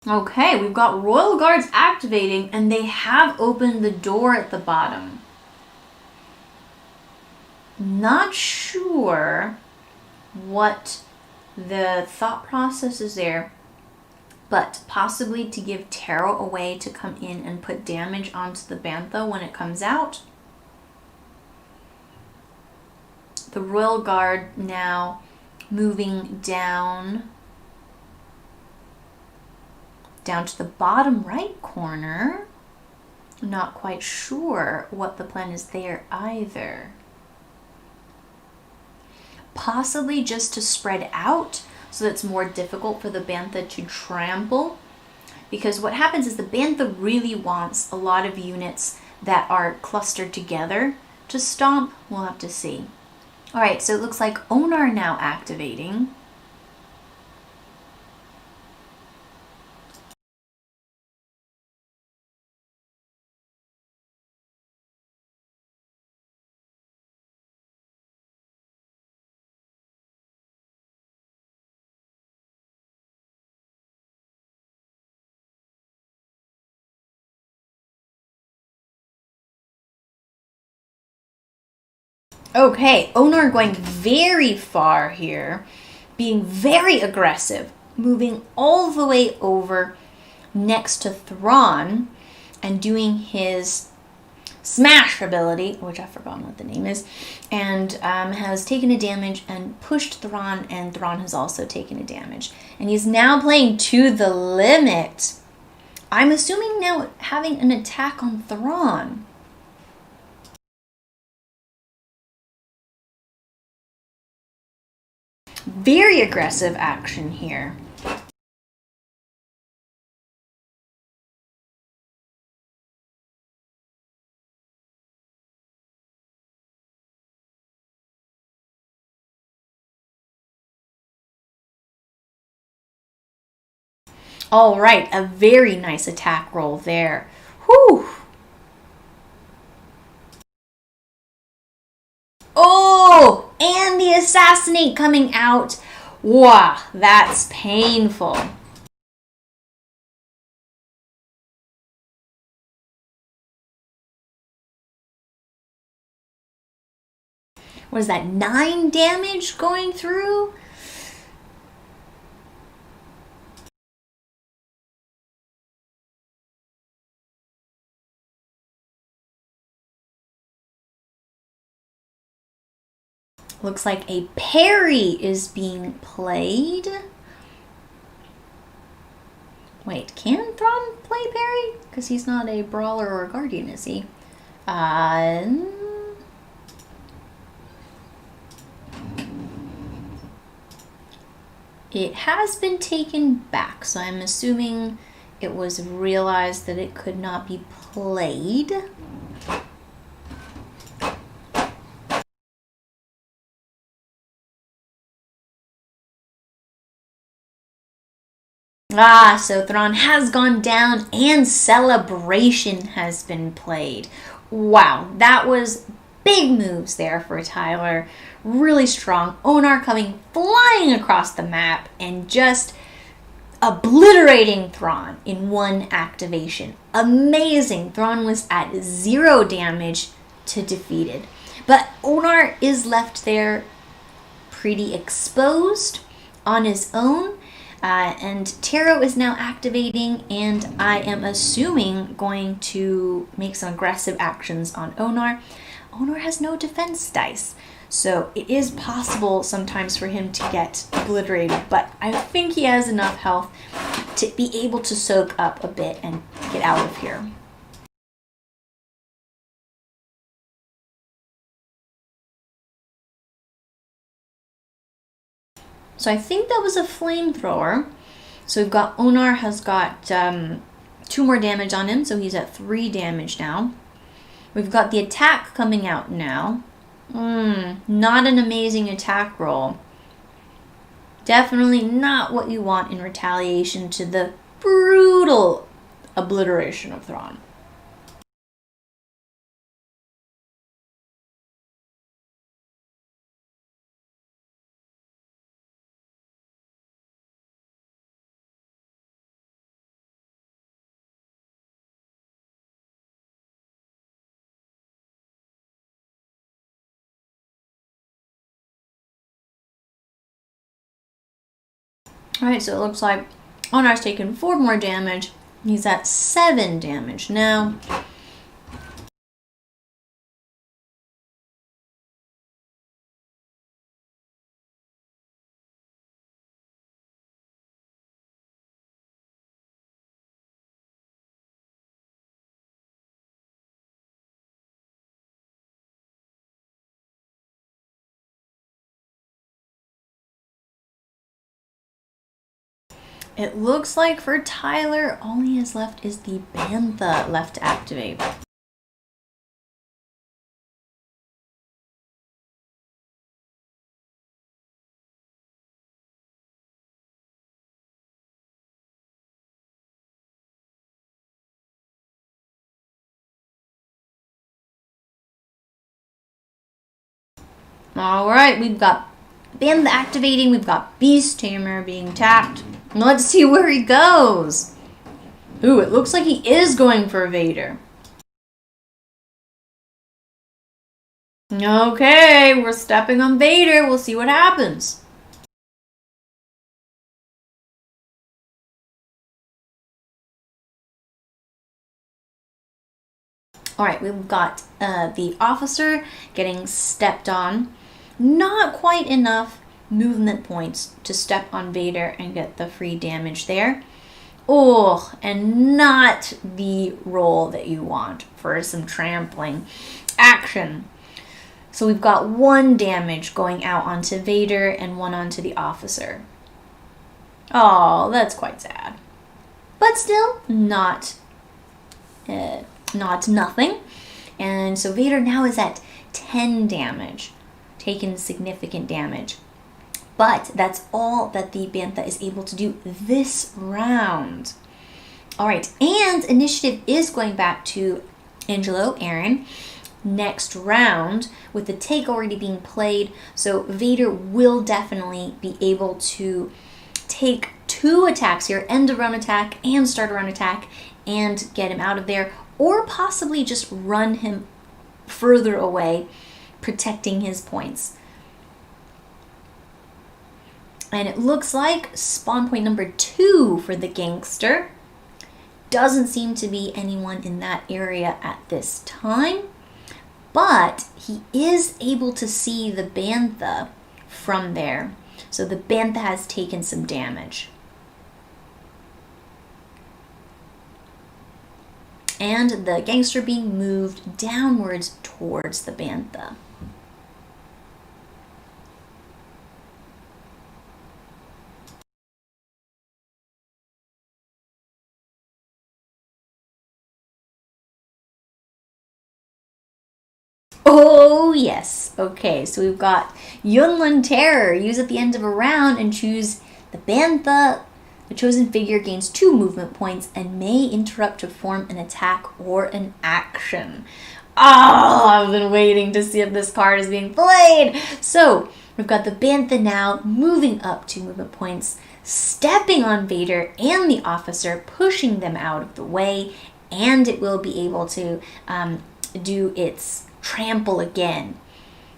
Okay, we've got Royal Guards activating, and they have opened the door at the bottom. Not sure what the thought process is there, but possibly to give Terro a way to come in and put damage onto the Bantha when it comes out. The Royal Guard now moving down to the bottom right corner. Not quite sure what the plan is there either. Possibly just to spread out so that it's more difficult for the Bantha to trample. Because what happens is the Bantha really wants a lot of units that are clustered together to stomp. We'll have to see. Alright, so it looks like Onar now activating. Okay, Onar going very far here, being very aggressive, moving all the way over next to Thrawn and doing his smash ability, which I've forgotten what the name is, and has taken a damage and pushed Thrawn, and Thrawn has also taken a damage. And he's now playing to the limit. I'm assuming now having an attack on Thrawn. Very aggressive action here. All right, a very nice attack roll there. Whew. Oh, and the assassinate coming out. Wow, that's painful. What is that, 9 damage going through? Looks like a parry is being played. Wait, can Thrawn play parry? Because he's not a brawler or a guardian, is he? It has been taken back, so I'm assuming it was realized that it could not be played. So Thrawn has gone down and Celebration has been played. Wow, that was big moves there for Tyler. Really strong. Onar coming flying across the map and just obliterating Thrawn in one activation. Amazing. Thrawn was at 0 damage to defeated. But Onar is left there pretty exposed on his own. And Terro is now activating, and I am assuming going to make some aggressive actions on Onar. Onar has no defense dice, so it is possible sometimes for him to get obliterated, but I think he has enough health to be able to soak up a bit and get out of here. So I think that was a flamethrower. So we've got Onar has got 2 more damage on him, so he's at 3 damage now. We've got the attack coming out now. Not an amazing attack roll. Definitely not what you want in retaliation to the brutal obliteration of Thrawn. Alright, so it looks like Onar's taken 4 more damage. He's at 7 damage now. It looks like for Tyler, all he has left is the Bantha left to activate. Alright, we've got Bantha activating, we've got Beast Tamer being tapped. Let's see where he goes. Ooh, it looks like he is going for Vader. Okay, we're stepping on Vader. We'll see what happens. Alright, we've got the officer getting stepped on. Not quite enough movement points to step on Vader and get the free damage there. Oh, and not the roll that you want for some trampling action. So we've got 1 damage going out onto Vader and 1 onto the officer. Oh, that's quite sad. But still, not nothing. And so Vader now is at 10 damage, taking significant damage. But that's all that the Bantha is able to do this round. Alright, and initiative is going back to Angelo, Aaron, next round, with the take already being played. So Vader will definitely be able to take 2 attacks here, end a run attack and start a run attack, and get him out of there. Or possibly just run him further away, protecting his points. And it looks like spawn point number 2 for the gangster. Doesn't seem to be anyone in that area at this time. but he is able to see the Bantha from there. So the Bantha has taken some damage. And the gangster being moved downwards towards the Bantha. Oh, yes. Okay, so we've got Yunlin Terror. Use at the end of a round and choose the Bantha. The chosen figure gains 2 movement points and may interrupt to perform an attack or an action. Oh, I've been waiting to see if this card is being played. So, we've got the Bantha now moving up 2 movement points, stepping on Vader and the officer, pushing them out of the way, and it will be able to do its trample again.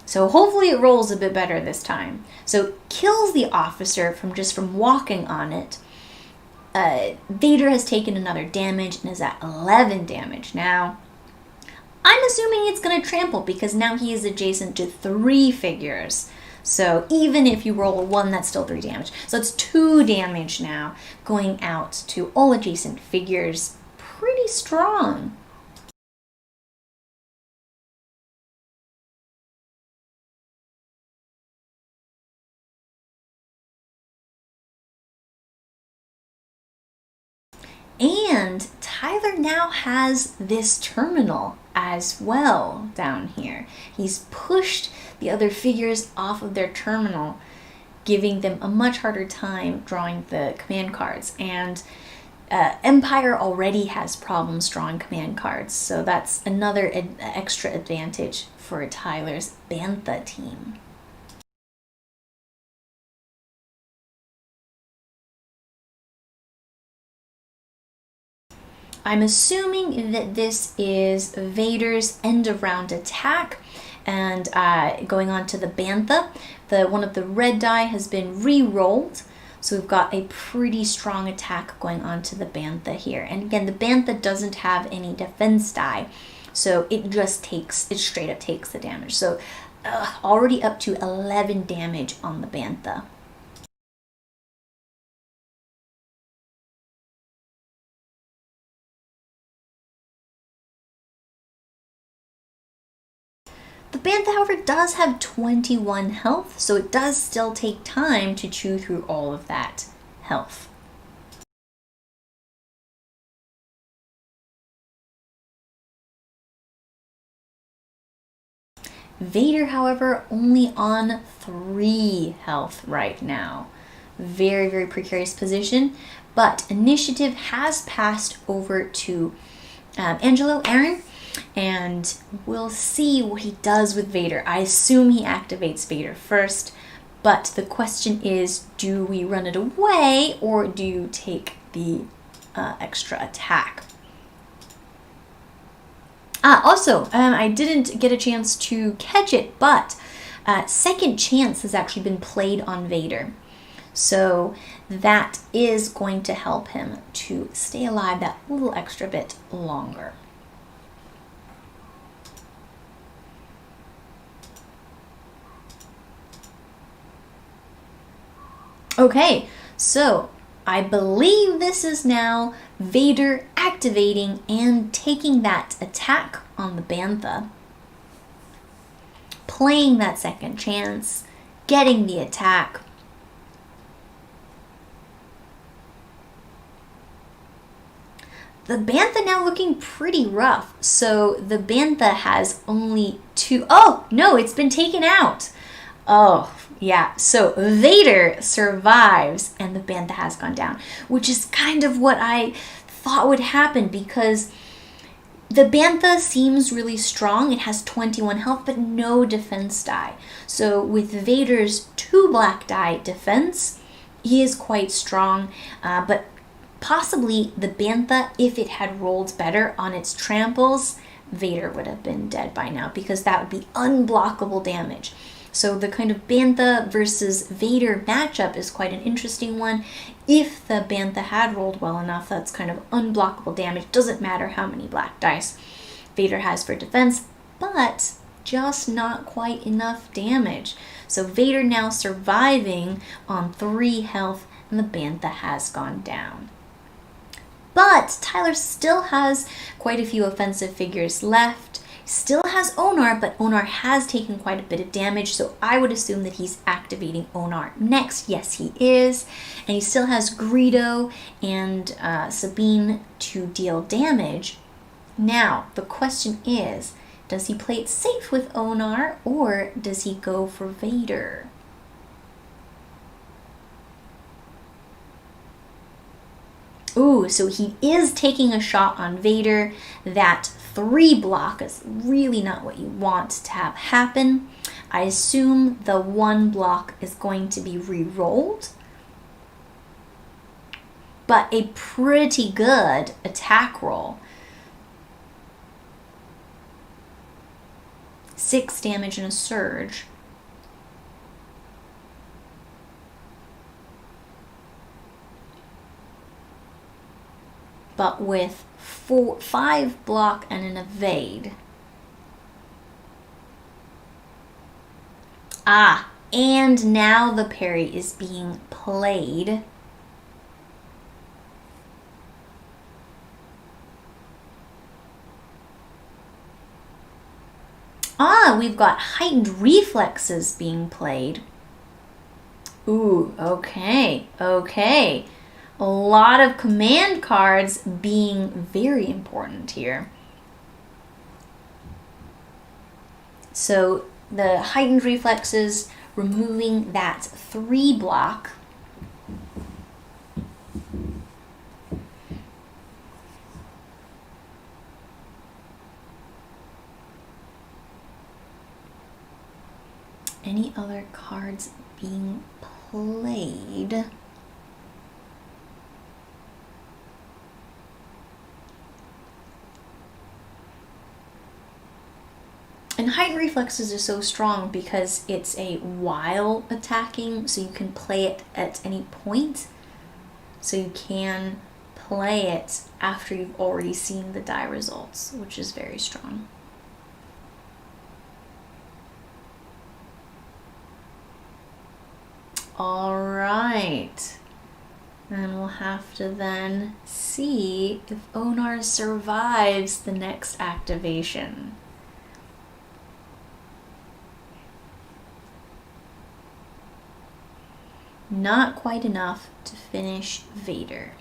So hopefully it rolls a bit better this time. So kills the officer from walking on it. Vader has taken another damage and is at 11 damage now. I'm assuming it's going to trample because now he is adjacent to 3 figures. So even if you roll a 1, that's still 3 damage. So it's 2 damage now going out to all adjacent figures. Pretty strong. And Tyler now has this terminal as well down here. He's pushed the other figures off of their terminal, giving them a much harder time drawing the command cards. And Empire already has problems drawing command cards, so that's another extra advantage for Tyler's Bantha team. I'm assuming that this is Vader's end of round attack, and going on to the Bantha. One of the red die has been re-rolled, so we've got a pretty strong attack going on to the Bantha here. And again, the Bantha doesn't have any defense die, so it straight up takes the damage. So already up to 11 damage on the Bantha. The Bantha, however, does have 21 health, so it does still take time to chew through all of that health. Vader, however, only on 3 health right now. Very, very precarious position, but initiative has passed over to Angelo Aaron. And we'll see what he does with Vader. I assume he activates Vader first, but the question is, do we run it away or do you take the extra attack? Also, I didn't get a chance to catch it, but Second Chance has actually been played on Vader. So that is going to help him to stay alive that little extra bit longer. Okay, so I believe this is now Vader activating and taking that attack on the Bantha, playing that Second Chance, getting the attack. The Bantha now looking pretty rough. So the Bantha has only 2. Oh, no, it's been taken out. Oh, yeah. So Vader survives and the Bantha has gone down, which is kind of what I thought would happen because the Bantha seems really strong. It has 21 health, but no defense die. So with Vader's 2 black die defense, he is quite strong, but possibly the Bantha, if it had rolled better on its tramples, Vader would have been dead by now because that would be unblockable damage. So the kind of Bantha versus Vader matchup is quite an interesting one. If the Bantha had rolled well enough, that's kind of unblockable damage. Doesn't matter how many black dice Vader has for defense, but just not quite enough damage. So Vader now surviving on 3 health, and the Bantha has gone down. But Tyler still has quite a few offensive figures left. Still has Onar, but Onar has taken quite a bit of damage, so I would assume that he's activating Onar next. Yes, he is. And he still has Greedo and Sabine to deal damage. Now, the question is, does he play it safe with Onar, or does he go for Vader? Ooh, so he is taking a shot on Vader. That 3 block is really not what you want to have happen. I assume the 1 block is going to be re-rolled. But a pretty good attack roll. 6 damage and a surge. But with 5 block and an evade. Ah, and now the parry is being played. Ah, we've got heightened reflexes being played. Ooh, okay. A lot of command cards being very important here. So the heightened reflexes, removing that 3 block. Any other cards being played? And heightened reflexes are so strong because it's a while attacking, so you can play it at any point. So you can play it after you've already seen the die results, which is very strong. All right. And we'll have to then see if Onar survives the next activation. Not quite enough to finish Vader.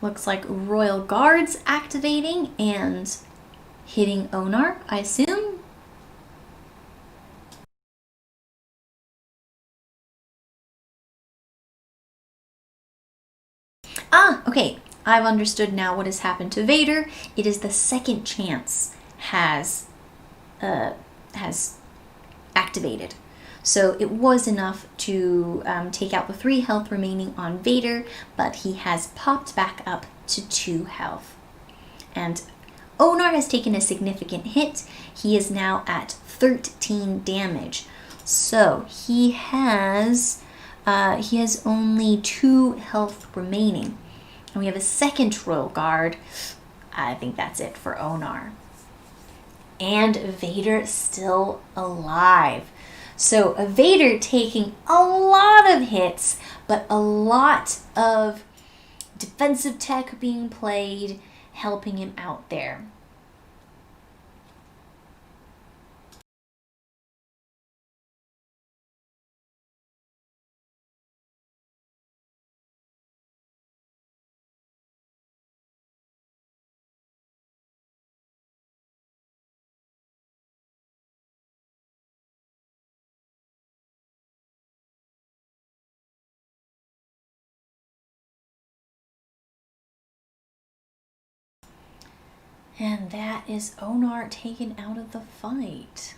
Looks like Royal Guards activating and hitting Onar, I assume. Ah, okay. I've understood now what has happened to Vader. It is the second chance has activated. So it was enough to take out the 3 health remaining on Vader, but he has popped back up to 2 health. And Onar has taken a significant hit. He is now at 13 damage. So he has only 2 health remaining. And we have a second Royal Guard. I think that's it for Onar. And Vader still alive. So a Vader taking a lot of hits, but a lot of defensive tech being played, helping him out there. And that is Onar taken out of the fight.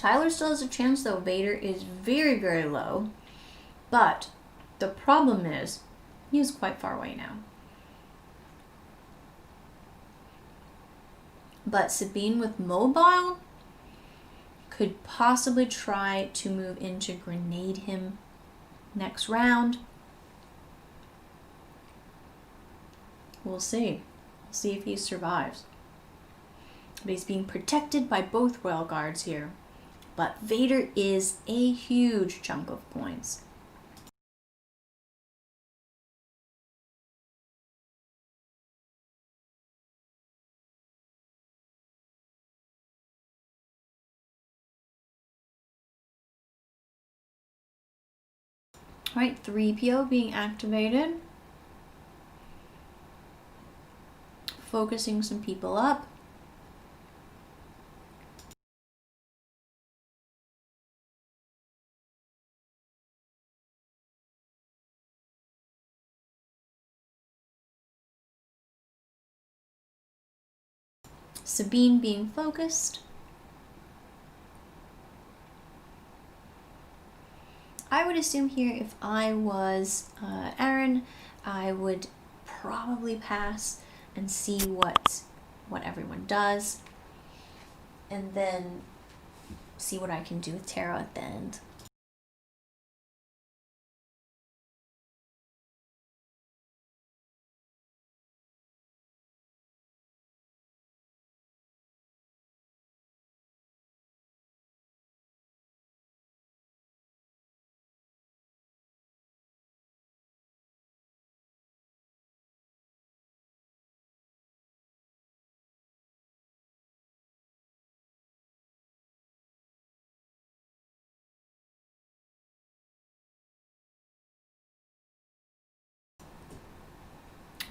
Tyler still has a chance, though. Vader is very, very low. But the problem is, he is quite far away now. But Sabine with mobile could possibly try to move in to grenade him next round. We'll see. We'll see if he survives. But he's being protected by both Royal Guards here. But Vader is a huge chunk of points. Alright, 3PO being activated. Focusing some people up. Sabine being focused. I would assume here if I was Aaron, I would probably pass and see what everyone does, and then see what I can do with Terro at the end.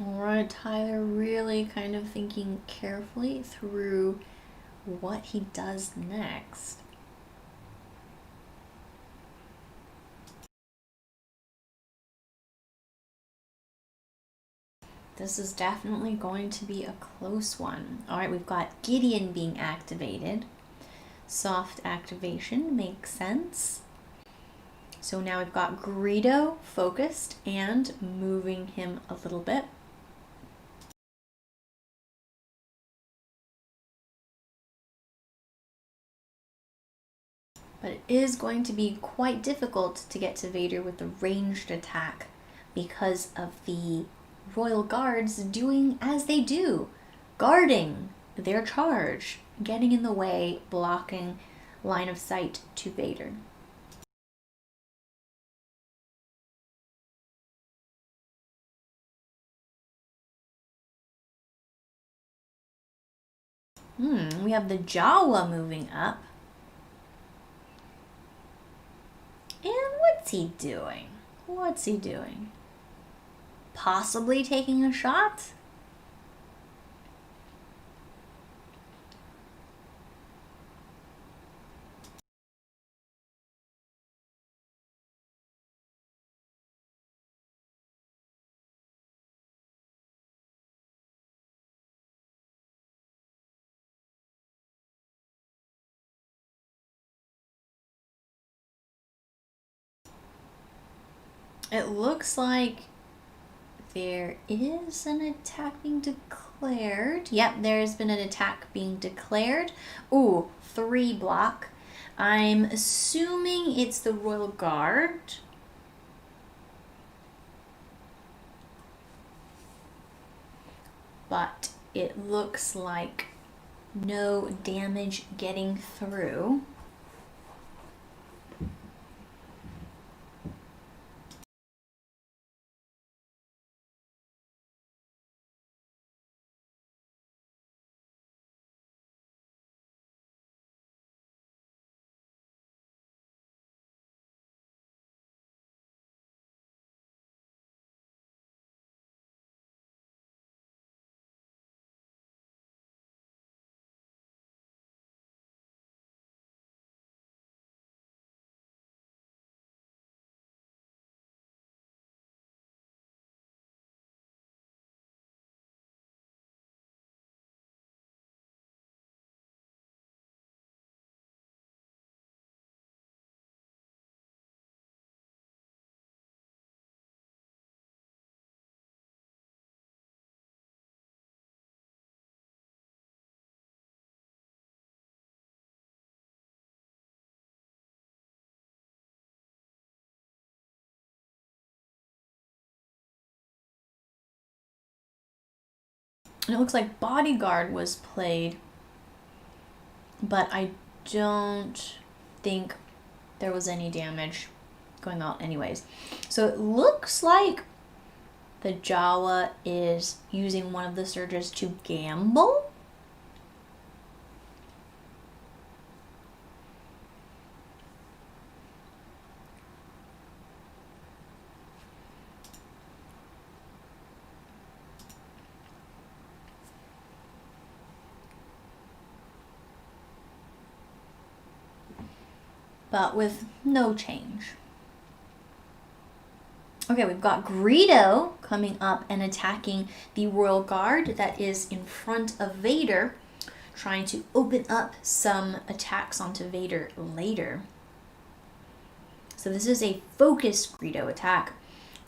Alright, Tyler really kind of thinking carefully through what he does next. This is definitely going to be a close one. Alright, we've got Gideon being activated. Soft activation makes sense. So now we've got Greedo focused and moving him a little bit. But it is going to be quite difficult to get to Vader with the ranged attack because of the Royal Guards doing as they do, guarding their charge, getting in the way, blocking line of sight to Vader. We have the Jawa moving up. And what's he doing? What's he doing? Possibly taking a shot? It looks like there is an attack being declared. Yep, there's been an attack being declared. Ooh, 3 block. I'm assuming it's the Royal Guard. But it looks like no damage getting through. And it looks like Bodyguard was played, but I don't think there was any damage going out anyways. So it looks like the Jawa is using one of the surges to gamble. But with no change. Okay, we've got Greedo coming up and attacking the Royal Guard that is in front of Vader, trying to open up some attacks onto Vader later. So this is a focused Greedo attack.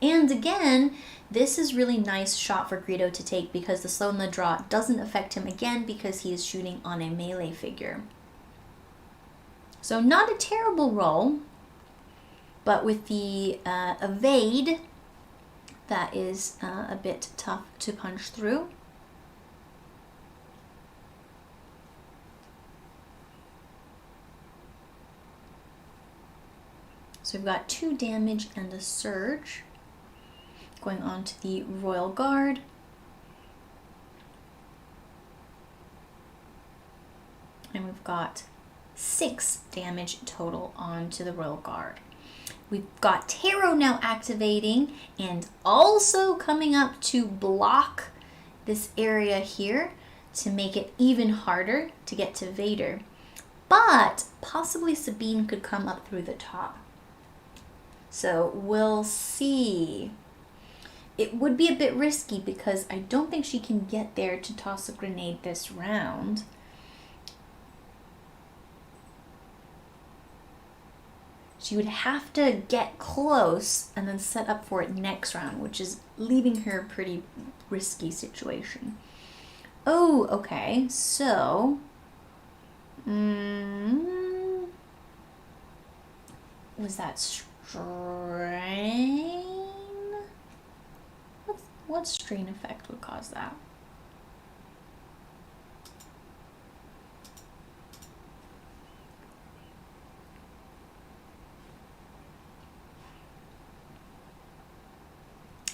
And again, this is really nice shot for Greedo to take because the slow in the draw doesn't affect him again because he is shooting on a melee figure. So not a terrible roll, but with the evade, that is a bit tough to punch through. So we've got 2 damage and a surge going on to the Royal Guard. And we've got 6 damage total onto the Royal Guard. We've got Terro now activating and also coming up to block this area here to make it even harder to get to Vader. But possibly Sabine could come up through the top. So we'll see. It would be a bit risky because I don't think she can get there to toss a grenade this round. She would have to get close and then set up for it next round, which is leaving her a pretty risky situation. Oh, okay, so... was that strain? What strain effect would cause that?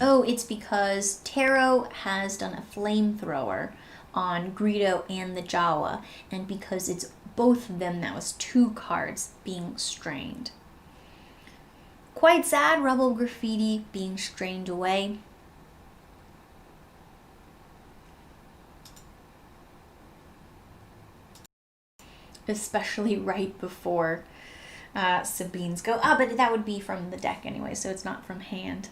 Oh, it's because Terro has done a flamethrower on Greedo and the Jawa, and because it's both of them, that was 2 cards being strained. Quite sad, Rebel Graffiti being strained away. Especially right before Sabine's go. Ah, but that would be from the deck anyway, so it's not from hand.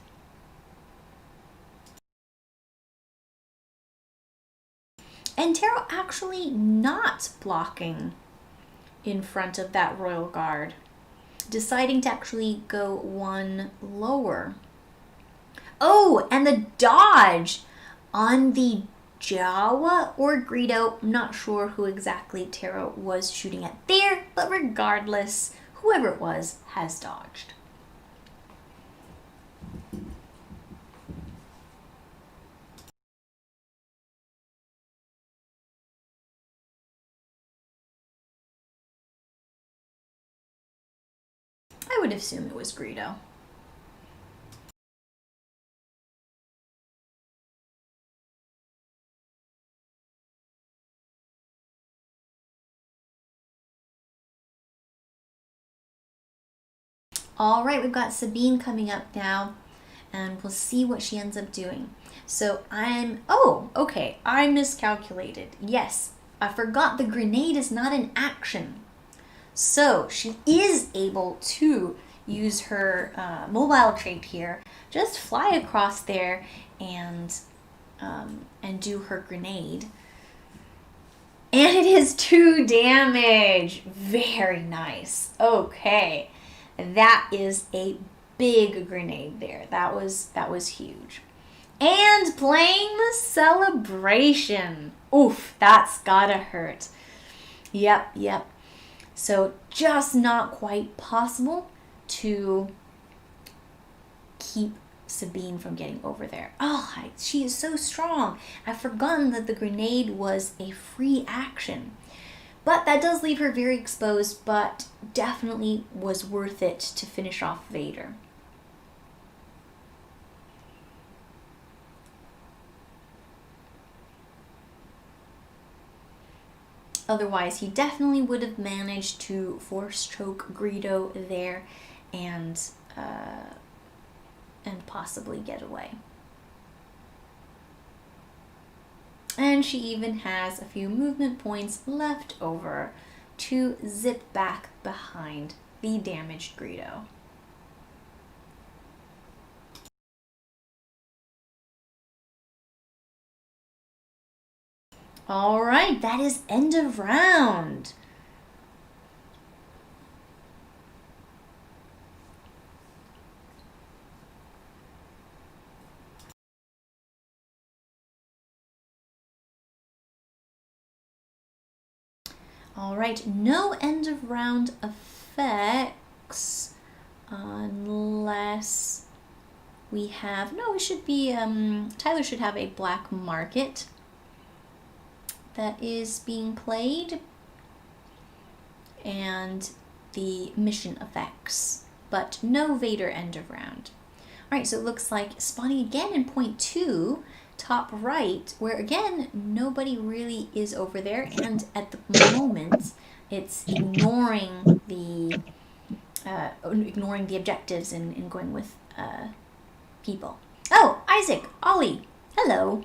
And Terro actually not blocking in front of that Royal Guard, deciding to actually go 1 lower. Oh, and the dodge on the Jawa or Greedo. I'm not sure who exactly Terro was shooting at there, but regardless, whoever it was has dodged. I would assume it was Greedo. All right, we've got Sabine coming up now, and we'll see what she ends up doing. So oh, okay, I miscalculated. Yes, I forgot the grenade is not an action. So she is able to use her mobile trait here, just fly across there and do her grenade. And it is 2 damage. Very nice. Okay. That is a big grenade there. That was huge. And playing the celebration. Oof, that's gotta hurt. Yep. So just not quite possible to keep Sabine from getting over there. Oh, she is so strong. I've forgotten that the grenade was a free action. But that does leave her very exposed, but definitely was worth it to finish off Vader. Otherwise, he definitely would have managed to force choke Greedo there and possibly get away. And she even has a few movement points left over to zip back behind the damaged Greedo. All right, that is end of round. All right, no end of round effects unless we have, no, it should be, Tyler should have a black market that is being played, and the mission effects, but no Vader end of round. All right, so it looks like spawning again in point 2, top right, where again nobody really is over there, and at the moment it's ignoring the objectives and going with people. Oh, Isaac, Ollie, hello.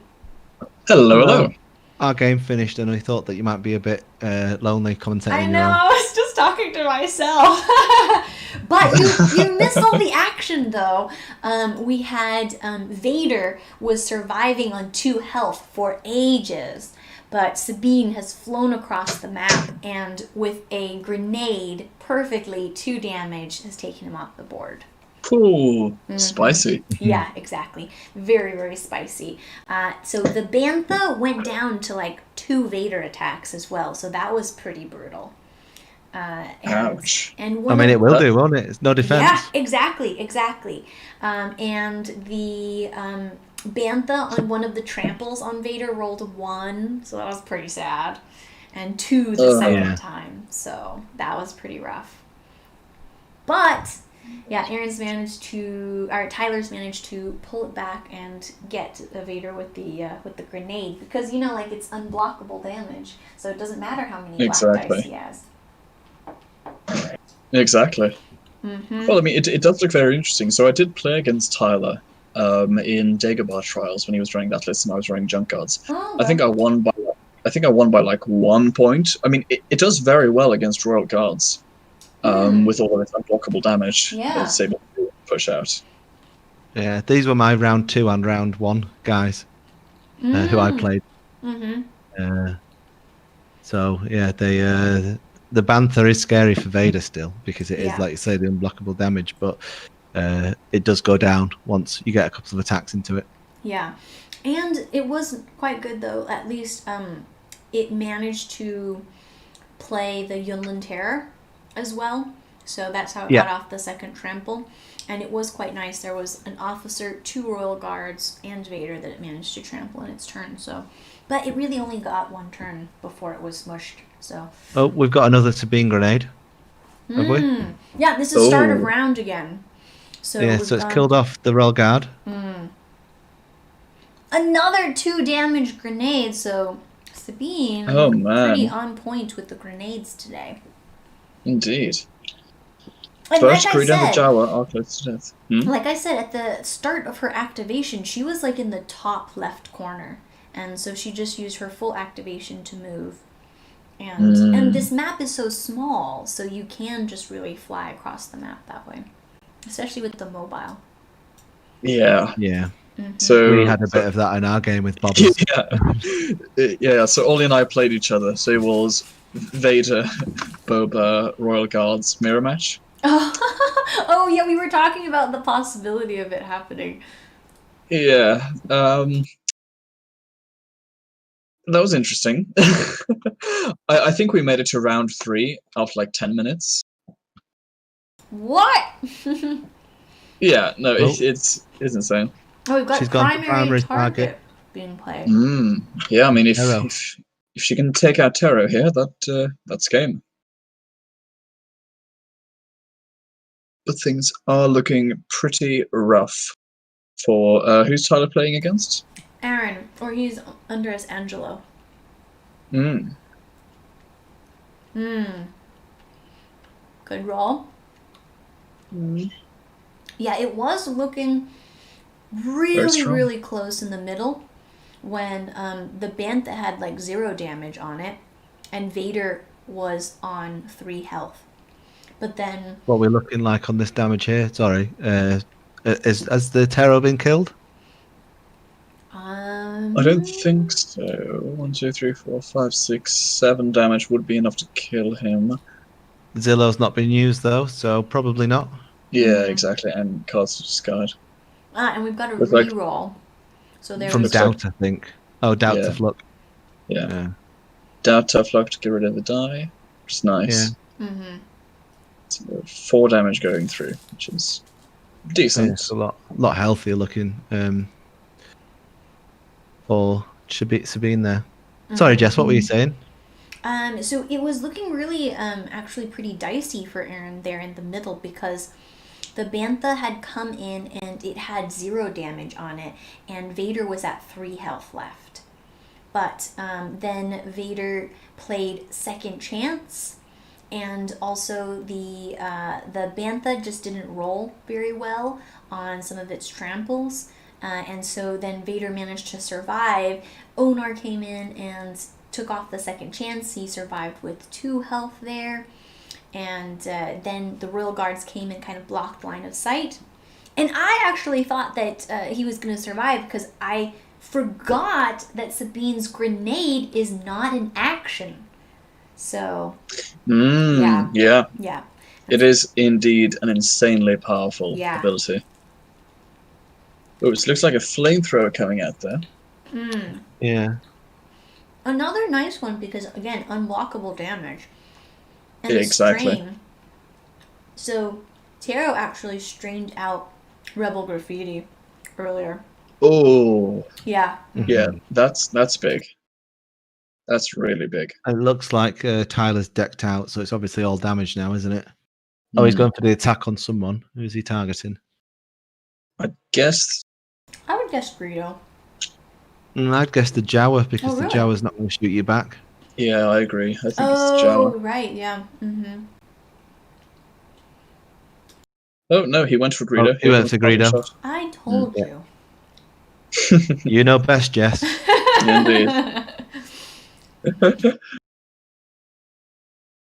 Hello. Our game finished, and we thought that you might be a bit lonely commentating. I know, I was just talking to myself. But you missed all the action, though. We had Vader was surviving on 2 health for ages, but Sabine has flown across the map, and with a grenade, perfectly 2 damage, has taken him off the board. Cool. Spicy. Yeah, exactly. Very, very spicy. So the Bantha went down to like 2 Vader attacks as well, so that was pretty brutal. Ouch. And I mean, it will do, won't it? It's no defense. Yeah, exactly. And the Bantha on one of the tramples on Vader rolled a 1, so that was pretty sad. And 2 the second time, so that was pretty rough. But yeah, Tyler's managed to pull it back and get Vader with the grenade, because like it's unblockable damage, so it doesn't matter how many black dice he has. Exactly. Well, I mean, it does look very interesting. So I did play against Tyler in Dagobah Trials when he was running that list and I was running Junk Guards. Oh, I think I won by like 1 point. I mean, it does very well against Royal Guards. With all of its unblockable damage, it's able to push out. Yeah, these were my round 2 and round 1 guys who I played. So yeah, the Bantha is scary for Vader still, because it is, like you say, the unblockable damage, but it does go down once you get a couple of attacks into it. Yeah, and it wasn't quite good though. At least it managed to play the Yunlin Terror as well, so that's how it got off the second trample, and it was quite nice. There was an officer, 2 Royal Guards, and Vader that it managed to trample in its turn. So, but it really only got 1 turn before it was smushed. So. Oh, we've got another Sabine grenade. Have we? Yeah, this is start of round again. So yeah, so it's killed off the Royal Guard. Another 2 damage grenades. So Sabine, pretty on point with the grenades today. Indeed. And First like Greedo the Jawa are close to death. Like I said, at the start of her activation, she was like in the top left corner, and so she just used her full activation to move. And this map is so small, so you can just really fly across the map that way, especially with the mobile. Yeah. So we had a bit of that in our game with Boba. Yeah. So Ollie and I played each other. So it was Vader, Boba, Royal Guards mirror match. Oh yeah, we were talking about the possibility of it happening. Yeah. That was interesting. I think we made it to round 3 after like 10 minutes. What? Yeah, no, Oh. it's insane. Oh, we've got She's gone for primary primary target target. being played. Yeah, I mean, Terro. if she can take out Terro here, that's game. But things are looking pretty rough for who's Tyler playing against? Aaron, or he's under as Angelo. Hmm. Good roll. Yeah, it was looking really close in the middle when the Bantha had like 0 damage on it, and Vader was on 3 health. But then... What we're looking like on this damage here? Sorry. Has the Terro been killed? I don't think so. 1, 2, 3, 4, 5, 6, 7 damage would be enough to kill him. Zillow's not been used though, so probably not. Yeah, exactly. And cards discard. and we've got a Looks like- reroll. So there From was Doubt, I think. Oh, Doubt Yeah. to Fluck. Yeah. Doubt tough luck to get rid of the die, which is nice. Mm-hmm. So 4 damage going through, which is decent. Yeah, it's a lot healthier looking. For Sabine there. Sorry, Jess, what were you saying? So it was looking really actually pretty dicey for Aaron there in the middle, because the Bantha had come in and it had 0 damage on it, and Vader was at 3 health left. But then Vader played Second Chance, and also the Bantha just didn't roll very well on some of its tramples, and so then Vader managed to survive. Onar came in and took off the Second Chance. He survived with 2 health there. And then the Royal Guards came and kind of blocked line of sight. And I actually thought that he was going to survive, because I forgot that Sabine's grenade is not an action. So, Yeah. Yeah. It is indeed an insanely powerful ability. Oh, it looks like a flamethrower coming out there. Yeah. Another nice one, because, again, unblockable damage. And Exactly. Strain. So, Terro actually strained out Rebel Graffiti earlier. Oh. Yeah. Yeah, that's big. That's really big. It looks like Tyler's decked out, so it's obviously all damage now, isn't it? Oh, he's going for the attack on someone. Who's he targeting? I guess. I would guess Greedo. I'd guess the Jawa, because Oh, really? the Jawa's not going to shoot you back. Yeah, I agree. I think it's Oh, Jawa. right, yeah. Mm-hmm. Oh, no, he went for Greedo. Oh, he went for Greedo. I told you. You know best, Jess. Indeed.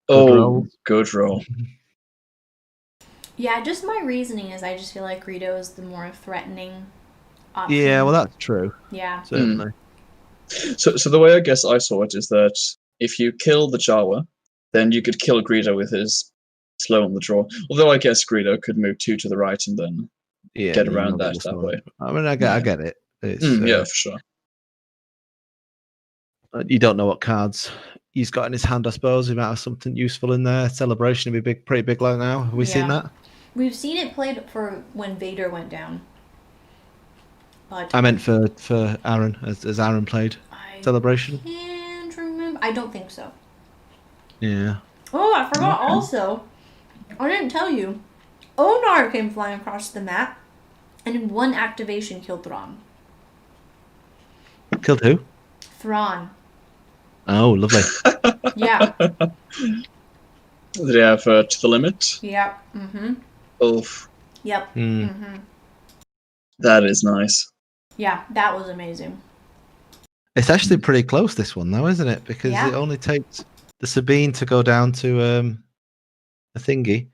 roll. Good roll. Yeah, just my reasoning is I just feel like Greedo is the more threatening option. Yeah, well, that's true. Yeah. Certainly. So the way I guess I saw it is that if you kill the Jawa, then you could kill Greedo with his slow on the draw. Although I guess Greedo could move 2 to the right and then get around that way. I mean, I get it. It's, yeah, for sure. You don't know what cards he's got in his hand, I suppose. He might have something useful in there. Celebration would be pretty big like now. Have we seen that? We've seen it played for when Vader went down. But I meant for Aaron, as Aaron played. Celebration? I can't remember. I don't think so. Yeah. Oh, I forgot also. I didn't tell you. Onar came flying across the map, and in 1 activation killed Thrawn. Killed who? Thrawn. Oh, lovely. Yeah. Did he have to the limit? Yep. Mm-hmm. Oof. Yep. Mm-hmm. That is nice. Yeah, that was amazing. It's actually pretty close, this one, though, isn't it? Because it only takes the Sabine to go down to a thingy.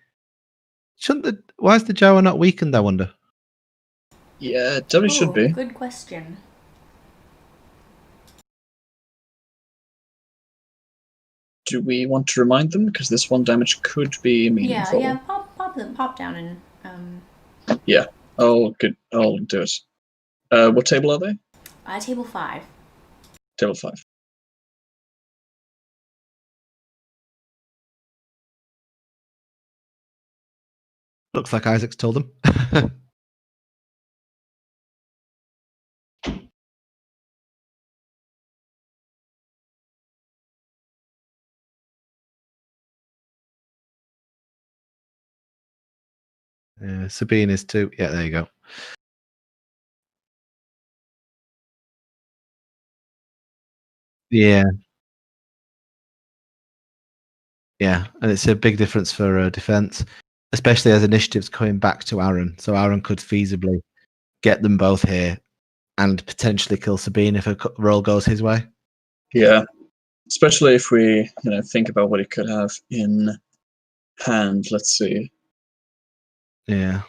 Why is the Jawa not weakened, I wonder? Yeah, it definitely should be. Good question. Do we want to remind them? Because this 1 damage could be meaningful. Yeah, pop down and Yeah. Oh, good. I'll do it. What table are they? Table 5. Table 5. Looks like Isaac's told them. Sabine is 2. Yeah, there you go. Yeah. Yeah, and it's a big difference for defense, especially as initiative's coming back to Aaron. So Aaron could feasibly get them both here and potentially kill Sabine if a roll goes his way. Yeah, especially if we think about what he could have in hand. Let's see. Yeah.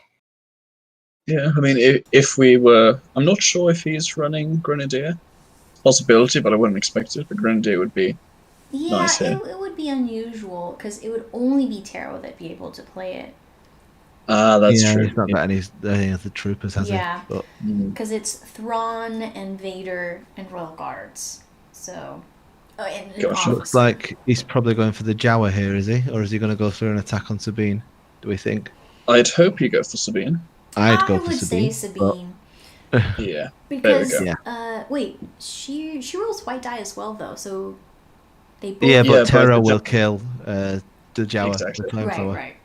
Yeah, I mean, if we were, I'm not sure if he's running Grenadier. Possibility, but I wouldn't expect it. But Grenadier would be nice here. It would be unusual because it would only be Terro that'd be able to play it. That's true. He's not got any of the troopers, has he? Yeah, because it's Thrawn and Vader and Royal Guards. So, looks like he's probably going for the Jawa here, is he? Or is he going to go through an attack on Sabine? Do we think? I'd hope you go for Sabine. I'd go I for would Sabine. say Sabine. Yeah. Because there we go. Wait, she rolls white die as well though, so they both. Yeah, but Terro will kill the Jawa. Exactly. The flamethrower. Right.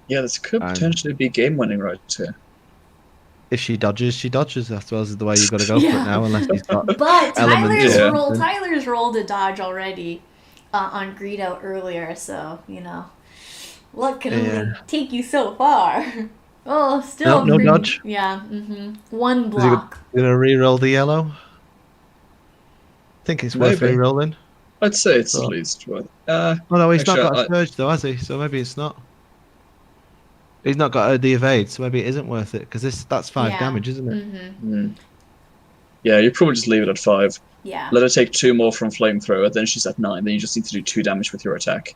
Yeah, this could potentially be game-winning right here. If she dodges, she dodges. I suppose is the way you've got to go for it now, unless he's got. But elements. Tyler's rolled a dodge already on Greedo earlier, so luck can only take you so far. Oh, still no dodge. Yeah, one block. Is he gonna re-roll the yellow? I think it's worth re-rolling. I'd say it's at least worth. Oh no, he's not got a surge though, has he? So maybe it's not. He's not got the evade, so maybe it isn't worth it because that's 5 damage, isn't it? Yeah, you probably just leave it at 5. Yeah. Let her take 2 more from flamethrower, then she's at 9. Then you just need to do 2 damage with your attack,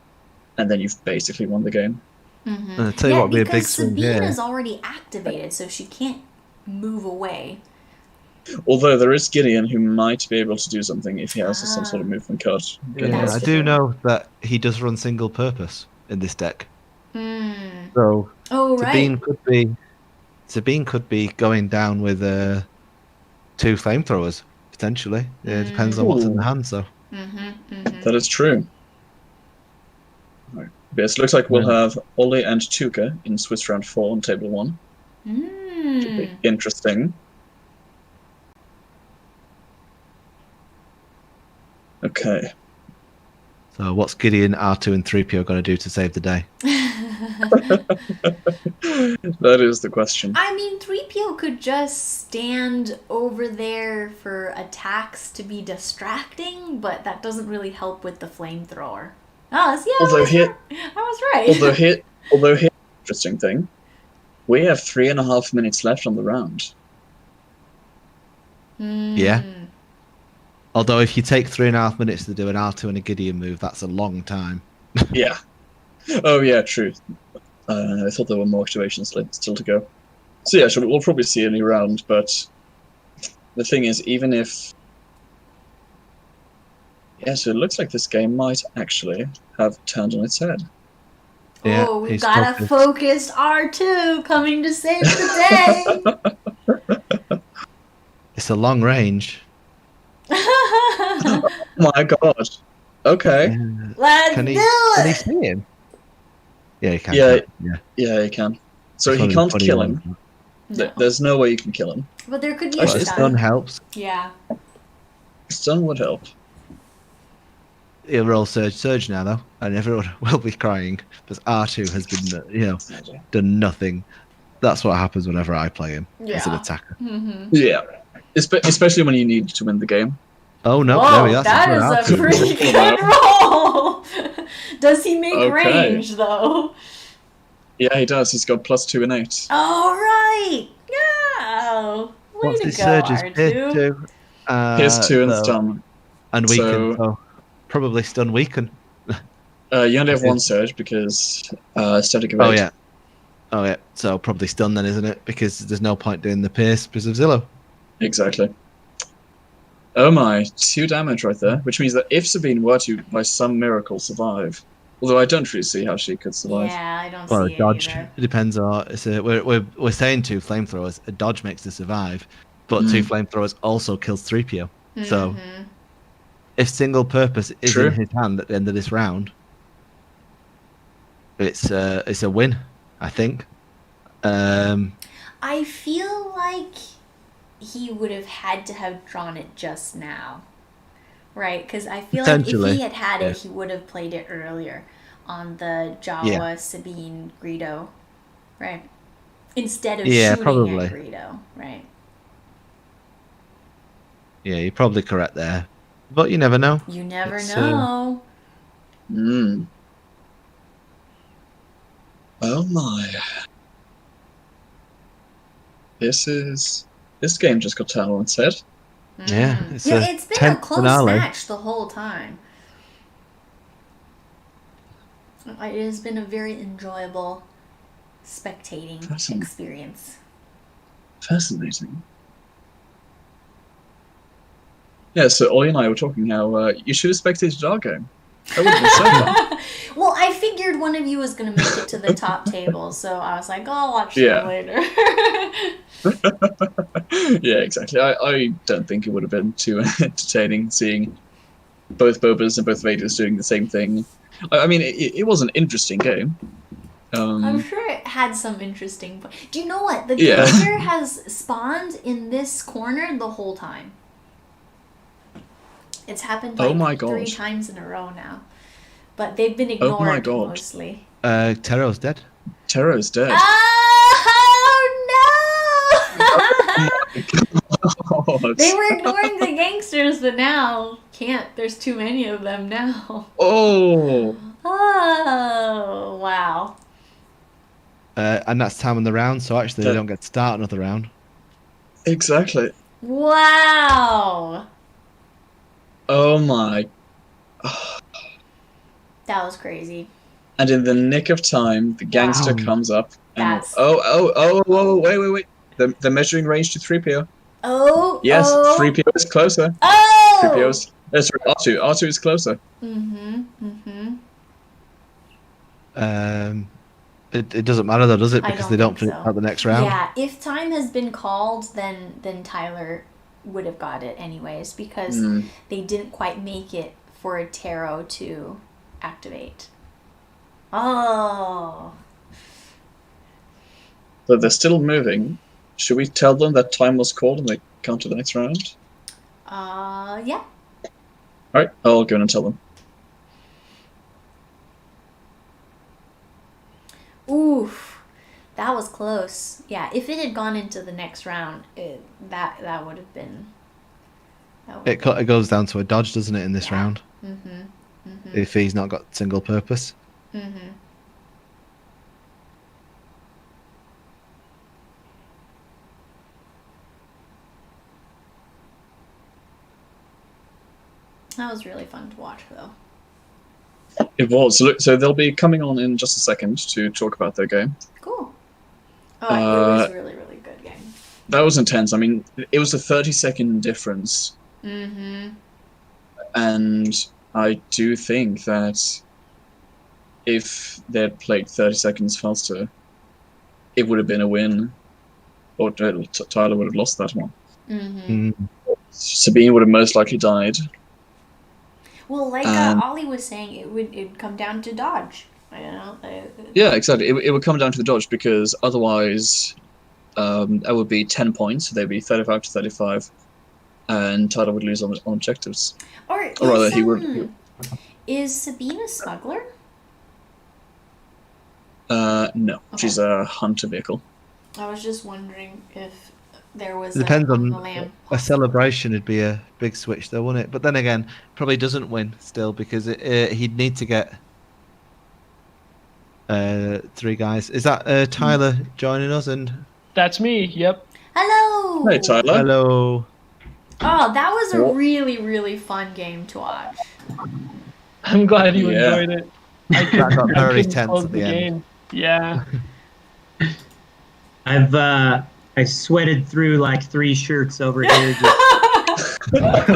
and then you've basically won the game. I'll tell you what would be a big swing here. Sabine is already activated, so she can't move away. Although there is Gideon who might be able to do something if he has some sort of movement card. Yeah, I do know that he does run single purpose in this deck. So Sabine could be going down with 2 flamethrowers potentially. Yeah, it depends on what's in the hand. So that is true. Right. Yes, looks like we'll have Ollie and Tuka in Swiss round 4 on table 1. Should be interesting. Okay. So what's Gideon, R2, and 3PO going to do to save the day? That is the question. I mean, 3PO could just stand over there for attacks to be distracting, but that doesn't really help with the flamethrower. I was right. Although here, interesting thing, we have 3.5 minutes left on the round. Yeah. Although if you take 3.5 minutes to do an R2 and a Gideon move, that's a long time. Yeah. Oh yeah, true. I thought there were more activations still to go. So yeah, we'll probably see a new round, but the thing is, even if... Yeah, so it looks like this game might actually have turned on its head. Yeah, we've got a focused R2 coming to save the day! It's a long range. Oh my god. Okay. Let's do it! Can he see him? Yeah, he can. Yeah, he can. So he can't kill him. No. There's no way you can kill him. But there could be a stun helps. Yeah. Stun would help. He'll roll Surge now, though, and everyone will be crying because R2 has been, done nothing. That's what happens whenever I play him as an attacker. Yeah. Especially when you need to win the game. Oh no! Whoa, that is a pretty good roll. Does he make range though? Yeah, he does. He's got +2 and 8. All right. Yeah. Way to go, R2. Pierce 2 and stun. And weaken. So probably stun weaken. You only have 1 surge because static evade. Oh yeah. So probably stun then, isn't it? Because there's no point doing the pierce because of Zillow. Exactly. Oh my, 2 damage right there, which means that if Sabine were to, by some miracle, survive, although I don't really see how she could survive. Yeah, I don't see a dodge. It depends on. We're saying 2 flamethrowers. A dodge makes to survive, but 2 flamethrowers also kills 3PO. So if single purpose is True. in his hand at the end of this round, it's a win, I think. I feel like he would have had to have drawn it just now, right? Because I feel like if he had it, he would have played it earlier on the Jawa, Sabine, Greedo, right? Instead of shooting probably. at Greedo, right? Yeah, you're probably correct there. But you never know. You never know. Oh my. This game just got turned on its head. Yeah, it's been a close match the whole time. It has been a very enjoyable spectating experience. Fascinating. Yeah, so Ollie and I were talking how you should have spectated our game. That would have been so fun. Well, I figured one of you was going to make it to the top table, so I was like, I'll watch them later. Yeah, exactly. I don't think it would have been too entertaining seeing both Bobas and both Vaders doing the same thing. I mean, it was an interesting game. I'm sure it had some interesting... Do you know what? The gangster has spawned in this corner the whole time. It's happened like 3 times in a row now. But they've been ignored mostly. Terro's dead. Terro's dead. Oh no! They were ignoring the gangsters, but now can't. There's too many of them now. Oh! Oh, wow. And that's time on the round, so actually they don't get to start another round. Exactly. Wow! Oh my. That was crazy. And in the nick of time, the gangster comes up. And wait. The measuring range to 3PO. Oh! Yes, 3PO is closer. Oh! 3PO is... sorry, R2. R2 is closer. It doesn't matter though, does it? Because they don't finish out the next round. Yeah, if time has been called, then Tyler would have got it anyways, because they didn't quite make it for a Terro to activate. Oh. But they're still moving. Should we tell them that time was called and they come to the next round? Yeah. Alright, I'll go in and tell them. Oof. That was close. Yeah, if it had gone into the next round, that would have been... It goes down to a dodge, doesn't it, in this round? If he's not got single purpose. That was really fun to watch, though. It was. So they'll be coming on in just a second to talk about their game. Cool. Oh, it was a really, really good game. That was intense. I mean, it was a 30-second difference. And I do think that if they'd played 30 seconds faster, it would have been a win. Or Tyler would have lost that one. Sabine would have most likely died. Well, like Ollie was saying, it'd come down to dodge. Yeah, exactly. It would come down to the dodge, because otherwise that would be 10 points. So they'd be 35 to 35, and Tyler would lose on objectives. Or rather, he would. Is Sabine a smuggler? No, she's a hunter vehicle. I was just wondering if there was. It depends on a celebration. It'd be a big switch, though, wouldn't it? But then again, probably doesn't win still, because he'd need to get 3 guys. Is that Tyler joining us? And that's me. Yep. Hello. Hey, Tyler. Hello. Oh, that was a really, really fun game to watch. I'm glad you enjoyed it. I got very tense at the end. Yeah. I sweated through like 3 shirts over here. Just... like,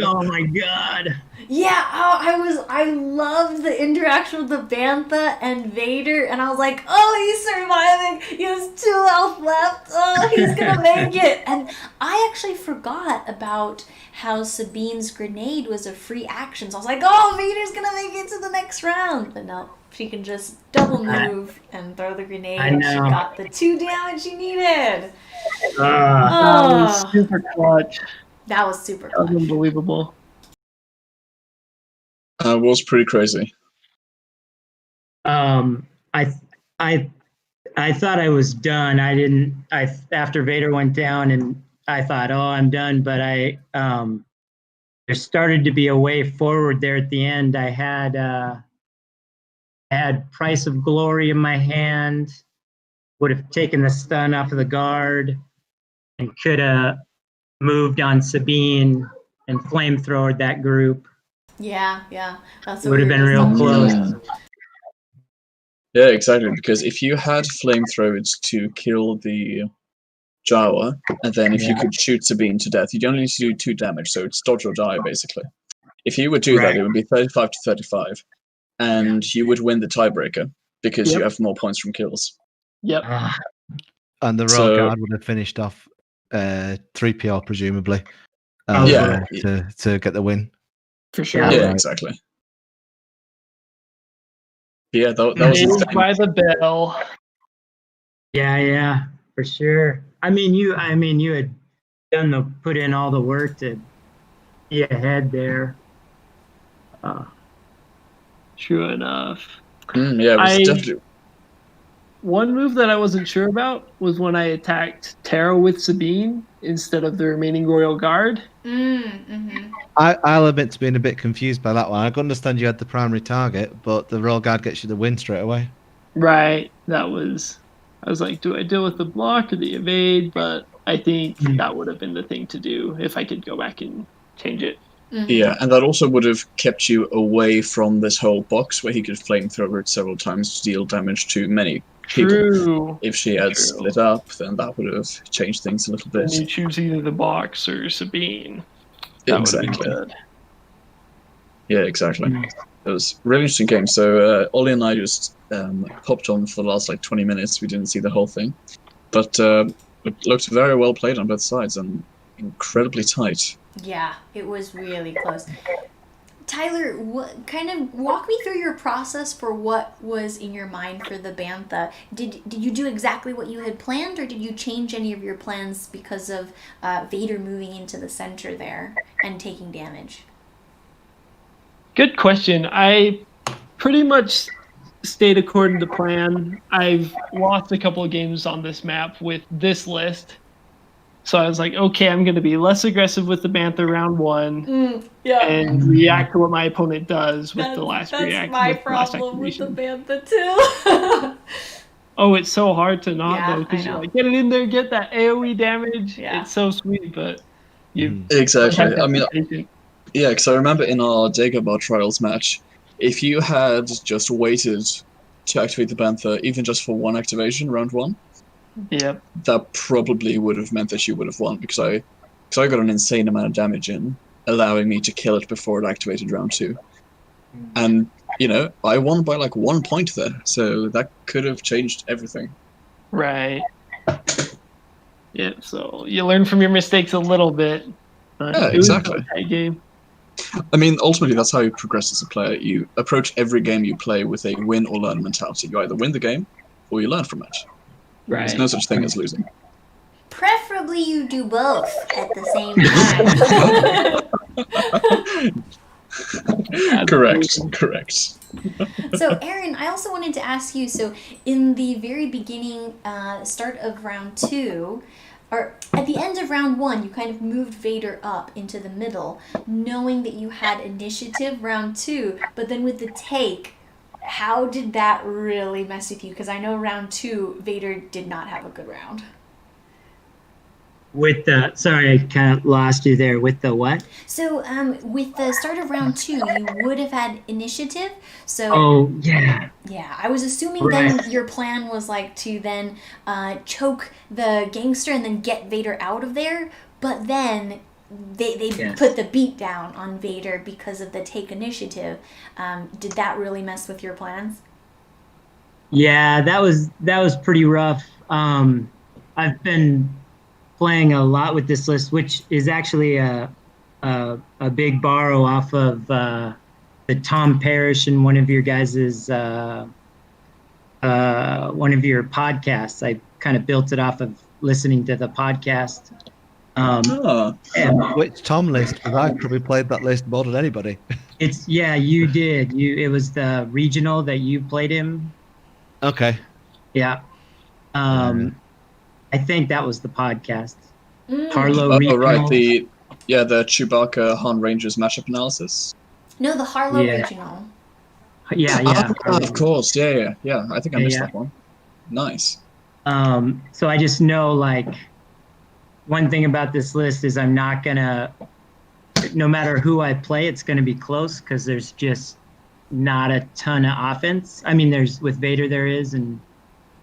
oh my god. Yeah, I loved the interaction with the Bantha and Vader, and I was like, oh, he's surviving. He has 2 health left. Oh, he's gonna make it. And I actually forgot about how Sabine's grenade was a free action. So I was like, oh, Vader's gonna make it to the next round. But no, she can just double move and throw the grenade. I know. She got the 2 damage she needed. That was super clutch. That was super clutch. That was unbelievable. It was pretty crazy. I thought I was done. After Vader went down, and I thought, oh, I'm done. But there started to be a way forward there at the end. I had Price of Glory in my hand. Would have taken the stun off of the guard, and could have moved on Sabine and flamethrowered that group. Yeah. That's it would have been real close. Yeah, exactly. Because if you had flamethrowers to kill the Jawa, and then if you could shoot Sabine to death, you'd only need to do 2 damage, so it's dodge or die, basically. If you would do that, it would be 35 to 35, and you would win the tiebreaker, because you have more points from kills. Yep. And the Royal Guard would have finished off 3PL, presumably, to get the win. For sure. Yeah, exactly. Yeah, that was insane. By the bell. Yeah, for sure. I mean, you had put in all the work to be ahead there. True enough. Yeah, it was definitely. One move that I wasn't sure about was when I attacked Terro with Sabine instead of the remaining Royal Guard. I'll admit to being a bit confused by that one. I can understand you had the primary target, but the Royal Guard gets you the win straight away. Right. I was like, do I deal with the block or the evade? But I think that would have been the thing to do if I could go back and change it. Yeah, and that also would have kept you away from this whole box where he could flamethrower it several times to deal damage to many people. True. If she had split up, then that would have changed things a little bit. And you choose either the box or Sabine. That would have been good. Yeah, exactly. It was a really interesting game. So Ollie and I just hopped on for the last 20 minutes. We didn't see the whole thing. But it looked very well played on both sides and incredibly tight. Yeah, it was really close. Tyler, kind of walk me through your process for what was in your mind for the Bantha. Did you do exactly what you had planned, or did you change any of your plans because of Vader moving into the center there and taking damage? Good question. I pretty much stayed according to plan. I've lost a couple of games on this map with this list. So I was like, okay, I'm going to be less aggressive with the Bantha round 1 and react to what my opponent does with the last reaction. That's my problem with the Bantha too. Oh, it's so hard to not though, because you're like, get it in there, get that AoE damage. Yeah. It's so sweet, but you exactly. I mean, yeah, because I remember in our Dagobah Trials match, if you had just waited to activate the Bantha, even just for 1 activation, round 1, that probably would have meant that you would have won, because I got an insane amount of damage in, allowing me to kill it before it activated round 2. And, I won by 1 point there, so that could have changed everything. Right. Yeah, so you learn from your mistakes a little bit. Yeah, exactly. Game. I mean, ultimately, that's how you progress as a player. You approach every game you play with a win or learn mentality. You either win the game, or you learn from it. Right. There's no such thing as losing. Preferably you do both at the same time. Correct. So, Aaron, I also wanted to ask you, so in the very beginning, start of round 2, or at the end of round 1, you kind of moved Vader up into the middle, knowing that you had initiative round 2, but then with the take, how did that really mess with you? Because I know round 2, Vader did not have a good round. Sorry, I kind of lost you there. With the what? So, with the start of round 2, you would have had initiative. So. Oh yeah. Yeah, I was assuming then your plan was to then choke the gangster and then get Vader out of there. But then they Yes. put the beat down on Vader because of the take initiative. Did that really mess with your plans? Yeah, that was pretty rough. I've been playing a lot with this list, which is actually a big borrow off of the Tom Parish and one of your guys's one of your podcasts. I kind of built it off of listening to the podcast. Which Tom list? Because I probably played that list more than anybody. You did. It was the regional that you played him. Okay. Yeah. I think that was the podcast. Harlow Oh, regional. right. The Chewbacca Han Rangers matchup analysis. No, the Harlow regional. Yeah. Of course. Yeah. I think I missed Yeah. that one. Nice. So I just know, like, one thing about this list is I'm not gonna, no matter who I play, it's gonna be close because there's just not a ton of offense. I mean, with Vader there is,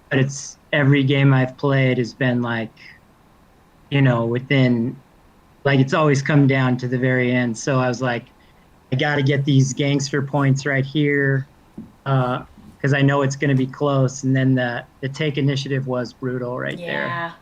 but it's every game I've played has been like, within, like, it's always come down to the very end. So I was like, I got to get these gangster points right here because I know it's going to be close. And then the take initiative was brutal there. Yeah.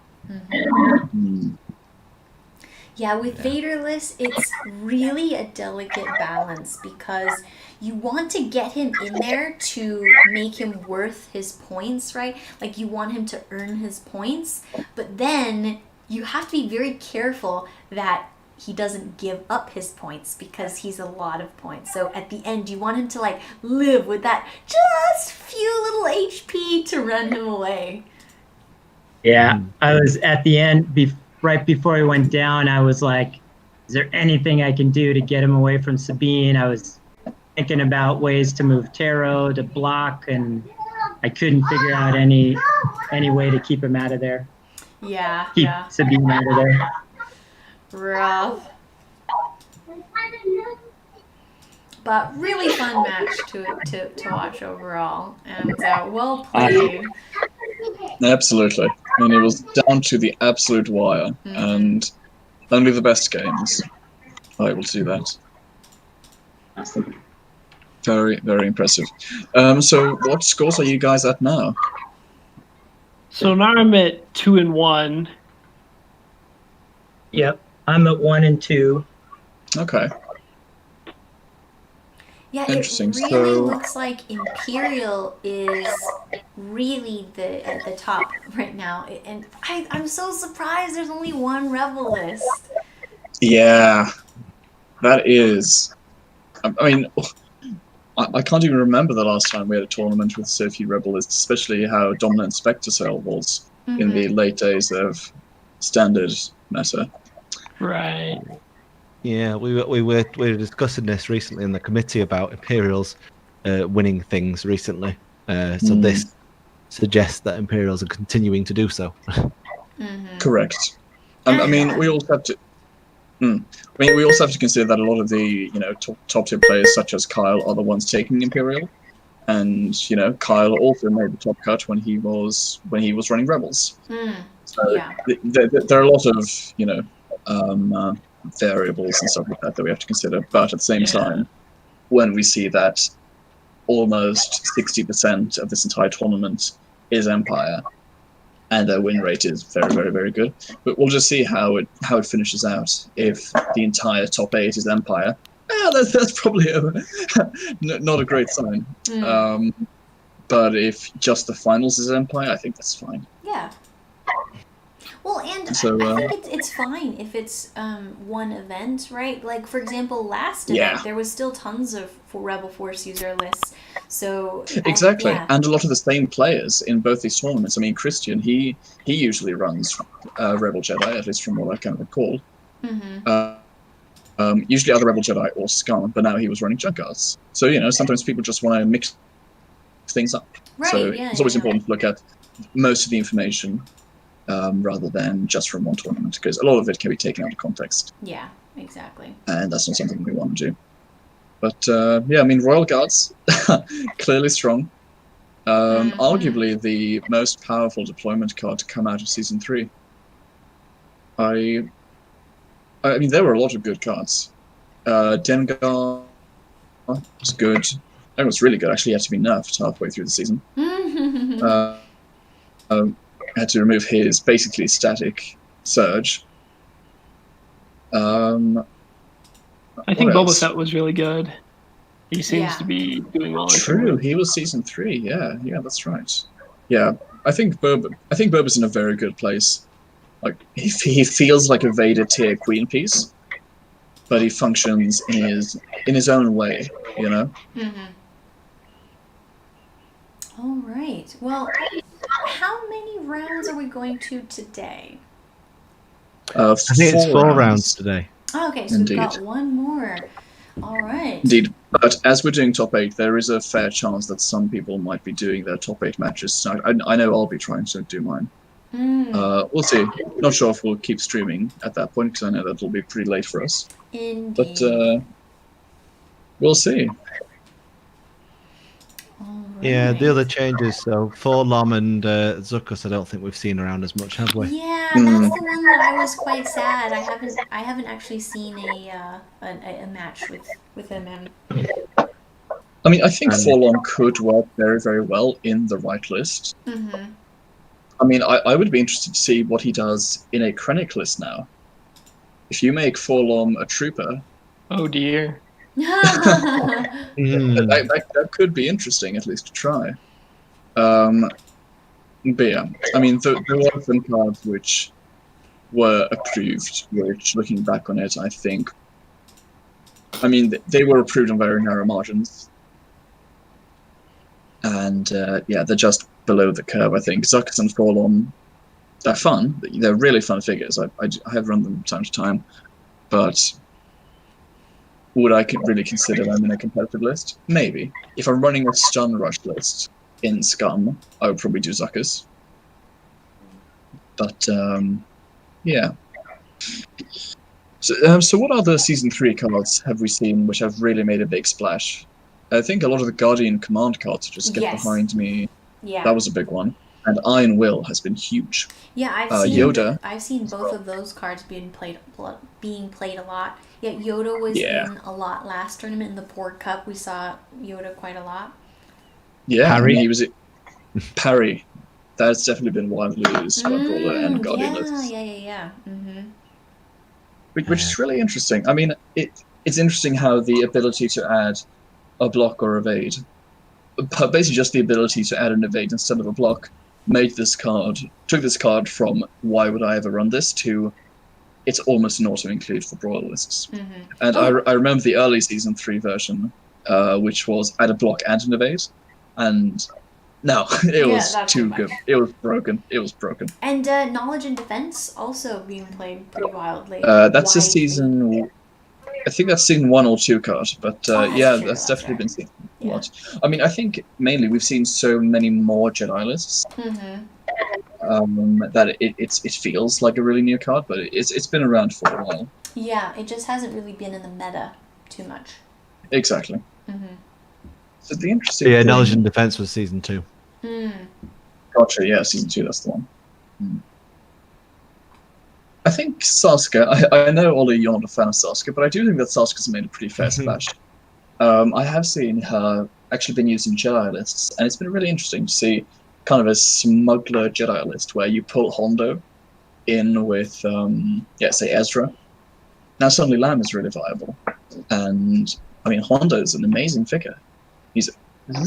Yeah, with Vader lists, it's really a delicate balance because you want to get him in there to make him worth his points, right? Like, you want him to earn his points, but then you have to be very careful that he doesn't give up his points because he's a lot of points. So at the end, you want him to, like, live with that just few little HP to run him away. Yeah, I was at the end, right before he went down, I was like, is there anything I can do to get him away from Sabine? I was thinking about ways to move Terro, to block, and I couldn't figure out any way to keep him out of there. Keep Sabine out of there. Rough. But really fun match to watch overall, and well played. Absolutely. I mean, it was down to the absolute wire, and only the best games are able to do that. Very, very impressive. So what scores are you guys at now? So now I'm at 2-1. Yep, I'm at 1 and 2. Okay. Yeah, it really looks like Imperial is really at the top right now, and I'm so surprised there's only one Rebel list. Yeah, that is. I mean, I can't even remember the last time we had a tournament with so few Rebel lists, especially how dominant Spectre Cell was in the late days of standard meta. Right. Yeah, we were discussing this recently in the committee about Imperials winning things recently. So this suggests that Imperials are continuing to do so. Correct. I mean, we also have to. We also have to consider that a lot of the top tier players, such as Kyle, are the ones taking Imperial, and Kyle also made the top cut when he was running Rebels. So there are a lot of variables and stuff like that we have to consider. But at the same time, when we see that almost 60% of this entire tournament is Empire, and their win rate is very, very, very good. But we'll just see how it finishes out. If the entire top 8 is Empire, that's probably not a great sign. But if just the finals is Empire, I think that's fine. Yeah. Well, and So, I think it's fine if it's one event, right? Like, for example, last event, there was still tons of Rebel Force user lists. So exactly, and a lot of the same players in both these tournaments. I mean, Christian, he usually runs Rebel Jedi, at least from what I can recall. Usually either Rebel Jedi or Scum, but now he was running Junk Guards. So sometimes people just want to mix things up. Right, so it's always important to look at most of the information rather than just from one tournament, because a lot of it can be taken out of context. Yeah, exactly. And that's not something we want to do. But I mean, Royal Guards, clearly strong. Arguably the most powerful deployment card to come out of Season 3. I mean, there were a lot of good cards. Dengar was good. That was really good. Actually, he had to be nerfed halfway through the season. Had to remove his basically static surge. I think what Boba else? Fett was really good. He seems to be doing well. True, he was season 3. Yeah, that's right. Yeah, I think Boba's in a very good place. Like he feels like a Vader tier queen piece, but he functions in his own way. You know. All right. Well, how many rounds are we going to today? I think it's 4 rounds today. Oh, okay, so Indeed. we've got one more. All right. Indeed, but as we're doing top 8, there is a fair chance that some people might be doing their top 8 matches. So I know I'll be trying to do mine. We'll see. Not sure if we'll keep streaming at that point because I know that'll be pretty late for us. Indeed. But we'll see. Yeah, the other changes. So Forlom and Zuckus, I don't think we've seen around as much, have we? Yeah, that's the one that I was quite sad. I haven't actually seen a match with him. I mean, I think Forlom could work very, very well in the right list. I mean, I would be interested to see what he does in a Krennic list now. If you make Forlom a trooper... Oh dear. that could be interesting, at least to try. But yeah, I mean, there were some cards which were approved, which, looking back on it, I think... I mean, they were approved on very narrow margins. And, yeah, they're just below the curve, I think. Zuckus and Forlom, they're fun. They're really fun figures. I have run them from time to time. But would I really consider them in a competitive list? Maybe. If I'm running a Stun Rush list in Scum, I would probably do Zuckus. But, yeah. So what other Season 3 cards have we seen which have really made a big splash? I think a lot of the Guardian Command cards just get behind me. Yeah. That was a big one. And Iron Will has been huge. Yeah, I've seen both of those cards being played a lot. Yeah, Yoda was in a lot last tournament in the Beskar Cup. We saw Yoda quite a lot. Yeah, Parry. He was Parry. That's definitely been widely used by Brawler and Guardian lists. Yeah. Which is really interesting. I mean, it's interesting how the ability to add a block or evade, basically just the ability to add an evade instead of a block, took this card from why would I ever run this to it's almost an auto-include for Brawler lists. And I remember the early Season 3 version, which was add a block and an evade, and no, it was too good. It was broken. And Knowledge and Defense also being played pretty wildly. That's a season... I think that's Season 1 or 2 card, but yeah, that's definitely been seen a lot. I mean, I think mainly we've seen so many more Jedi lists that it feels like a really new card, but it's been around for a while. Yeah, it just hasn't really been in the meta too much. Exactly. So the interesting thing... Knowledge and Defense was Season 2. Gotcha, yeah, Season 2, that's the one. I think Sasuke, I know, Ollie, you're not a fan of Sasuke, but I do think that Sasuke's made a pretty fair splash. I have seen her actually been used in Jedi lists, and it's been really interesting to see kind of a smuggler Jedi list where you pull Hondo in with, say Ezra. Now suddenly Lamb is really viable. And, I mean, Hondo's an amazing figure. He's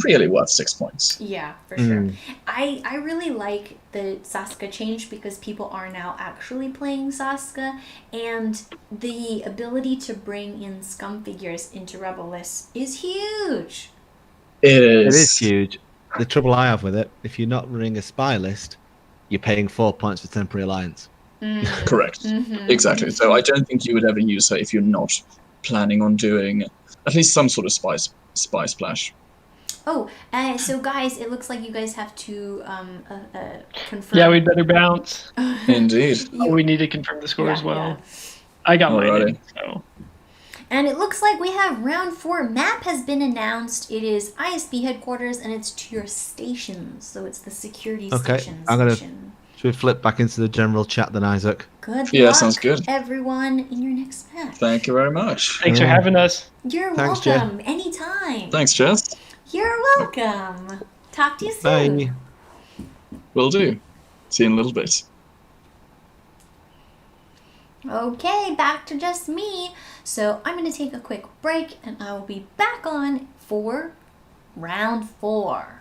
really worth 6 points. Yeah, for sure. I really like the Sasuke change because people are now actually playing Sasuke, and the ability to bring in Scum figures into Rebel lists is huge. It is. It is huge. The trouble I have with it, if you're not running a spy list, you're paying 4 points for Temporary Alliance. Correct. Exactly. So I don't think you would ever use her if you're not planning on doing at least some sort of spy splash. Oh, so guys, it looks like you guys have to confirm. Yeah, we'd better bounce. Indeed. We need to confirm the score as well. I got mine in, so. And it looks like we have round 4 map has been announced. It is ISB headquarters, and it's to your stations. So it's the security stations. I'm going to Should we flip back into the general chat then, Isaac? Good Yeah, luck, sounds good. everyone, in your next match. Thank you very much. Thanks for having us. You're Thanks, welcome. Anytime. Thanks, Jess. You're welcome. Talk to you soon. Bye. Will do. See you in a little bit. Okay, back to just me. So I'm going to take a quick break and I will be back on for round 4.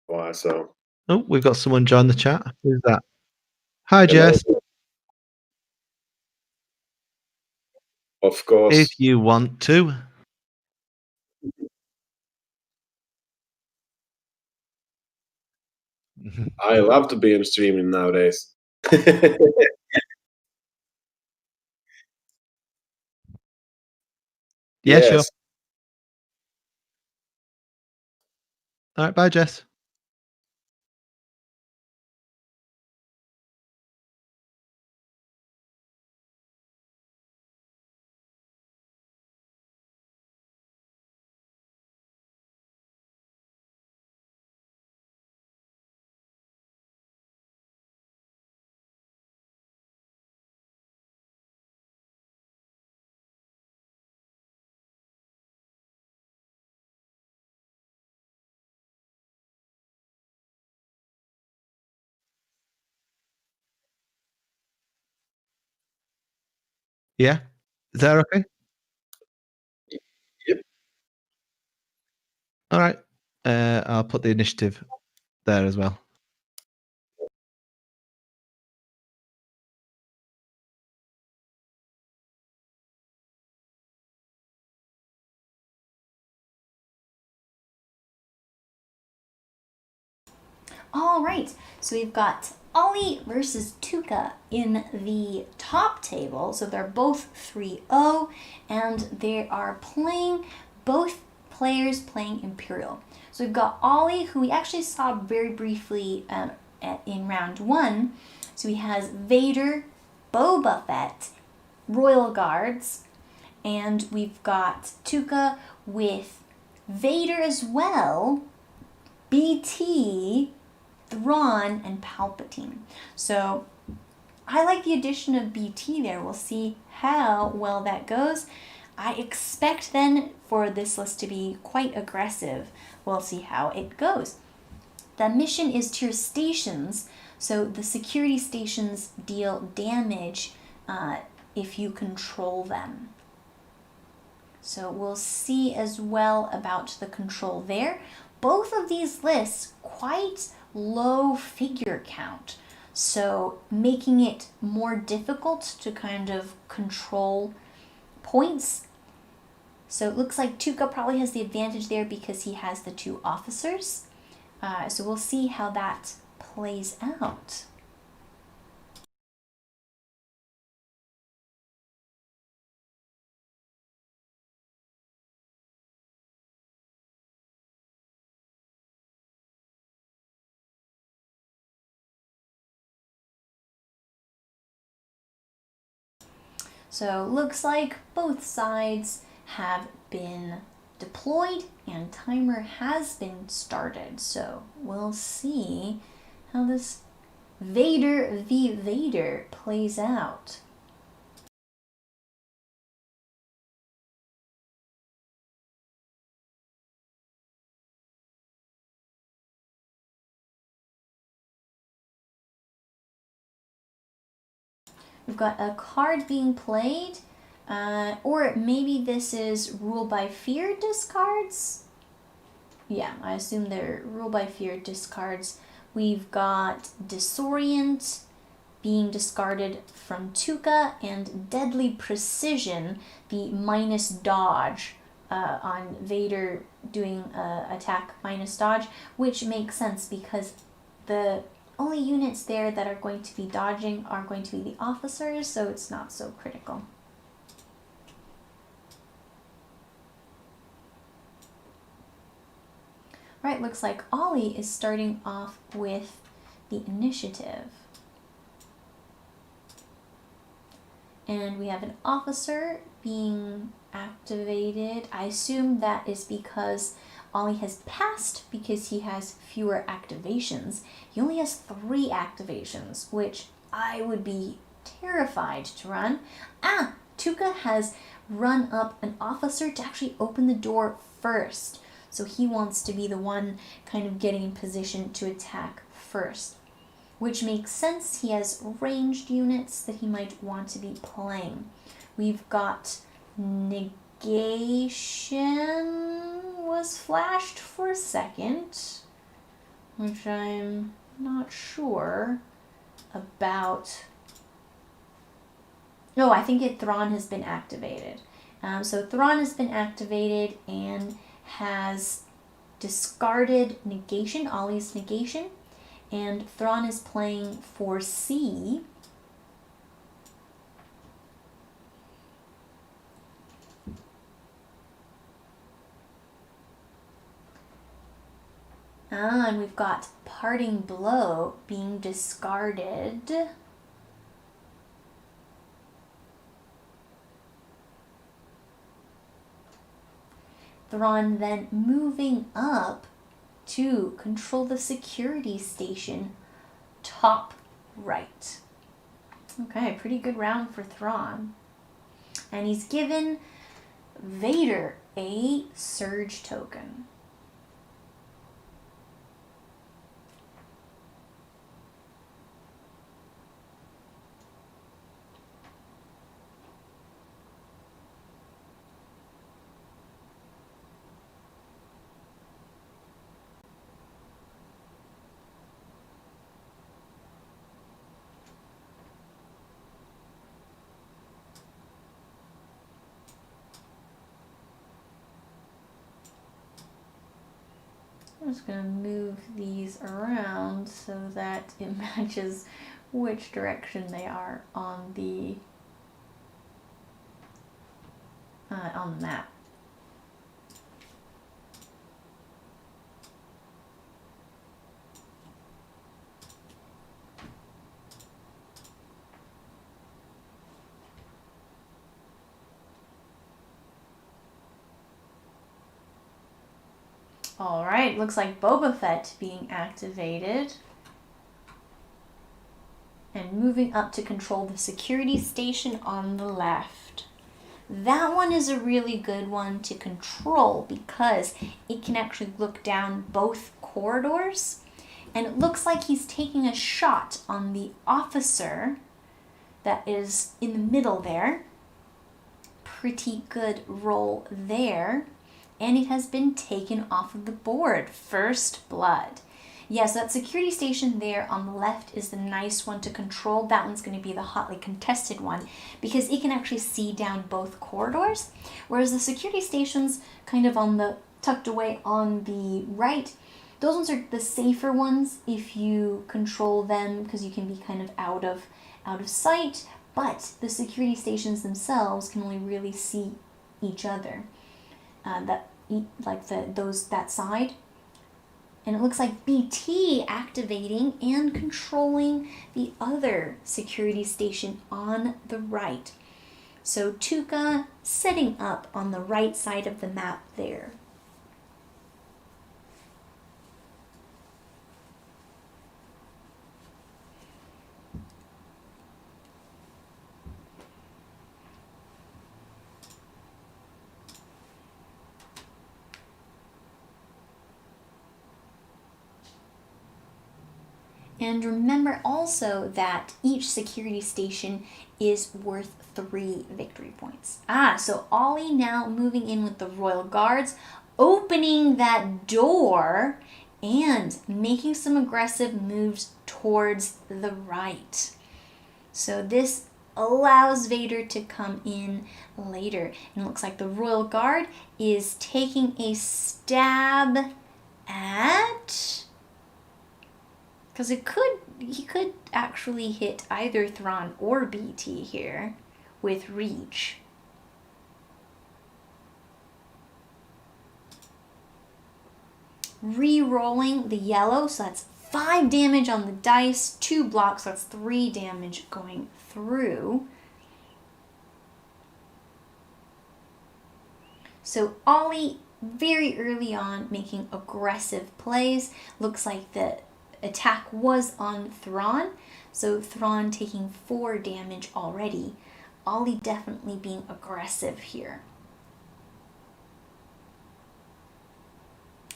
Why so? Oh, we've got someone join the chat. Who's that? Hi, Hello. Jess. Of course. If you want to. I love to be in streaming nowadays. Yeah, sure. Yes. All right, bye, Jess. Yeah? Is that okay? Yep. All right. I'll put the initiative there as well. All right, so we've got Ollie versus Tuca in the top table. So they're both 3-0, and they are playing, both players playing Imperial. So we've got Ollie, who we actually saw very briefly in round 1. So he has Vader, Boba Fett, Royal Guards, and we've got Tuca with Vader as well, BT, Thrawn, and Palpatine. So I like the addition of BT there. We'll see how well that goes. I expect then for this list to be quite aggressive. We'll see how it goes. The mission is to your stations. So the security stations deal damage if you control them. So we'll see as well about the control there. Both of these lists quite low figure count, so making it more difficult to kind of control points. So it looks like Tuca probably has the advantage there because he has the 2 officers. So we'll see how that plays out. So looks like both sides have been deployed and timer has been started. So we'll see how this Vader v. Vader plays out. We've got a card being played, or maybe this is Rule by Fear discards. Yeah, I assume they're Rule by Fear discards. We've got Disorient being discarded from Tuca, and Deadly Precision, the minus dodge on Vader doing attack minus dodge, which makes sense because the only units there that are going to be dodging are going to be the officers, so it's not so critical. Right, looks like Ollie is starting off with the initiative. And we have an officer being activated. I assume that is because Ollie has passed because he has fewer activations. He only has 3 activations, which I would be terrified to run. Tuca has run up an officer to actually open the door first. So he wants to be the one kind of getting in position to attack first, which makes sense. He has ranged units that he might want to be playing. We've got Negation was flashed for a second. which I'm not sure about. No, I think Thrawn has been activated. So Thrawn has been activated and has discarded negation, Ollie's negation, and Thrawn is playing for C. And we've got Parting Blow being discarded. Thrawn then moving up to control the security station top right. Okay, pretty good round for Thrawn. And he's given Vader a surge token. I'm just going to move these around so that it matches which direction they are on the map. Alright, looks like Boba Fett being activated. And moving up to control the security station on the left. That one is a really good one to control because it can actually look down both corridors. And it looks like he's taking a shot on the officer that is in the middle there. Pretty good roll there. And it has been taken off of the board. First blood. Yes, that security station there on the left is the nice one to control. That one's going to be the hotly contested one because it can actually see down both corridors. Whereas the security stations kind of on the tucked away on the right, those ones are the safer ones if you control them because you can be kind of out of sight. But the security stations themselves can only really see each other. That side. And it looks like BT activating and controlling the other security station on the right. So Tuca setting up on the right side of the map there. And remember also that each security station is worth 3 victory points. So Ollie now moving in with the Royal Guards, opening that door and making some aggressive moves towards the right. So this allows Vader to come in later. And it looks like the Royal Guard is taking a stab at... Because he could actually hit either Thrawn or BT here with reach. Re-rolling the yellow, so that's 5 damage on the dice, 2 blocks, so that's 3 damage going through. So Ollie very early on making aggressive plays. Looks like the attack was on Thrawn, so Thrawn taking 4 damage already. Ollie definitely being aggressive here.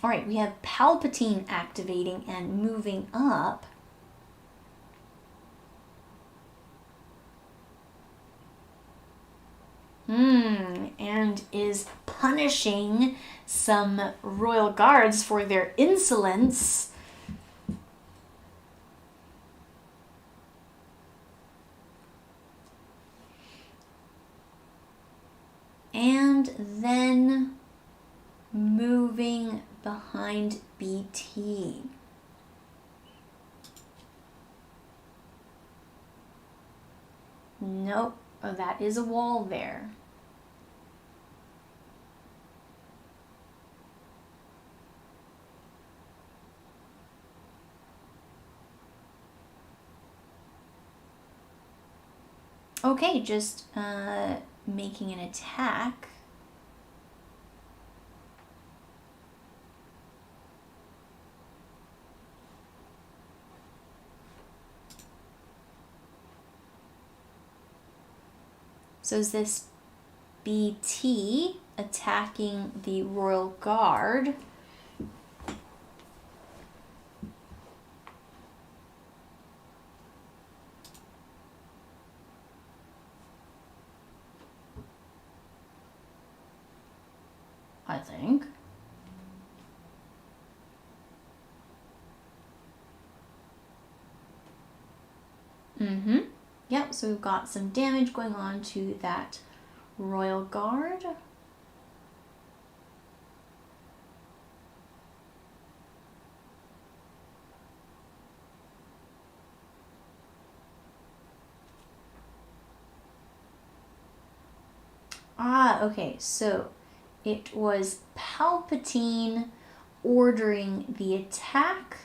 Alright, we have Palpatine activating and moving up. And is punishing some Royal Guards for their insolence. And then moving behind BT. Nope, oh, that is a wall there. Okay, just making an attack. So is this BT attacking the Royal Guard? I think. Yep, so we've got some damage going on to that Royal Guard. Ah, okay, so it was Palpatine ordering the attack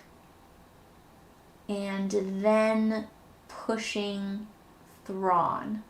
and then pushing Thrawn.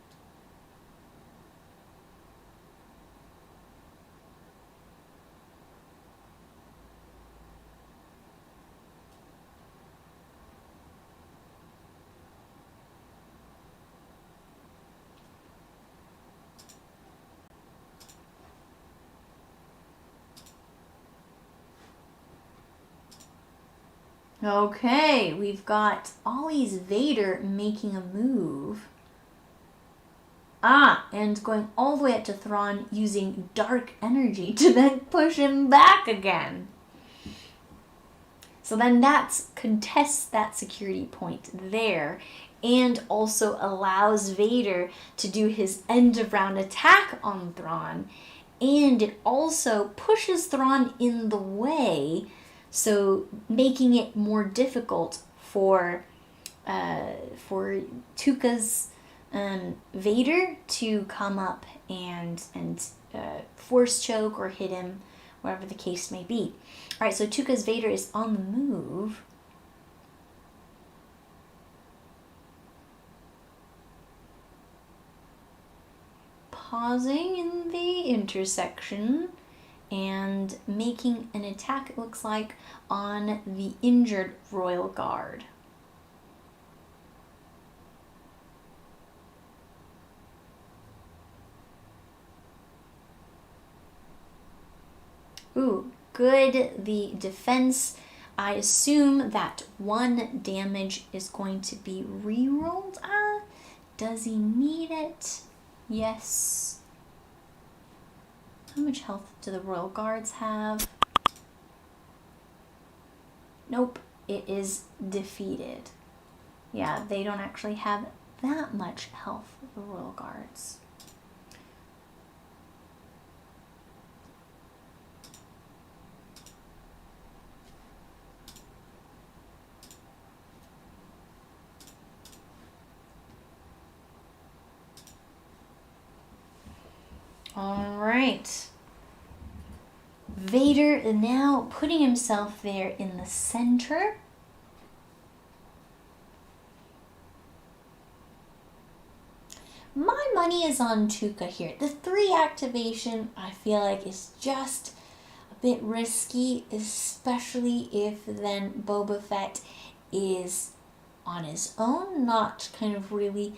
Okay, we've got Ollie's Vader making a move. Ah, and going all the way up to Thrawn using dark energy to then push him back again. So then that contests that security point there and also allows Vader to do his end of round attack on Thrawn. And it also pushes Thrawn in the way, so making it more difficult for Tuka's Vader to come up and force choke or hit him, whatever the case may be. All right, so Tuka's Vader is on the move. Pausing in the intersection and making an attack, it looks like, on the injured Royal Guard. Ooh, good. The defense, I assume that 1 damage is going to be re-rolled. Does he need it? Yes. How much health do the Royal Guards have? Nope, it is defeated. Yeah, they don't actually have that much health, the Royal Guards. All right. Vader now putting himself there in the center. My money is on Tuka here. The 3 activation, I feel like, is just a bit risky, especially if then Boba Fett is on his own, not kind of really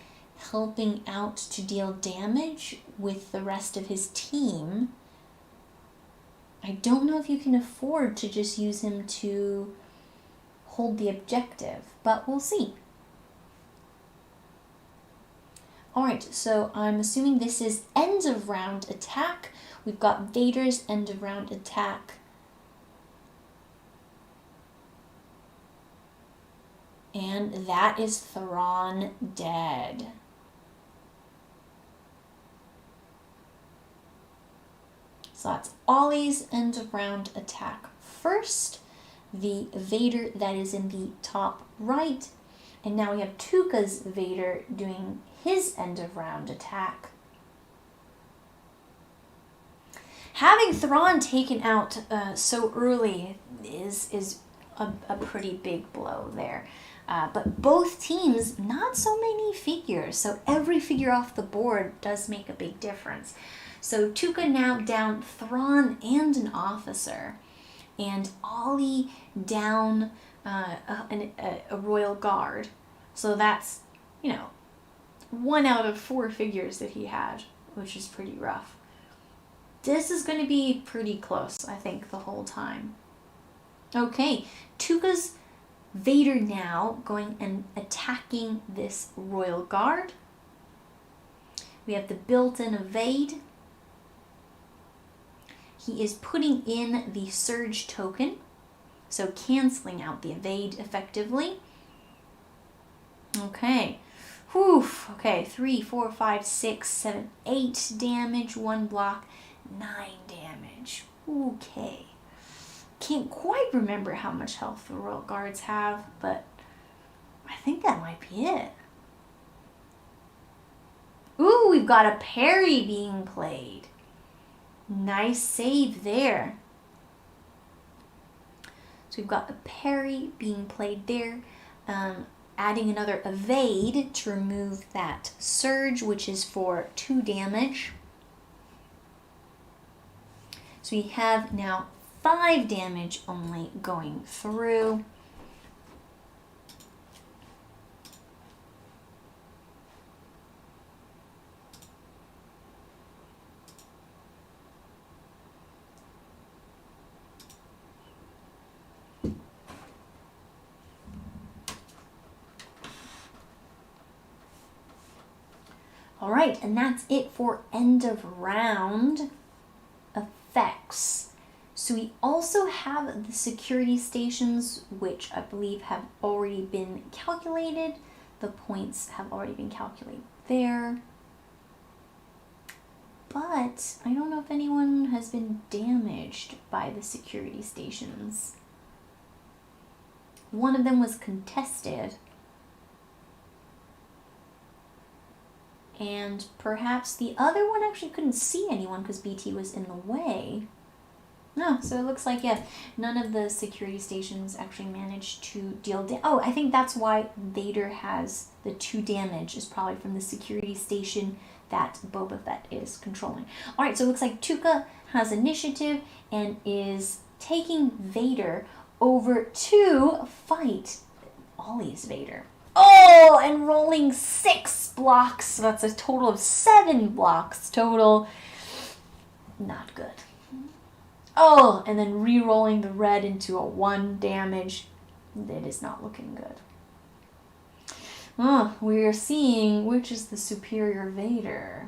helping out to deal damage with the rest of his team. I don't know if you can afford to just use him to hold the objective, but we'll see. Alright, so I'm assuming this is end of round attack. We've got Vader's end of round attack. And that is Thrawn dead. So that's Ollie's end of round attack first. The Vader that is in the top right. And now we have Tuka's Vader doing his end of round attack. Having Thrawn taken out so early is a pretty big blow there. But both teams, not so many figures. So every figure off the board does make a big difference. So Tuka now down Thrawn and an officer. And Ollie down a royal guard. So that's, 1 out of 4 figures that he had, which is pretty rough. This is going to be pretty close, I think, the whole time. Okay, Tuka's Vader now going and attacking this royal guard. We have the built-in evade. He is putting in the surge token, so canceling out the evade effectively. Okay. Whew. Okay, 3, 4, 5, 6, 7, 8 damage, 1 block, 9 damage. Okay. Can't quite remember how much health the Royal Guards have, but I think that might be it. Ooh, we've got a parry being played. Nice save there. So we've got a parry being played there. Adding another evade to remove that surge, which is for 2 damage. So we have now 5 damage only going through. All right, and that's it for end of round effects. So we also have the security stations, which I believe have already been calculated. The points have already been calculated there. But I don't know if anyone has been damaged by the security stations. One of them was contested. And perhaps the other one actually couldn't see anyone because BT was in the way. No, so it looks like, yeah, none of the security stations actually managed to deal damage. Oh, I think that's why Vader has the 2 damage, is probably from the security station that Boba Fett is controlling. All right, so it looks like Tuka has initiative and is taking Vader over to fight Ollie's Vader. Oh, and rolling 6 blocks. So that's a total of 7 blocks total. Not good. Oh, and then re-rolling the red into a 1 damage. It is not looking good. Oh, we are seeing which is the superior Vader.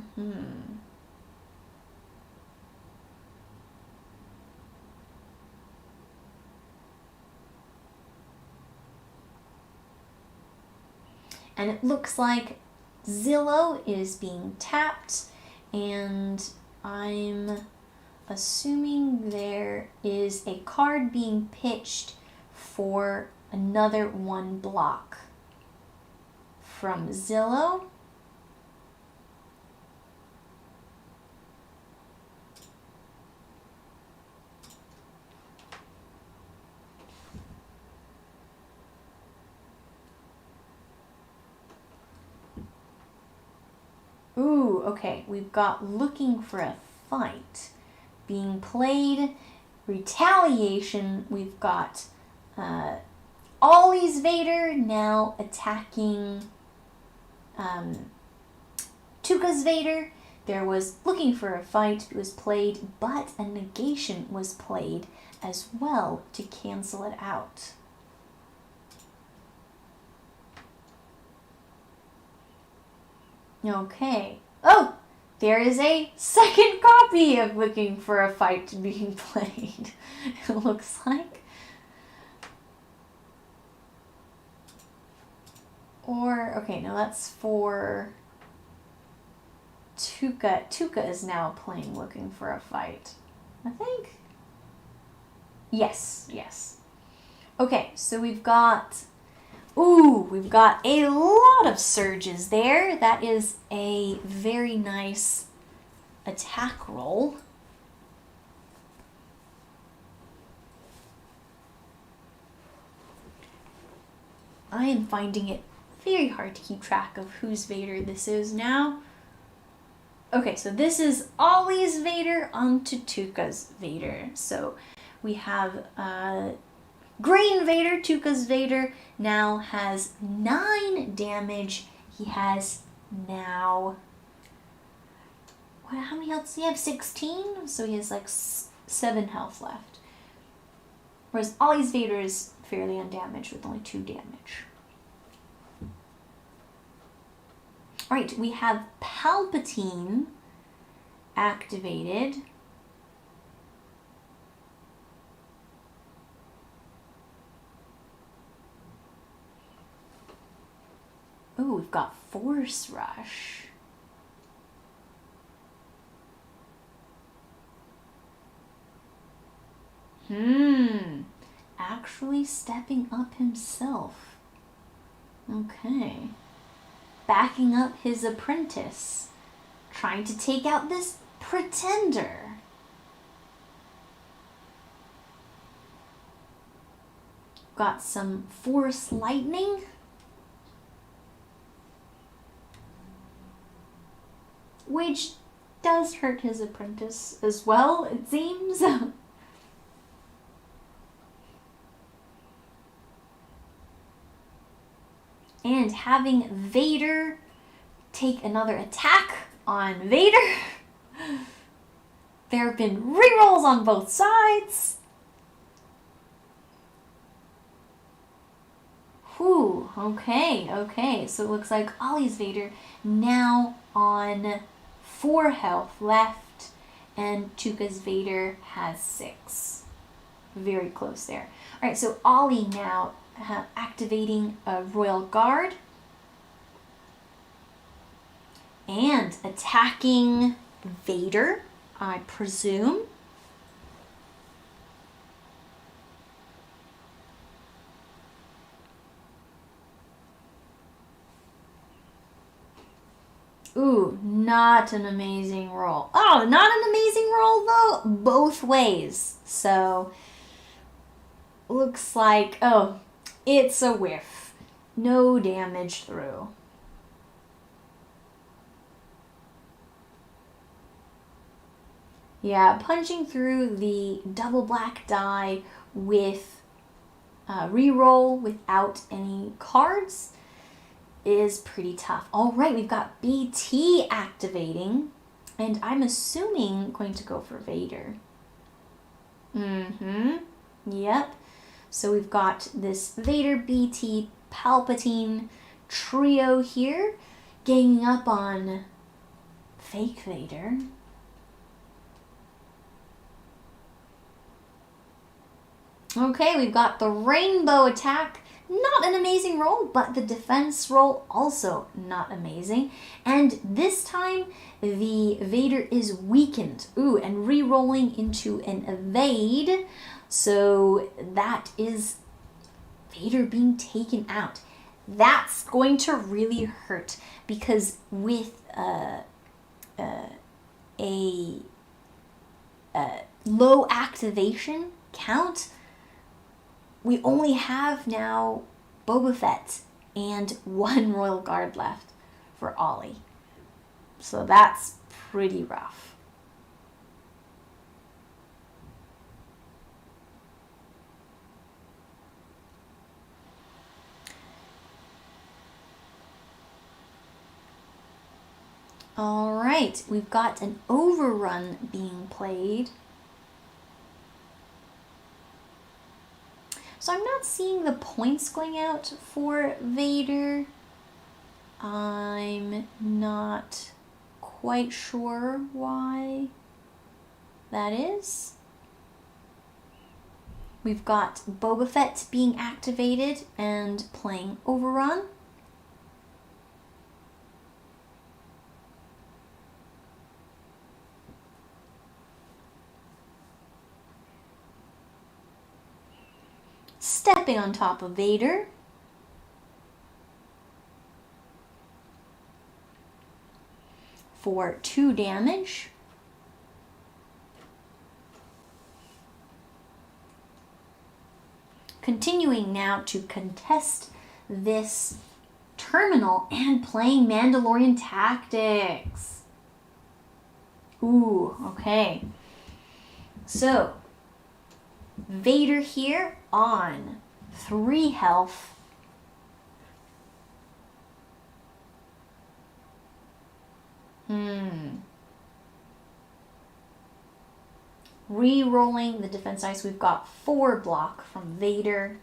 And it looks like Zillow is being tapped, and I'm assuming there is a card being pitched for another 1 block from Zillow. Ooh, okay, we've got looking for a fight being played. Retaliation, we've got Ollie's Vader now attacking Tuka's Vader. There was looking for a fight, it was played, but a negation was played as well to cancel it out. Okay. Oh! There is a second copy of Looking for a Fight being played. It looks like. Or, okay, no, that's for Tuka. Tuka is now playing Looking for a Fight. I think. Yes, yes. Okay, so we've got a lot of surges there. That is a very nice attack roll. I am finding it very hard to keep track of whose Vader this is now. Okay, so this is Ollie's Vader onto Tuka's Vader. So we have Green Vader, Tuka's Vader, now has 9 damage. He has now... how many health does he have? 16? So he has like 7 health left. Whereas Ollie's Vader is fairly undamaged with only 2 damage. Alright, we have Palpatine activated. Ooh, we've got Force Rush. Actually stepping up himself. Okay. Backing up his apprentice. Trying to take out this pretender. Got some Force Lightning. Which does hurt his apprentice as well, it seems. And having Vader take another attack on Vader. There have been rerolls on both sides. Whew, okay. So it looks like Ollie's Vader now on 4 health left, and Tuka's Vader has 6. Very close there. Alright, so Ollie now activating a Royal Guard and attacking Vader, I presume. Ooh, not an amazing roll. Oh, not an amazing roll though, both ways. So, looks like, oh, it's a whiff. No damage through. Yeah, punching through the double black die with reroll without any cards is pretty tough. All right, we've got BT activating, and I'm assuming going to go for Vader. Yep. So we've got this Vader, BT, Palpatine trio here, ganging up on fake Vader. Okay, we've got the rainbow attack. Not an amazing roll, but the defense roll also not amazing. And this time, the Vader is weakened. Ooh, and re-rolling into an evade. So that is Vader being taken out. That's going to really hurt, because with a low activation count, we only have now Boba Fett and 1 Royal Guard left for Ollie. So that's pretty rough. All right, we've got an overrun being played. So I'm not seeing the points going out for Vader. I'm not quite sure why that is. We've got Boba Fett being activated and playing Overrun. stepping on top of Vader. For 2 damage. Continuing now to contest this terminal and playing Mandalorian tactics. Ooh, okay. So, Vader here on 3 health. Re-rolling the defense dice, we've got 4 block from Vader.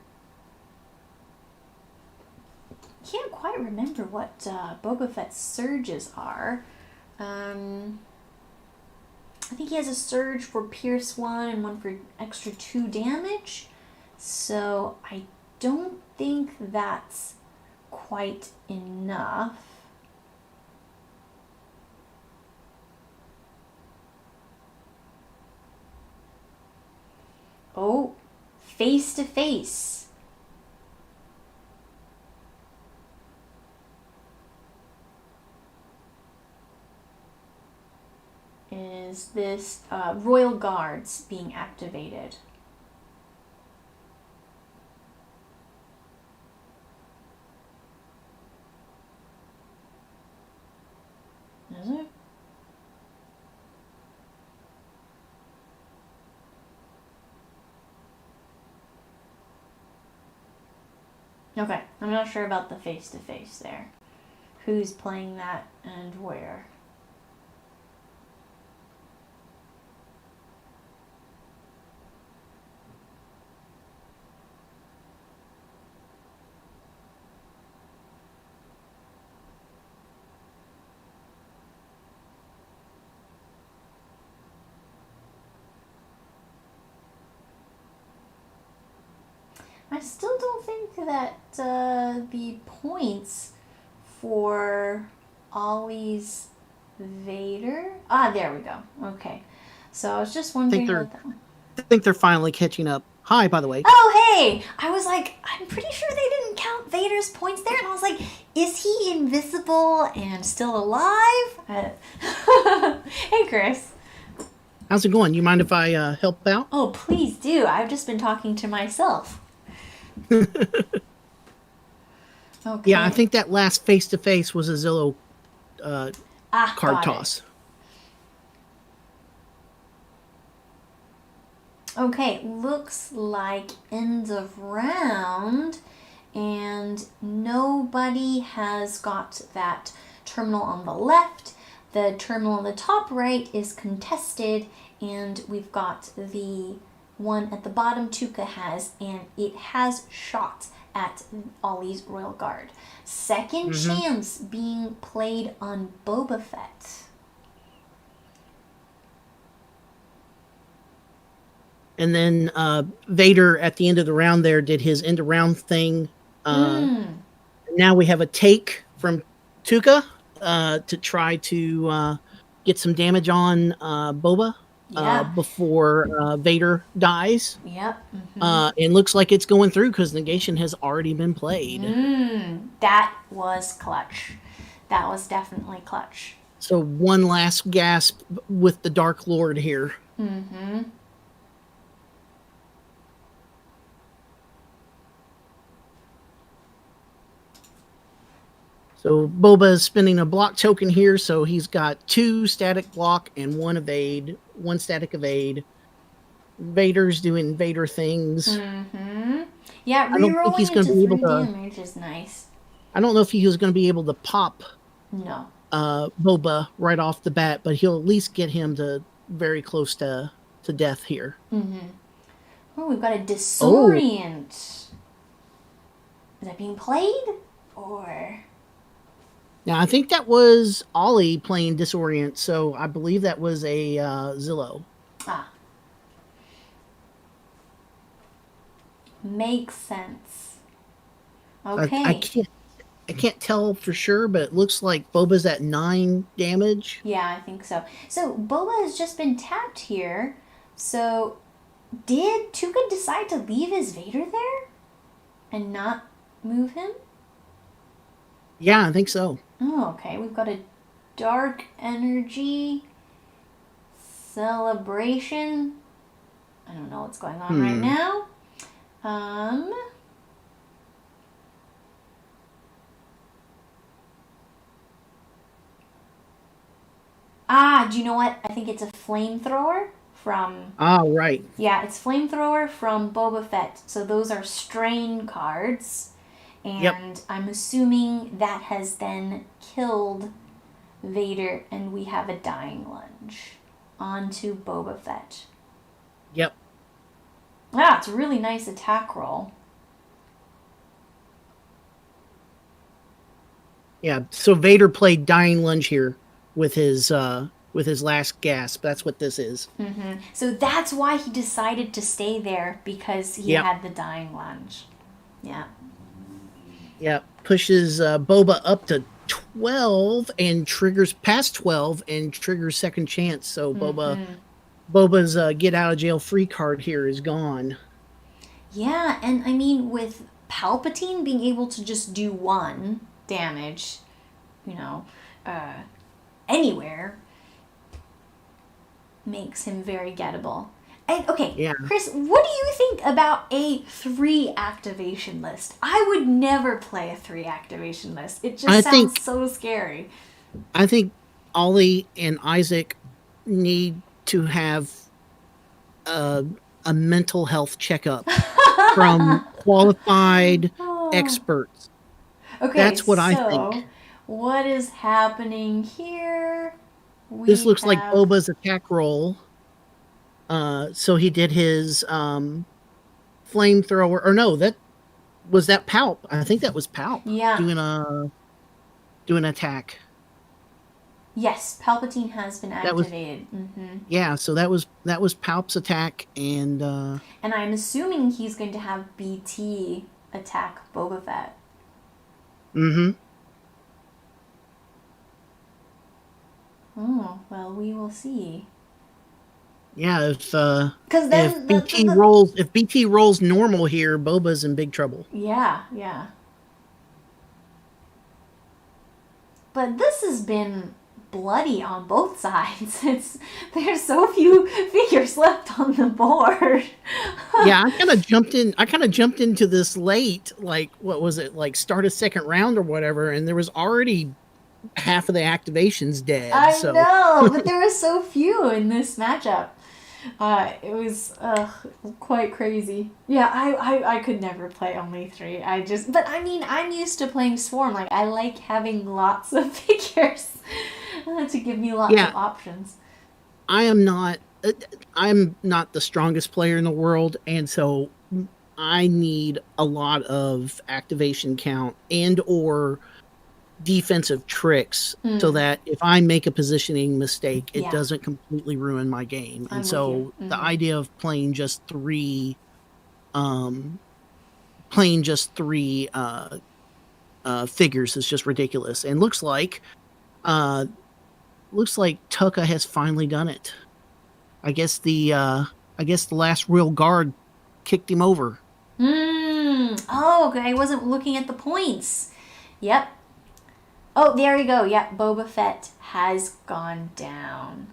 Can't quite remember what Boba Fett's surges are. I think he has a surge for Pierce 1 and one for extra 2 damage. So I don't think that's quite enough. Oh, face to face. Is this Royal Guards being activated? Is it? Okay, I'm not sure about the face-to-face there. Who's playing that and where? I still don't think that the points for Ollie's Vader... Ah, there we go. Okay. So I was just wondering about that one. I think they're finally catching up. Hi, by the way. Oh, hey! I was like, I'm pretty sure they didn't count Vader's points there. And I was like, is he invisible and still alive? Hey, Chris. How's it going? You mind if I help out? Oh, please do. I've just been talking to myself. Okay. Yeah, I think that last face-to-face was a Zillow card toss. Okay, looks like end of round, and nobody has got that terminal on the left. The terminal on the top right is contested, and we've got the one at the bottom Tuca has, and it has shot at Ollie's Royal Guard. Second chance being played on Boba Fett. And then Vader at the end of the round there did his end of round thing. Now we have a take from Tuca to try to get some damage on Boba before Vader dies. Yep. And looks like it's going through because negation has already been played. That was clutch. That was definitely clutch. So one last gasp with the Dark Lord here. So Boba is spending a block token here, so he's got 2 static block and 1 evade, 1 static evade. Vader's doing Vader things. Yeah, rerolling into 3 damage is nice. I don't know if he was going to be able to pop Boba right off the bat, but he'll at least get him to very close to death here. Oh, we've got a disorient. Is that being played? Or... Now, I think that was Ollie playing Disorient, so I believe that was a Zillow. Makes sense. Okay. I can't tell for sure, but it looks like Boba's at 9 damage. Yeah, I think so. So Boba has just been tapped here. So did Tuca decide to leave his Vader there? and not move him? Yeah, I think so. Oh, okay. We've got a dark energy celebration. I don't know what's going on right now. Do you know what? I think it's a flamethrower from... right. Yeah, it's flamethrower from Boba Fett. So those are strain cards. And I'm assuming that has then killed Vader, and we have a dying lunge onto Boba Fett. Yep. Ah, it's a really nice attack roll. Yeah, so Vader played dying lunge here with his last gasp. That's what this is. Mm-hmm. So that's why he decided to stay there, because he had the dying lunge. Yeah. Yeah, pushes Boba up to 12 and triggers past 12 and triggers second chance. So Boba's get out of jail free card here is gone. Yeah, and I mean, with Palpatine being able to just do 1 damage, anywhere, makes him very gettable. And, okay, Chris, what do you think about a 3 activation list? I would never play a 3 activation list. It just sounds so scary. I think Ollie and Isaac need to have a mental health checkup from qualified experts. Okay, that's what I think. What is happening here? This looks like Boba's attack roll. So he did his flamethrower, or no, that Palp. I think that was Palp. Yeah. Doing attack. Yes, Palpatine has been activated. Yeah, so that was Palp's attack, and I'm assuming he's going to have BT attack Boba Fett. Oh, well, we will see. Yeah, if BT rolls normal here, Boba's in big trouble. Yeah. But this has been bloody on both sides. There's so few figures left on the board. Yeah, I kind of jumped into this late, like what was it, like start a second round or whatever, and there was already half of the activations dead. I know, but there were so few in this matchup. It was quite crazy. Yeah, I could never play only 3. But I mean, I'm used to playing Swarm. Like, I like having lots of figures to give me lots of options. I'm not the strongest player in the world, and so I need a lot of activation count and or defensive tricks so that if I make a positioning mistake, it doesn't completely ruin my game. And so the idea of playing just 3 figures is just ridiculous. And looks like Tuka has finally done it. I guess the last real guard kicked him over. Oh, okay. I wasn't looking at the points. Yep. Oh, there you go. Yep, Boba Fett has gone down.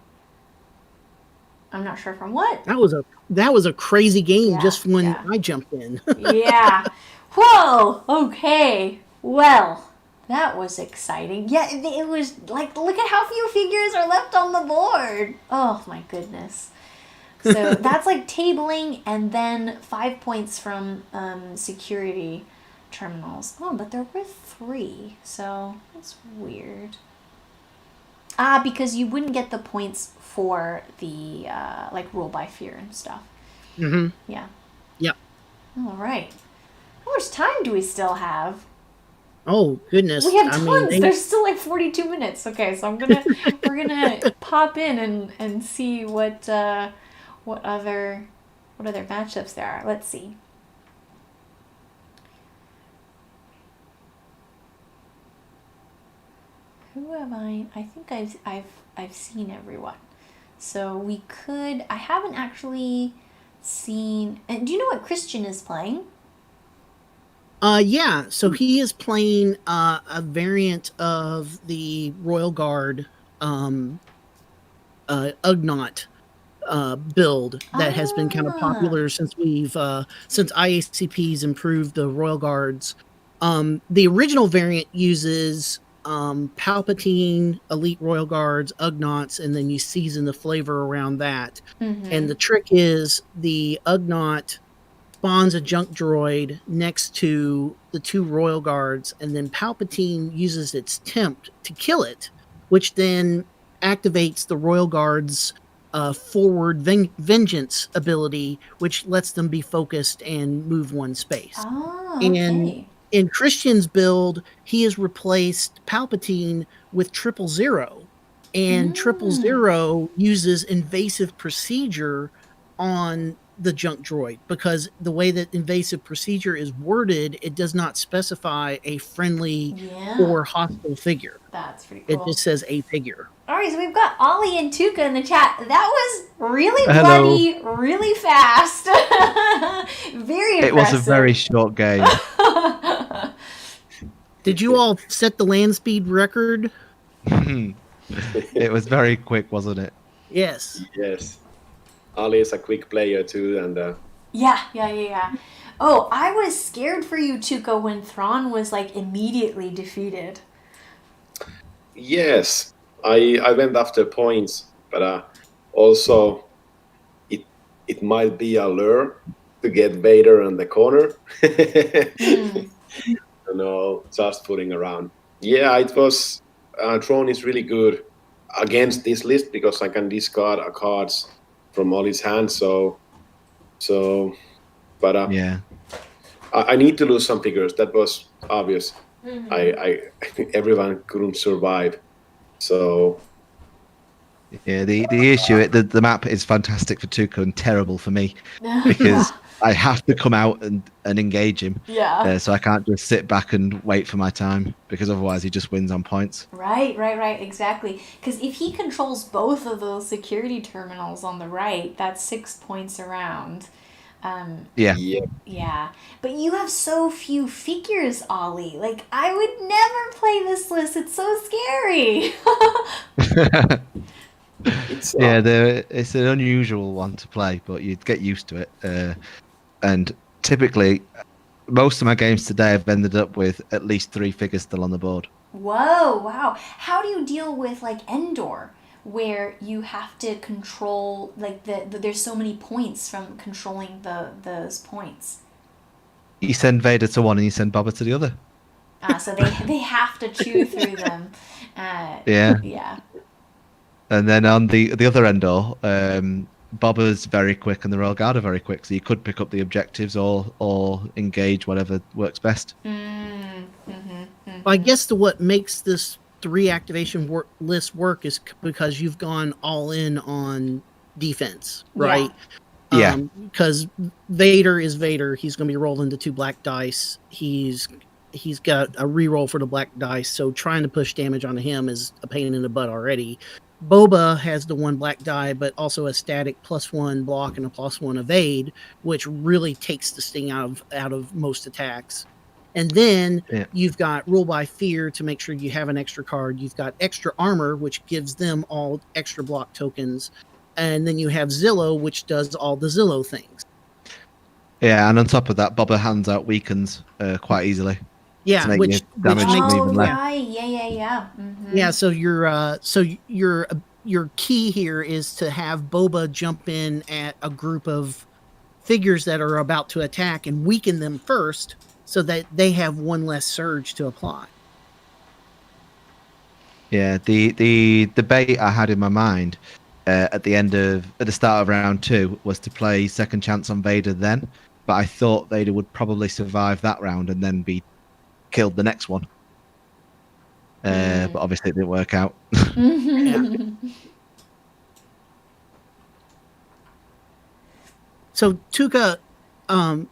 I'm not sure from what. That was a crazy game just when I jumped in. Yeah. Whoa. Okay. Well, that was exciting. Yeah, it was like, look at how few figures are left on the board. Oh my goodness. So that's like tabling and then 5 points from security terminals. Oh, but there were 3, so that's weird. Because you wouldn't get the points for the like rule by fear and stuff. Yeah. Yep. All right. How much time do we still have? Oh goodness, we have tons. There's still like 42 minutes. Okay, so we're gonna pop in and see what other matchups there are. Let's see. Who have I? I think I've seen everyone. So we could. I haven't actually seen. And do you know what Christian is playing? Yeah, so he is playing a variant of the Royal Guard Ugnaught build that has been kind of popular since since IACP's improved the Royal Guards. The original variant uses Palpatine, Elite Royal Guards, Ugnaughts, and then you season the flavor around that. And the trick is the Ugnaught spawns a junk droid next to the 2 Royal Guards, and then Palpatine uses its tempt to kill it, which then activates the Royal Guards' forward vengeance ability, which lets them be focused and move one space. And in Christian's build, he has replaced Palpatine with 000, and 000 uses invasive procedure on the junk droid, because the way that invasive procedure is worded, it does not specify a friendly or hostile figure. That's pretty cool. It just says a figure. All right, so we've got Ollie and Tuka in the chat. That was really Hello. bloody, really fast. Very impressive. It was a very short game. Did you all set the land speed record? It was very quick, wasn't it? Yes. Yes. Ali is a quick player too, and Yeah. Oh, I was scared for you, Tuka, when Thrawn was like immediately defeated. yes, I went after points, but also it might be a lure to get Vader in the corner. Just fooling around. Yeah, it was. Thrawn is really good against this list because I can discard cards from all his hands. But I need to lose some figures. That was obvious. I everyone couldn't survive. So yeah, the issue, the map is fantastic for Tuka and terrible for me because I have to come out and engage him. Yeah. So I can't just sit back and wait for my time because otherwise he just wins on points. Right, exactly. Because if he controls both of those security terminals on the right, that's 6 points around. Yeah. But you have so few figures, Ollie. Like, I would never play this list. It's so scary. It's an unusual one to play, but you'd get used to it. And typically, most of my games today have ended up with at least 3 figures still on the board. Whoa, wow. How do you deal with, like, Endor, where you have to control, like, there's so many points from controlling those points? You send Vader to one and you send Boba to the other. So they have to chew through them. Yeah. And then on the other Endor, Boba's very quick and the Royal Guard are very quick, so you could pick up the objectives or engage whatever works best. I guess what makes this 3 activation list work is because you've gone all in on defense, right? Yeah. Because Vader is Vader. He's going to be rolled into 2 black dice. He's got a reroll for the black dice, so trying to push damage onto him is a pain in the butt already. Boba has the 1 black die, but also a static +1 block and a +1 evade, which really takes the sting out of most attacks. And then you've got rule by fear to make sure you have an extra card. You've got extra armor, which gives them all extra block tokens. And then you have Zillow, which does all the Zillow things. Yeah, and on top of that, Boba hands out weakens quite easily. Yeah, which damage makes even less. Yeah. Yeah, so your key here is to have Boba jump in at a group of figures that are about to attack and weaken them first, so that they have 1 less surge to apply. Yeah, the debate I had in my mind at the start of round 2 was to play second chance on Vader then, but I thought Vader would probably survive that round and then be killed the next one. But obviously it didn't work out. So Tuka,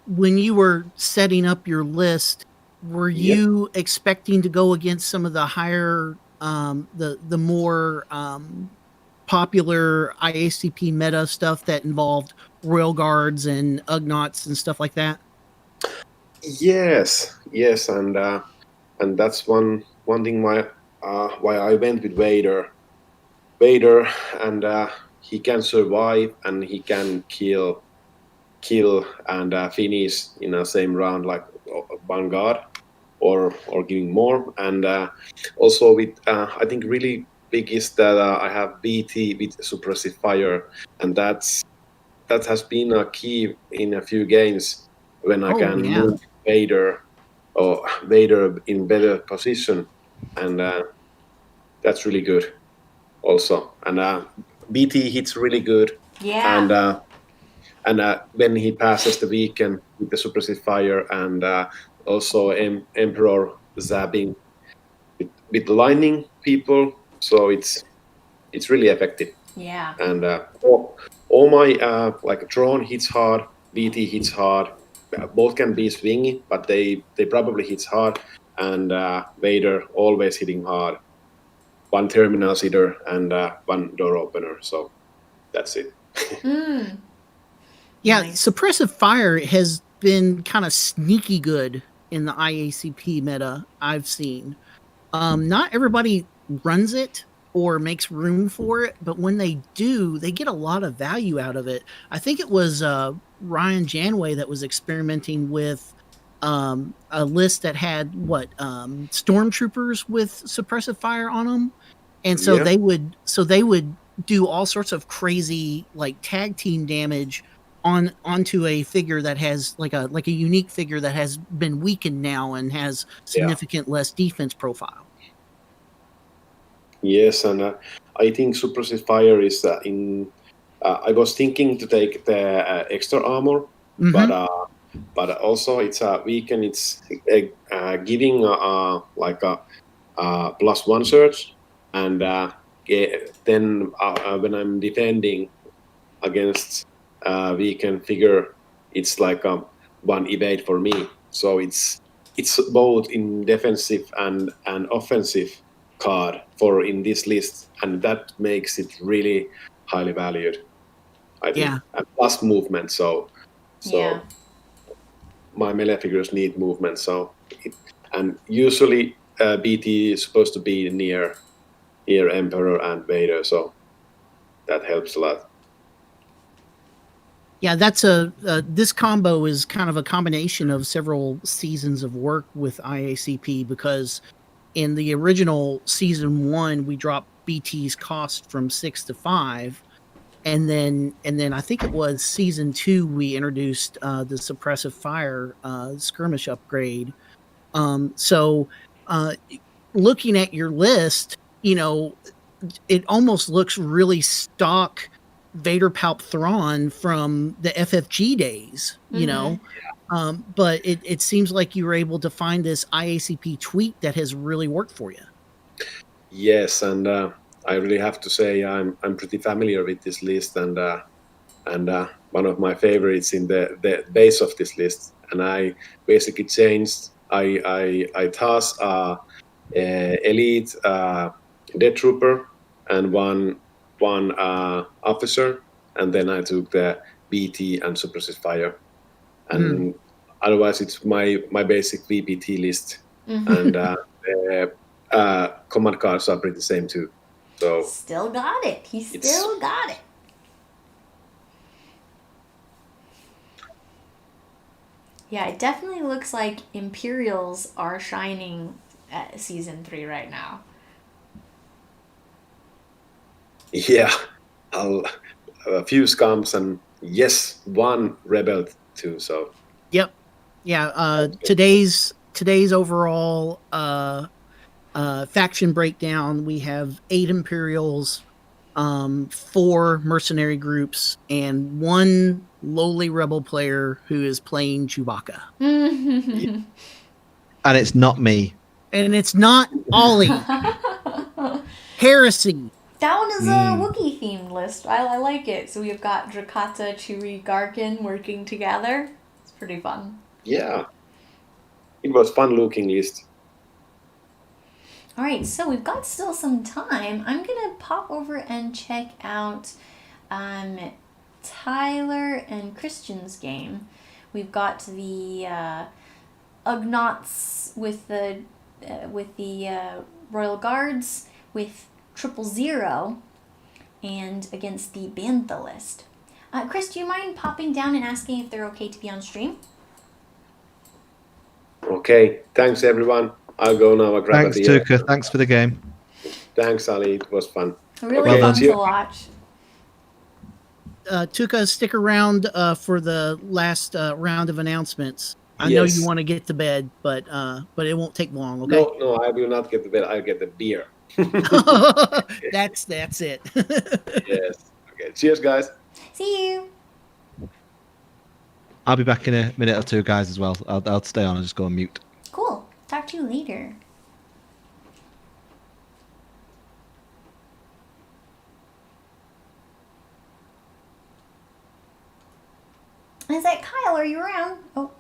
when you were setting up your list, were you expecting to go against some of the higher, the more popular IACP meta stuff that involved Royal Guards and Ugnaughts and stuff like that? Yes, and that's one thing why I went with Vader. Vader, and he can survive and he can kill and finish in the same round like one guard or giving more. And also with I think really big is that I have BT with suppressive fire, and that has been a key in a few games when I can move Vader or Vader in better position, and that's really good also. And BT hits really good. Yeah. And when he passes the weekend with the suppressive fire, and also Emperor zapping with lightning people, so it's really effective. Yeah. And all my like Thrawn hits hard, BT hits hard. Both can be swingy, but they probably hits hard. And Vader always hitting hard. One terminal hitter and one door opener. So that's it. Yeah, suppressive fire has been kind of sneaky good in the IACP meta I've seen. Not everybody runs it or makes room for it, but when they do, they get a lot of value out of it. I think it was Ryan Janway that was experimenting with a list that had stormtroopers with suppressive fire on them, and so they would do all sorts of crazy like tag team damage onto a figure that has like a unique figure that has been weakened now and has significant less defense profile. Yes, and I think suppressive fire is in. I was thinking to take the extra armor, but also it's a weekend. It's giving like a +1 surge, and then when I'm defending against weekend figure, it's like one evade for me. So it's both in defensive and offensive card for in this list, and that makes it really highly valued, I think. And plus movement, so my melee figures need movement, and usually BT is supposed to be near Emperor and Vader, so that helps a lot. Yeah, that's this combo is kind of a combination of several seasons of work with IACP, because in the original season 1, we dropped BT's cost from 6 to 5. And then I think it was season 2, we introduced the suppressive fire skirmish upgrade. So looking at your list, it almost looks really stock Vader, Palp, Thrawn from the FFG days, but it seems like you were able to find this IACP tweak that has really worked for you. Yes, and I really have to say I'm pretty familiar with this list, and one of my favorites in the base of this list. And I basically changed. I tossed elite death trooper and one officer, and then I took the BT and suppressive fire, and otherwise it's my basic VPT list, and command cards are pretty same too. So still got it. He still got it. Yeah, it definitely looks like Imperials are shining at season 3 right now. Yeah, a few scums and one rebel too. So yep, yeah. Today's overall faction breakdown: we have 8 Imperials, 4 mercenary groups, and 1 lowly rebel player who is playing Chewbacca. And it's not me. And it's not Ollie. Heresy. That one is a Wookiee themed list. I like it. So we've got Drakata, Chewie, Garkin working together. It's pretty fun. Yeah. It was fun looking list. All right, so we've got still some time. I'm going to pop over and check out Tyler and Christian's game. We've got the Ugnaughts with the Royal Guards with 000 and against the Bantha list. Chris, do you mind popping down and asking if they're okay to be on stream? Okay, thanks everyone. I'll go now. I'll grab Thanks, a beer. Tuka. Thanks for the game. Thanks, Ali. It was fun. Really fun to watch. Tuka, stick around for the last round of announcements. I know you want to get to bed, but it won't take long. Okay. No, I will not get the bed. I'll get the beer. That's it. Yes. Okay. Cheers, guys. See you. I'll be back in a minute or two, guys, as well. I'll stay on and just go on mute. Cool. Talk to you later. Is that Kyle? Are you around? Oh.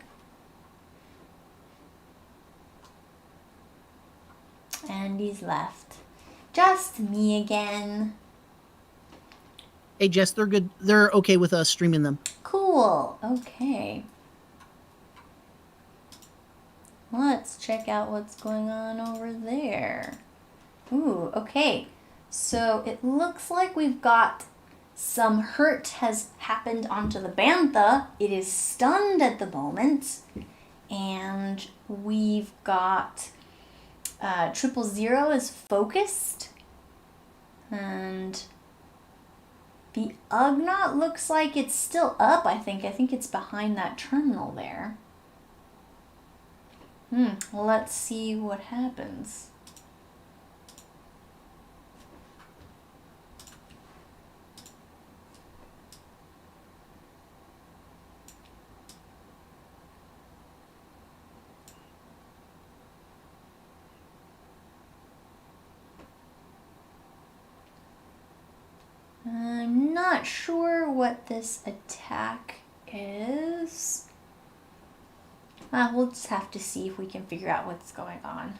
And he's left. Just me again. Hey, Jess, they're good. They're okay with us streaming them. Cool. Okay. Let's check out what's going on over there. Ooh, okay. So it looks like we've got some hurt has happened onto the Bantha. It is stunned at the moment. And we've got 000 is focused. And the Ugnaught looks like it's still up, I think. I think it's behind that terminal there. Let's see what happens. I'm not sure what this attack is. We'll just have to see if we can figure out what's going on.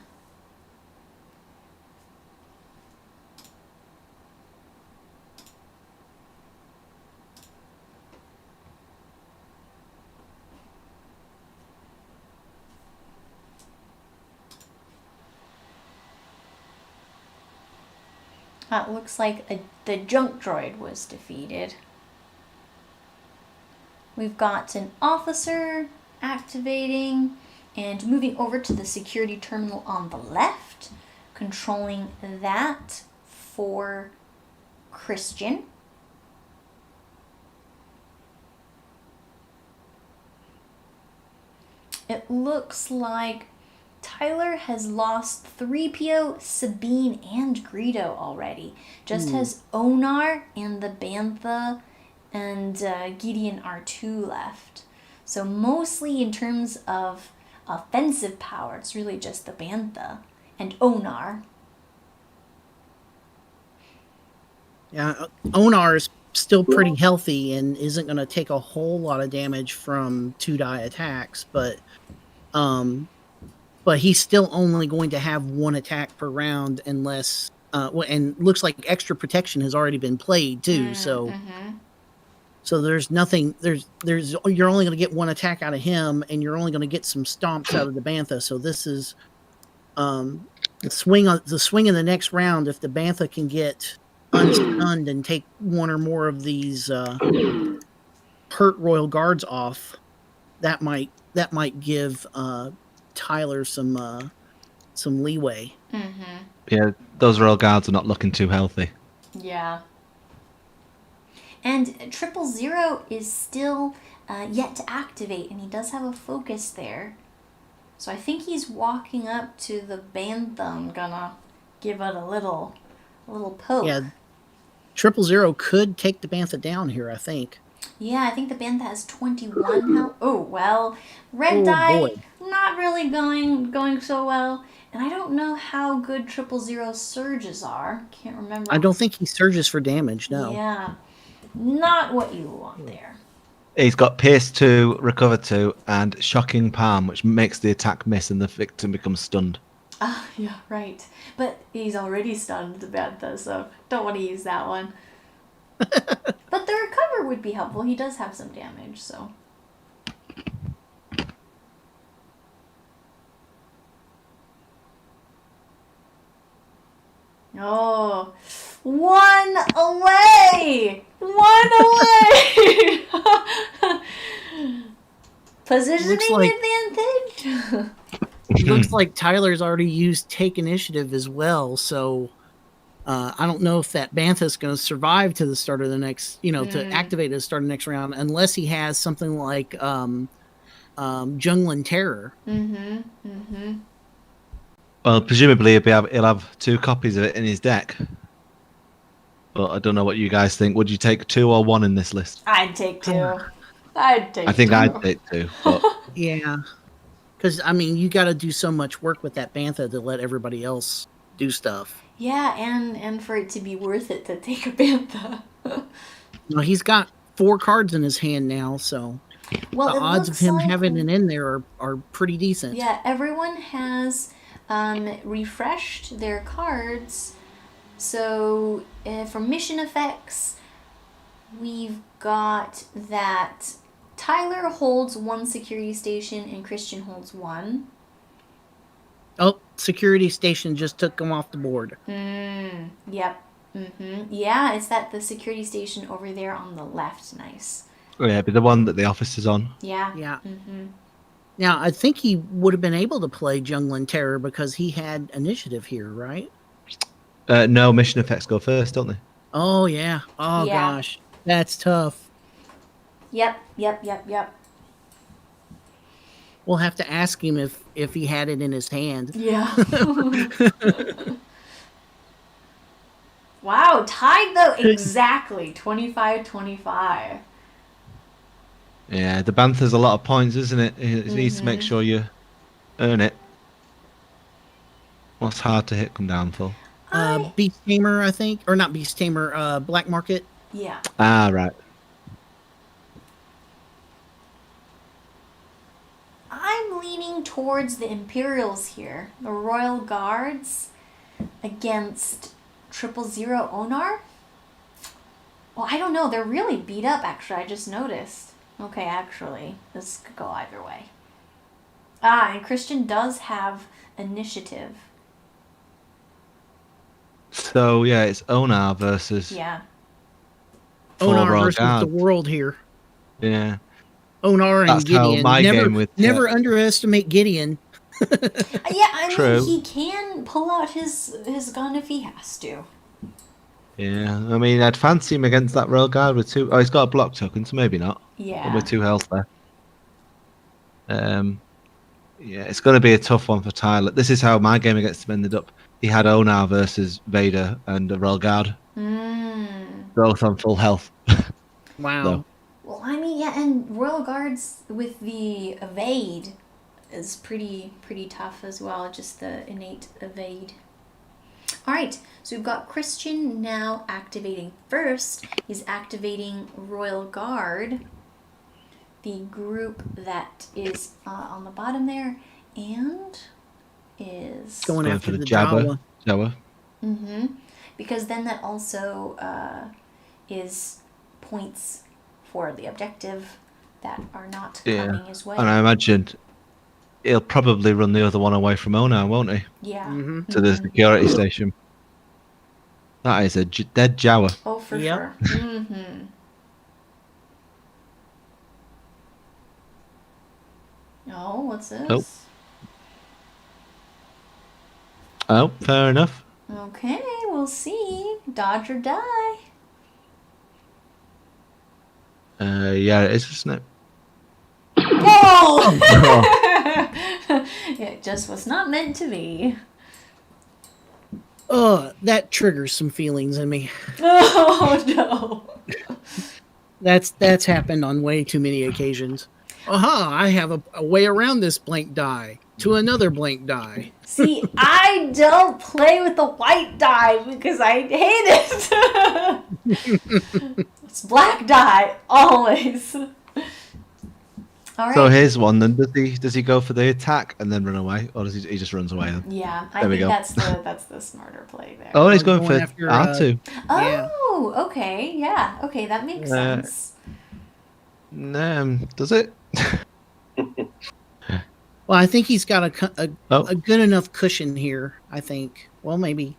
It looks like the junk droid was defeated. We've got an officer activating and moving over to the security terminal on the left, controlling that for Christian. It looks like Tyler has lost 3PO, Sabine, and Greedo already. Just has Onar and the Bantha and Gideon R2 left. So mostly in terms of offensive power, it's really just the Bantha and Onar. Yeah, Onar is still pretty healthy and isn't going to take a whole lot of damage from 2-die attacks, but he's still only going to have one attack per round unless and looks like extra protection has already been played too. So there's nothing. There's you're only going to get one attack out of him, and you're only going to get some stomps out of the Bantha. So this is the swing in the next round. If the Bantha can get unstunned and take one or more of these hurt Royal Guards off, that might give Tyler some leeway. Yeah, those Royal Guards are not looking too healthy. Yeah. And 000 is still yet to activate, and he does have a focus there. So I think he's walking up to the Bantha. I'm gonna give it a little poke. Yeah, 000 could take the Bantha down here, I think. Yeah, I think the Bantha has 21 health. Oh, well, red die, boy. not really going so well. And I don't know how good 000 surges are. Can't remember. I don't think he surges for damage, no. Yeah, not what you want there. He's got Pierce 2, Recover 2, and Shocking Palm, which makes the attack miss and the victim becomes stunned. Ah, yeah, right. But he's already stunned the Bantha, so don't want to use that one. But the Recover would be helpful. He does have some damage, so. Oh, one away! Positioning advantage? Looks like Tyler's already used take initiative as well, so I don't know if that Bantha's going to survive to the start of the next, to activate at the start of the next round, unless he has something like Jungling Terror. Well, presumably he'll have 2 copies of it in his deck. But I don't know what you guys think. Would you take 2 or 1 in this list? I'd take 2. I think 2. I'd take 2. But... Yeah. Because, you got to do so much work with that Bantha to let everybody else do stuff. Yeah, and for it to be worth it to take a Bantha. Well, he's got 4 cards in his hand now, so the odds of him having it in there are pretty decent. Yeah, everyone has refreshed their cards. So for mission effects, we've got that Tyler holds 1 security station and Christian holds 1. Oh, security station just took him off the board. Yep. Yeah, it's the security station over there on the left. Nice. Oh, yeah, but the one that the office is on. Yeah. Yeah. Now, I think he would have been able to play Jungling Terror because he had initiative here, right? No, mission effects go first, don't they? Oh, yeah. Oh, Yeah. gosh. That's tough. Yep. We'll have to ask him if he had it in his hand. Yeah. Wow, tied though exactly 25-25. Yeah, the Bantha's a lot of points, isn't it? It needs to make sure you earn it. What's hard to hit come down for? Beast Tamer, I think. Or not Beast Tamer, Black Market. Yeah. Ah, right. I'm leaning towards the Imperials here. The Royal Guards against 000 Onar. Well, I don't know. They're really beat up, actually. I just noticed. Okay, actually, this could go either way. And Christian does have initiative. So, yeah, it's Onar versus... Yeah. Onar versus the world here. Yeah. Onar and Gideon. Never underestimate Gideon. Yeah, I True. mean, he can pull out his gun if he has to. Yeah, I mean, I'd fancy him against that Royal Guard with 2... Oh, he's got a block token, so maybe not. Yeah. But with 2 health there. Yeah, it's going to be a tough one for Tyler. This is how my game against him ended up. He had Onar versus Vader and a Royal Guard. Both on full health. Wow. So. Well, I mean, yeah, and Royal Guards with the evade is pretty tough as well, just the innate evade. All right, so we've got Christian now activating first. He's activating Royal Guard, the group that is on the bottom there, and is... Going after the Jawa. Because then that also is points for the objective that are not coming his way. And I imagine he'll probably run the other one away from Onar, won't he? Yeah. To the security station. That is a dead Jawa. Oh, for sure. Oh, what's this? Oh, fair enough. Okay, we'll see. Dodge or die. Yeah, it is, isn't it? Oh! It just was not meant to be. That triggers some feelings in me. Oh no. That's happened on way too many occasions. I have a way around this blank die to another blank die. See, I don't play with the white die because I hate it. It's black die always. All right. So here's one. Then does he go for the attack and then run away, or does he just runs away? Then? Yeah, I think that's the smarter play there. Oh, he's going for R2. Oh, okay, yeah, okay, that makes sense. Does it? Well, I think he's got a good enough cushion here. I think. Well, maybe.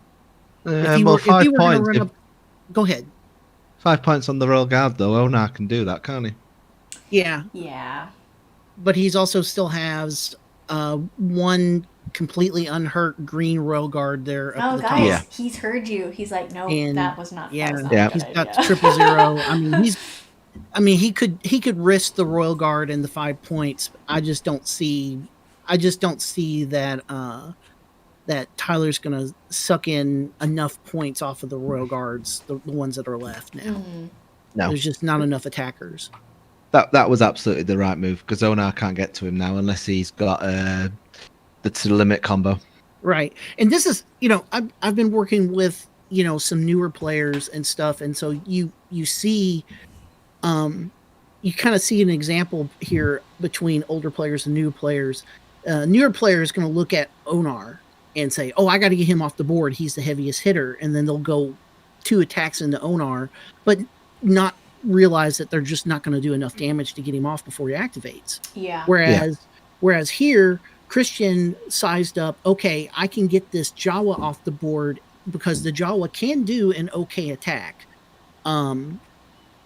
If you well, were, if 5 you were going to points. run up, go ahead. 5 points on the Royal Guard, though. Onar can do that, can't he? Yeah. Yeah. But he's also still has one completely unhurt green Royal Guard there up Oh, at the guys, top. he's heard you. He's like, no, And that was not. yeah, That was not a good he's idea. got 000. I mean, he could risk the Royal Guard and the 5 points. I just don't see that that Tyler's going to suck in enough points off of the Royal Guards, the ones that are left now. No. There's just not enough attackers. That was absolutely the right move because Onar can't get to him now unless he's got the to the limit combo. Right. And this is, I've been working with, some newer players and stuff. And so you see, you kind of see an example here between older players and new players. Newer players going to look at Onar and say, oh, I got to get him off the board. He's the heaviest hitter. And then they'll go 2 attacks into Onar, but not realize that they're just not going to do enough damage to get him off before he activates. Yeah. Whereas here, Christian sized up, okay, I can get this Jawa off the board because the Jawa can do an okay attack. And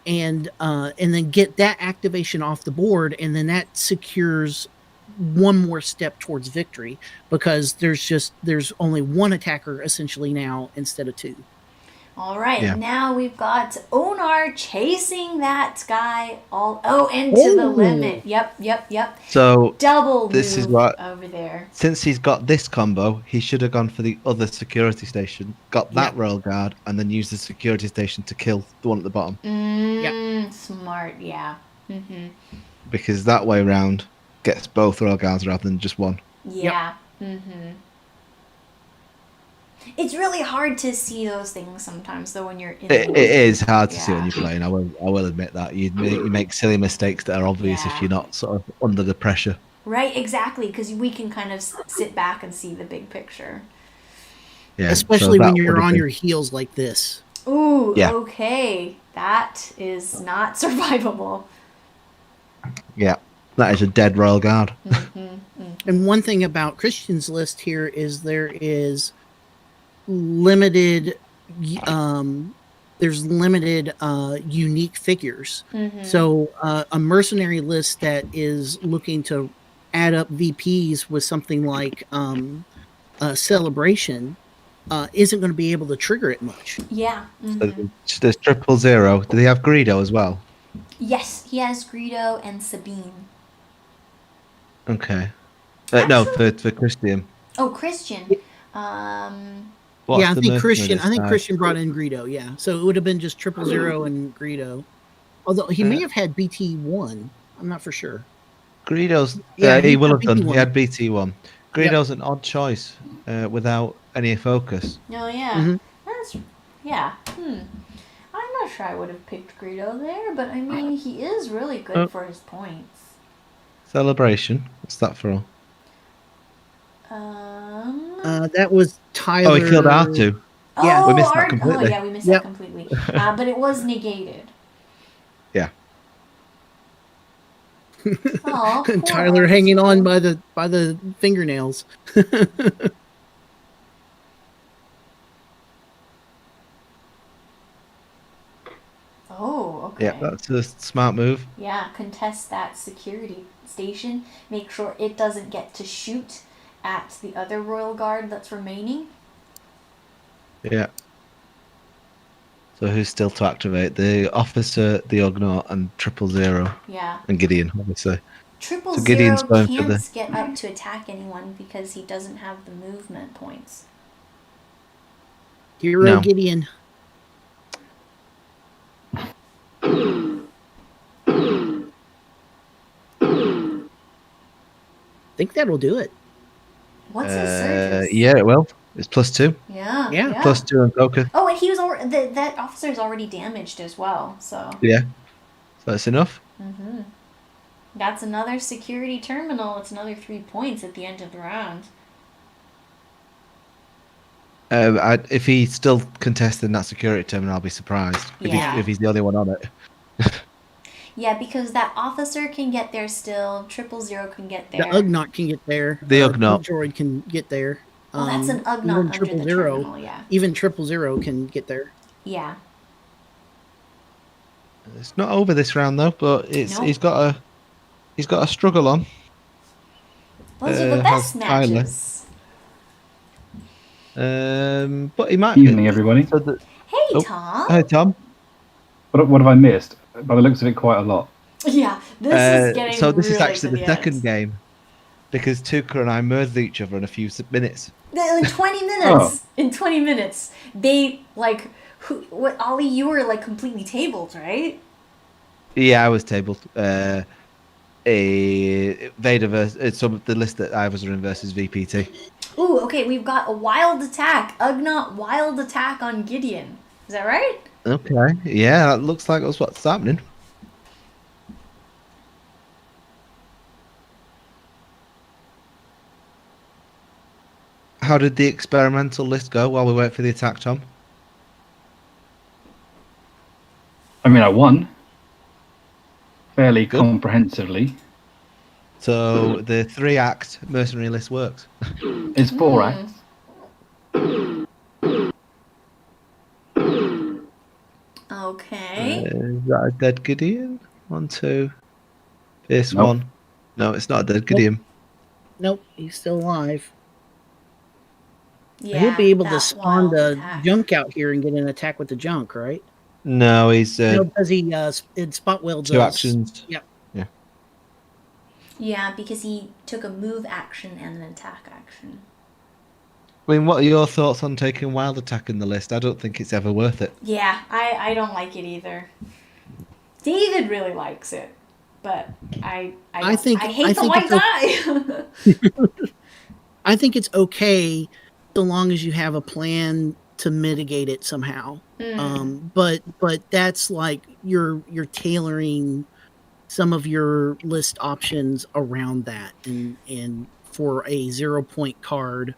then get that activation off the board, and then that secures one more step towards victory because there's only one attacker essentially now instead of 2. All right, Yeah. now we've got Onar chasing that guy into the limit. Yep. So double this move is what over there. Since he's got this combo, he should have gone for the other security station, got that Royal Guard, and then used the security station to kill the one at the bottom. Smart, yeah. Mm-hmm. Because that way round gets both Royal Guards rather than just one. Yeah. Mm-hmm. It's really hard to see those things sometimes, though, when you're in It is hard to see when you're playing. I will admit that you make silly mistakes that are obvious if you're not sort of under the pressure. Right, exactly, because we can kind of sit back and see the big picture. Yeah, especially so when that you're would have on been- your heels like this. Ooh, Yeah. okay. That is not survivable. Yeah, that is a dead Royal Guard. And one thing about Christian's list here is there is limited unique figures. So a mercenary list that is looking to add up VPs with something like a celebration isn't going to be able to trigger it much. Yeah. Mhm. So there's 000. Do they have Greedo as well? Yes, he has Greedo and Sabine. Okay. No, for Christian. Oh, Christian. What's yeah, I the think mercenary Christian brought in Greedo. Yeah, so it would have been just 000 and Greedo. Although he may have had BT1, I'm not for sure. Greedo's he he will had have done. BT1. He had BT1. Greedo's an odd choice without any focus. Oh, yeah. Mhm. Yeah. I'm not sure I would have picked Greedo there, but I mean, he is really good for his points. Celebration. What's that for? That was Tyler. Oh, he killed R2. Yeah, we missed that completely. Oh, yeah, we missed that completely. But it was negated. Yeah. Oh, And Tyler hanging on by the fingernails. Oh, okay. Yeah, that's a smart move. Yeah, contest that security station. Make sure it doesn't get to shoot at the other Royal Guard that's remaining. Yeah. So who's still to activate? The officer, the Ugnaught, and 000. Yeah. And Gideon, obviously. 000 So Gideon's going for can't the. get up to attack anyone because he doesn't have the movement points. Hero No. Gideon. Think that'll do it. What's his surges? Yeah, it will. It's +2. Yeah. +2 on Goku. Oh, and he was already that officer's already damaged as well. So. Yeah. So that's enough. Mhm. That's another security terminal. It's another 3 points at the end of the round. If he's still contesting that security terminal, I'll be surprised Yeah. if he's the only one on it. Yeah, because that officer can get there still. 000 can get there. The Ugnaught can get there. The Ugnaught. Droid can get there. Oh, that's an Ugnaught even under triple the zero, terminal, yeah. Even 000 can get there. Yeah. It's not over this round though, but Nope. he's got a struggle on. Those are the best matches. But he might. Evening, everybody. Hey, Tom. Hi, Tom. What have I missed? By the looks of it, quite a lot. Yeah, this is getting So this is really actually to the the second end. game because Tuka and I merged each other in a few minutes. In 20 minutes. In 20 minutes, they like Ollie, you were like completely tabled, right? Yeah, I was tabled. Vader versus some of the list that I was in versus VPT. Ooh, okay, we've got a wild attack. Ugnaught wild attack on Gideon. Is that right? Okay, yeah, that looks like that's what's happening. How did the experimental list go while we wait for the attack, Tom? I mean, I won fairly comprehensively. So the 3-act mercenary list works. It's 4 acts. Okay. Is that a dead Gideon? 1, 2. This Nope. one. No, it's not a dead Gideon. Nope, he's still alive. Yeah, He'll be able to that spawn wild the attack. junk out here and get an attack with the junk, right? No, he's No, because he in spot weld 2 does. actions. Yep. Yeah. Yeah, because he took a move action and an attack action. I mean, what are your thoughts on taking wild attack in the list? I don't think it's ever worth it. Yeah, I don't like it either. David really likes it, but I hate the white guy. I think it's okay so long as you have a plan to mitigate it somehow. But that's like you're tailoring some of your list options around that, and for a 0-point card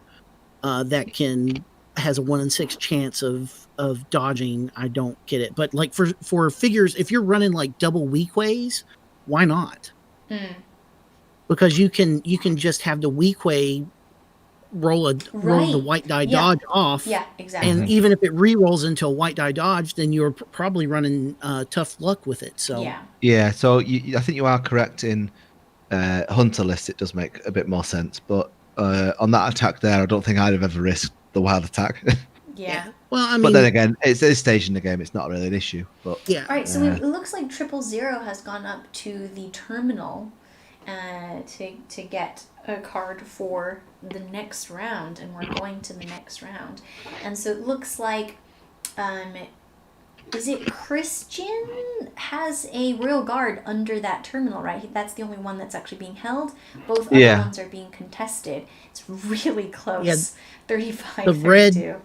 that has a 1 in 6 chance of dodging, I don't get it. But like for figures, if you're running like double Weekways, why not? Because you can just have the Weequay roll the white die dodge off. Yeah, exactly. And even if it re-rolls into a white die dodge, then you're probably running tough luck with it. So Yeah, so I think you are correct in Hunter list. It does make a bit more sense, but on that attack there, I don't think I'd have ever risked the wild attack. Yeah. Well, I mean, but then again, it's this stage in the game. It's not really an issue. But yeah. All right, so it looks like 000 has gone up to the terminal to get a card for the next round, and we're going to the next round. And so it looks like, is it Christian has a Royal Guard under that terminal, right? That's the only one that's actually being held. Both other ones are being contested. It's really close. Yeah, 35-32.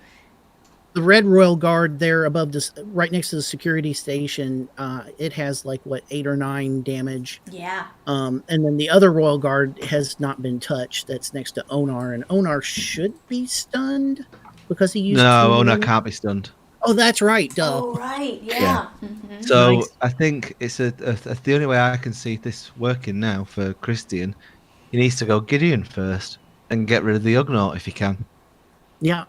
The red Royal Guard there above this, right next to the security station, it has like 8 or 9 damage. Yeah. And then the other Royal Guard has not been touched. That's next to Onar, and Onar should be stunned because he used. No, Onar can't be stunned. Oh, that's right. Duh. Oh, right. Yeah. Mm-hmm. So Nice. I think it's the only way I can see this working now for Christian. He needs to go Gideon first and get rid of the Ugnaught if he can. Yeah.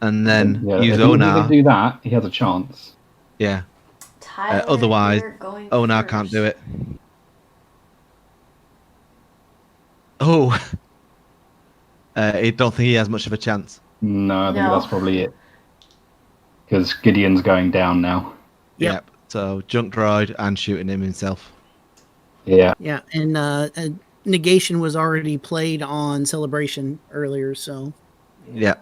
And then use if Onar. he can do that, he has a chance. Yeah. Tyler, Otherwise, you're going Onar first. can't do it. Oh. I don't think he has much of a chance. No, I think that's probably it. Because Gideon's going down now. Yep. So junk droid and shooting him himself. Yeah. Yeah, and negation was already played on Celebration earlier, so. Yeah.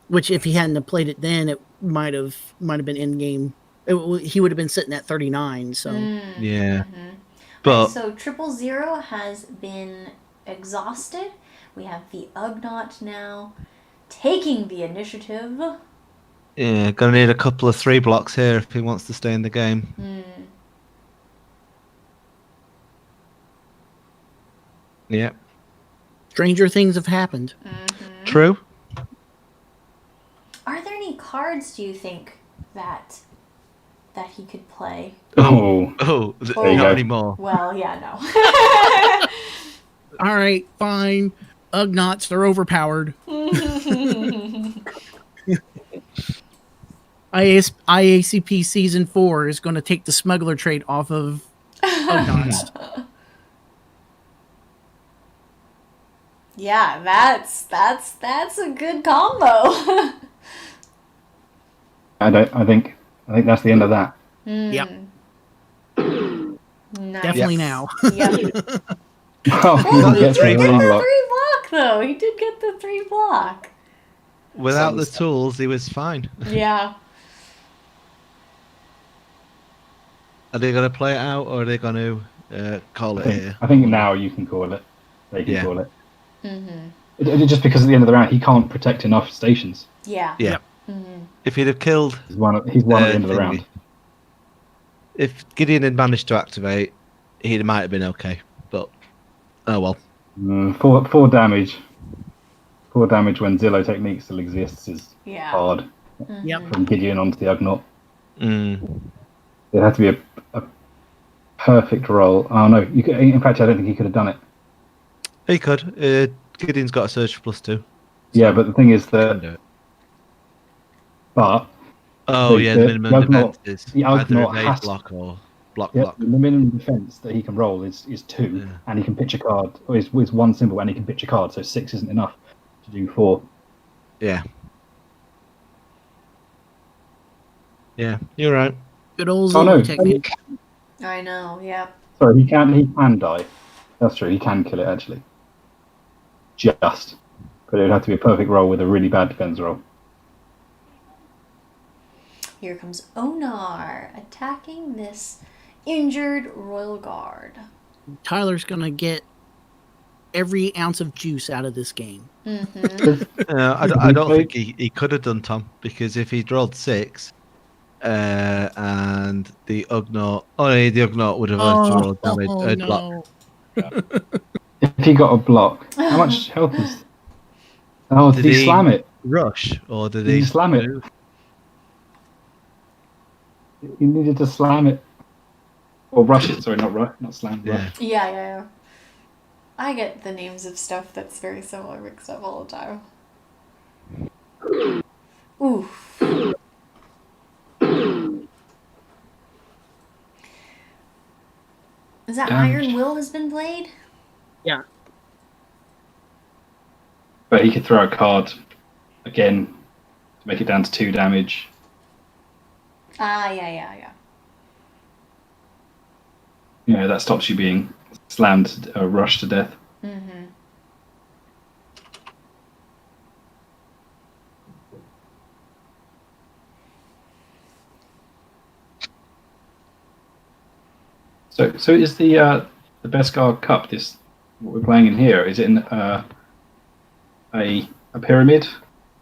Which, if he hadn't have played it then, it might have been in game. He would have been sitting at 39. So Yeah. Mm-hmm. But so 000 has been exhausted. We have the Ugnaught now taking the initiative. yeah, gonna need a couple of 3 blocks here if he wants to stay in the game. Yeah. stranger things have happened. True. Are there any cards, do you think, that he could play? Oh, There you not go. anymore. Well, yeah, no. All right, fine. Ugnaughts, they're overpowered. IACP Season 4 is going to take the smuggler trait off of Ugnaughts. Yeah, that's a good combo. I think that's the end of that. Yep. Nice. Definitely now. Yep. Oh, Well, he did the get ring the block. 3 block though. He did get the 3 block. Without the tools, he was fine. Yeah. Are they going to play it out, or are they going to call it here? I think now you can call it. They can Yeah. call it. Mm-hmm. Just because at the end of the round he can't protect enough stations. Yeah. Yeah. Mm-hmm. If he'd have killed, He's one at the end of the round. If Gideon had managed to activate, he might have been okay. But oh well. 4 damage. 4 damage when Zillow technique still exists is hard. Yep. From Gideon onto the Ugnaught. Mm. It had to be a perfect roll. Oh no! In fact, I don't think he could have done it. He could. Gideon's got a surge for +2. Yeah, but the thing is that. But. Oh yeah, the minimum defense is the either Ugnaught evade has block or block. The minimum defense that he can roll is 2, and he can pitch a card. Or is 1 symbol, and he can pitch a card. So 6 isn't enough to do 4. Yeah. Yeah, you're right. Good old Oh, no. technique. I know. Yeah. Sorry, he can die. That's true. He can kill it actually. Just, but it would have to be a perfect roll with a really bad defense roll. Here comes Onar attacking this injured Royal Guard. Tyler's going to get every ounce of juice out of this game. Mm-hmm. I don't think he could have done, Tom, because if he'd rolled 6, and the Ugnaught, the Ugnaught would have rolled damage. No. If he got a block, how much health is? Oh, did he slam it? Rush, or did he slam it? He needed to slam it, or rush it. Sorry, not slam. Yeah. Rush. Yeah. I get the names of stuff that's very similar mixed up all the time. Ooh. Is that Iron Will has been played? Yeah. But he could throw a card again to make it down to 2 damage. Yeah. You know, that stops you being slammed or rushed to death. Mm-hmm. So is the Beskar Cup this what we're playing in here? Is it in a pyramid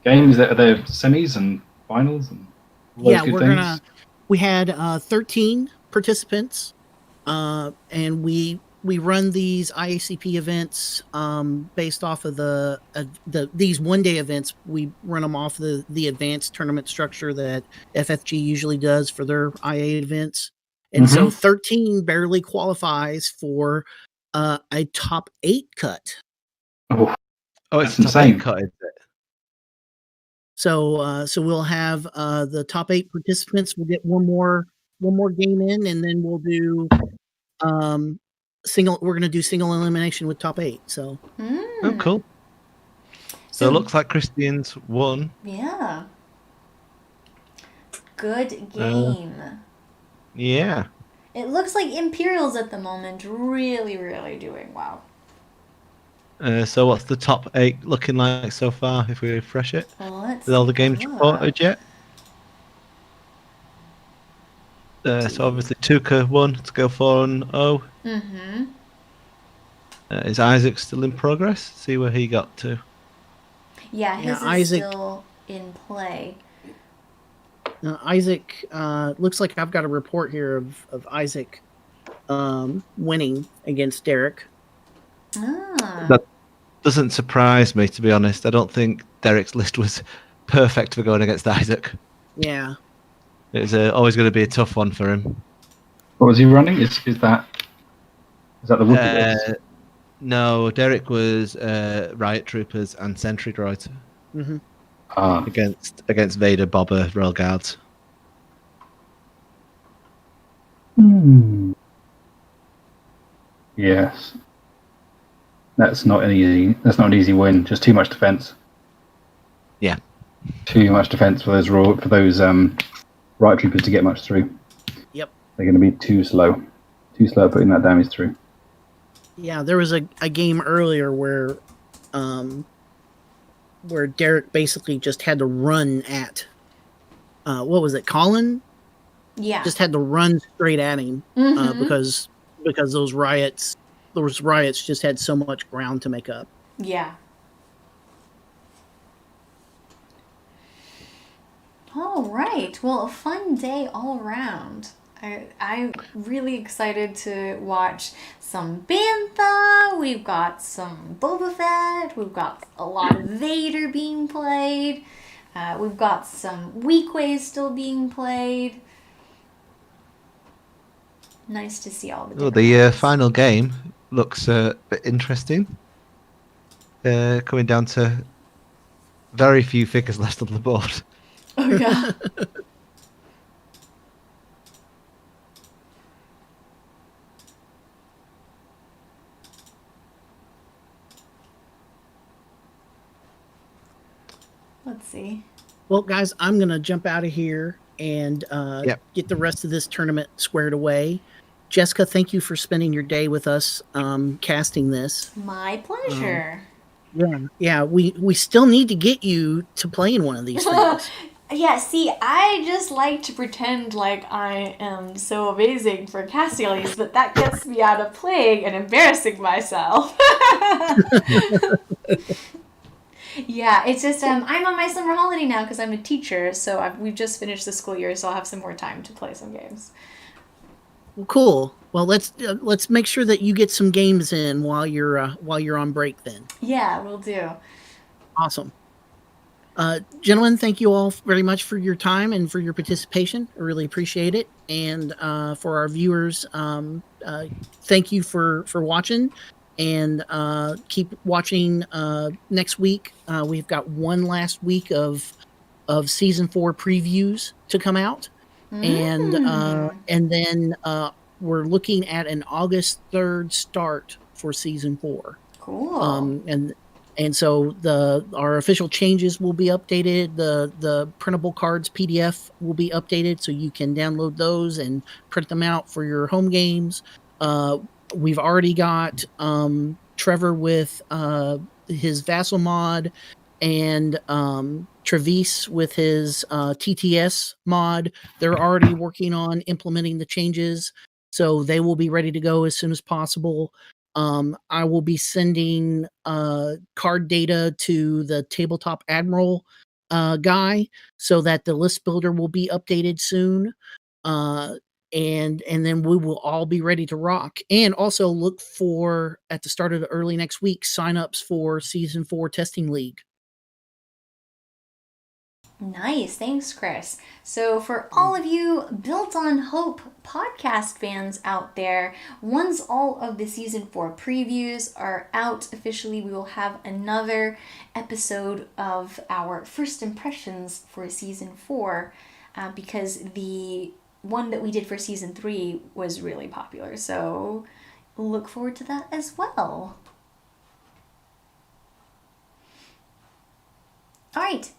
game? Are there semis and finals and all those good things? We had 13 participants, and we run these IACP events based off of these one-day events. We run them off the advanced tournament structure that FFG usually does for their IA events. And so 13 barely qualifies for a top 8 cut. Oh, it's insane. Top 8 cut, is it? So we'll have the top 8 participants. We'll get one more game in, and then we'll do single. We're going to do single elimination with top 8. So oh, cool. So it looks like Christian's won. Yeah. Good game. Yeah. It looks like Imperial's at the moment really, really doing well. So what's the top 8 looking like so far if we refresh it? With all the games reported yet? So obviously Tuka won to go 4-0. Mm-hmm. Is Isaac still in progress? See where he got to. Yeah, his is Isaac, still in play. Isaac, looks like I've got a report here of Isaac winning against Derek. That doesn't surprise me, to be honest. I don't think Derek's list was perfect for going against Isaac. Yeah. It's always going to be a tough one for him. What was he running? Is that the Wookiees list? No, Derek was Riot Troopers and Sentry droids Mm-hmm. against Vader, Boba, Royal Guards. Yes. That's not an easy win. Just too much defense. Yeah. Too much defense for those Riot troopers to get much through. Yep. They're going to be too slow. Too slow at putting that damage through. Yeah, there was a game earlier where Derek basically just had to run at what was it, Colin? Yeah. Just had to run straight at him because those riots just had so much ground to make up. Yeah. All right. Well, a fun day all around. I'm really excited to watch some Bantha. We've got some Boba Fett. We've got a lot of Vader being played. We've got some Weequay still being played. Nice to see all the different The final game looks a bit interesting. Coming down to very few figures left on the board. Oh, yeah. Let's see. Well, guys, I'm going to jump out of here and get the rest of this tournament squared away. Jessica, thank you for spending your day with us casting this. My pleasure. Yeah, we still need to get you to play in one of these things. Yeah, see, I just like to pretend like I am so amazing for casting all these, but that gets me out of playing and embarrassing myself. Yeah, it's just I'm on my summer holiday now because I'm a teacher, so we've just finished the school year, so I'll have some more time to play some games. Well, cool. Well, let's make sure that you get some games in while you're on break. Then. Yeah, we'll do. Awesome. Gentlemen, thank you all very much for your time and for your participation. I really appreciate it. And for our viewers, thank you for watching. And keep watching next week. We've got one last week of season 4 previews to come out. And then we're looking at an August 3rd start for season 4. Cool. And so our official changes will be updated. The printable cards PDF will be updated, so you can download those and print them out for your home games. We've already got Trevor with his Vassal mod and Travis with his TTS mod. They're already working on implementing the changes, so they will be ready to go as soon as possible. I will be sending card data to the Tabletop Admiral guy so that the list builder will be updated soon. And then we will all be ready to rock. And also look for, at the start of the early next week, signups for Season 4 Testing League. Nice. Thanks, Chris. So for all of you Built on Hope podcast fans out there, once all of the Season 4 previews are out officially, we will have another episode of our first impressions for Season 4 because the one that we did for Season 3 was really popular. So look forward to that as well. All right.